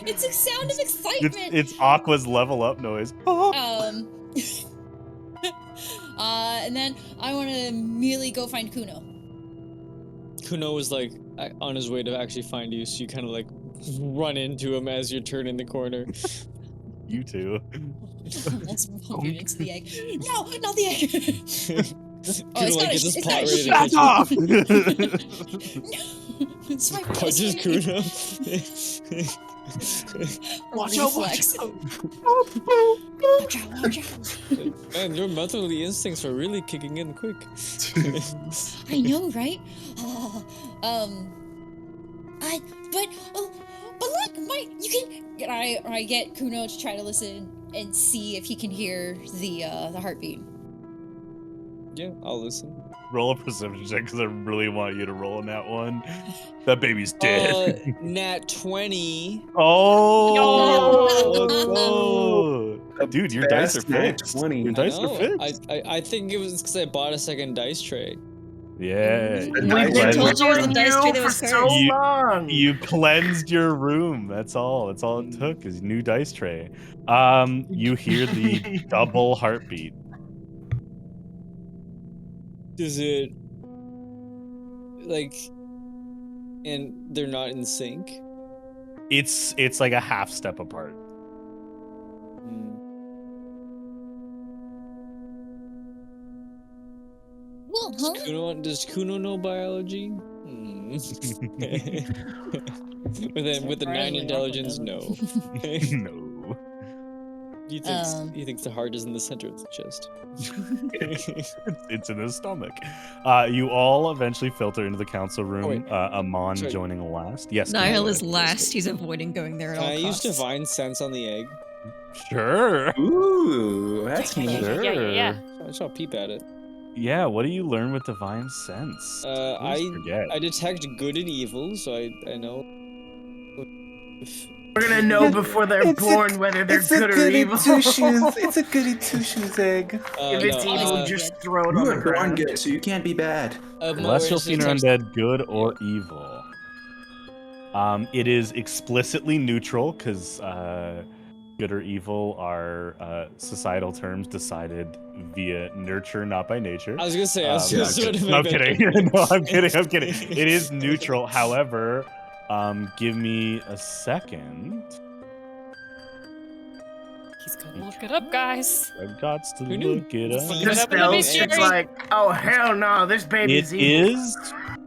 Speaker 2: It's a sound of excitement.
Speaker 1: It's Aqua's level up noise.
Speaker 2: And then I want to immediately go find Kuno.
Speaker 6: Kuno was like on his way to actually find you, so you kind of like run into him as you're turning the corner.
Speaker 1: You two.
Speaker 2: Let's bump it into the egg. No, not the egg.
Speaker 6: Kuno like gets his
Speaker 2: it's
Speaker 6: paw
Speaker 2: not
Speaker 6: ready to
Speaker 1: Back
Speaker 6: hit you.
Speaker 1: off!
Speaker 2: No, it's my
Speaker 6: Punches Kuno.
Speaker 2: Watch out! Watch out!
Speaker 6: Man, your motherly instincts are really kicking in quick.
Speaker 2: I know, right? But look, you can. I get Kuno to try to listen and see if he can hear the heartbeat.
Speaker 6: Yeah, I'll listen.
Speaker 1: Roll a perception check because I really want you to roll in that one. That baby's dead.
Speaker 6: Nat 20.
Speaker 1: Oh no! Dude, your dice are fixed.
Speaker 4: 20.
Speaker 1: Your dice are fixed.
Speaker 6: I think it was because I bought a second dice tray.
Speaker 1: Yeah.
Speaker 5: We've
Speaker 1: You
Speaker 5: been
Speaker 1: cleansed-
Speaker 2: told you it was a dice tray that
Speaker 5: for
Speaker 2: was
Speaker 5: so
Speaker 2: cursed.
Speaker 5: long.
Speaker 1: You cleansed your room. That's all. That's all it took is new dice tray. You hear the double heartbeat.
Speaker 6: Does it like, and they're not in sync?
Speaker 1: It's like a half step apart.
Speaker 2: Well,
Speaker 6: Does Kuno know biology? With a 9 intelligence, no.
Speaker 1: No.
Speaker 6: He thinks the heart is in the center of the chest.
Speaker 1: It's in his stomach. You all eventually filter into the council room.
Speaker 6: Oh, wait.
Speaker 1: Amon
Speaker 6: Sorry.
Speaker 1: joining last. Yes.
Speaker 3: Niall
Speaker 1: Camilla.
Speaker 3: is last. He's avoiding going there at
Speaker 6: Can
Speaker 3: all
Speaker 6: I use
Speaker 3: costs.
Speaker 6: divine sense on the egg?
Speaker 1: Sure.
Speaker 4: Ooh, that's neat.
Speaker 1: Sure.
Speaker 7: Yeah.
Speaker 6: I shall peep at it.
Speaker 1: Yeah, what do you learn with divine sense? I forget.
Speaker 6: I detect good and evil, so I know.
Speaker 5: We're gonna know before they're born whether they're good or evil.
Speaker 10: It's a goody two-shoes egg.
Speaker 5: If it's evil, just throw it
Speaker 10: You
Speaker 5: on the
Speaker 10: were born
Speaker 5: ground.
Speaker 10: good, so you can't be bad.
Speaker 1: Celestial fiend or undead, good or evil? It is explicitly neutral because good or evil are societal terms decided via nurture, not by nature.
Speaker 6: I was gonna say, I was just sort of
Speaker 1: no, I'm kidding. No, I'm kidding. I'm kidding. It is neutral. However, give me a second.
Speaker 7: He's gonna look it up, guys.
Speaker 1: I've got to look it up.
Speaker 5: The spell is like, oh hell no, this baby's
Speaker 1: It
Speaker 5: evil.
Speaker 1: is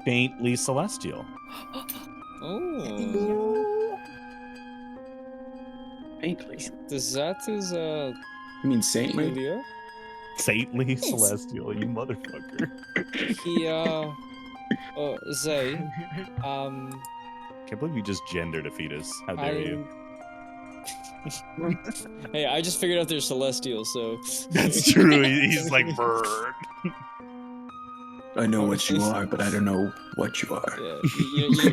Speaker 1: faintly celestial.
Speaker 6: Oh.
Speaker 10: Faintly.
Speaker 6: That is
Speaker 10: You mean saintly?
Speaker 6: Julia?
Speaker 1: Saintly celestial, you motherfucker.
Speaker 6: He Zay.
Speaker 1: Can't believe you just gendered a fetus. How dare you?
Speaker 6: Hey, I just figured out they're celestial, so
Speaker 1: That's true. He's like bird.
Speaker 10: I know what you are, but I don't know what you are.
Speaker 6: Yeah,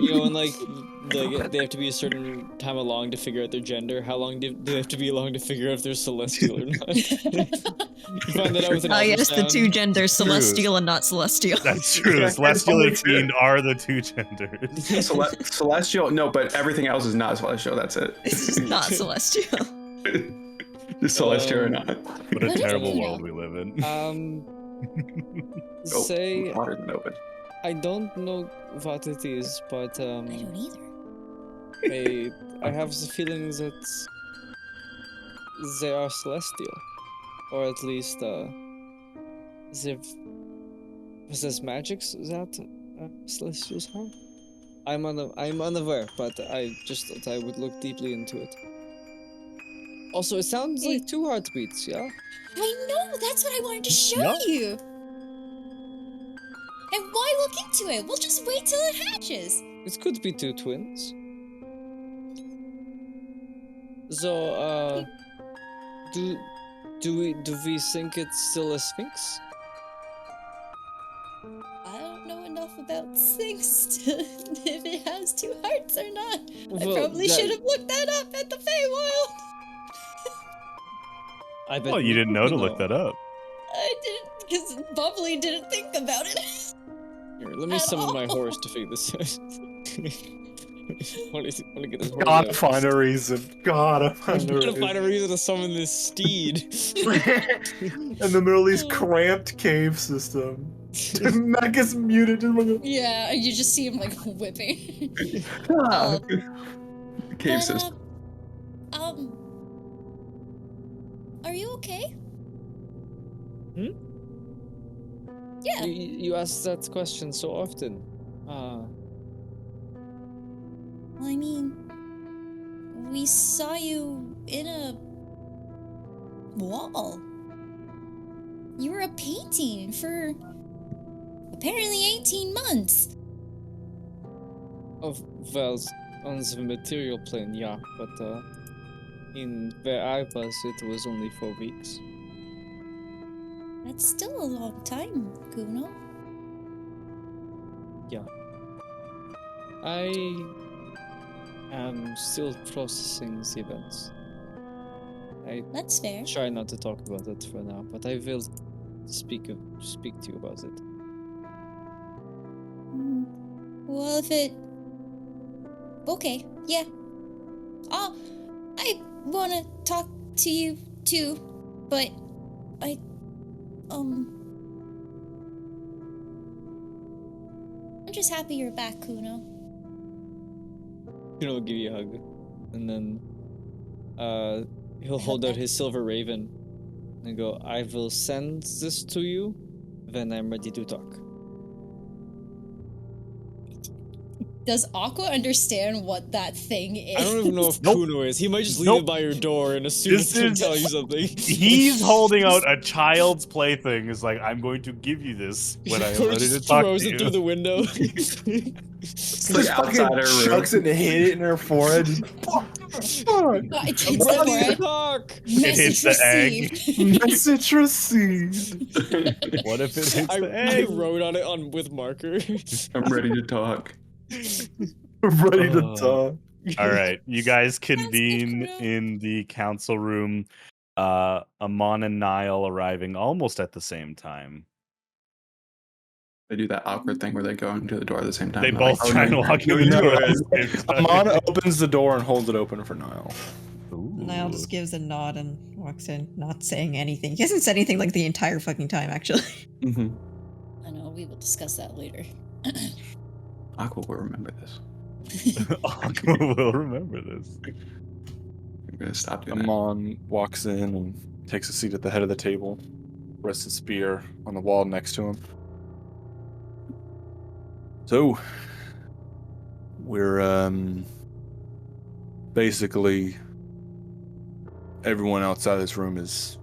Speaker 6: you know when like they have to be a certain time along to figure out their gender. How long do they have to be along to figure out if they're celestial or not? You find that out with an
Speaker 3: yes, the
Speaker 6: ultrasound.
Speaker 3: two genders, celestial and not celestial.
Speaker 1: That's true. Celestial and fiend are the two genders.
Speaker 4: Celestial, no, but everything else is not celestial. That's it.
Speaker 3: It's just not celestial.
Speaker 4: Just celestial or not.
Speaker 1: What a terrible world we live in.
Speaker 6: Say
Speaker 4: hotter than open.
Speaker 6: I don't know what it is, but
Speaker 2: I don't either.
Speaker 6: I have the feeling that they are celestial, or at least there's magics that celestials have. I'm unaware, but I just thought I would look deeply into it. Also, it sounds like 2 heartbeats, yeah?
Speaker 2: I know, that's what I wanted to show you. And why look into it? We'll just wait till it hatches.
Speaker 6: It could be 2 twins. So, do we think it's still a sphinx?
Speaker 2: I don't know enough about Sphinx to if it has 2 hearts or not.
Speaker 6: Well,
Speaker 2: I probably should have looked that up at the Feywild.
Speaker 6: I bet.
Speaker 1: Well, you didn't know to look that up.
Speaker 2: I didn't, because Bubbly didn't think about it.
Speaker 6: Here, let me
Speaker 2: At
Speaker 6: summon my
Speaker 2: all.
Speaker 6: horse to figure this out. want to get this horse
Speaker 8: Gotta
Speaker 6: out.
Speaker 8: find a reason. Gotta find a
Speaker 6: Gotta
Speaker 8: reason.
Speaker 6: find a reason to summon this steed.
Speaker 8: In the middle of these cramped cave system. Mac is muted.
Speaker 2: Yeah, you just see him like whipping.
Speaker 4: Cave system.
Speaker 2: Are you okay?
Speaker 6: Hmm?
Speaker 2: Yeah.
Speaker 6: You ask that question so often.
Speaker 2: I mean, we saw you in a wall. You were a painting for apparently 18 months.
Speaker 6: Oh, well, on the material plane, yeah, but in where I was, it was only 4 weeks.
Speaker 2: That's still a long time, Kuno.
Speaker 6: Yeah. I am still processing the events.
Speaker 2: That's fair.
Speaker 6: Try not to talk about it for now, but I will speak to you about it.
Speaker 2: Well, if it... Okay, yeah. I want to talk to you, too, but I'm just happy you're back, Kuno.
Speaker 6: Kuno will give you a hug, and then he'll hold out his silver raven and go, I will send this to you when I'm ready to talk.
Speaker 2: Does Aqua understand what that thing is?
Speaker 6: I don't even know if
Speaker 1: Nope.
Speaker 6: Kuno is. He might just leave
Speaker 1: Nope.
Speaker 6: it by your door and assume
Speaker 1: This
Speaker 6: it's going
Speaker 1: is-
Speaker 6: to tell you something.
Speaker 1: He's holding out a child's plaything. Is like, I'm going to give you this when I am
Speaker 6: Or
Speaker 1: ready to
Speaker 6: just
Speaker 1: talk
Speaker 6: throws
Speaker 1: to
Speaker 6: it
Speaker 1: you.
Speaker 6: through the window.
Speaker 4: It's like outside her room.
Speaker 8: chucks it and hit it in her forehead.
Speaker 2: It hits the
Speaker 6: Ready to
Speaker 2: forehead.
Speaker 6: talk.
Speaker 2: Message
Speaker 1: hits the egg.
Speaker 2: received.
Speaker 8: Message received.
Speaker 1: What if it hits
Speaker 6: I
Speaker 1: the egg?
Speaker 6: wrote on it with marker.
Speaker 4: I'm ready to talk.
Speaker 8: Ready to
Speaker 1: Oh.
Speaker 8: talk.
Speaker 1: All right, you guys
Speaker 2: good,
Speaker 1: convene
Speaker 2: Kuno.
Speaker 1: in the council room. Amon and Niall arriving almost at the same time.
Speaker 4: They do that awkward thing where they go into the door at the same time.
Speaker 1: They
Speaker 4: They're
Speaker 1: both
Speaker 4: like, "Oh,
Speaker 1: try
Speaker 4: no,
Speaker 1: to
Speaker 4: you
Speaker 1: walk
Speaker 4: can't."
Speaker 1: in the
Speaker 8: No,
Speaker 1: door.
Speaker 8: it-
Speaker 1: at the same time.
Speaker 8: Amon opens the door and holds it open for Niall.
Speaker 3: Niall just gives a nod and walks in, not saying anything. He hasn't said anything like the entire fucking time, actually.
Speaker 4: Mhm.
Speaker 2: I know, we will discuss that later.
Speaker 4: Aqua will remember this.
Speaker 1: Aqua will remember this.
Speaker 4: I'm gonna stop doing that.
Speaker 8: Amon walks in and takes a seat at the head of the table, rests his spear on the wall next to him. So, we're basically everyone outside this room is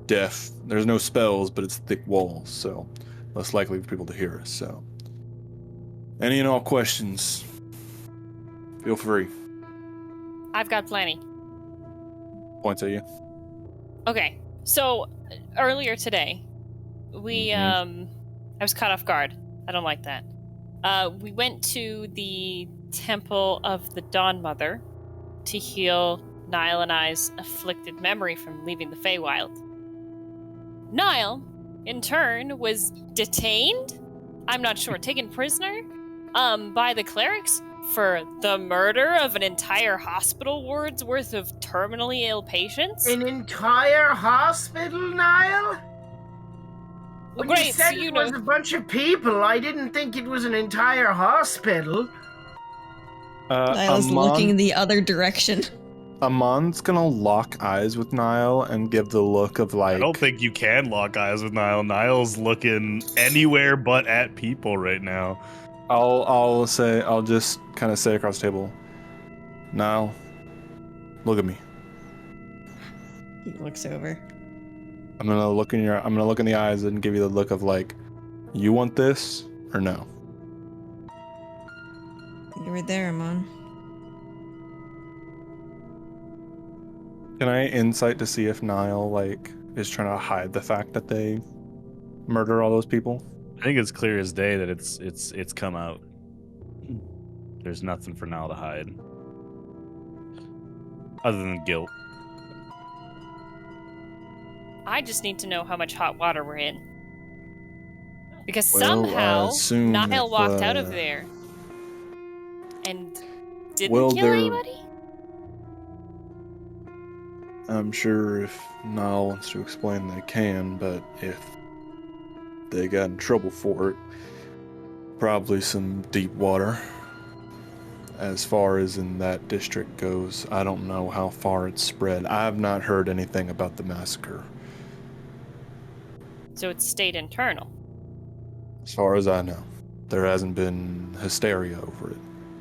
Speaker 8: deaf. There's no spells, but it's thick walls, so less likely for people to hear us. So, any and all questions, feel free.
Speaker 7: I've got plenty.
Speaker 8: Points at you.
Speaker 7: Okay, so earlier today, we I was caught off guard. I don't like that. We went to the Temple of the Dawn Mother to heal Niall and I's afflicted memory from leaving the Feywild. Niall, in turn, was detained? I'm not sure, taken prisoner? By the clerics for the murder of an entire hospital ward's worth of terminally ill patients?
Speaker 5: An entire hospital, Niall? When you
Speaker 7: Great,
Speaker 5: said
Speaker 7: so you
Speaker 5: it was
Speaker 7: know.
Speaker 5: a bunch of people, I didn't think it was an entire hospital.
Speaker 3: Niall's looking the other direction.
Speaker 8: Amon's gonna lock eyes with Niall and give the look of like.
Speaker 1: I don't think you can lock eyes with Niall. Niall's looking anywhere but at people right now.
Speaker 8: I'll just kind of say across the table, Niall, look at me.
Speaker 3: He looks over.
Speaker 8: I'm gonna look in the eyes and give you the look of like, you want this or no?
Speaker 3: You were there, Amon.
Speaker 8: Can I insight to see if Niall like is trying to hide the fact that they murder all those people?
Speaker 1: I think it's clear as day that it's come out. There's nothing for Niall to hide. Other than guilt.
Speaker 7: I just need to know how much hot water we're in. Because
Speaker 8: Well, I
Speaker 7: somehow
Speaker 8: assume
Speaker 7: Niall
Speaker 8: if,
Speaker 7: walked out of there and didn't
Speaker 8: well,
Speaker 7: kill
Speaker 8: there-
Speaker 7: anybody?
Speaker 8: I'm sure if Niall wants to explain, they can, but if they got in trouble for it, probably some deep water. As far as in that district goes, I don't know how far it's spread. I have not heard anything about the massacre,
Speaker 7: So it stayed internal.
Speaker 8: as far as I know. There hasn't been hysteria over it.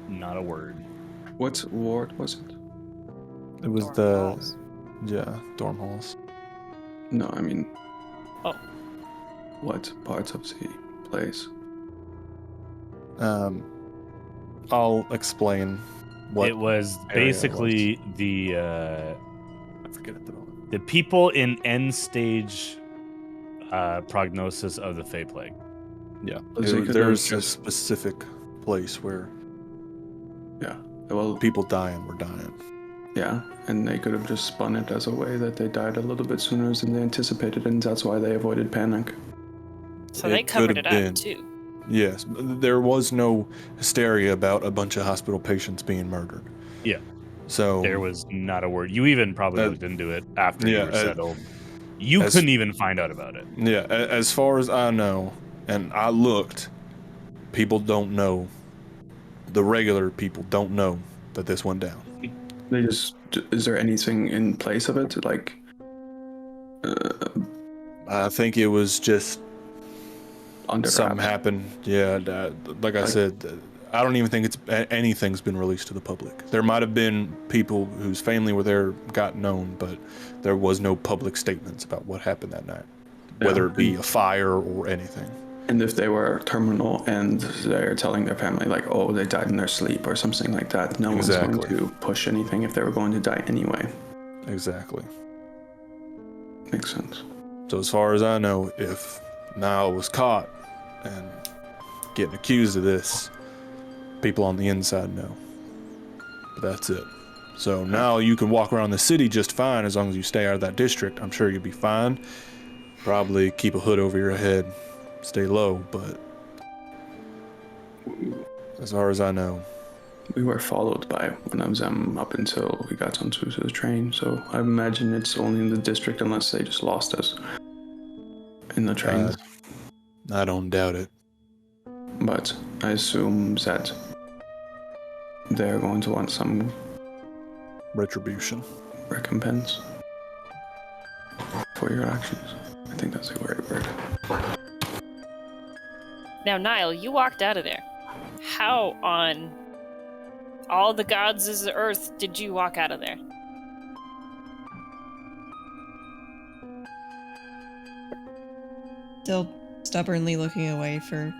Speaker 1: Not a word.
Speaker 4: What ward was it?
Speaker 8: It was
Speaker 7: Dorm halls.
Speaker 8: dorm halls.
Speaker 4: No, I mean.
Speaker 7: Oh.
Speaker 4: What parts of the place?
Speaker 8: I'll explain what
Speaker 1: It was
Speaker 8: area it
Speaker 1: basically the
Speaker 8: I forget at the moment.
Speaker 1: the people in end stage prognosis of the Fey Plague.
Speaker 8: Yeah,
Speaker 4: So you could have
Speaker 8: there's a
Speaker 4: just-
Speaker 8: specific place where
Speaker 4: Yeah. Well,
Speaker 8: people dying were dying.
Speaker 4: yeah, and they could have just spun it as a way that they died a little bit sooner than they anticipated, and that's why they avoided panic.
Speaker 7: So
Speaker 8: It
Speaker 7: they covered
Speaker 8: could
Speaker 7: it
Speaker 8: have
Speaker 7: up
Speaker 8: been.
Speaker 7: too.
Speaker 8: Yes, there was no hysteria about a bunch of hospital patients being murdered.
Speaker 1: Yeah.
Speaker 8: So
Speaker 1: There was not a word. You even probably looked into it after you
Speaker 8: yeah,
Speaker 1: were settled. You
Speaker 8: as-
Speaker 1: couldn't even find out about it.
Speaker 8: yeah, as far as I know, and I looked, people don't know. The regular people don't know that this went down.
Speaker 4: They just. Is there anything in place of it? Like.
Speaker 8: I think it was just
Speaker 4: Under
Speaker 8: something
Speaker 4: wraps?
Speaker 8: happened. Yeah, like I said, I don't even think anything's been released to the public. There might have been people whose family were there got known, but there was no public statements about what happened that night, whether it be a fire or anything.
Speaker 4: And if they were terminal and they're telling their family, like, oh, they died in their sleep or something like that, no one's going to push anything if they were going to die anyway.
Speaker 8: Exactly.
Speaker 4: Makes sense.
Speaker 8: So as far as I know, if Niall was caught and getting accused of this, people on the inside know. But that's it. So now you can walk around the city just fine as long as you stay out of that district. I'm sure you'll be fine. Probably keep a hood over your head, stay low, but as far as I know.
Speaker 4: We were followed by one of them up until we got onto the train, so I imagine it's only in the district unless they just lost us in the train.
Speaker 8: I don't doubt it.
Speaker 4: But I assume that they're going to want some
Speaker 8: retribution,
Speaker 4: recompense for your actions. I think that's a great word.
Speaker 7: Now, Niall, you walked out of there. How on all the gods of the earth did you walk out of there?
Speaker 3: Still stubbornly looking away for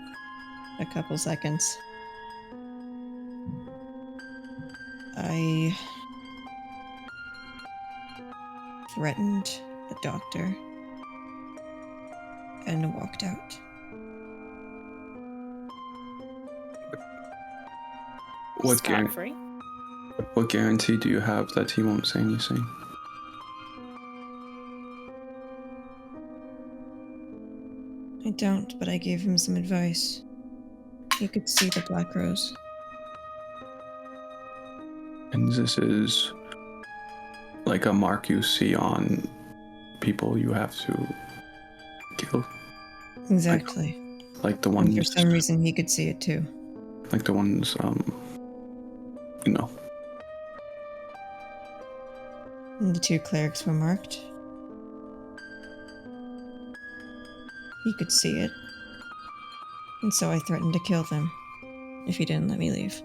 Speaker 3: a couple seconds. I threatened a doctor and walked out.
Speaker 4: What guarantee do you have that he won't say anything?
Speaker 3: I don't, but I gave him some advice. He could see the black rose.
Speaker 4: And this is like a mark you see on people you have to kill?
Speaker 3: Exactly.
Speaker 4: Like the ones...
Speaker 3: And for some reason he could see it too.
Speaker 4: Like the ones, you know.
Speaker 3: And the 2 clerics were marked. He could see it. And so I threatened to kill them if he didn't let me leave.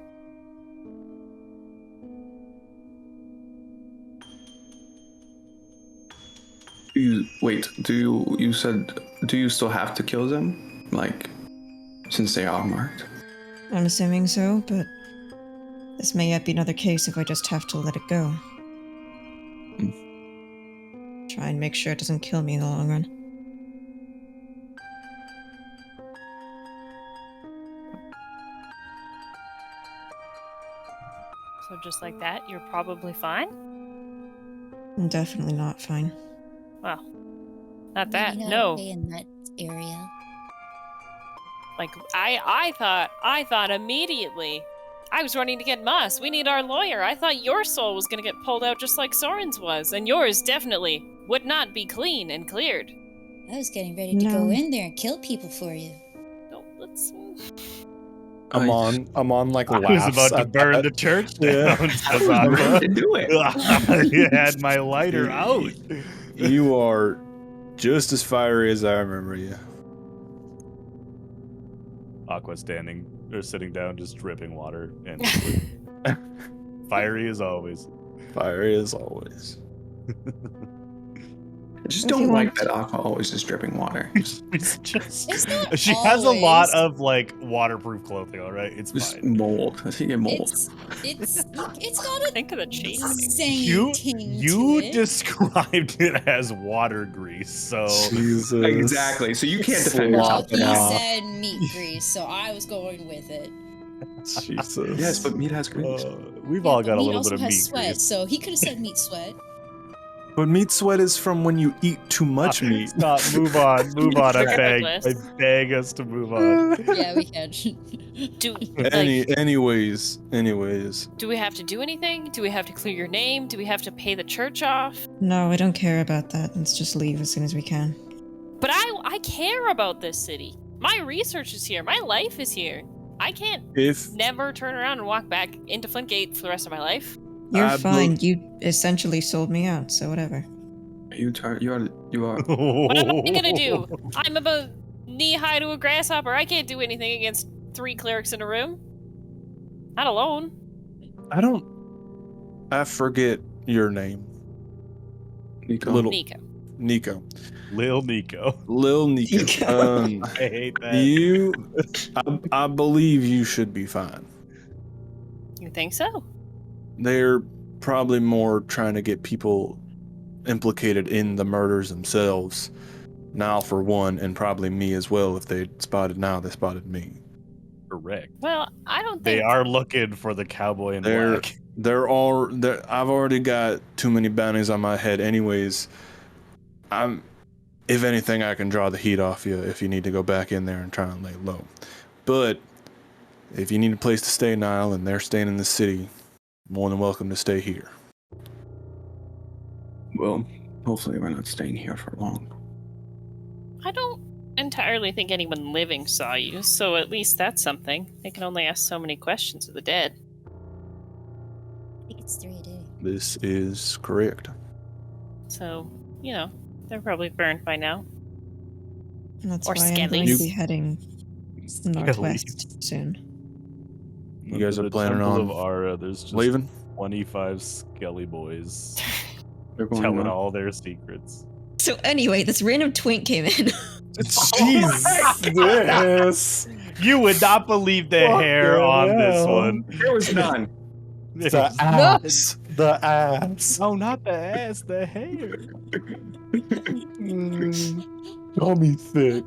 Speaker 4: Do you still have to kill them? Like, since they are marked?
Speaker 3: I'm assuming so, but this may yet be another case if I just have to let it go. Try and make sure it doesn't kill me in the long run.
Speaker 7: So just like that, you're probably fine?
Speaker 3: I'm definitely not fine.
Speaker 7: Well, not that,
Speaker 2: Maybe not
Speaker 7: no.
Speaker 2: okay in that area.
Speaker 7: Like, I thought immediately. I was running to get Moss. We need our lawyer. I thought your soul was gonna get pulled out just like Soren's was, and yours definitely would not be clean and cleared.
Speaker 2: I was getting ready to go in there and kill people for you.
Speaker 7: No, let's...
Speaker 8: I'm on like
Speaker 1: I
Speaker 8: laughs.
Speaker 1: was about to burn the church down.
Speaker 4: I'm ready to do it.
Speaker 1: You had my lighter out.
Speaker 8: You are just as fiery as I remember you.
Speaker 1: Aqua sitting down, just dripping water, and fiery as always.
Speaker 8: Fiery as always.
Speaker 4: I just don't like that Aqua always is dripping water.
Speaker 2: It's not
Speaker 1: She has a lot of like waterproof clothing. All right, it's
Speaker 4: just
Speaker 1: fine.
Speaker 4: mold. I think it mold.
Speaker 2: It's got a
Speaker 7: Think of the cheese.
Speaker 1: You described it as water grease, so
Speaker 8: Jesus.
Speaker 4: Exactly. So you can't defend yourself.
Speaker 2: He said meat grease, so I was going with it.
Speaker 8: Jesus.
Speaker 4: Yes, but meat has grease.
Speaker 1: We've all got a
Speaker 2: meat
Speaker 1: little
Speaker 2: also
Speaker 1: bit of
Speaker 2: has
Speaker 1: meat
Speaker 2: sweat,
Speaker 1: grease.
Speaker 2: so he could have said meat sweat.
Speaker 8: But meat sweat is from when you eat too much meat.
Speaker 1: Stop. Move on. I beg us to move on.
Speaker 2: Yeah, we can.
Speaker 8: Anyways.
Speaker 7: Do we have to do anything? Do we have to clear your name? Do we have to pay the church off?
Speaker 3: No, I don't care about that. Let's just leave as soon as we can.
Speaker 7: But I care about this city. My research is here. My life is here. I can't never turn around and walk back into Flintgate for the rest of my life.
Speaker 3: You're fine. You essentially sold me out, so whatever.
Speaker 4: You are.
Speaker 7: What am I gonna do? I'm about knee high to a grasshopper. I can't do anything against 3 clerics in a room. Not alone.
Speaker 8: I forget your name.
Speaker 4: Nico.
Speaker 7: Nico.
Speaker 8: Lil
Speaker 1: Nico.
Speaker 8: I
Speaker 1: hate that.
Speaker 8: I believe you should be fine.
Speaker 7: You think so?
Speaker 8: They're probably more trying to get people implicated in the murders themselves. Now, for one, and probably me as well. If they spotted now, they spotted me.
Speaker 1: Correct.
Speaker 7: Well, I don't
Speaker 1: They
Speaker 7: think
Speaker 1: are looking for the cowboy in black.
Speaker 8: I've already got too many bounties on my head anyways. If anything, I can draw the heat off you if you need to go back in there and try and lay low. But if you need a place to stay, Niall, and they're staying in the city, more than welcome to stay here.
Speaker 10: Well, hopefully we're not staying here for long.
Speaker 7: I don't entirely think anyone living saw you, so at least that's something. They can only ask so many questions of the dead.
Speaker 2: I think it's 3 a day.
Speaker 8: This is correct.
Speaker 7: So, they're probably burned by now.
Speaker 3: And that's
Speaker 7: Or
Speaker 3: why I'm going to
Speaker 7: skellies.
Speaker 3: be heading northwest soon.
Speaker 8: You guys are
Speaker 1: the
Speaker 8: planning
Speaker 1: Temple
Speaker 8: on
Speaker 1: of Ara, there's just
Speaker 8: leaving?
Speaker 1: 25 skelly boys
Speaker 4: They're going
Speaker 1: telling
Speaker 4: north.
Speaker 1: all their secrets.
Speaker 3: So anyway, this random twink came in.
Speaker 8: Jesus!
Speaker 1: You would not believe the hair on this one.
Speaker 4: There was none.
Speaker 8: The ass. The ass.
Speaker 1: No, not the ass, the hair.
Speaker 8: Call me thick.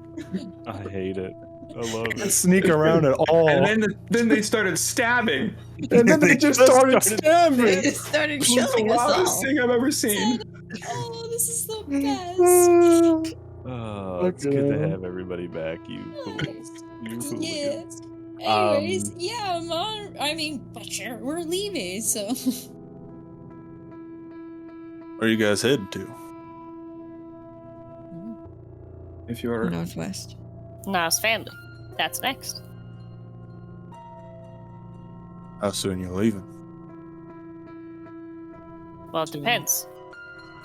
Speaker 1: I hate it. I love
Speaker 8: Can't
Speaker 1: it.
Speaker 8: sneak around at all.
Speaker 4: And then they started stabbing.
Speaker 8: And then they just started
Speaker 3: They
Speaker 8: stabbing.
Speaker 3: just started
Speaker 4: It was the
Speaker 3: killing us
Speaker 4: loudest
Speaker 3: all.
Speaker 4: thing I've ever seen.
Speaker 2: Oh, this is the best.
Speaker 1: Oh, it's good to have everybody back, you fools. You
Speaker 2: Yeah.
Speaker 1: hooligans.
Speaker 2: Anyways, yeah, I'm on. I mean, but sure, we're leaving, so.
Speaker 8: Where are you guys headed to?
Speaker 4: If you're
Speaker 3: Northwest.
Speaker 7: Niall's family. That's next.
Speaker 8: How soon you leaving?
Speaker 7: Well, it depends.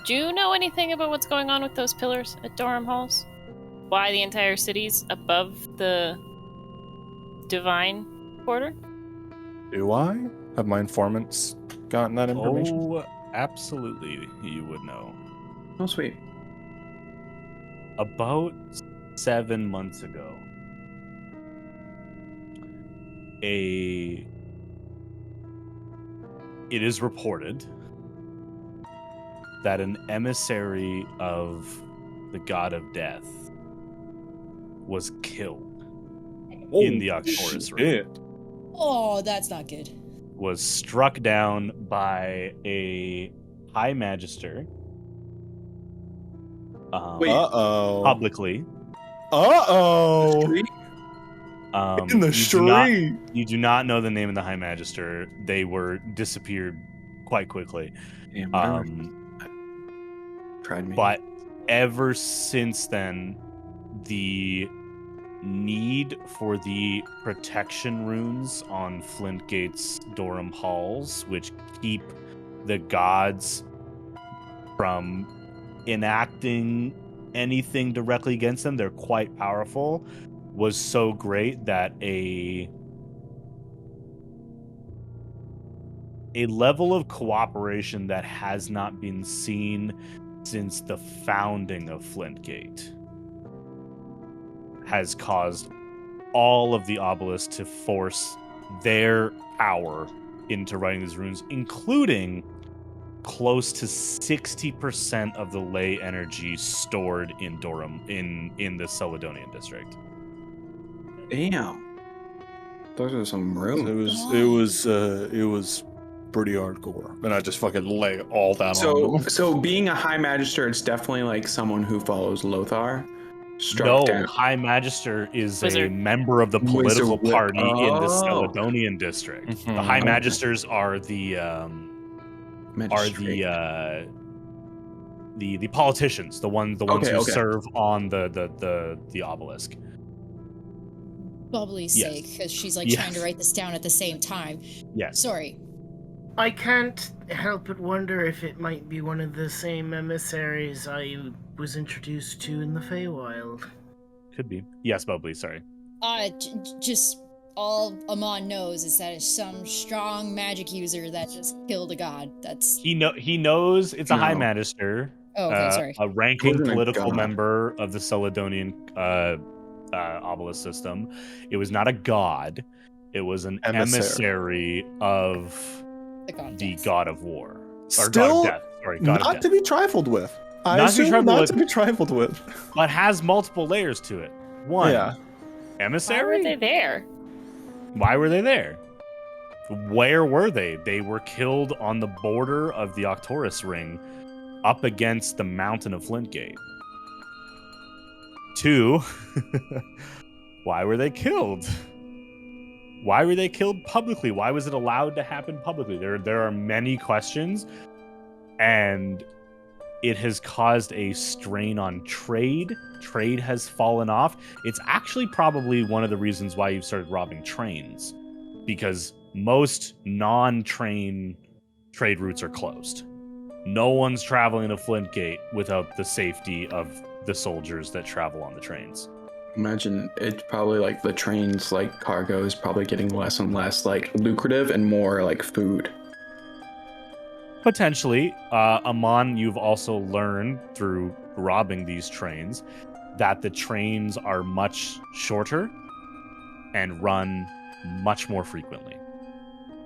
Speaker 7: Do you know anything about what's going on with those pillars at Durham Halls? Why the entire city's above the divine quarter?
Speaker 8: Do I? Have my informants gotten that information?
Speaker 1: Oh, absolutely, you would know.
Speaker 4: oh sweet.
Speaker 1: About 7 months ago, it is reported that an emissary of the god of death was killed in the Octorus room.
Speaker 2: Oh, that's not good.
Speaker 1: Was struck down by a high magister.
Speaker 4: Wait.
Speaker 1: Publicly.
Speaker 4: Street?
Speaker 8: In the street.
Speaker 1: You do not know the name of the high magister. They were disappeared quite quickly.
Speaker 4: Damn, tried me.
Speaker 1: But ever since then, the need for the protection runes on Flintgate's Durham Halls, which keep the gods from enacting anything directly against them, they're quite powerful, was so great that a level of cooperation that has not been seen since the founding of Flintgate has caused all of the obelisks to force their power into writing these runes, including close to 60% of the ley energy stored in Durham in the Celadonian district.
Speaker 4: Damn. Those are some runes.
Speaker 8: It was pretty hardcore, and I just fucking lay all that on them.
Speaker 4: So being a high magister, it's definitely like someone who follows Lothar.
Speaker 1: No,
Speaker 4: Down.
Speaker 1: High Magister is
Speaker 7: Wizard.
Speaker 1: a member of the political
Speaker 4: Wizard.
Speaker 1: party in the
Speaker 4: Oh.
Speaker 1: Celadonian district.
Speaker 8: Mhm.
Speaker 1: The High Magisters are the
Speaker 4: Magistrate.
Speaker 1: the politicians, the ones
Speaker 4: Okay,
Speaker 1: who
Speaker 4: okay.
Speaker 1: serve on the obelisk.
Speaker 2: Bubbly's
Speaker 1: Yes.
Speaker 2: sake, because she's like
Speaker 1: Yes.
Speaker 2: trying to write this down at the same time.
Speaker 1: Yes.
Speaker 2: Sorry.
Speaker 5: I can't help but wonder if it might be one of the same emissaries I was introduced to in the Feywild.
Speaker 1: Could be. Yes, Bubbly, sorry.
Speaker 2: Just all Amon knows is that it's some strong magic user that just killed a god. That's
Speaker 1: He knows it's a High
Speaker 4: No.
Speaker 1: Magister,
Speaker 2: Oh, okay, sorry.
Speaker 1: a ranking
Speaker 4: Wasn't a
Speaker 1: political
Speaker 4: god.
Speaker 1: member of the Celadonian obelisk system. It was not a god. It was an emissary of the god of war. Or god of
Speaker 8: Still
Speaker 1: death. Sorry, god of
Speaker 8: not
Speaker 1: death.
Speaker 8: to be trifled with. I
Speaker 1: Not to be
Speaker 8: assume
Speaker 1: trifled
Speaker 8: not
Speaker 1: with.
Speaker 8: to be trifled with.
Speaker 1: But has multiple layers to it. One,
Speaker 8: Yeah.
Speaker 1: emissary?
Speaker 7: Why were they there?
Speaker 1: Why were they there? Where were they? They were killed on the border of the Octorus Ring up against the mountain of Flintgate. 2, why were they killed? Why were they killed publicly? Why was it allowed to happen publicly? There are many questions, and it has caused a strain on trade. Trade has fallen off. It's actually probably one of the reasons why you've started robbing trains, because most non-train trade routes are closed. No one's traveling to Flintgate without the safety of the soldiers that travel on the trains.
Speaker 4: Imagine it's probably like the trains, like cargo is probably getting less and less like lucrative and more like food.
Speaker 1: Potentially. Amon, you've also learned through robbing these trains that the trains are much shorter and run much more frequently.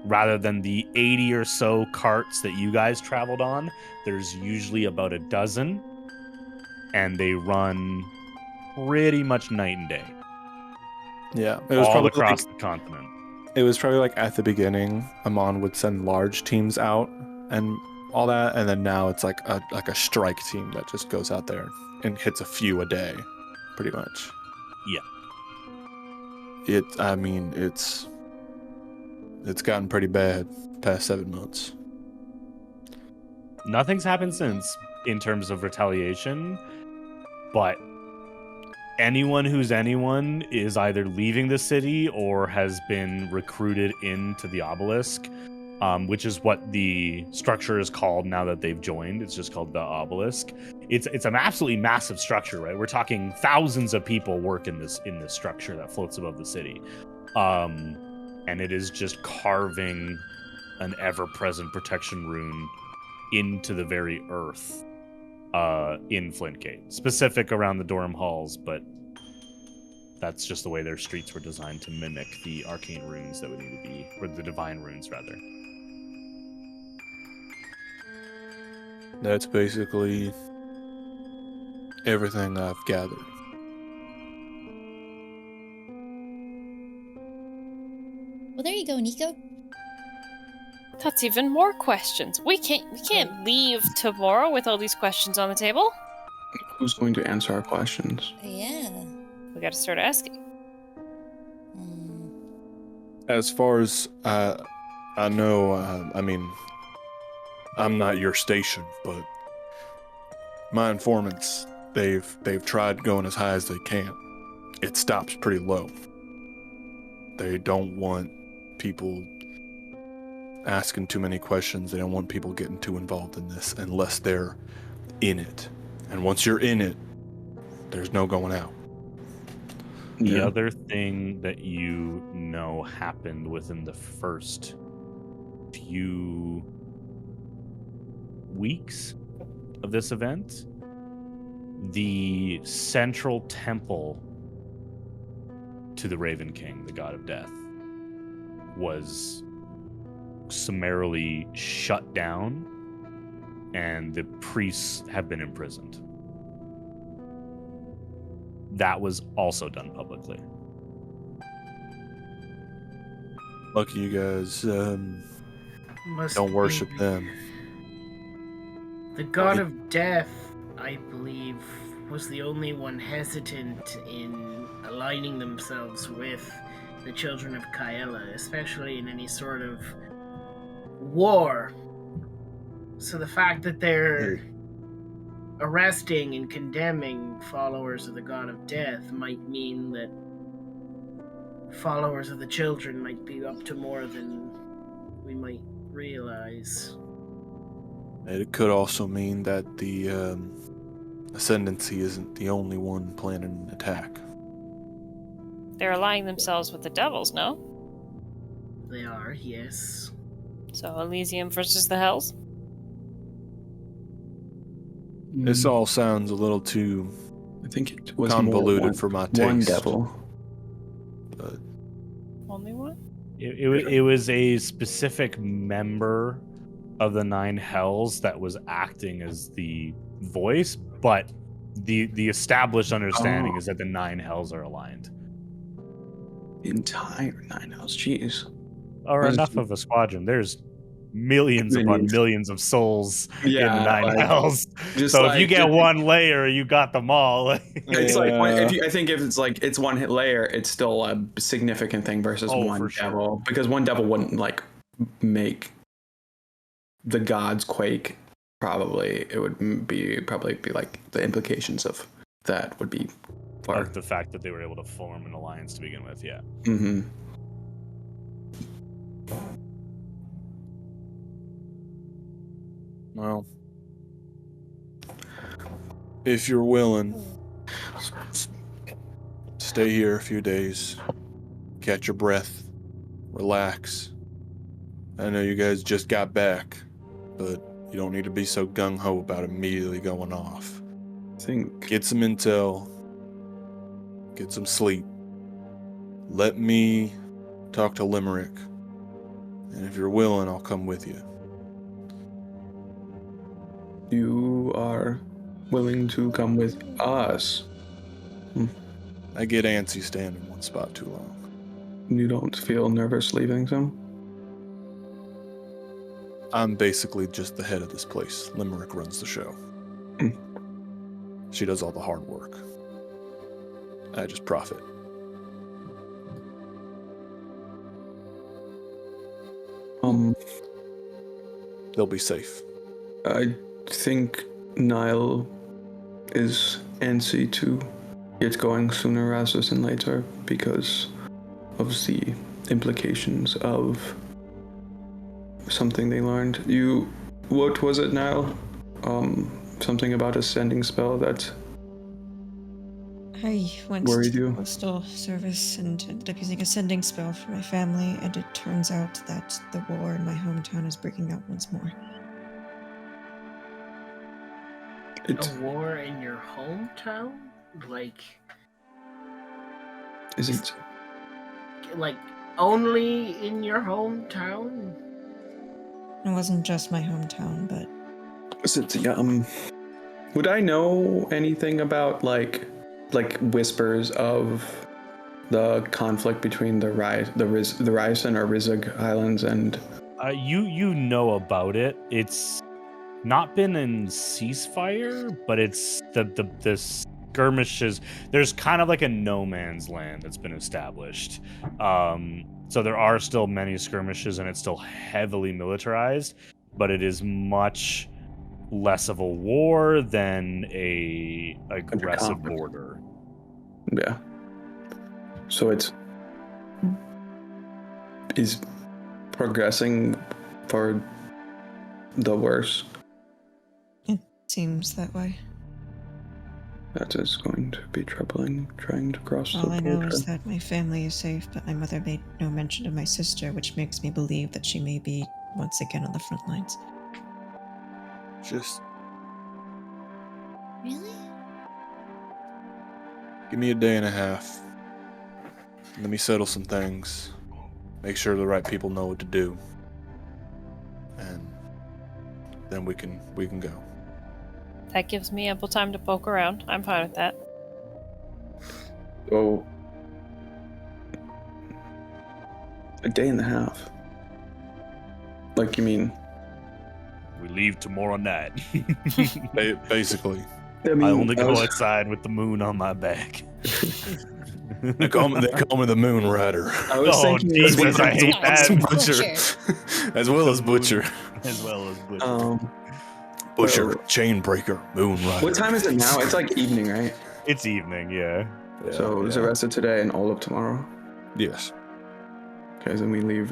Speaker 1: Rather than the 80 or so carts that you guys traveled on, there's usually about a dozen, and they run pretty much night and day.
Speaker 8: Yeah, it was
Speaker 1: all
Speaker 8: probably
Speaker 1: across
Speaker 8: like,
Speaker 1: the continent.
Speaker 8: It was probably like at the beginning, Amon would send large teams out and all that, and then now it's like a strike team that just goes out there and hits a few a day, pretty much.
Speaker 1: Yeah.
Speaker 8: It's gotten pretty bad past 7 months.
Speaker 1: Nothing's happened since in terms of retaliation, but anyone who's anyone is either leaving the city or has been recruited into the obelisk, which is what the structure is called now that they've joined. It's just called the obelisk. It's an absolutely massive structure, right? We're talking thousands of people work in this structure that floats above the city. And it is just carving an ever-present protection rune into the very earth in Flintgate. Specific around the dorm halls, but that's just the way their streets were designed to mimic the arcane runes that would need to be, or the divine runes, rather.
Speaker 8: That's basically everything I've gathered.
Speaker 2: Well, there you go, Nico.
Speaker 7: That's even more questions. We can't leave tomorrow with all these questions on the table.
Speaker 4: Who's going to answer our questions?
Speaker 2: Yeah.
Speaker 7: We got to start asking.
Speaker 8: As far as I know, I'm not your station, but my informants, they've tried going as high as they can. It stops pretty low. They don't want people asking too many questions. They don't want people getting too involved in this unless they're in it. And once you're in it, there's no going out.
Speaker 1: The other thing that you know happened within the first few weeks of this event, the central temple to the Raven King, the god of death, was summarily shut down, and the priests have been imprisoned. That was also done publicly.
Speaker 8: Lucky you guys
Speaker 5: Must
Speaker 8: don't worship
Speaker 5: be
Speaker 8: them.
Speaker 5: The god of death, I believe, was the only one hesitant in aligning themselves with the children of Kaela, especially in any sort of war. So the fact that they're arresting and condemning followers of the god of death might mean that followers of the children might be up to more than we might realize.
Speaker 8: It could also mean that the Ascendancy isn't the only one planning an attack.
Speaker 7: They're aligning themselves with the devils, no?
Speaker 5: They are, yes.
Speaker 7: So Elysium versus the Hells?
Speaker 8: This all sounds a little too
Speaker 10: I think it was
Speaker 8: convoluted
Speaker 10: more
Speaker 8: for my
Speaker 10: one
Speaker 8: taste.
Speaker 10: devil.
Speaker 8: But
Speaker 7: Only one?
Speaker 1: It was a specific member of the Nine Hells that was acting as the voice, but the established understanding is that the Nine Hells are aligned.
Speaker 10: The entire 9 Hells. Jeez.
Speaker 1: Or
Speaker 10: What is-
Speaker 1: enough of a squadron. There's millions upon
Speaker 10: Millions.
Speaker 1: millions of souls in the
Speaker 10: Yeah,
Speaker 1: Nine
Speaker 10: like,
Speaker 1: Hells.
Speaker 10: just
Speaker 1: So if you
Speaker 10: like-
Speaker 1: get
Speaker 10: just-
Speaker 1: one layer, you got them all.
Speaker 10: It's like I think if it's like it's one hit layer, it's still a significant thing versus
Speaker 1: Oh,
Speaker 10: one
Speaker 1: for sure.
Speaker 10: devil because one devil wouldn't like make the gods quake. Probably it would probably be like the implications of that would be far.
Speaker 1: Of the fact that they were able to form an alliance to begin with, yeah.
Speaker 10: Mm-hmm.
Speaker 8: well, if you're willing, stay here a few days, catch your breath, relax. I know you guys just got back, but you don't need to be so gung-ho about immediately going off.
Speaker 10: I think
Speaker 8: Get some intel, get some sleep. Let me talk to Limerick, and if you're willing, I'll come with you.
Speaker 10: you are willing to come with us.
Speaker 8: I get antsy staying in one spot too long.
Speaker 10: You don't feel nervous leaving some?
Speaker 8: I'm basically just the head of this place. Limerick runs the show. She does all the hard work. I just profit. They'll be safe.
Speaker 10: I think Niall is antsy to get going sooner rather than later because of the implications of something they learned. What was it now? Something about a sending spell that
Speaker 3: I went
Speaker 10: worried
Speaker 3: to
Speaker 10: you?
Speaker 3: postal service and ended up using a sending spell for my family, and it turns out that the war in my hometown is breaking out once more.
Speaker 5: A war in your hometown?
Speaker 10: Is it?
Speaker 5: Like only in your hometown?
Speaker 3: It wasn't just my hometown, but
Speaker 10: Is it? Would I know anything about like whispers of the conflict between the Ryson or Rizig Islands and?
Speaker 1: You know about it. It's not been in ceasefire, but it's the skirmishes. There's kind of like a no man's land that's been established. So there are still many skirmishes, and it's still heavily militarized, but it is much less of a war than a aggressive border.
Speaker 10: Yeah. So is progressing for the worse.
Speaker 3: it seems that way.
Speaker 10: That is going to be troubling, trying to cross
Speaker 3: All
Speaker 10: the
Speaker 3: I
Speaker 10: border.
Speaker 3: know is that my family is safe, but my mother made no mention of my sister, which makes me believe that she may be once again on the front lines.
Speaker 8: Just
Speaker 2: Really?
Speaker 8: give me a day and a half. Let me settle some things. Make sure the right people know what to do. And then we can go.
Speaker 7: That gives me ample time to poke around. I'm fine with that.
Speaker 10: Oh, a day and a half. Like you mean?
Speaker 1: We leave tomorrow night.
Speaker 8: Basically.
Speaker 10: I mean,
Speaker 1: I only go
Speaker 10: was-
Speaker 1: outside with the moon on my back.
Speaker 8: They call me the Moon Rider.
Speaker 10: I was
Speaker 1: Oh,
Speaker 10: thinking
Speaker 1: Jesus, I hate that.
Speaker 2: Butcher.
Speaker 8: As well as Butcher.
Speaker 1: As well as Butcher.
Speaker 8: Butcher,
Speaker 10: Well-
Speaker 8: Chainbreaker, Moon Rider.
Speaker 10: What time is it now? It's like evening, right?
Speaker 1: It's evening, yeah.
Speaker 10: So it's the rest of today and all of tomorrow.
Speaker 8: Yes.
Speaker 10: Okay, then we leave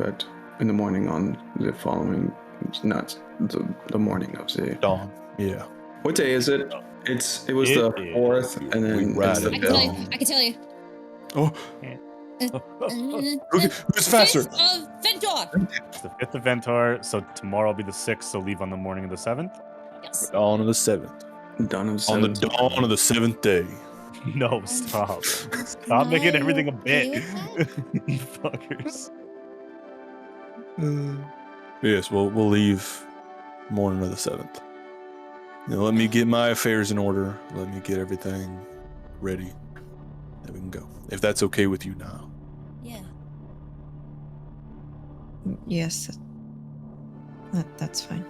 Speaker 10: in the morning on the following. It's not the morning of the
Speaker 8: Dawn. Yeah.
Speaker 10: What day is it? It was
Speaker 1: It
Speaker 10: the
Speaker 1: is-
Speaker 10: 4th, and then
Speaker 8: we
Speaker 10: it's
Speaker 8: ride
Speaker 10: the
Speaker 8: it
Speaker 2: I can tell you.
Speaker 10: 5th.
Speaker 2: I can tell you.
Speaker 8: Oh, Who's faster?
Speaker 2: 5th of Ventor.
Speaker 1: It's the 5th of Ventor, so tomorrow will be the 6th, so leave on the morning of the 7th?
Speaker 2: Yes.
Speaker 8: Dawn of the 7th.
Speaker 10: Dawn of
Speaker 8: On the
Speaker 10: Seventh.
Speaker 8: dawn of the 7th day.
Speaker 1: No, stop. Stop making
Speaker 2: Niall,
Speaker 1: everything a
Speaker 2: okay
Speaker 1: bit.
Speaker 2: with
Speaker 1: You fuckers.
Speaker 8: Yes, we'll leave morning of the 7th. Let me get my affairs in order. Let me get everything ready. Then we can go. If that's okay with you now.
Speaker 2: Yeah.
Speaker 3: Yes, that's fine.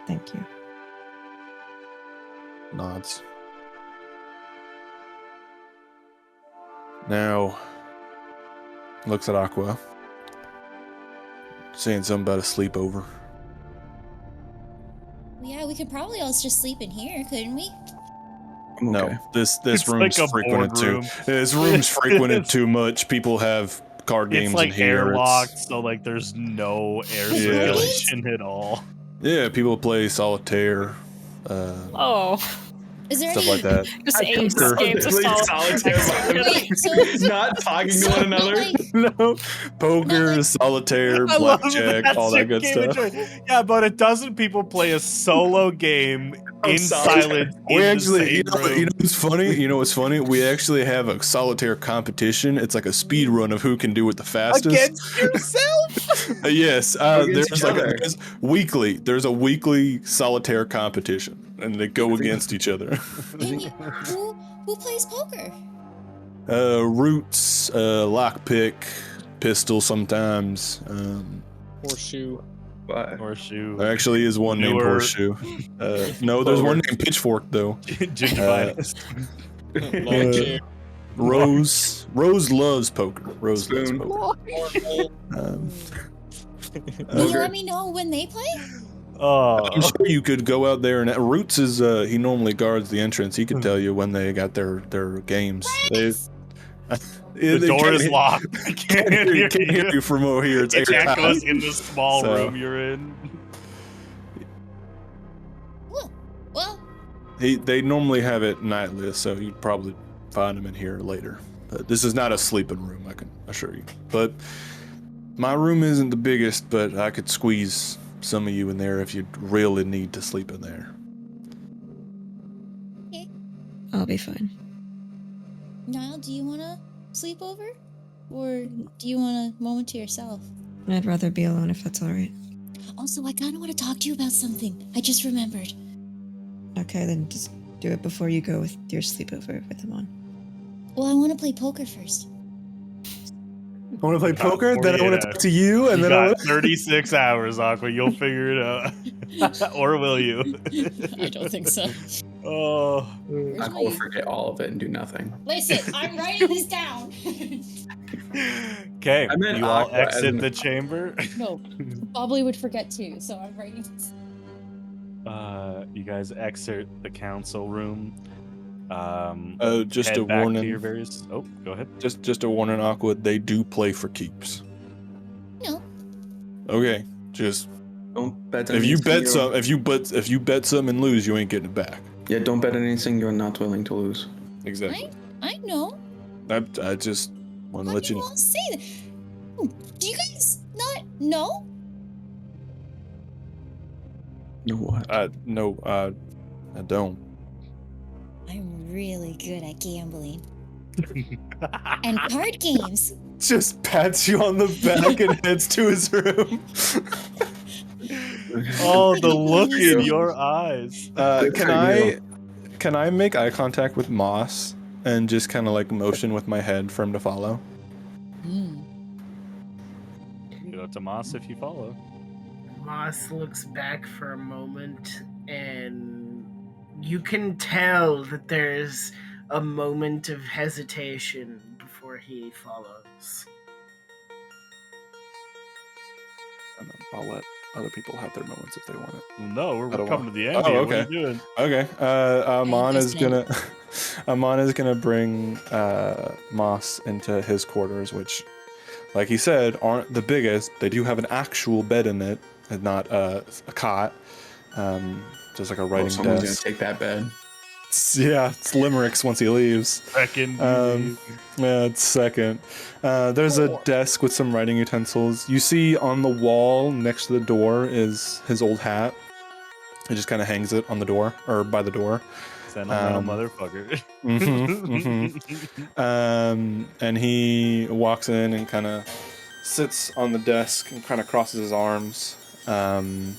Speaker 3: Thank you.
Speaker 8: Nods. Now, looks at Aqua. Saying something about a sleepover.
Speaker 2: Yeah, we could probably all just sleep in here, couldn't we?
Speaker 8: No,
Speaker 10: Okay.
Speaker 8: this
Speaker 1: It's
Speaker 8: room's
Speaker 1: like a
Speaker 8: frequented too.
Speaker 1: boardroom.
Speaker 8: This room's frequented too much. People have card games
Speaker 1: It's like
Speaker 8: in here.
Speaker 1: airlocked, so like there's no air
Speaker 8: Yeah.
Speaker 1: circulation at all.
Speaker 8: Yeah, people play solitaire,
Speaker 7: Oh,
Speaker 2: Is there
Speaker 8: stuff
Speaker 2: any...
Speaker 8: like that.
Speaker 7: just
Speaker 10: I can
Speaker 7: apes
Speaker 10: tell
Speaker 7: games of
Speaker 10: they play
Speaker 7: solitaire.
Speaker 2: Wait, so...
Speaker 10: Not talking to
Speaker 2: so,
Speaker 10: one another.
Speaker 2: like,
Speaker 8: No, poker, solitaire,
Speaker 1: I love
Speaker 8: blackjack,
Speaker 1: that
Speaker 8: all that
Speaker 1: shit
Speaker 8: good
Speaker 1: game
Speaker 8: stuff.
Speaker 1: enjoy. Yeah, about a dozen people play a solo game in
Speaker 10: solitaire.
Speaker 1: silence.
Speaker 8: We
Speaker 1: in
Speaker 8: actually,
Speaker 1: the same room.
Speaker 8: you know what's funny? You know what's funny? We actually have a solitaire competition. It's like a speed run of who can do it the fastest.
Speaker 1: Against yourself.
Speaker 8: Yes,
Speaker 10: Against
Speaker 8: there's
Speaker 10: each
Speaker 8: like
Speaker 10: other.
Speaker 8: there's a weekly solitaire competition, and they go against each other.
Speaker 2: Can you... Who plays poker?
Speaker 8: Roots, lockpick, pistol sometimes.
Speaker 6: Horseshoe.
Speaker 10: But
Speaker 1: Horseshoe.
Speaker 8: There actually is one named
Speaker 1: Newer.
Speaker 8: Horseshoe. No, there's one named Pitchfork though.
Speaker 1: Gingivitis.
Speaker 6: Lawn chair.
Speaker 8: Rose loves poker. Rose loves
Speaker 10: Spoon.
Speaker 8: poker. Um,
Speaker 2: Can you let me know when they play?
Speaker 1: Oh,
Speaker 8: I'm sure you could go out there and Roots is he normally guards the entrance. He could tell you when they got their games.
Speaker 1: the door is locked. I can't hear you.
Speaker 8: Can't hear you from over here. It's
Speaker 1: It
Speaker 8: airtight.
Speaker 1: echoes in the small
Speaker 8: So-
Speaker 1: room you're in.
Speaker 2: Well,
Speaker 8: They normally have it nightly, so you'd probably find them in here later. But this is not a sleeping room, I can assure you. But my room isn't the biggest, but I could squeeze some of you in there if you really need to sleep in there.
Speaker 3: I'll be fine.
Speaker 2: Niall, do you want to sleep over? Or do you want a moment to yourself?
Speaker 3: I'd rather be alone if that's all right.
Speaker 2: Also, I kind of want to talk to you about something. I just remembered.
Speaker 3: Okay, then just do it before you go with your sleepover with him on.
Speaker 2: Well, I want to play poker first.
Speaker 8: I want to play poker, then I
Speaker 1: 48
Speaker 8: want to talk to you, and
Speaker 1: You
Speaker 8: then I
Speaker 1: got 36 hours, Aqua. You'll figure it out. Or will you?
Speaker 2: I don't think so.
Speaker 1: Oh.
Speaker 2: Where's
Speaker 10: I
Speaker 2: my-
Speaker 10: will forget all of it and do nothing.
Speaker 2: Listen, I'm writing this down.
Speaker 1: Okay,
Speaker 10: I meant
Speaker 1: you all
Speaker 10: Aqua as
Speaker 1: exit
Speaker 10: in-
Speaker 1: the chamber.
Speaker 2: No, Bubbly would forget too, so I'm writing this.
Speaker 1: You guys exit the council room.
Speaker 8: just
Speaker 1: head
Speaker 8: a
Speaker 1: back
Speaker 8: warning.
Speaker 1: to your various. Oh, go ahead.
Speaker 8: Just a warning, Aqua. They do play for keeps.
Speaker 2: No.
Speaker 8: Okay, just
Speaker 10: Don't bet
Speaker 8: if you
Speaker 10: anything
Speaker 8: bet
Speaker 10: you're-
Speaker 8: some, if you bet some and lose, you ain't getting it back.
Speaker 10: Yeah, don't bet anything you're not willing to lose.
Speaker 8: Exactly.
Speaker 2: I know.
Speaker 8: I just want to
Speaker 2: Why
Speaker 8: let
Speaker 2: do
Speaker 8: you
Speaker 2: you
Speaker 8: know.
Speaker 2: all say that? Oh, do you guys not know?
Speaker 10: No what?
Speaker 8: No, I don't.
Speaker 2: I'm really good at gambling. And card games.
Speaker 8: Just pats you on the back and heads to his room.
Speaker 1: Oh, the look in
Speaker 10: you.
Speaker 1: your eyes.
Speaker 10: Good
Speaker 8: Can
Speaker 10: for you.
Speaker 8: can I make eye contact with Moss and just kind of like motion with my head for him to follow?
Speaker 2: Hmm.
Speaker 1: You know, Tomas, if you follow.
Speaker 5: Moss looks back for a moment, and you can tell that there's a moment of hesitation before he follows.
Speaker 8: And then I'll let other people have their moments if they want it.
Speaker 1: No, we're
Speaker 8: I don't
Speaker 1: coming
Speaker 8: want-
Speaker 1: to the end
Speaker 8: Oh,
Speaker 1: here.
Speaker 8: okay.
Speaker 1: What are you doing?
Speaker 8: Okay. Amon is
Speaker 2: listening.
Speaker 8: gonna Amon is gonna bring Moss into his quarters, which, like he said, aren't the biggest. They do have an actual bed in it, and not a cot. Just like a writing
Speaker 10: Someone's gonna
Speaker 8: desk.
Speaker 10: take that bed.
Speaker 8: It's limericks once he leaves.
Speaker 1: Second.
Speaker 8: Yeah, it's second. There's a desk with some writing utensils. You see on the wall next to the door is his old hat. He just kind of hangs it on the door, or by the door.
Speaker 1: Sentimental motherfucker.
Speaker 8: And he walks in and kind of sits on the desk and kind of crosses his arms and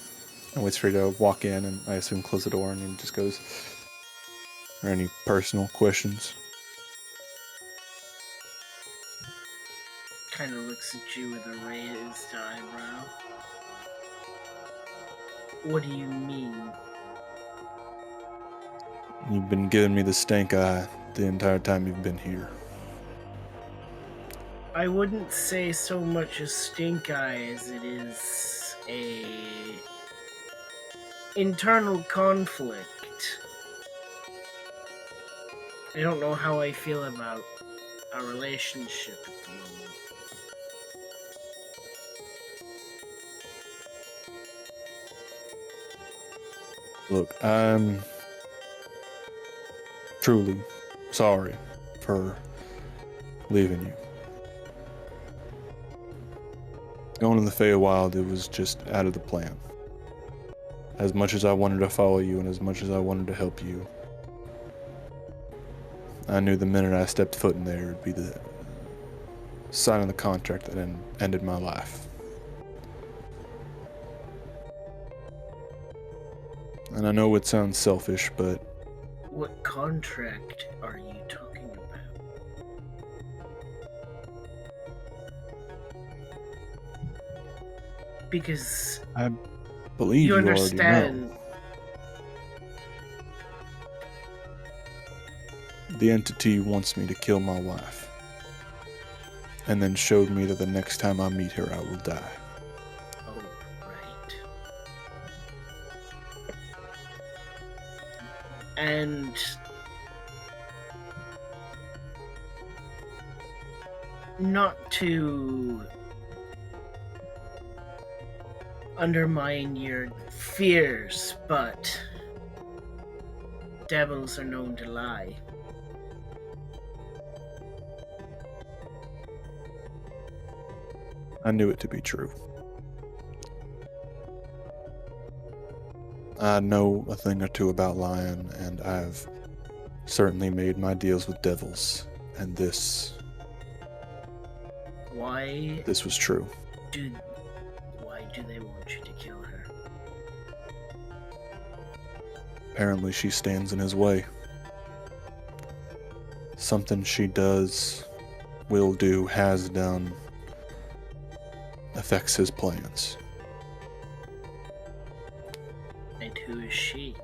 Speaker 8: waits for you to walk in, and I assume close the door, and he just goes, "Are any personal questions?"
Speaker 5: Kind of looks at you with a raised eyebrow. What do you mean?
Speaker 8: You've been giving me the stink eye the entire time you've been here.
Speaker 5: I wouldn't say so much a stink eye as it is a internal conflict. I don't know how I feel about our relationship at the moment.
Speaker 8: Look, I'm truly sorry for leaving you. Going to the Feywild, it was just out of the plan. As much as I wanted to follow you and as much as I wanted to help you, I knew the minute I stepped foot in there, it would be the sign of the contract that ended my life. And I know it sounds selfish, but...
Speaker 5: What contract are you talking about? Because
Speaker 8: I believe you
Speaker 5: understand.
Speaker 8: already know. The entity wants me to kill my wife, and then showed me that the next time I meet her, I will die.
Speaker 5: Oh, right. And not to undermine your fears, but devils are known to lie.
Speaker 8: I knew it to be true. I know a thing or two about lying, and I've certainly made my deals with devils, and this was true.
Speaker 5: Why do they want you to kill her?
Speaker 8: Apparently she stands in his way. Something she does, will do, has done, affects his plans.
Speaker 5: And who is she?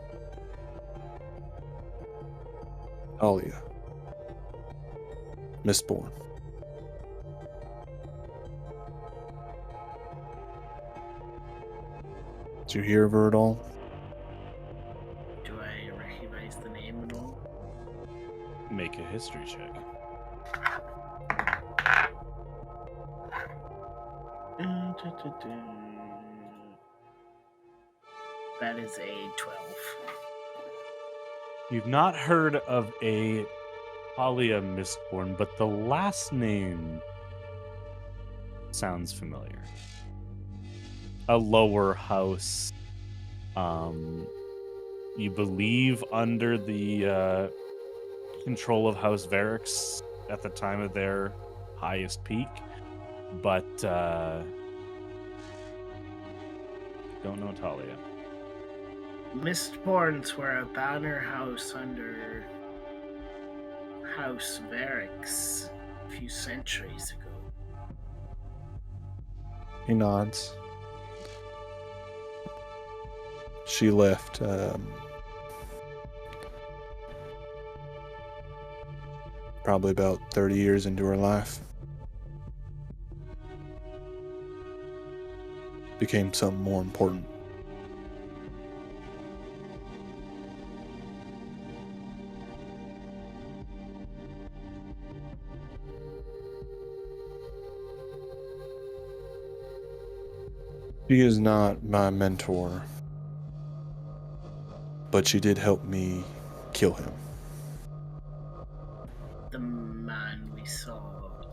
Speaker 8: Talia. Mistborn. Did you hear of her at all?
Speaker 5: Do I recognize the name at all?
Speaker 1: Make a history check.
Speaker 5: That is a 12.
Speaker 1: You've not heard of a Talia Mistborn, but the last name sounds familiar. A lower house, you believe under the control of House Varix at the time of their highest peak, but don't know Talia.
Speaker 5: Mistborns were a banner house under House Varix a few centuries ago.
Speaker 8: He nods. She left probably about 30 years into her life. Became something more important. She is not my mentor, but she did help me kill him.
Speaker 5: The man we saw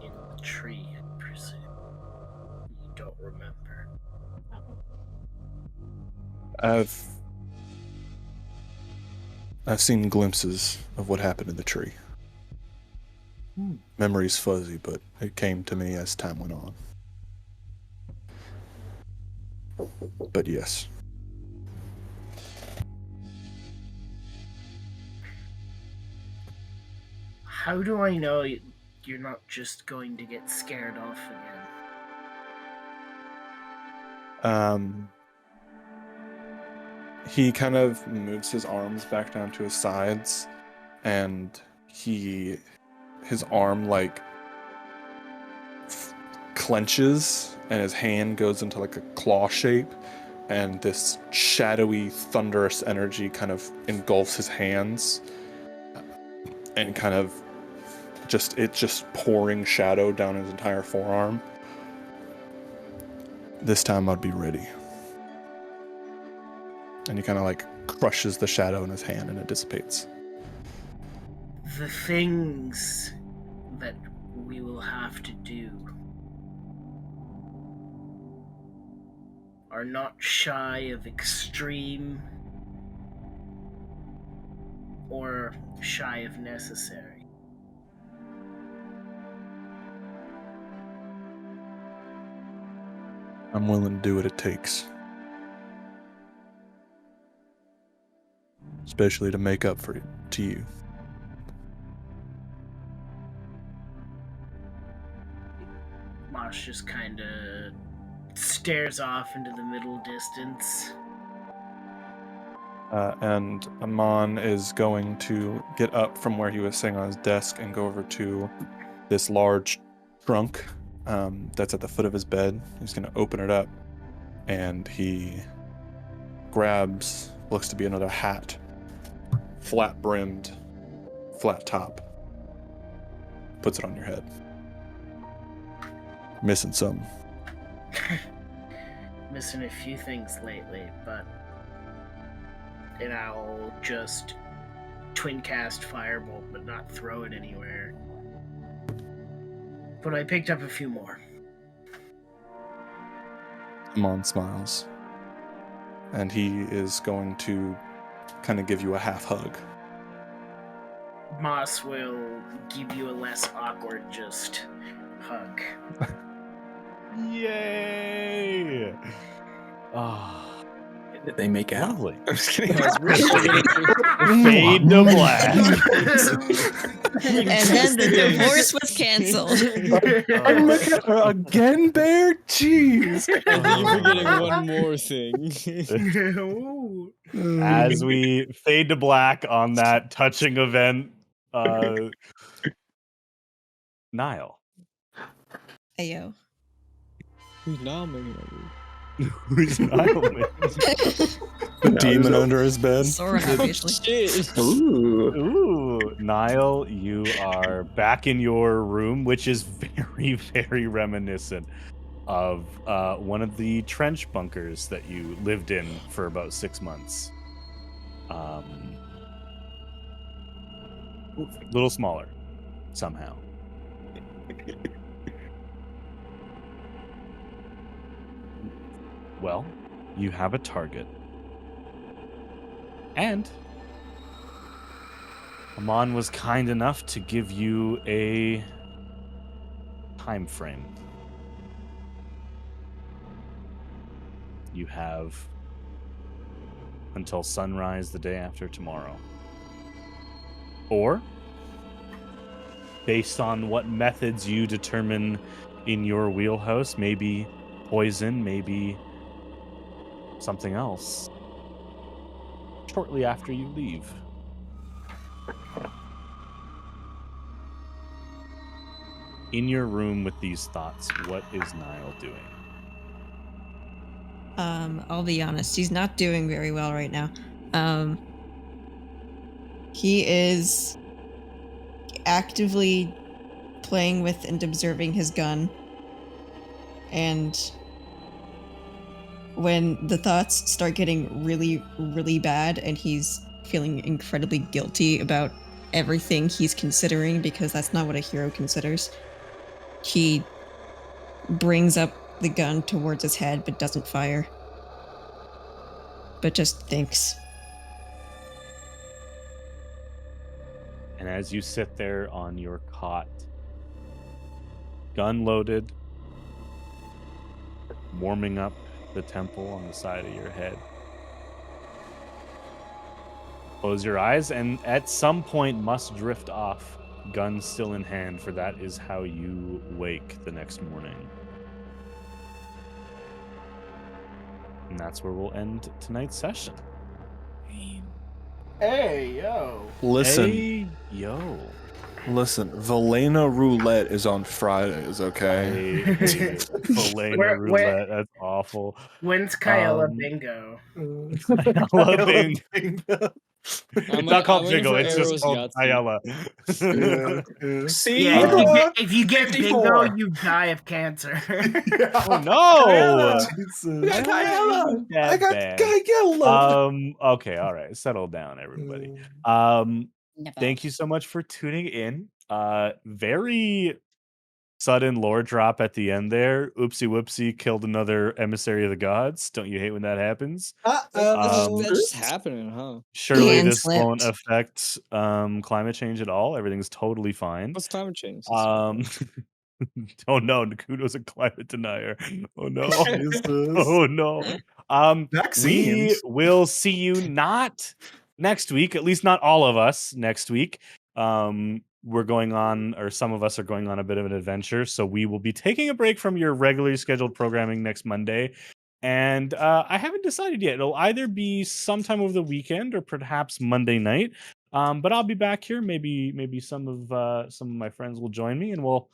Speaker 5: in the tree, I presume. You don't remember.
Speaker 8: I've seen glimpses of what happened in the tree. Memory's fuzzy, but it came to me as time went on. But yes.
Speaker 5: How do I know you're not just going to get scared off again?
Speaker 8: He kind of moves his arms back down to his sides, and his arm like clenches, and his hand goes into like a claw shape, and this shadowy, thunderous energy kind of engulfs his hands, and kind of just pouring shadow down his entire forearm. This time I'd be ready. And he kind of like crushes the shadow in his hand and it dissipates.
Speaker 5: The things that we will have to do are not shy of extreme or shy of necessary.
Speaker 8: I'm willing to do what it takes. Especially to make up for it to you.
Speaker 5: Mosh just kind of stares off into the middle distance.
Speaker 8: And Amon is going to get up from where he was sitting on his desk and go over to this large trunk that's at the foot of his bed. He's going to open it up, and he grabs, looks to be another hat, flat-brimmed, flat top, puts it on your head. Missing some.
Speaker 5: Missing a few things lately, but and I'll just twin cast Firebolt, but not throw it anywhere. But I picked up a few more.
Speaker 8: Amon smiles. And he is going to kind of give you a half hug.
Speaker 5: Moss will give you a less awkward just hug.
Speaker 1: Yay! Ah.
Speaker 10: Did they make out?
Speaker 1: Lovely.
Speaker 10: I'm just kidding.
Speaker 1: Fade to black.
Speaker 3: And then the divorce was canceled.
Speaker 8: I'm looking at her again, Bear? Jeez.
Speaker 6: I think you're forgetting one more thing.
Speaker 1: As we fade to black on that touching event, Niall.
Speaker 3: Ayo.
Speaker 6: Who's nominated?
Speaker 1: Who's Niall?
Speaker 8: The demon under his bed.
Speaker 3: Soren, obviously.
Speaker 6: Shit.
Speaker 1: Ooh, Niall, you are back in your room, which is very, very reminiscent of one of the trench bunkers that you lived in for about 6 months. Little smaller, somehow. Well, you have a target. And Amon was kind enough to give you a time frame. You have until sunrise the day after tomorrow. Or, based on what methods you determine in your wheelhouse, maybe poison, maybe something else, shortly after you leave. In your room with these thoughts, what is Niall doing?
Speaker 3: I'll be honest, he's not doing very well right now. He is actively playing with and observing his gun. And when the thoughts start getting really, really bad and he's feeling incredibly guilty about everything he's considering, because that's not what a hero considers. He brings up the gun towards his head but doesn't fire. But just thinks.
Speaker 1: And as you sit there on your cot, gun loaded, warming up the temple on the side of your head, close your eyes and at some point must drift off, gun still in hand, for that is how you wake the next morning. And that's where we'll end tonight's session.
Speaker 5: Hey, yo.
Speaker 8: Listen,
Speaker 1: Hey, yo.
Speaker 8: listen. Valena Roulette is on Fridays, okay?
Speaker 1: Valena
Speaker 5: Where-
Speaker 1: Roulette, that's awful.
Speaker 5: When's Kyella
Speaker 1: Um,
Speaker 5: Bingo?
Speaker 1: Kyella Bingo. It's not called
Speaker 6: I'm waiting
Speaker 1: Bingo,
Speaker 6: for
Speaker 1: it's just
Speaker 6: Arrow's
Speaker 1: called
Speaker 6: Yahtzee.
Speaker 1: Kyella.
Speaker 10: See?
Speaker 5: Yeah, if you get Bingo,
Speaker 10: 54.
Speaker 5: you die of cancer.
Speaker 1: Oh no!
Speaker 8: Jesus.
Speaker 1: I
Speaker 10: Kyella.
Speaker 8: I got
Speaker 1: bad.
Speaker 8: Kyella.
Speaker 1: Okay, all right. Settle down, everybody.
Speaker 2: Never.
Speaker 1: Thank you so much for tuning in. Very sudden lore drop at the end there. Oopsie whoopsie, killed another emissary of the gods. Don't you hate when that happens?
Speaker 6: That's just happening, huh?
Speaker 1: Surely
Speaker 3: Hand
Speaker 1: this won't
Speaker 3: slipped.
Speaker 1: affect climate change at all. Everything's totally fine.
Speaker 6: What's climate change?
Speaker 1: Oh no, Nakudo's a climate denier. Oh no.
Speaker 8: Jesus.
Speaker 1: Oh no. We
Speaker 8: Vaccines.
Speaker 1: will see you not next week, at least not all of us next week. We're going on, or some of us are going on a bit of an adventure, so we will be taking a break from your regularly scheduled programming next Monday. And I haven't decided yet. It'll either be sometime over the weekend or perhaps Monday night. But I'll be back here. Maybe some of my friends will join me, and we'll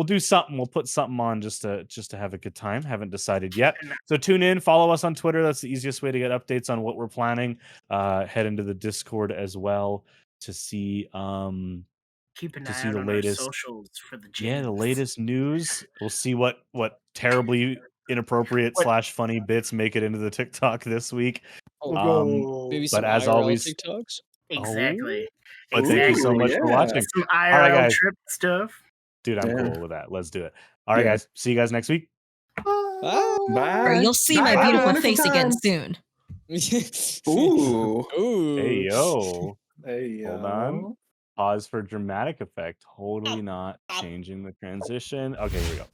Speaker 1: do something. We'll put something on just to have a good time. Haven't decided yet. So tune in, follow us on Twitter. That's the easiest way to get updates on what we're planning. Head into the Discord as well to see
Speaker 5: Keep an
Speaker 1: to
Speaker 5: eye
Speaker 1: see
Speaker 5: out
Speaker 1: the
Speaker 5: on
Speaker 1: latest.
Speaker 5: our socials for the
Speaker 1: Yeah, the
Speaker 5: jinx.
Speaker 1: latest news. We'll see what terribly inappropriate
Speaker 5: What-
Speaker 1: / funny bits make it into the TikTok this week.
Speaker 6: Maybe
Speaker 1: But
Speaker 6: some
Speaker 1: as
Speaker 6: IRL
Speaker 1: always,
Speaker 6: TikToks.
Speaker 5: Exactly.
Speaker 1: but thank you so
Speaker 5: Exactly.
Speaker 1: much for
Speaker 10: yeah.
Speaker 1: watching.
Speaker 5: Some
Speaker 1: All right,
Speaker 5: IRL
Speaker 1: guys.
Speaker 5: trip stuff.
Speaker 1: Dude, I'm
Speaker 10: Yeah.
Speaker 1: cool with that. Let's do it. All right,
Speaker 10: Yeah.
Speaker 1: guys. See you guys next week.
Speaker 6: Ah.
Speaker 10: Bye.
Speaker 3: Or you'll see
Speaker 10: Bye.
Speaker 3: my
Speaker 10: Have a
Speaker 3: beautiful
Speaker 10: wonderful
Speaker 3: face again
Speaker 10: time.
Speaker 3: soon.
Speaker 10: Ooh.
Speaker 6: Ooh.
Speaker 1: Hey, yo.
Speaker 8: Hey,
Speaker 1: Hold on. Pause for dramatic effect. Totally not changing the transition. Okay, here we go.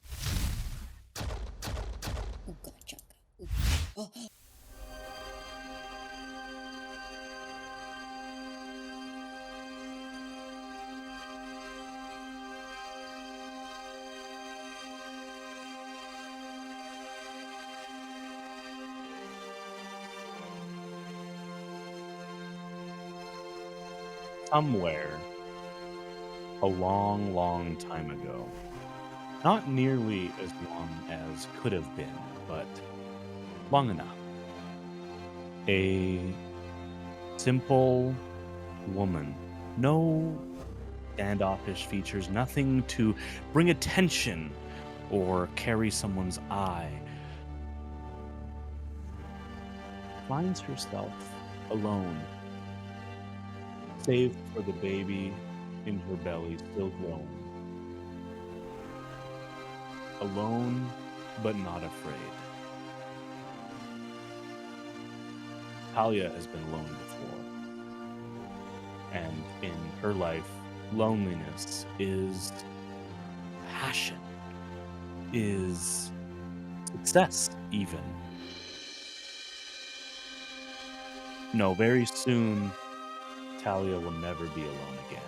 Speaker 2: Ooga chugga. Oh.
Speaker 1: Somewhere a long, long time ago, not nearly as long as could have been, but long enough, a simple woman, no standoffish features, nothing to bring attention or carry someone's eye, finds herself alone, save for the baby in her belly still growing. Alone, but not afraid. Talia has been alone before. And in her life, loneliness is passion, is success even. No, very soon, Talia will never be alone again.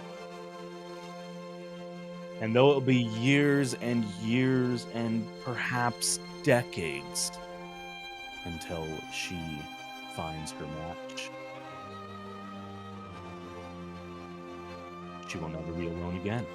Speaker 1: And though it will be years and years and perhaps decades until she finds her match, she will never be alone again.